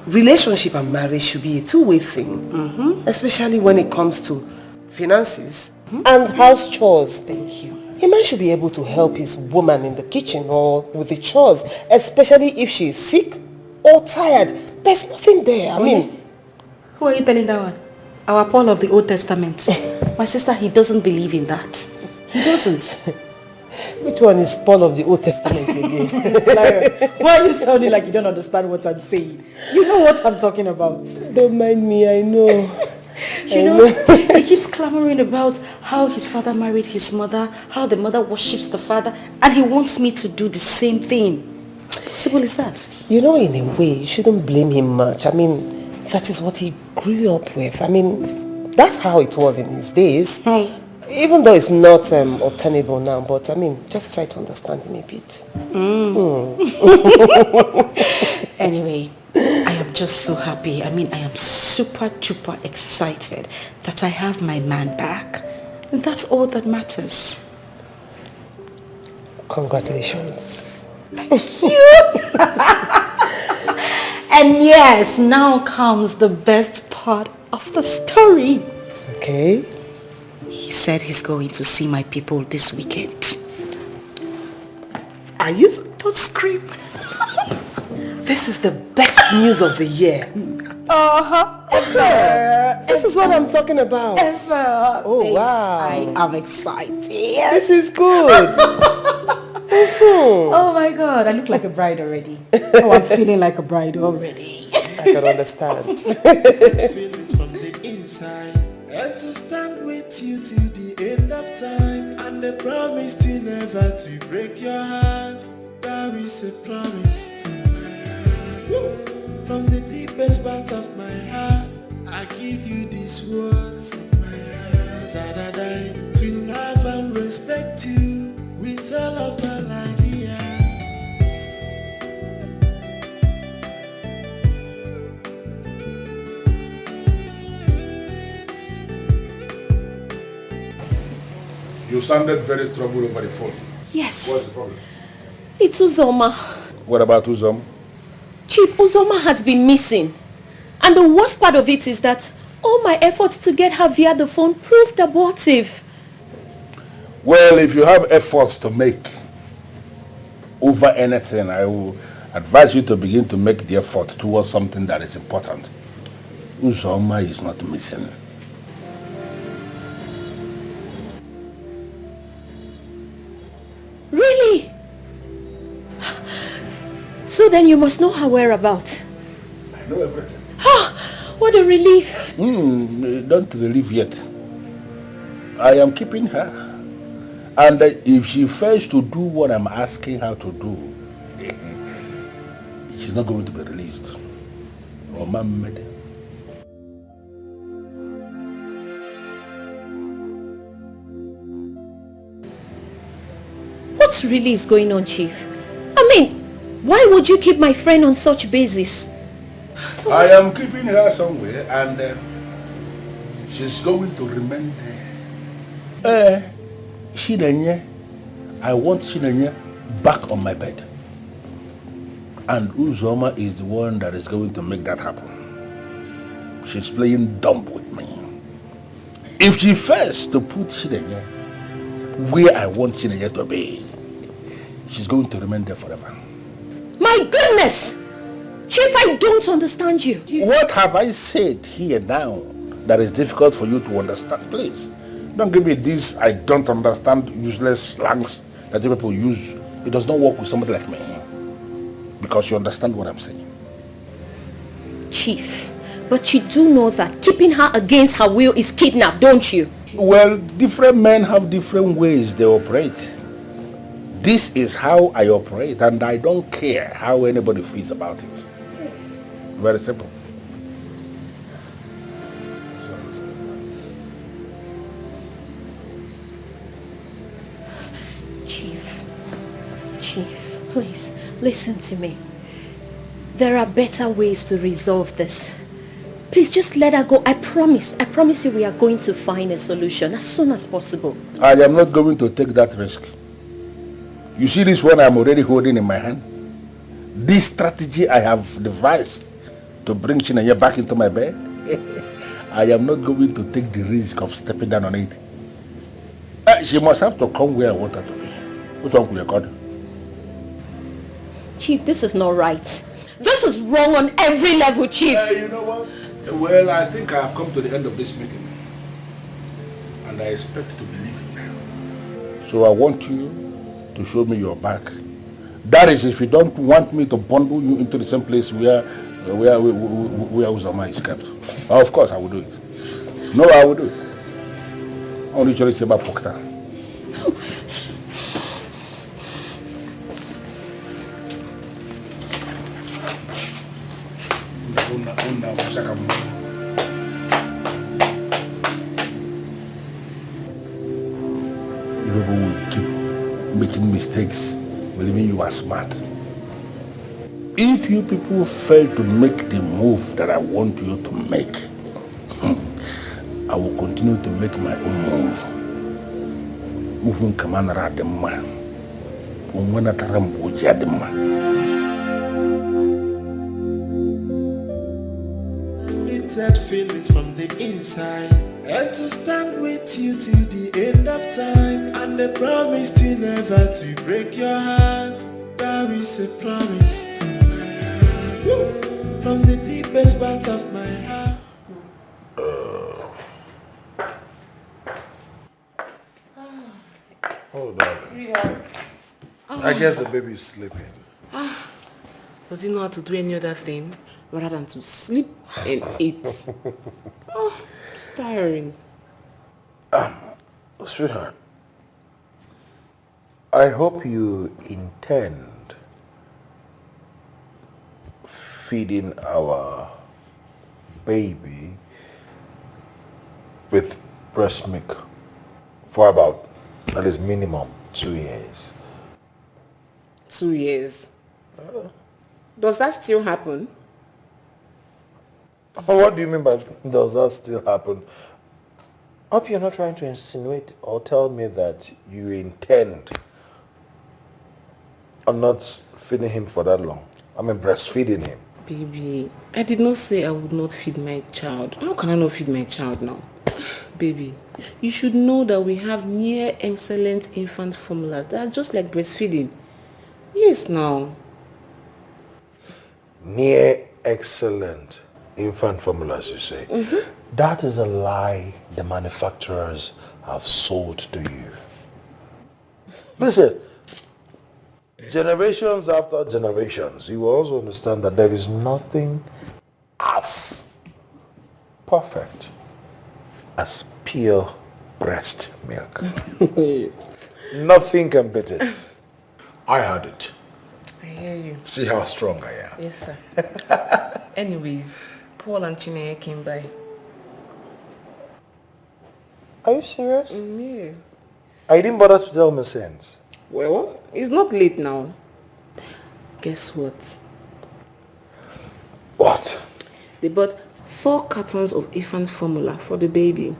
relationship and marriage should be a two-way thing. Especially when it comes to finances and house chores. Thank you. A man should be able to help his woman in the kitchen or with the chores, especially if she is sick or tired. There's nothing there. I mean... Who are you telling that one? Our Paul of the Old Testament. My sister, he doesn't believe in that. He doesn't. Which one is Paul of the Old Testament again? Clara, why are you sounding like you don't understand what I'm saying? You know what I'm talking about. Don't mind me, I know. You know, he keeps clamoring about how his father married his mother, how the mother worships the father, and he wants me to do the same thing. How possible is that? You know, in a way, you shouldn't blame him much. I mean, that is what he grew up with. I mean, that's how it was in his days. Even though it's not obtainable now, but I mean, just try to understand him a bit. Anyway, I am just so happy. I mean, I am super duper excited that I have my man back. And that's all that matters. Congratulations. Thank you. And yes, now comes the best part of the story. Okay. He said he's going to see my people this weekend. Are you? Don't scream. This is the best news of the year. Uh-huh. Ever. This is what I'm talking about. Ever. Oh, Babes, wow. I am excited. This is good. Oh my God, I look like a bride already. Oh, I'm feeling like a bride already. I can understand. Feelings from the inside, and to stand with you till the end of time, and the promise to never to break your heart. That is a promise from my heart. From the deepest part of my heart, I give you these words of my heart. That I die to love and respect you with all of my life here. You sounded very troubled over the phone. Yes. What's the problem? It's Uzoma. What about Uzom? Chief, Uzoma has been missing. And the worst part of it is that all my efforts to get her via the phone proved abortive. Well, if you have efforts to make over anything, I will advise you to begin to make the effort towards something that is important. Uzoma is not missing. Really? So then you must know her whereabouts. I know everything. What a relief. Don't relieve yet. I am keeping her. And if she fails to do what I'm asking her to do, she's not going to be released. Or Mohammed. What really is going on, Chief? I mean, why would you keep my friend on such basis? So I am keeping her somewhere and she's going to remain there. Chinenye, I want Chinenye back on my bed. And Uzoma is the one that is going to make that happen. She's playing dumb with me. If she fails to put Chinenye where I want Chinenye to be, she's going to remain there forever. My goodness! Chief, I don't understand you. What have I said here now that is difficult for you to understand? Please, don't give me this I don't understand useless slangs that you people use. It does not work with somebody like me. Because you understand what I'm saying. Chief, but you do know that keeping her against her will is kidnap, don't you? Well, different men have different ways they operate. This is how I operate, and I don't care how anybody feels about it. Very simple. Chief, please, listen to me. There are better ways to resolve this. Please just let her go. I promise you we are going to find a solution as soon as possible. I am not going to take that risk. You see this one I'm already holding in my hand? This strategy I have devised to bring Chinenye back into my bed, I am not going to take the risk of stepping down on it. She must have to come where I want her to be. What one will you call? Chief, this is not right. This is wrong on every level, Chief. You know what? Well, I think I have come to the end of this meeting. And I expect to be leaving now. So I want you to show me your back. That is if you don't want me to bundle you into the same place where Uzoma is kept. Of course I will do it. No, I will do it. Only you say about Pokta. You people will keep making mistakes, believing you are smart. If you people fail to make the move that I want you to make, I will continue to make my own move. Moving Kamanara de man. Umwana tarambuja de man. Littered feelings from the inside, and to stand with you till the end of time, and the promise to never to break your heart. That is a promise from my heart, from the deepest part of my heart. I guess the baby is sleeping. Does he know how to do any other thing rather than to sleep and eat? Oh, it's tiring. Sweetheart, I hope you intend feeding our baby with breast milk for about at least minimum 2 years. 2 years? Does that still happen? What do you mean by does that still happen? Hope you're not trying to insinuate or tell me that you intend on not feeding him for that long. I mean breastfeeding him. Baby, I did not say I would not feed my child. How can I not feed my child now? Baby, you should know that we have near excellent infant formulas that are just like breastfeeding. Yes, now. Near excellent infant formulas, you say? Mm-hmm. That is a lie the manufacturers have sold to you. Listen, generations after generations, you will also understand that there is nothing as perfect as pure breast milk. Nothing can beat it. I had it. I hear you. See how strong I am. Yes, sir. Anyways, Paul and Chineye came by. Are you serious? Yeah. I didn't bother to tell me since. Well, it's not late now. Guess what? What? They bought 4 cartons of infant formula for the baby.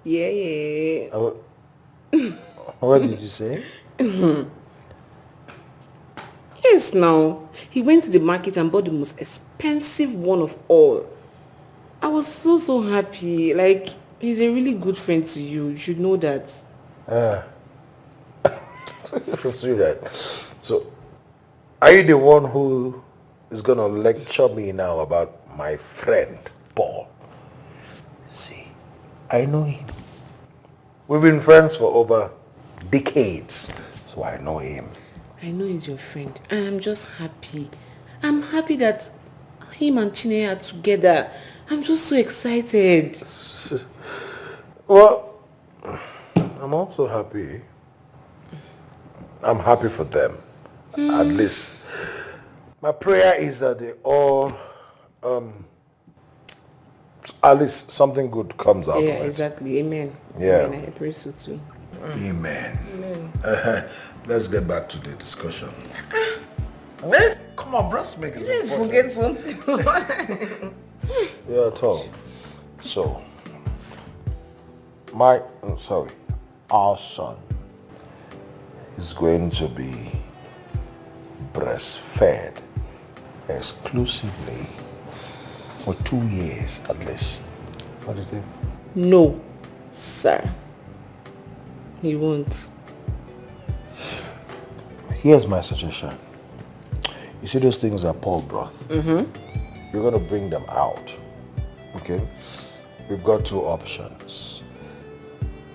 Yeah. What did you say? Yes, now. He went to the market and bought the most expensive one of all. I was so happy. Like, he's a really good friend to you. You should know that. See that. So, are you the one who is going to lecture me now about my friend, Paul? See, I know him. We've been friends for over decades, so I know him. I know he's your friend. And I'm just happy. I'm happy that him and Chineye are together. I'm just so excited. Well, I'm also happy. I'm happy for them. At least. My prayer is that they all, at least something good comes out of it. Yeah, exactly. Amen. Yeah. Amen. I pray so too. Amen. Amen. Let's get back to the discussion. Come on, breast milk is Let's important. forget something. Yeah, at all. So, our son is going to be breastfed exclusively for 2 years at least. What do you think? No, sir. He won't. Here's my suggestion. You see those things that Paul brought? Mm-hmm. You're going to bring them out. Okay? We've got 2 options.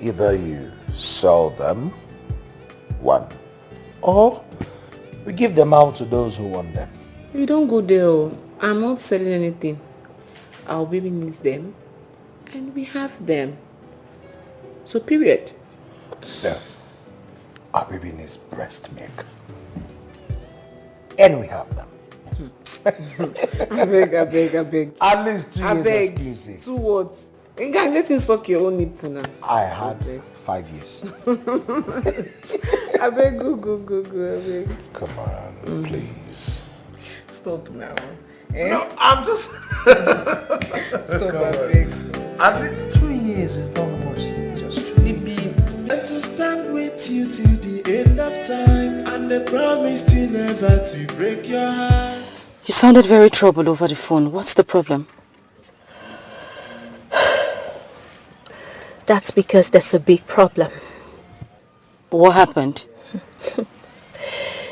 Either you sell them, 1, or we give them out to those who want them. You don't go there. I'm not selling anything. Our baby needs them, and we have them. So period. Yeah. Our baby needs breast milk. And we have them. I beg. At least 2 years exclusive. 2 words. You can let him suck your own nipple now. I had 5 years. I beg, go, I beg. Come on, please. Stop now. No, I'm just... Stop, I beg. At least 2 years is not much. Just And to stand with you till the end of time, and I promised you never to break your heart. You sounded very troubled over the phone. What's the problem? That's because there's a big problem. What happened?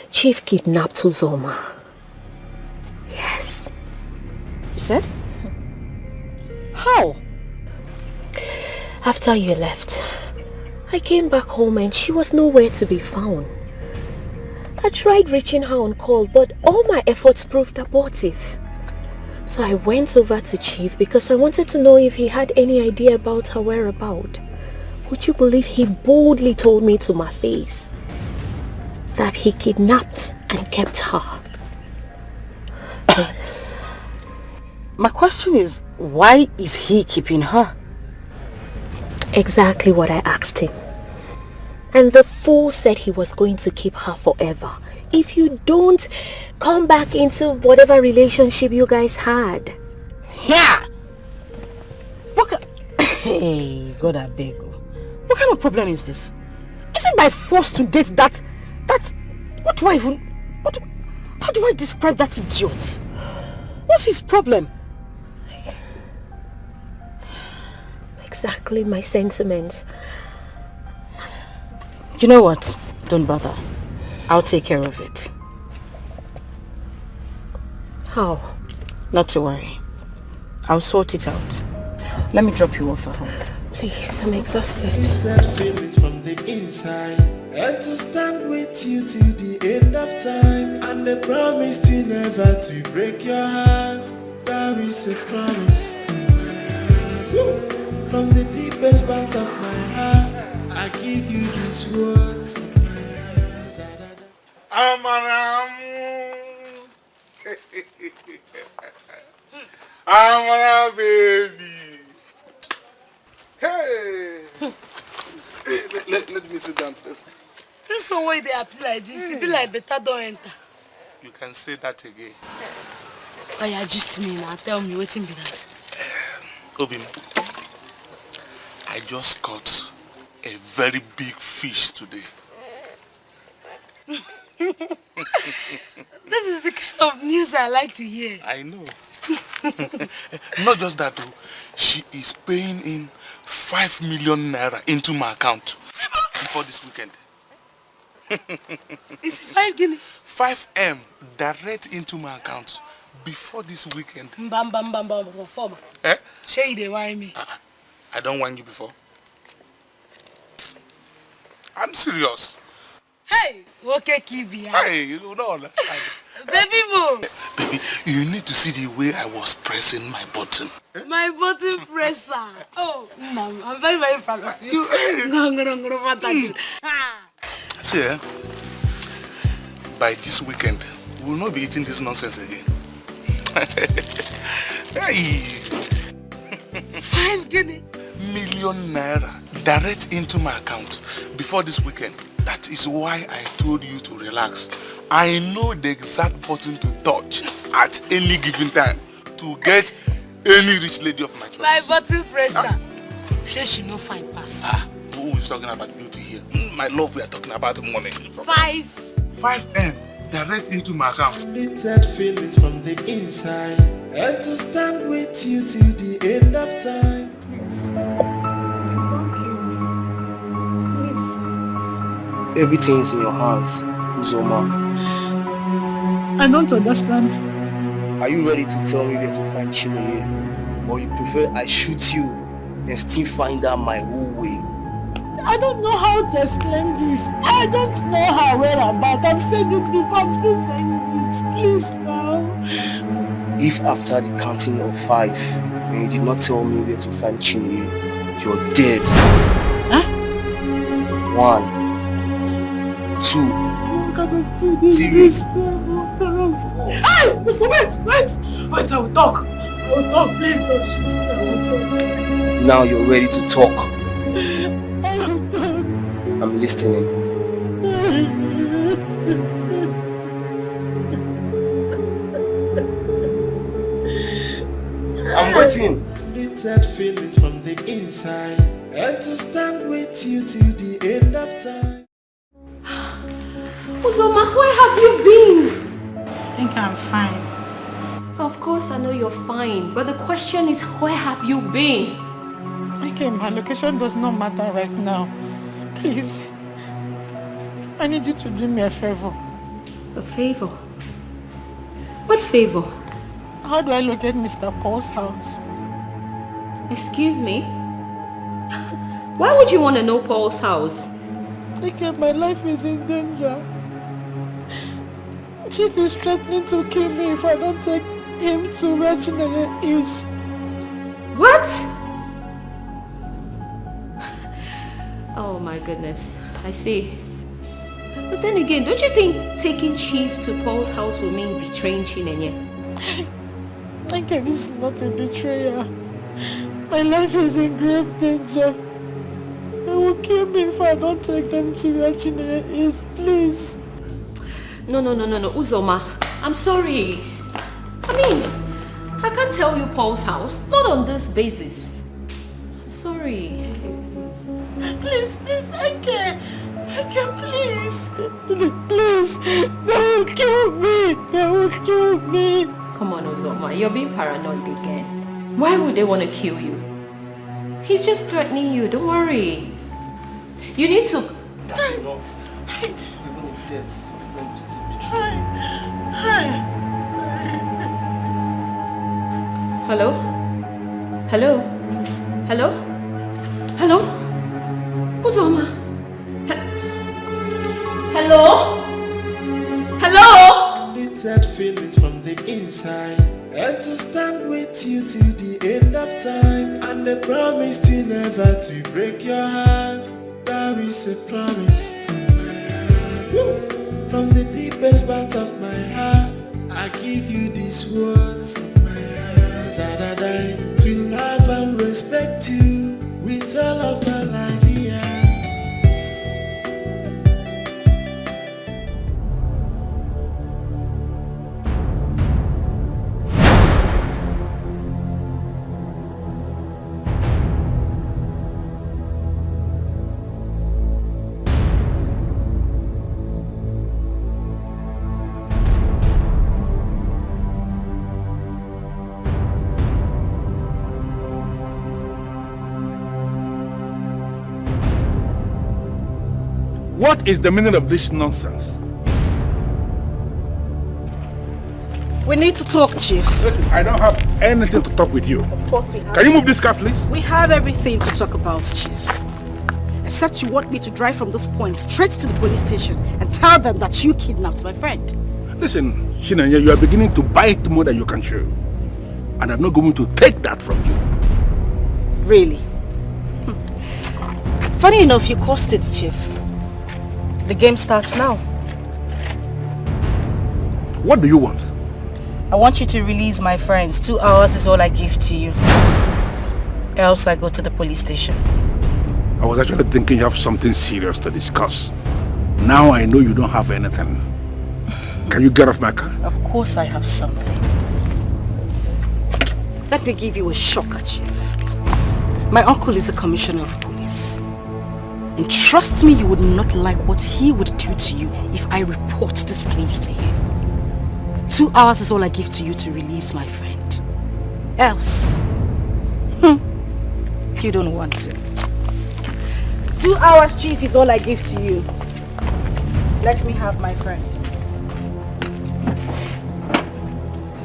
Chief kidnapped Uzoma. Yes. You said? How? After you left, I came back home and she was nowhere to be found. I tried reaching her on call, but all my efforts proved abortive. So I went over to Chief because I wanted to know if he had any idea about her whereabouts. Would you believe he boldly told me to my face that he kidnapped and kept her? My question is, why is he keeping her? Exactly what I asked him. And the fool said he was going to keep her forever if you don't come back into whatever relationship you guys had. Yeah! Hey, God I beg you. What kind of problem is this? Is it by force to date that... What do I even... How do I describe that idiot? What's his problem? Exactly my sentiments. You know what? Don't bother. I'll take care of it. How? Not to worry. I'll sort it out. Let me drop you off at home. Please, I'm exhausted. That feelings from the inside, and to stand with you till the end of time, and the promise to never to break your heart. That is a promise from the deepest part of my heart. I give you these words. Amara, baby. Hey. Let me sit down first. This one way they appear like this, it be like better don't enter. You can say that again. Oh yeah, just me now. Tell me waiting be that. Obim, I just caught a very big fish today. This is the kind of news I like to hear. I know. Not just that though. She is paying in 5 million naira into my account before this weekend. Is it 5 guinea? 5M direct into my account before this weekend. Bam bam bam bam bam. Eh? Shay they whine me. I don't want you before. I'm serious. Hey, okay, Kibi. Hey, you don't understand. Baby boo. Baby, you need to see the way I was pressing my button. My button presser. Oh, no, I'm very, very proud of you. See, by this weekend, we will not be eating this nonsense again. Hey. 5 guinea. Million naira direct into my account before this weekend. That is why I told you to relax. I know the exact button to touch at any given time to get any rich lady of my choice. My button presser. She no fine pass. Who is talking about beauty here? My love, we are talking about money. 5M direct into my account. Little feelings from the inside, and to stand with you till the end of time. Please don't kill me. Please. Everything is in your hands, Uzoma. I don't understand. Are you ready to tell me where to find Chineye? Or you prefer I shoot you and still find out my whole way? I don't know how to explain this. I don't know her whereabouts. I've said it before, I'm still saying it. Please now. If after the counting of 5, and you did not tell me where to find Chineye, you're dead. Huh? 1, 2, 3, 4. Hey! Wait! I will talk. Please don't shoot me. I will talk. Now you're ready to talk. I'm listening. I'm waiting. Little feelings from the inside, and to stand with you till the end of time. Uzoma, where have you been? I think I'm fine. Of course I know you're fine, but the question is, where have you been? Okay, my location does not matter right now. Please, I need you to do me a favor. A favor? What favor? How do I locate Mr. Paul's house? Excuse me? Why would you want to know Paul's house? Dikeh, my life is in danger. Chief is threatening to kill me if I don't take him to where Chinenye is. What? Oh my goodness, I see. But then again, don't you think taking Chief to Paul's house will mean betraying Chinenye? Dikeh, this is not a betrayal. My life is in grave danger. They will kill me if I don't take them to where Chinenye is, please. No, Uzoma, I'm sorry. I mean, I can't tell you Paul's house, not on this basis. I'm sorry. Please, Dikeh, please. Please, they will kill me. They will kill me. Come on, Uzoma, you're being paranoid again. Why would they want to kill you? He's just threatening you, don't worry. You need to... That's enough. Even with death, your friend will still betray you. Hello? Hello? Hello? Hello? Uzoma? Hello? Hello? Littered feelings from the inside, and to stand with you till the end of time, and the promise to never to break your heart. That is a promise from my heart. From the deepest part of my heart, I give you these words of my heart. That I die to love and respect you with all of my life here. What is the meaning of this nonsense? We need to talk, Chief. Listen, I don't have anything to talk with you. Of course we have. Can you move this car, please? We have everything to talk about, Chief. Except you want me to drive from this point straight to the police station and tell them that you kidnapped my friend. Listen, Chinenye, you are beginning to bite more than you can chew. And I'm not going to take that from you. Really? Funny enough, you caused it, Chief. The game starts now. What do you want? I want you to release my friends. 2 hours is all I give to you. Else I go to the police station. I was actually thinking you have something serious to discuss. Now I know you don't have anything. Can you get off my car? Of course I have something. Let me give you a shocker, Chief. My uncle is the commissioner of police. And trust me, you would not like what he would do to you if I report this case to him. 2 hours is all I give to you to release my friend. Else, you don't want to. 2 hours, Chief, is all I give to you. Let me have my friend.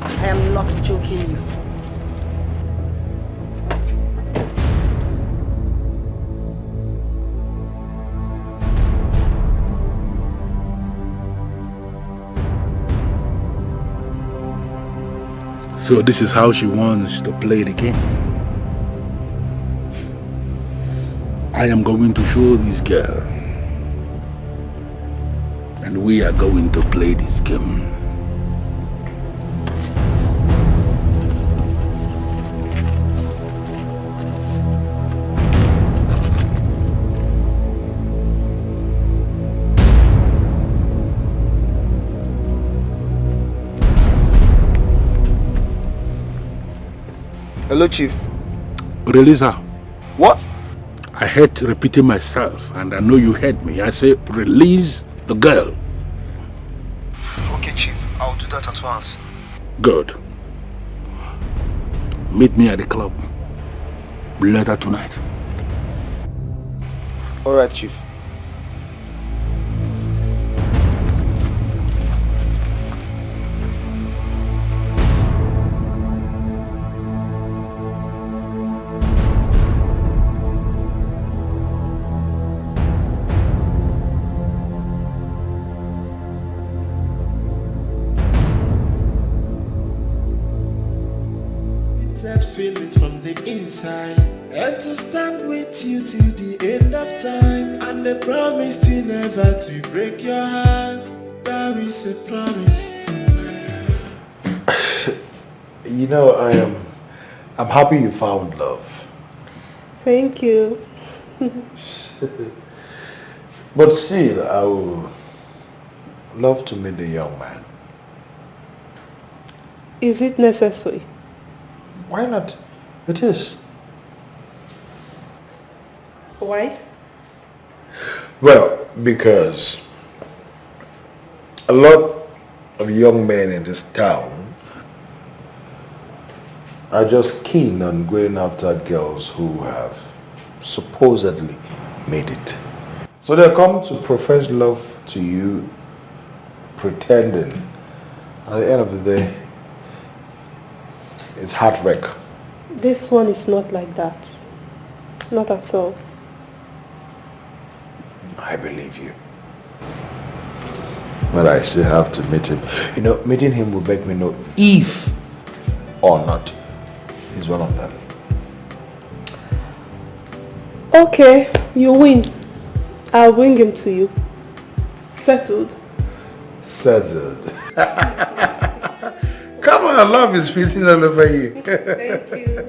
I am not joking you. So this is how she wants to play the game. I am going to show this girl. And we are going to play this game. Hello, Chief. Release her. What? I hate repeating myself, and I know you heard me. I say release the girl. Okay, Chief. I'll do that at once. Good. Meet me at the club later tonight. Alright, Chief. feelings from the inside. And to stand with you till the end of time. And the promise to never to break your heart. That is a promise. You know, I'm happy you found love. Thank you. But still, I would love to meet the young man. Is it necessary? Why not? It is. Why? Well, because a lot of young men in this town are just keen on going after girls who have supposedly made it. So they come to profess love to you, pretending. At the end of the day, it's heartbreak. This one is not like that. Not at all. I believe you. But I still have to meet him. You know, meeting him will make me know if or not he's one of them. Okay, you win. I'll bring him to you. Settled? Settled. Come on, love is freezing all over you. Thank you.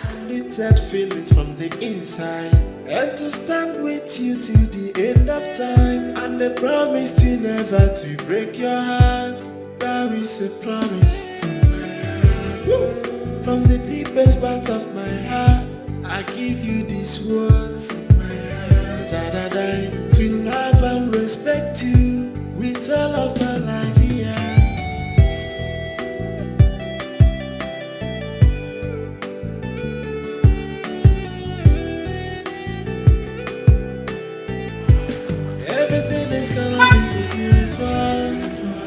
Unlimited feelings from the inside. And to stand with you till the end of time. And the promise to never to break your heart. That is a promise. From the deepest part of my heart, I give you these words. To love and respect you with all of my life here. Everything is gonna be so beautiful.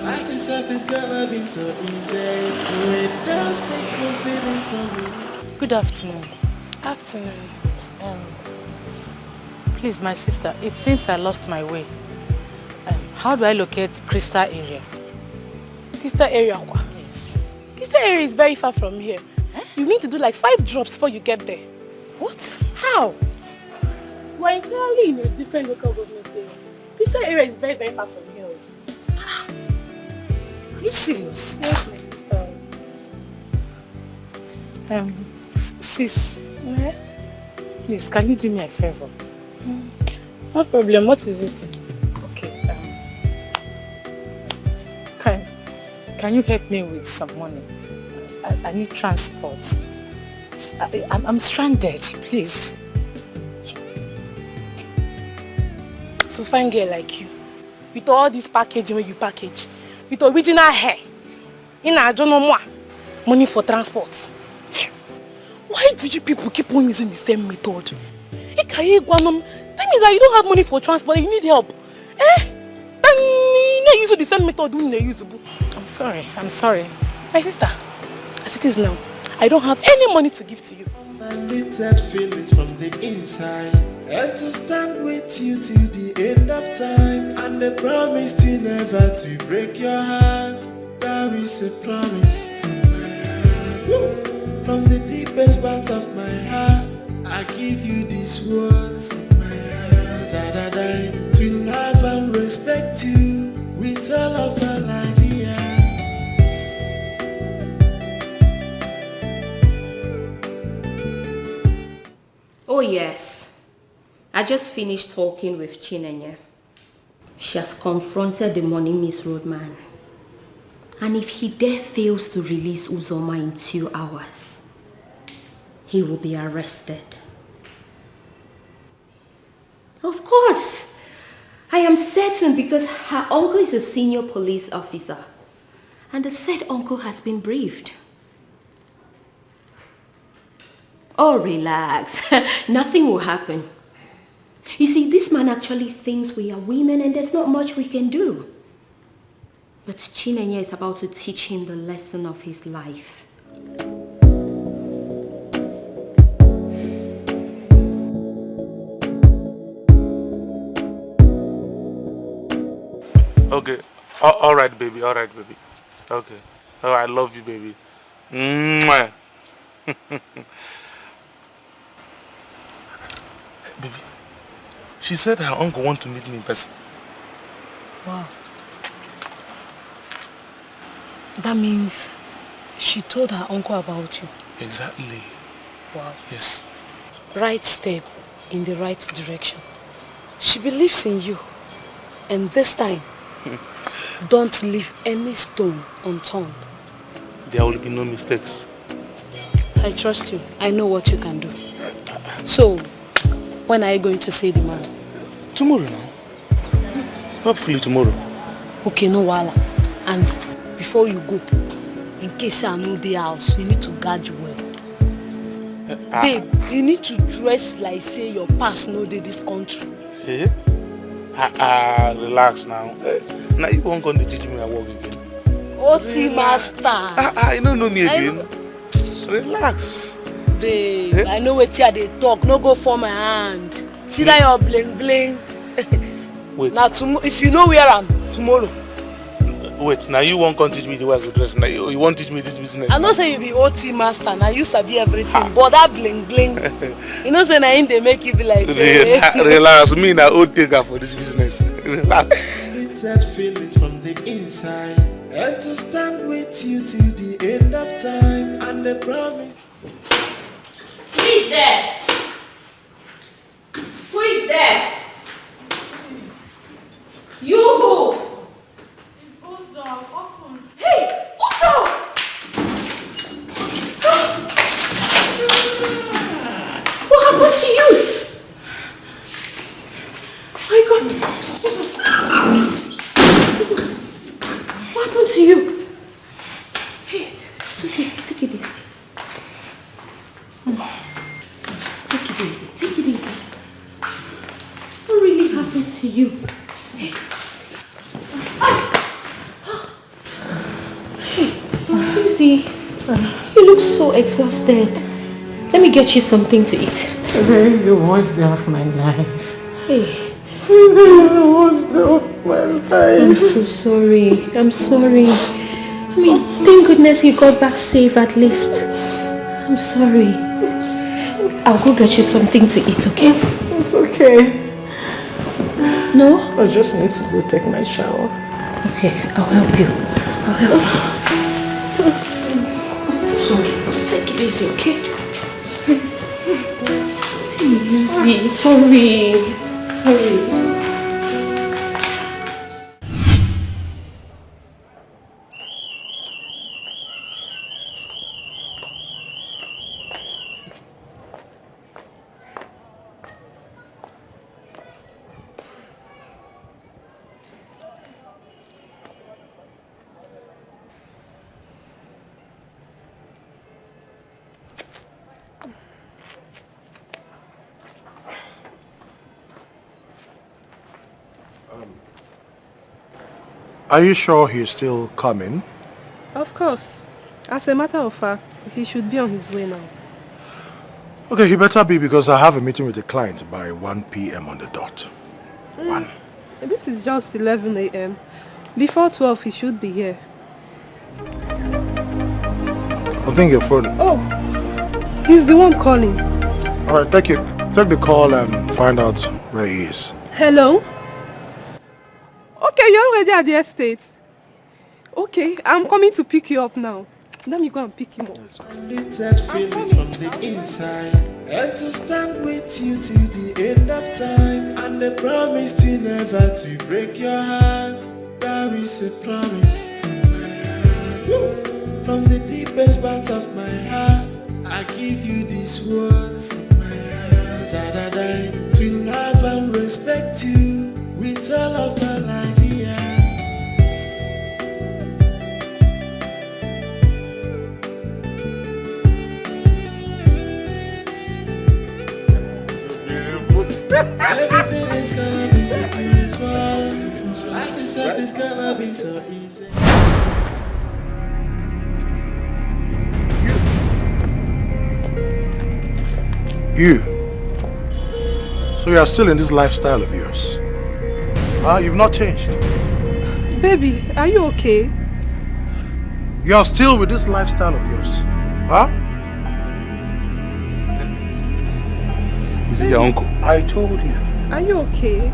Life itself is gonna be so easy. When does take confidence from me. Good afternoon. Afternoon. Please, my sister, it seems I lost my way. How do I locate Crystal area? Crystal area? Yes. Crystal area is very far from here. You need to do like 5 drops before you get there. What? How? We're entirely in a different local government area. Crystal area is very, very far from here. Are you serious? Yes, my sister. Sis. Yeah? Please, can you do me a favor? No problem. What is it? Okay. Can you help me with some money? I need transport. I'm stranded, please. So fine girl like you, with all this packaging where you package, with original hair, I don't know more money for transport. Why do you people keep on using the same method? Tell me that you don't have money for transport, you need help. Then you use the same method when they use. I'm sorry. My sister, as it is now, I don't have any money to give to you. Unlimited feelings from the inside. And to stand with you till the end of time. And the promise to never to break your heart. That is a promise. From the deepest part of my heart, I give you these words. To love and respect you with all of my life here. Oh yes, I just finished talking with Chinenye. She has confronted the money misroadman. And if he dare fails to release Uzoma in 2 hours, he will be arrested. Of course, I am certain because her uncle is a senior police officer and the said uncle has been briefed. Oh, relax. Nothing will happen. You see, this man actually thinks we are women and there's not much we can do. But Chinenye is about to teach him the lesson of his life. Okay. All right, baby. Okay. Oh, I love you, baby. Mwah. Baby, she said her uncle wants to meet me in person. Wow. That means she told her uncle about you. Exactly. Wow. Yes. Right step in the right direction. She believes in you. And this time, don't leave any stone unturned. There will be no mistakes. I trust you. I know what you can do. So, when are you going to see the man? Tomorrow now. Hopefully tomorrow. Okay, no wala. And before you go, in case I know the house, you need to guard you well. Babe, you need to dress like say your past know this country. Eh? Relax now. Now you won't going to teach me how to walk again. OT master. You don't know me again. Relax. Babe, I know what they talk. No go for my hand. See that your bling bling. Wait. Now if you know where I'm tomorrow. Wait, now you won't teach me the way I go dress. Now you won't teach me this business. I know say you be OT master. Now you sabi everything. But that bling bling. You know say now they make you be like say. Relax, me now old taker for this business. Relax. That feelings from the inside, and to stand with you till the end of time, and the promise. Who is there? Who is there? You who? It's Uzo. Open. Hey, Uzo! What happened to you? My God. What happened to you? Hey, it's okay. Take it easy. Take it easy. Take it easy. What really happened to you? Hey. Hey, Lucy, you look so exhausted. Let me get you something to eat. Today is the worst day of my life. Hey. Today is the worst day of my life. I'm so sorry. I'm sorry. I mean, thank goodness you got back safe at least. I'm sorry. I'll go get you something to eat, okay? It's okay. No? I just need to go take my shower. Okay, I'll help you. I'll help you. Sorry. Take it easy, okay? Easy. Sorry. Sorry. Are you sure he's still coming? Of course. As a matter of fact, he should be on his way now. Okay, he better be because I have a meeting with a client by 1 p.m. on the dot. 1. This is just 11 a.m. Before 12, he should be here. I think your phone. Oh, he's the one calling. Alright, take the call and find out where he is. Hello? Okay, you're already at the estate. Okay, I'm coming to pick you up now. Let me go and pick him up. I need that feelings from the inside, and to stand with you till the end of time, and the promise to never to break your heart. There is a promise from my heart. From the deepest part of my heart, I give you these words in my heart. To love and respect you with all of my life here. Everything is gonna be so beautiful. Life itself is gonna be so easy. You. So you are still in this lifestyle of yours? You've not changed. Baby, are you okay? You're still with this lifestyle of yours. Huh? Is it your uncle? I told you. Are you okay?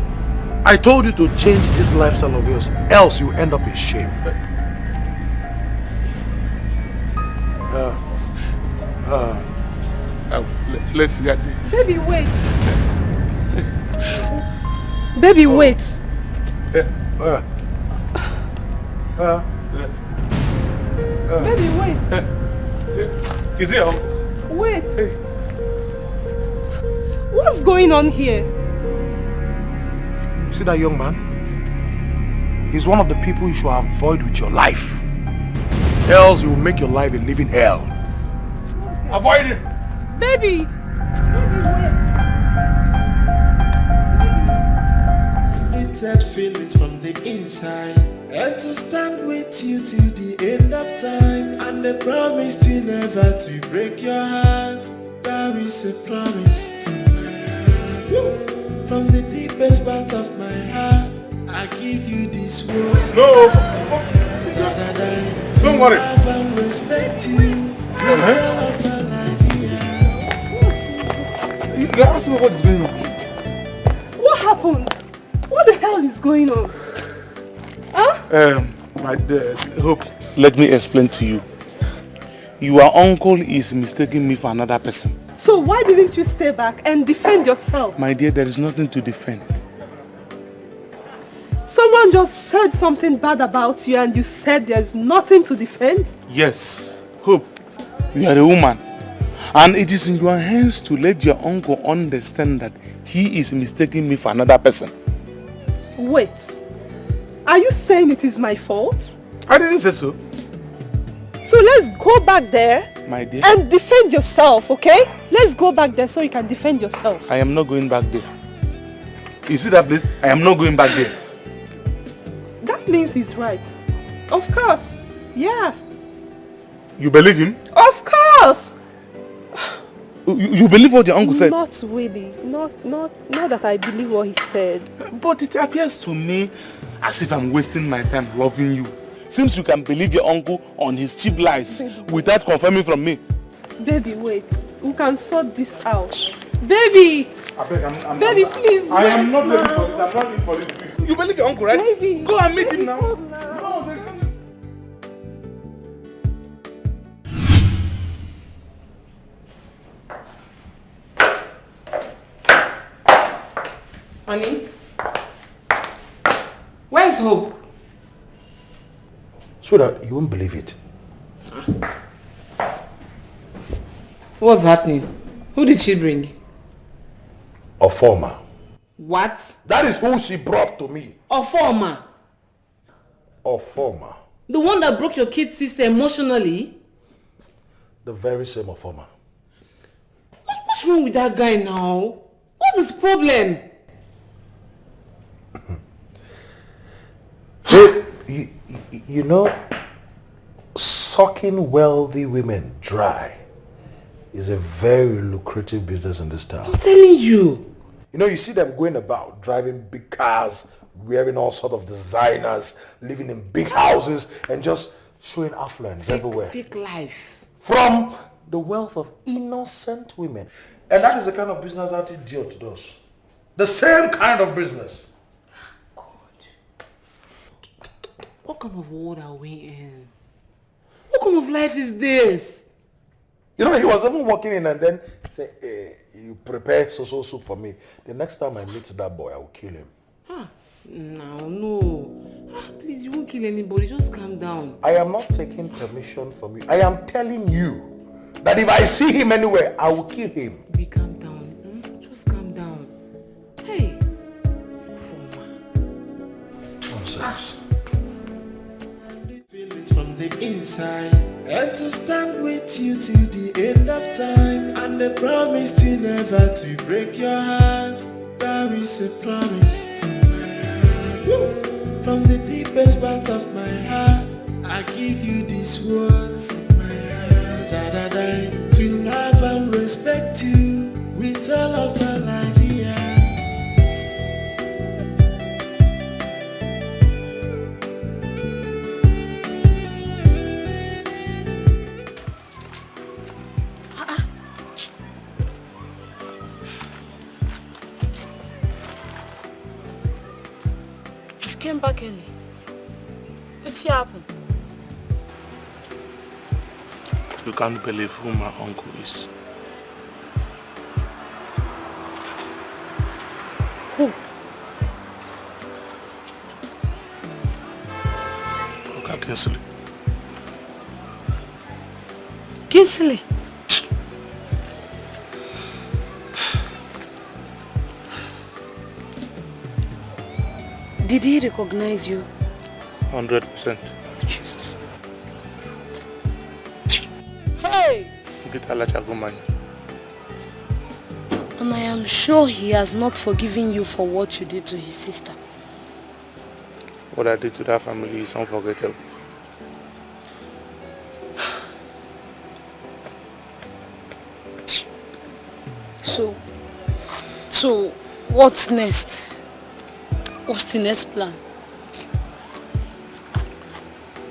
I told you to change this lifestyle of yours, else you end up in shame. Let's get it. Baby, wait. Baby, wait. Baby, wait. Is it your uncle? Wait. What's going on here? You see that young man? He's one of the people you should avoid with your life. Else you will make your life a living hell. Avoid him! Baby! Little feelings from the inside, and to stand with you till the end of time, and the promise to never to break your heart. That is a promise from my heart. From the deepest part of my heart, I give you this word. No! So that I Don't worry. love and respect you. With all of my life here. You ask me what is going on. What happened? What the hell is going on? Huh? My Hope, let me explain to you. Your uncle is mistaking me for another person. So why didn't you stay back and defend yourself? My dear, there is nothing to defend. Someone just said something bad about you and you said there's nothing to defend? Yes. Hope, you are a woman. And it is in your hands to let your uncle understand that he is mistaking me for another person. Wait. Are you saying it is my fault? I didn't say so. So let's go back there, my dear, and defend yourself, okay? Let's go back there so you can defend yourself. I am not going back there. You see that place? I am not going back there. That means he's right. Of course. Yeah. You believe him? Of course. You believe what your uncle said? Not really. Not that I believe what he said. But it appears to me as if I'm wasting my time loving you. Since you can believe your uncle on his cheap lies without confirming from me. Baby, wait. We can sort this out. Baby! Baby, please. I am not ready for this. I'm not ready for this. You believe your uncle, right? Baby. Go and meet him now. Honey? Where's Hope? Sweetheart, you won't believe it. What's happening? Who did she bring? A former. What? That is who she brought to me. A former? A former. The one that broke your kid's sister emotionally? The very same Ofoma. What's wrong with that guy now? What's his problem? You know, sucking wealthy women dry is a very lucrative business in this town. I'm telling you. You know, you see them going about, driving big cars, wearing all sorts of designers, living in big houses, and just showing affluence everywhere. Fake life. From the wealth of innocent women. And that is the kind of business that idiot does. The same kind of business. What kind of world are we in? What kind of life is this? You know, he was even walking in and then say, hey, you prepare so soup for me. The next time I meet that boy, I will kill him. No. Please, you won't kill anybody. Just calm down. I am not taking permission from you. I am telling you that if I see him anywhere, I will kill him. Be calm down. Just calm down. Hey. Nonsense. From the inside, and to stand with you till the end of time, and the promise to never to break your heart. That is a promise from my heart. From the deepest part of my heart, I give you these words from my heart. That I to love and respect you with all of my life here. What's happened? You can't believe who my uncle is. Who? Uncle Kinsley. Kinsley? Did he recognize you? 100%. Jesus. Hey! And I am sure he has not forgiven you for what you did to his sister. What I did to that family is unforgettable. So, what's next? What's the next plan?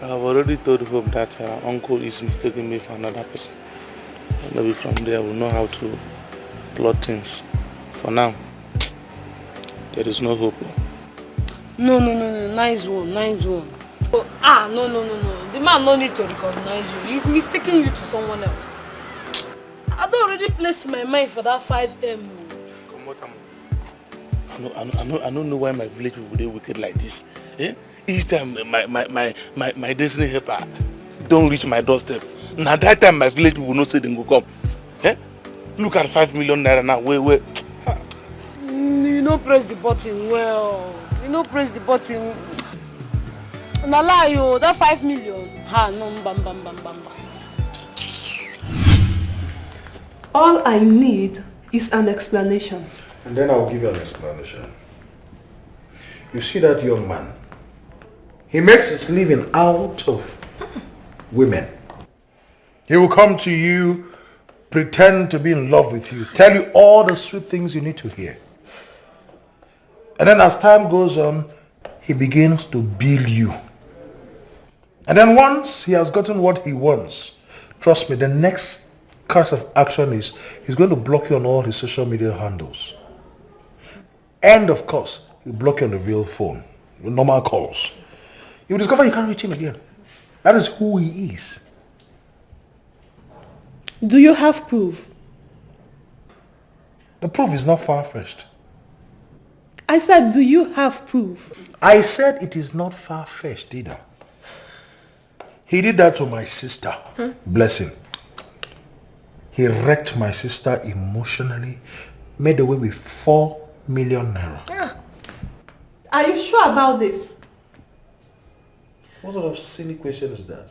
I have already told Hope that her uncle is mistaking me for another person. And maybe from there we'll know how to plot things. For now, there is no hope. No, nice one. Oh, no. The man no need to recognize you. He's mistaking you to someone else. I don't already placed my mind for that 5M. I don't know why my village people they wicked like this. Eh? Each time my destiny helper don't reach my doorstep. Now that time my village people not say they go come. Eh? Look at 5 million naira now. Wait. You don't press the button well. You don't press the button. Na lie yo, that 5 million. No, bam. All I need is an explanation. And then I'll give you an explanation. You see that young man? He makes his living out of women. He will come to you, pretend to be in love with you, tell you all the sweet things you need to hear. And then as time goes on, he begins to bill you. And then once he has gotten what he wants, trust me, the next course of action is he's going to block you on all his social media handles. And of course, he'll block you on the real phone, with normal calls. You'll discover you can't reach him again. That is who he is. Do you have proof? The proof is not far-fetched. I said, do you have proof? I said it is not far-fetched either. He did that to my sister. Bless him. He wrecked my sister emotionally, made away with 4 million naira. Are you sure about this? What sort of silly question is that?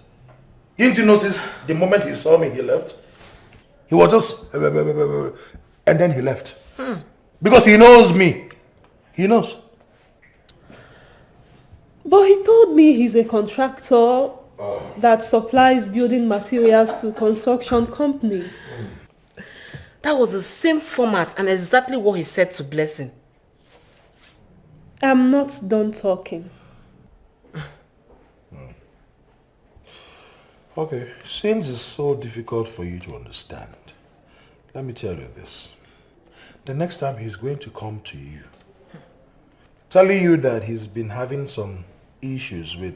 Didn't you notice the moment he saw me, he left? He was just... and then he left. Because he knows me. He knows. But he told me he's a contractor that supplies building materials to construction companies. That was the same format and exactly what he said to Blessing. I'm not done talking. Okay, since it's so difficult for you to understand, let me tell you this. The next time he's going to come to you, telling you that he's been having some issues with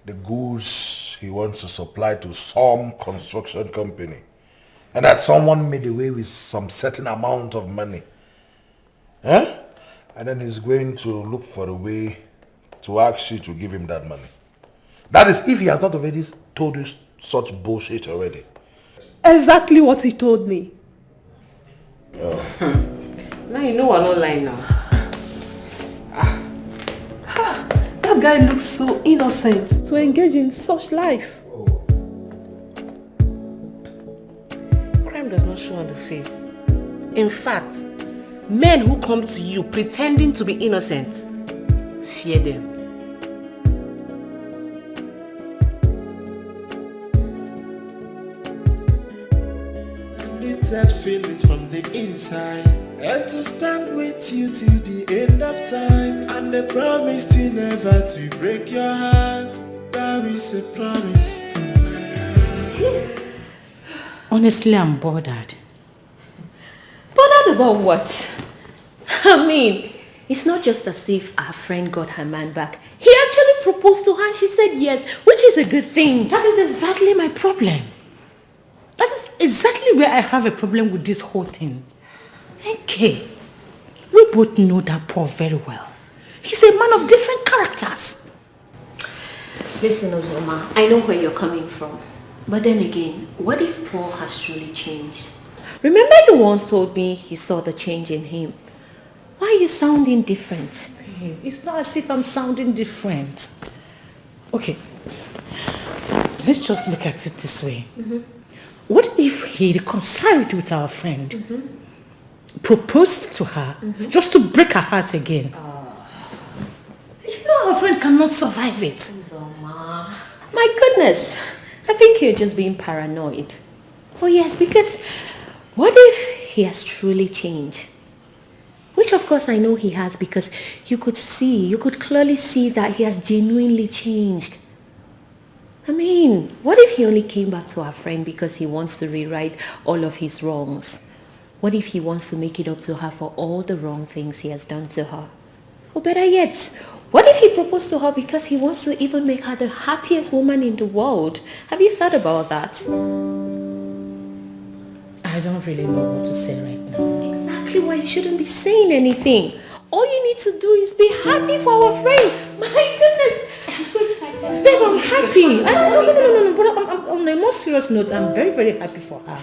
the goods he wants to supply to some construction company, and that someone made away with some certain amount of money. And then he's going to look for a way to ask you to give him that money. That is if he has not already told you such bullshit already. Exactly what he told me. Now you know I'm not lying now. That guy looks so innocent to engage in such life. Crime does not show on the face. In fact, men who come to you pretending to be innocent, fear them. That feelings from the inside, and to stand with you till the end of time, and the promise to never to break your heart. That is a promise from my heart. Honestly, I'm bothered. Bothered about what? I mean, it's not just as if our friend got her man back. He actually proposed to her and she said yes, which is a good thing. That is exactly my problem. That is exactly where I have a problem with this whole thing. Okay, we both know that Paul very well. He's a man of different characters. Listen, Ozoma, I know where you're coming from. But then again, what if Paul has truly changed? Remember you once told me you saw the change in him. Why are you sounding different? It's not as if I'm sounding different. Okay, let's just look at it this way. What if he reconciled with our friend, proposed to her, just to break her heart again? You know our friend cannot survive it. Ozoma, my goodness. I think you're just being paranoid. Oh yes, because what if he has truly changed? Which of course I know he has, because you could clearly see that he has genuinely changed. I mean, what if he only came back to our friend because he wants to rewrite all of his wrongs? What if he wants to make it up to her for all the wrong things he has done to her? Or better yet, what if he proposed to her because he wants to even make her the happiest woman in the world? Have you thought about that? I don't really know what to say right now. Exactly why you shouldn't be saying anything. All you need to do is be happy for our friend. My goodness, I'm so excited. Babe, I'm happy. No. But on a more serious note, I'm very, very happy for her.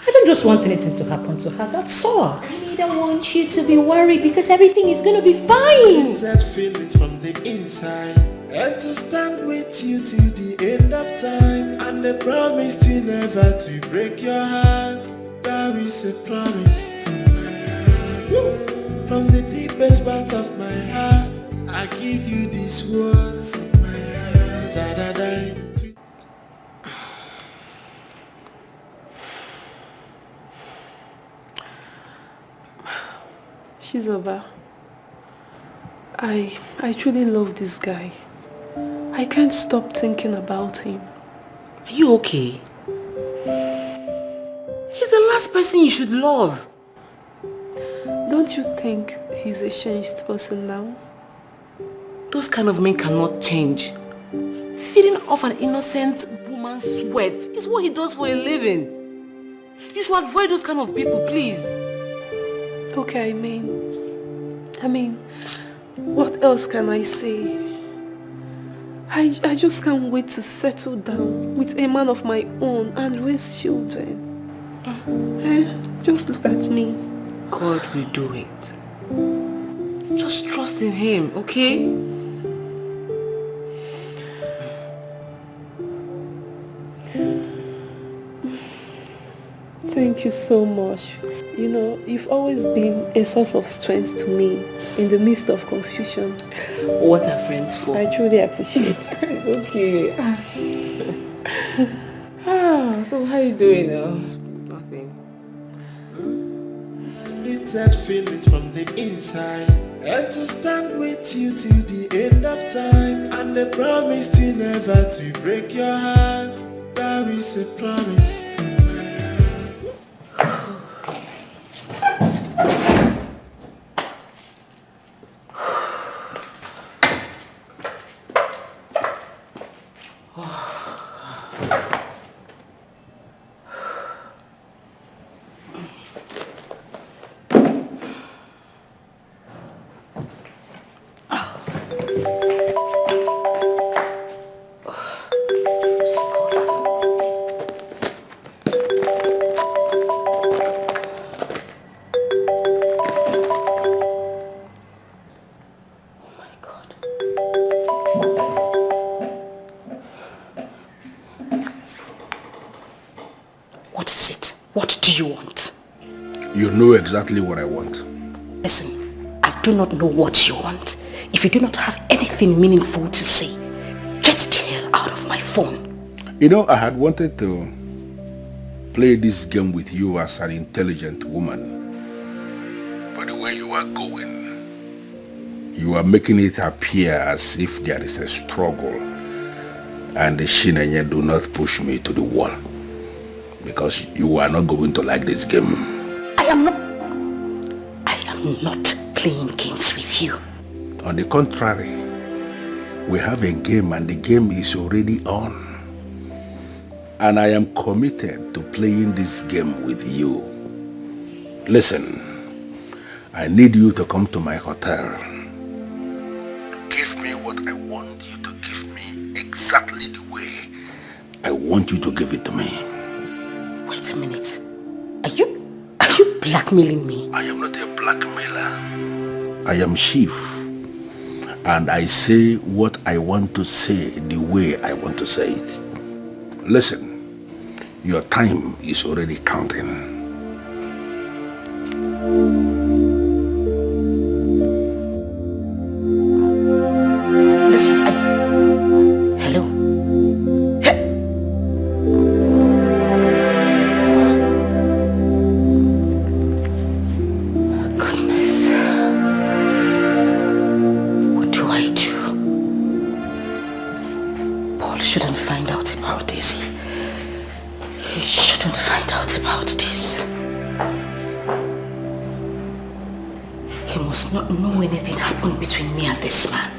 I don't just want anything to happen to her, that's all. I neither want you to be worried because everything is going to be fine. That feelings from the inside, and to stand with you till the end of time, and the promise to never to break your heart. That is a promise from my heart. From the deepest part of my heart, I give you these words of my heart. Shizoba, I truly love this guy. I can't stop thinking about him. Are you okay? He's the last person you should love. Don't you think he's a changed person now? Those kind of men cannot change. Feeding off an innocent woman's sweat is what he does for a living. You should avoid those kind of people, please. Okay, I mean, what else can I say? I just can't wait to settle down with a man of my own and raise children. Just look at me. God will do it. Just trust in him, okay? Thank you so much. You know, you've always been a source of strength to me in the midst of confusion. What are friends for? I truly appreciate it. It's okay. So how are you doing now? Nothing. That feelings from the inside, and to stand with you till the end of time, and the promise to never to break your heart. That is a promise from my heart. You know exactly what I want. Listen, I do not know what you want. If you do not have anything meaningful to say, get the hell out of my phone. You know, I had wanted to play this game with you as an intelligent woman. But the way you are going, you are making it appear as if there is a struggle. And the Shinenye do not push me to the wall. Because you are not going to like this game. I am not playing games with you. On the contrary, We have a game and the game is already on. And I am committed to playing this game with you. Listen, I need you to come to my hotel. To give me what I want you to give me exactly the way I want you to give it to me. Wait a minute. Are you blackmailing me? I am not a blackmailer. I am chief. And I say what I want to say the way I want to say it. Listen, your time is already counting. Listen, hello? Goodness. What do I do? Paul shouldn't find out about this. He shouldn't find out about this. He must not know anything happened between me and this man.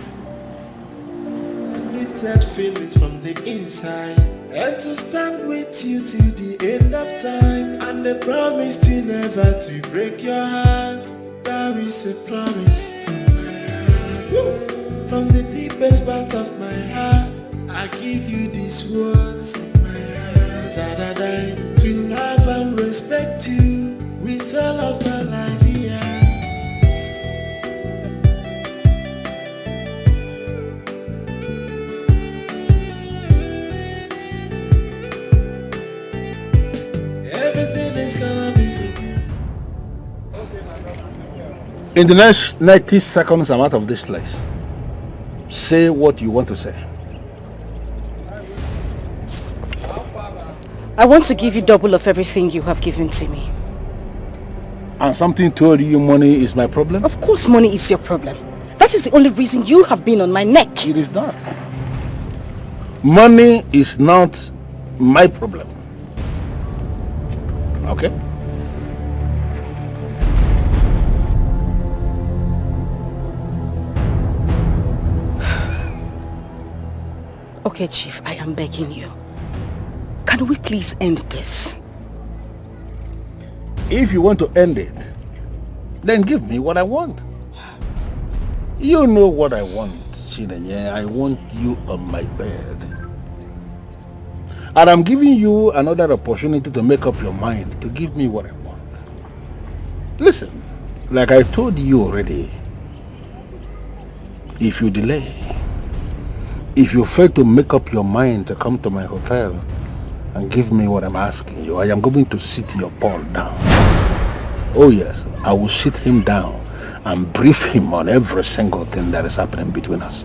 That feelings from the inside, and to stand with you till the end of time, and the promise to never to break your heart. That is a promise from my heart. From the deepest part of my heart, I give you these words from my heart. That I die to love and respect you with all of my life here. In the next 90 seconds, I'm out of this place. Say what you want to say. I want to give you double of everything you have given to me. And something told you money is my problem? Of course money is your problem. That is the only reason you have been on my neck. It is not. Money is not my problem. Okay? Okay, Chief, I am begging you. Can we please end this? If you want to end it, then give me what I want. You know what I want, Chinenye. I want you on my bed. And I'm giving you another opportunity to make up your mind to give me what I want. Listen, like I told you already, if you delay, if you fail to make up your mind to come to my hotel and give me what I'm asking you, I am going to sit your Paul down. Oh yes, I will sit him down and brief him on every single thing that is happening between us.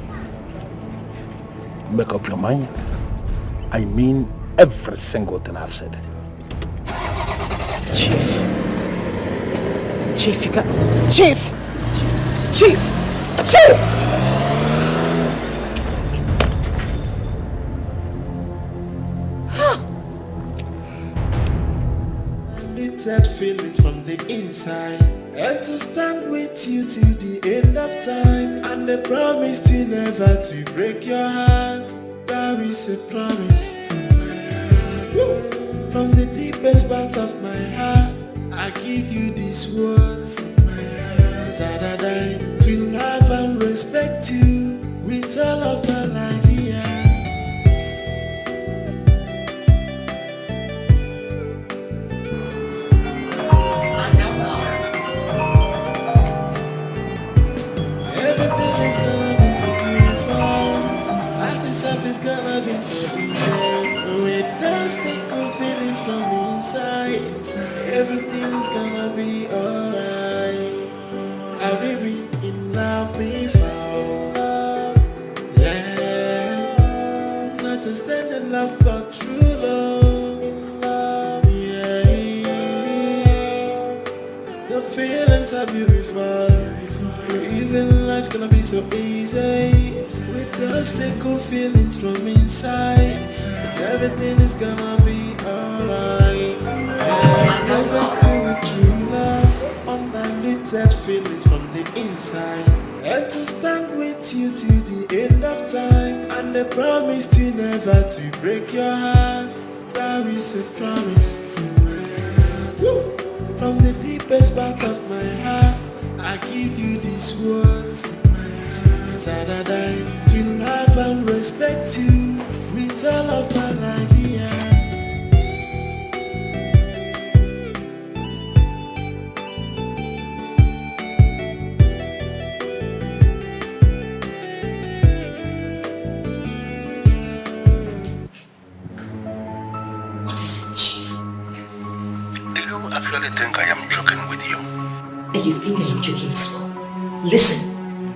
Make up your mind. I mean every single thing I've said. Chief. Chief, you got... Chief! Chief! Chief! That feelings from the inside, and to stand with you till the end of time, and the promise to never to break your heart. That is a promise from my heart. From the deepest part of my heart, I give you these words from my heart. That I die to love and respect you with all of my life here. It's gonna be so easy. With those stickle feelings from inside, everything is gonna be alright. Have you been in love before? Yeah, not just any love but true love. Yeah, the feelings are beautiful. Even life's gonna be so easy. With those tickle feelings from inside, everything is gonna be alright. There's a to with true love, undiluted feelings from the inside, and to stand with you till the end end of time, and the promise to never to break your heart. That is a promise from my heart. From the deepest part of my heart, I give you these words. That I die to love and respect you with all of my life here. What is it, Chief? Do you actually think I am joking with you? And you think I am joking as well? Listen,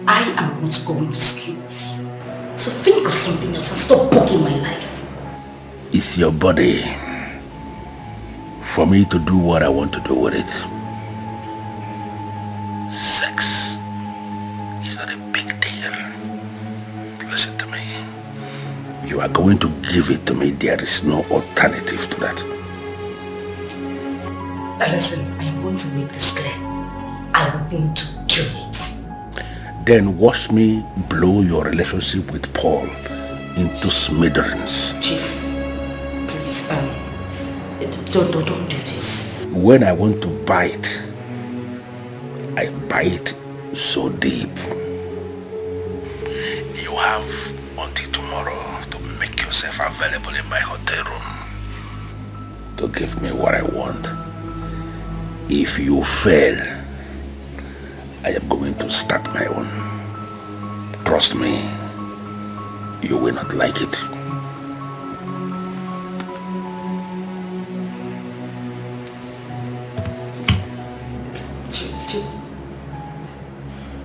I am not going to sleep with you. So think of something else and stop bugging my life. It's your body. For me to do what I want to do with it. Sex is not a big deal. Listen to me. You are going to give it to me. There is no alternative to that. Listen, I am going to make this clear. I am going to do it. Then watch me blow your relationship with Paul into smithereens. Chief, please, don't do this. When I want to bite, I bite so deep. You have until tomorrow to make yourself available in my hotel room to give me what I want. If you fail, I am going to start my own. Trust me, you will not like it.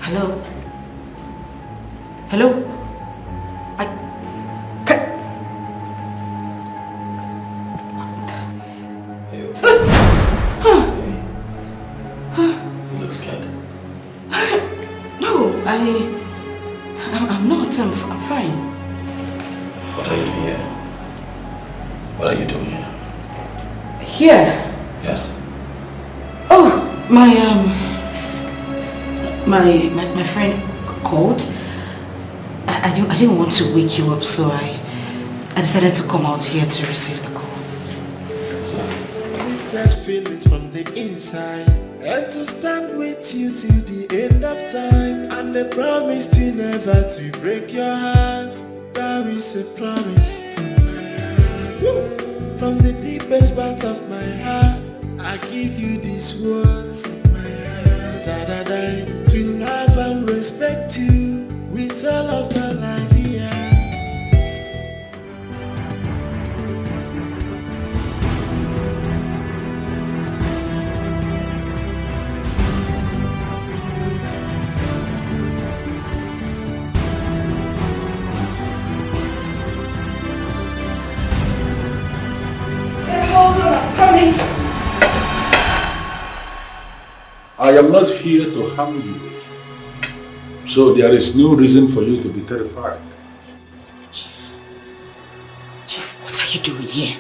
Hello? Hello? You look scared. No, I'm not. I'm fine. What are you doing here? What are you doing here? Here? Yes. Oh, my friend called. I didn't want to wake you up, so I decided to come out here to receive the call. That feelings from the inside, and to stand with you till the end of time, and the promise to never to break your heart. That is a promise from my heart. From the deepest part of my heart, I give you these words. That I die to love and respect you with all of my life here. Coming. I am not here to harm you. So there is no reason for you to be terrified. Chief, what are you doing here?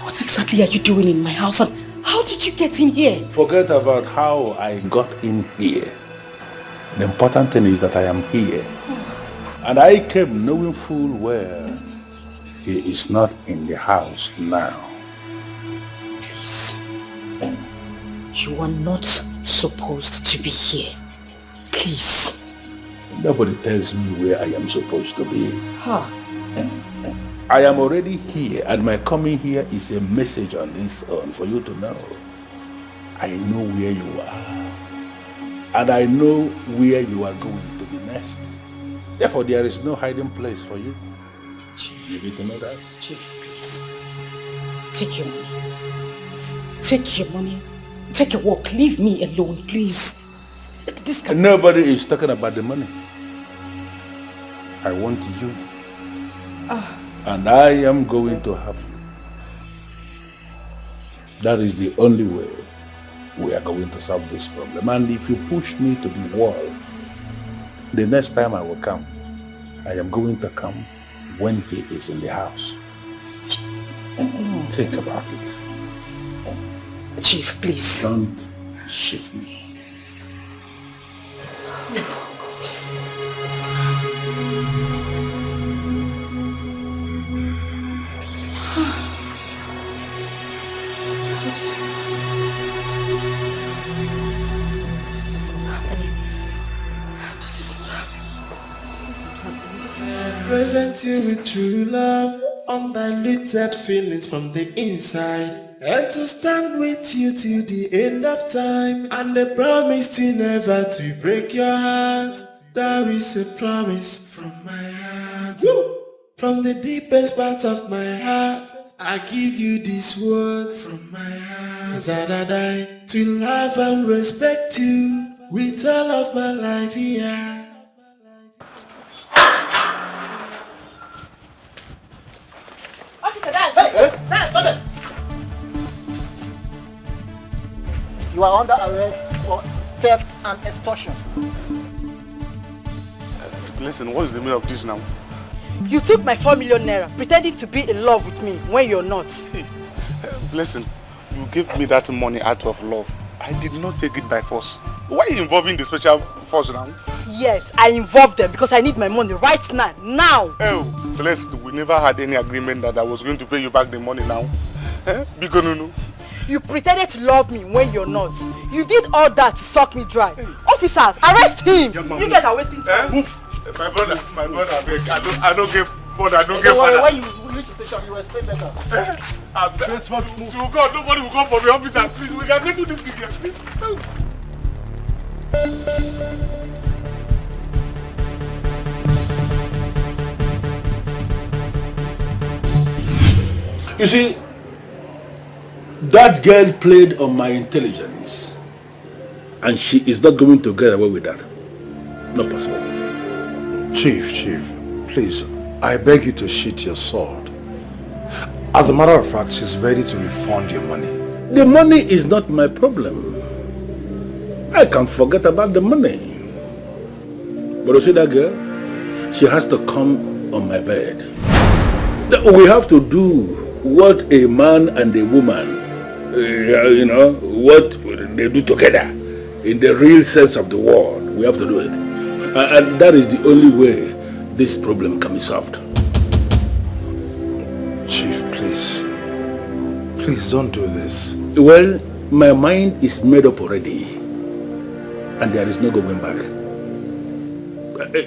What exactly are you doing in my house, and how did you get in here? Forget about how I got in here. The important thing is that I am here. And I came knowing full well he is not in the house now. Please. You are not supposed to be here. Please. Nobody tells me where I am supposed to be. Huh. I am already here, and my coming here is a message on its own for you to know. I know where you are, and I know where you are going to be next. Therefore, there is no hiding place for you. Chief. You need to know that. Chief, please. Take your money. Take your money. Take a walk. Leave me alone, please. Nobody is talking about the money. I want you. And I am going to have you. That is the only way we are going to solve this problem. And if you push me to the wall, the next time I will come, I am going to come when he is in the house. Think about it. Chief, please. Don't shift me. Oh, God. present you with true love, undiluted feelings from the inside, and to stand with you till the end of time, and a promise to never to break your heart. That is a promise from my heart. Woo! From the deepest part of my heart, I give you these words from my heart. That I die to love and respect you with all of my life, yeah. You are under arrest for theft and extortion. Listen, what is the meaning of this now? You took my 4 million naira, pretending to be in love with me when you're not. Listen, you gave me that money out of love. I did not take it by force. Why are you involving the special force now? Yes, I involved them because I need my money right now. Now! Oh, listen, we never had any agreement that I was going to pay you back the money now. Because no. You pretended to love me when you're not. You did all that to suck me dry. Officers, arrest him! You guys are wasting time. Move! My brother, I don't get money, I don't get money. When you reach the station, you will explain better. To God, nobody will come for me, officer. Please, we can settle this thing here, please. No. You see, that girl played on my intelligence, and she is not going to get away with that. Not possible. Chief, please, I beg you to sheath your sword. As a matter of fact, she's ready to refund your money. The money is not my problem. I can't forget about the money. But you see that girl? She has to come on my bed. We have to do what a man and a woman, what they do together in the real sense of the word. We have to do it. And that is the only way this problem can be solved. Chief, please don't do this. Well, my mind is made up already, and there is no going back.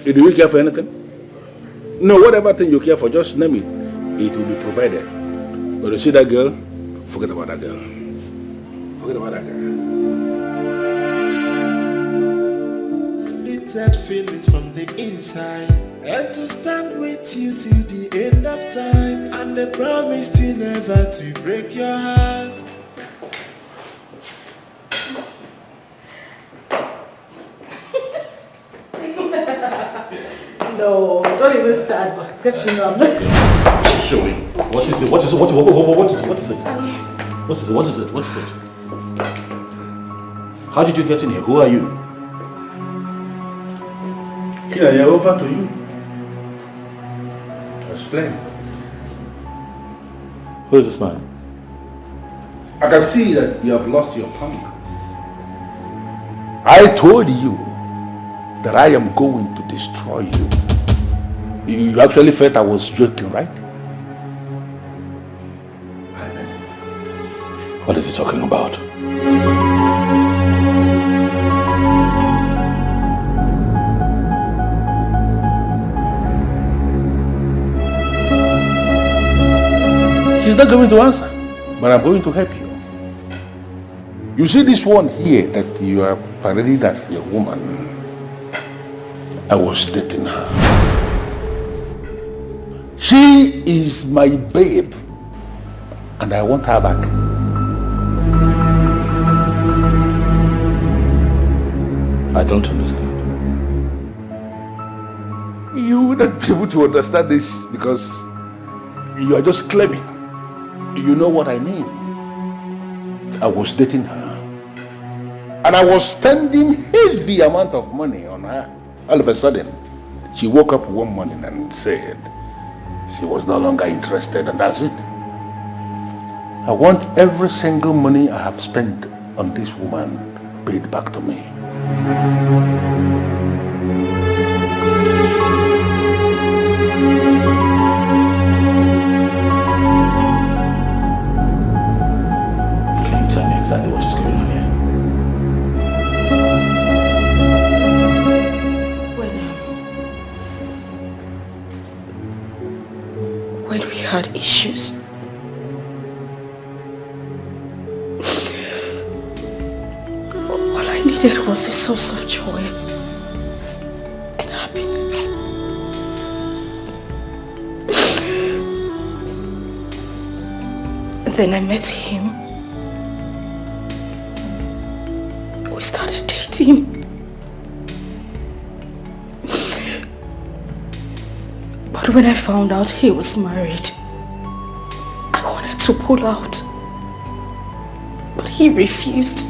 Do you care for anything? No, whatever thing you care for, just name it. It will be provided. But you see that girl? Forget about that girl. Forget about that girl. Little feelings from the inside, and to stand with you till the end of time, and a promise to never to break your heart. No, don't even start, because you know I'm not. Show me. What is it? What is it? What is it? How did you get in here? Who are you? Here, I am over to you. Explain. Who is this man? I can see that you have lost your tongue. I told you that I am going to destroy you. You actually felt I was joking, right? What is he talking about? She's not going to answer, but I'm going to help you. You see this one here that you are parading as your woman. I was dating her. She is my babe, and I want her back. I don't understand. You will not be able to understand this because you are just claiming. You know what I mean. I was dating her, and I was spending heavy amount of money on her. All of a sudden, she woke up one morning and said she was no longer interested, and that's it. I want every single money I have spent on this woman paid back to me. Can you tell me exactly what is going on here? when we had issues. All I needed was a source of joy and happiness. Then I met him. We started dating. But when I found out he was married, I wanted to pull out. But he refused.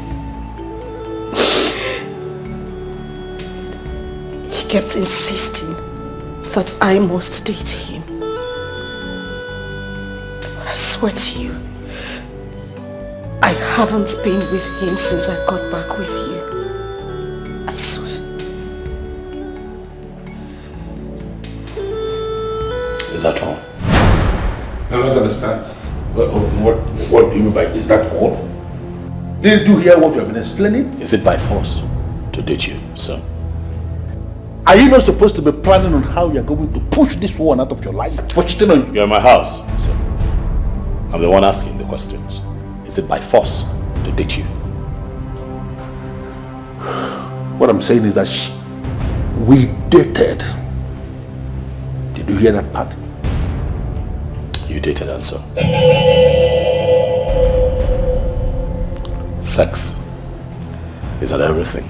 He kept insisting that I must date him. But I swear to you, I haven't been with him since I got back with you. I swear. Is that all? I don't understand. What do you mean by is that all? Didn't you hear what you have been explaining? Is it by force to date you, sir? Are you not supposed to be planning on how you're going to push this one out of your life for cheating on you? You're in my house, sir. I'm the one asking the questions. Is it by force to date you? What I'm saying is that we dated. Did you hear that part? You dated and so. Sex. Is that everything?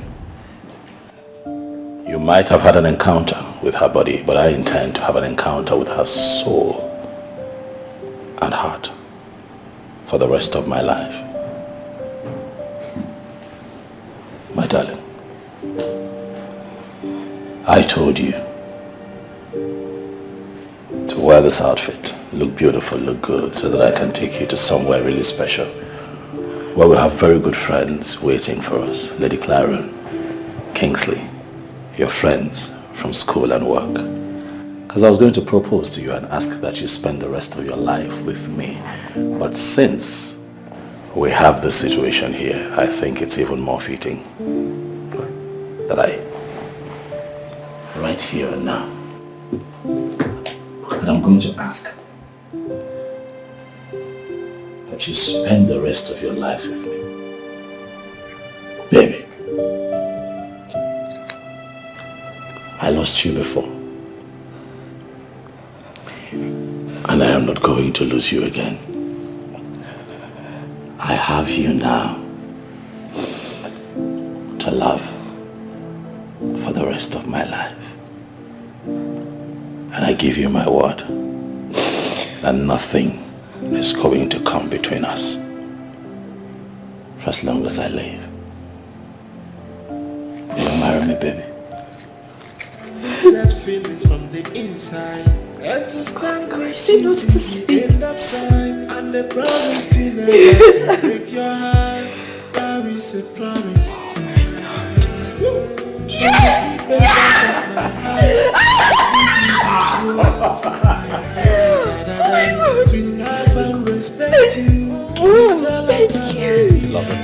You might have had an encounter with her body, but I intend to have an encounter with her soul and heart for the rest of my life. My darling, I told you to wear this outfit, look beautiful, look good, so that I can take you to somewhere really special, where we'll have very good friends waiting for us. Lady Claren, Kingsley, your friends from school and work. Because I was going to propose to you and ask that you spend the rest of your life with me. But since we have this situation here, I think it's even more fitting that I, right here and now, and I'm going to ask that you spend the rest of your life with me. Baby, I lost you before, and I am not going to lose you again. I have you now to love for the rest of my life. And I give you my word that nothing is going to come between us for as long as I live. Will you marry me, baby? That feelings from the inside. And to stand with you to the end of time. And the promise to never break your heart. That is a promise. Oh my God. Yes! To love and respect you. Thank you. Love it.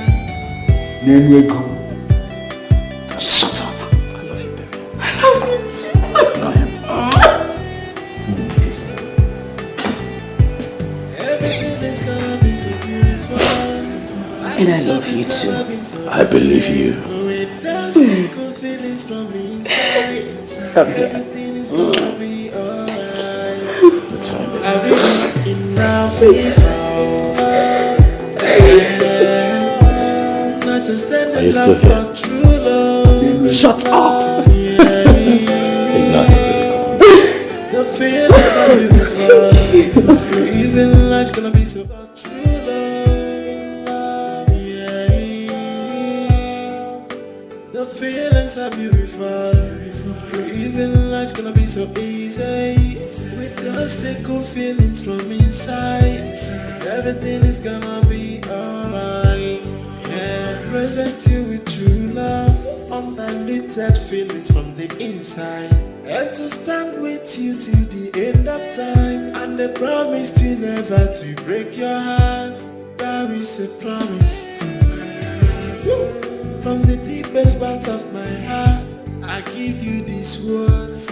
Shut up. I love you, baby. I love you too. Everything is gonna be so beautiful. And I love you too. I believe you. Come here. That's fine, baby. Are you still here? Shut up! Ignore him, baby. The feelings are beautiful. Even life's gonna be so true love. The feelings are beautiful. Even life's gonna be so easy. With those good feelings from inside. Everything is gonna be alright. Yeah. Present you with true love. Undiluted feelings from the inside. And to stand with you till the end of time. And the promise to never to break your heart. That is a promise from my heart. From the deepest part of my heart, I give you these words.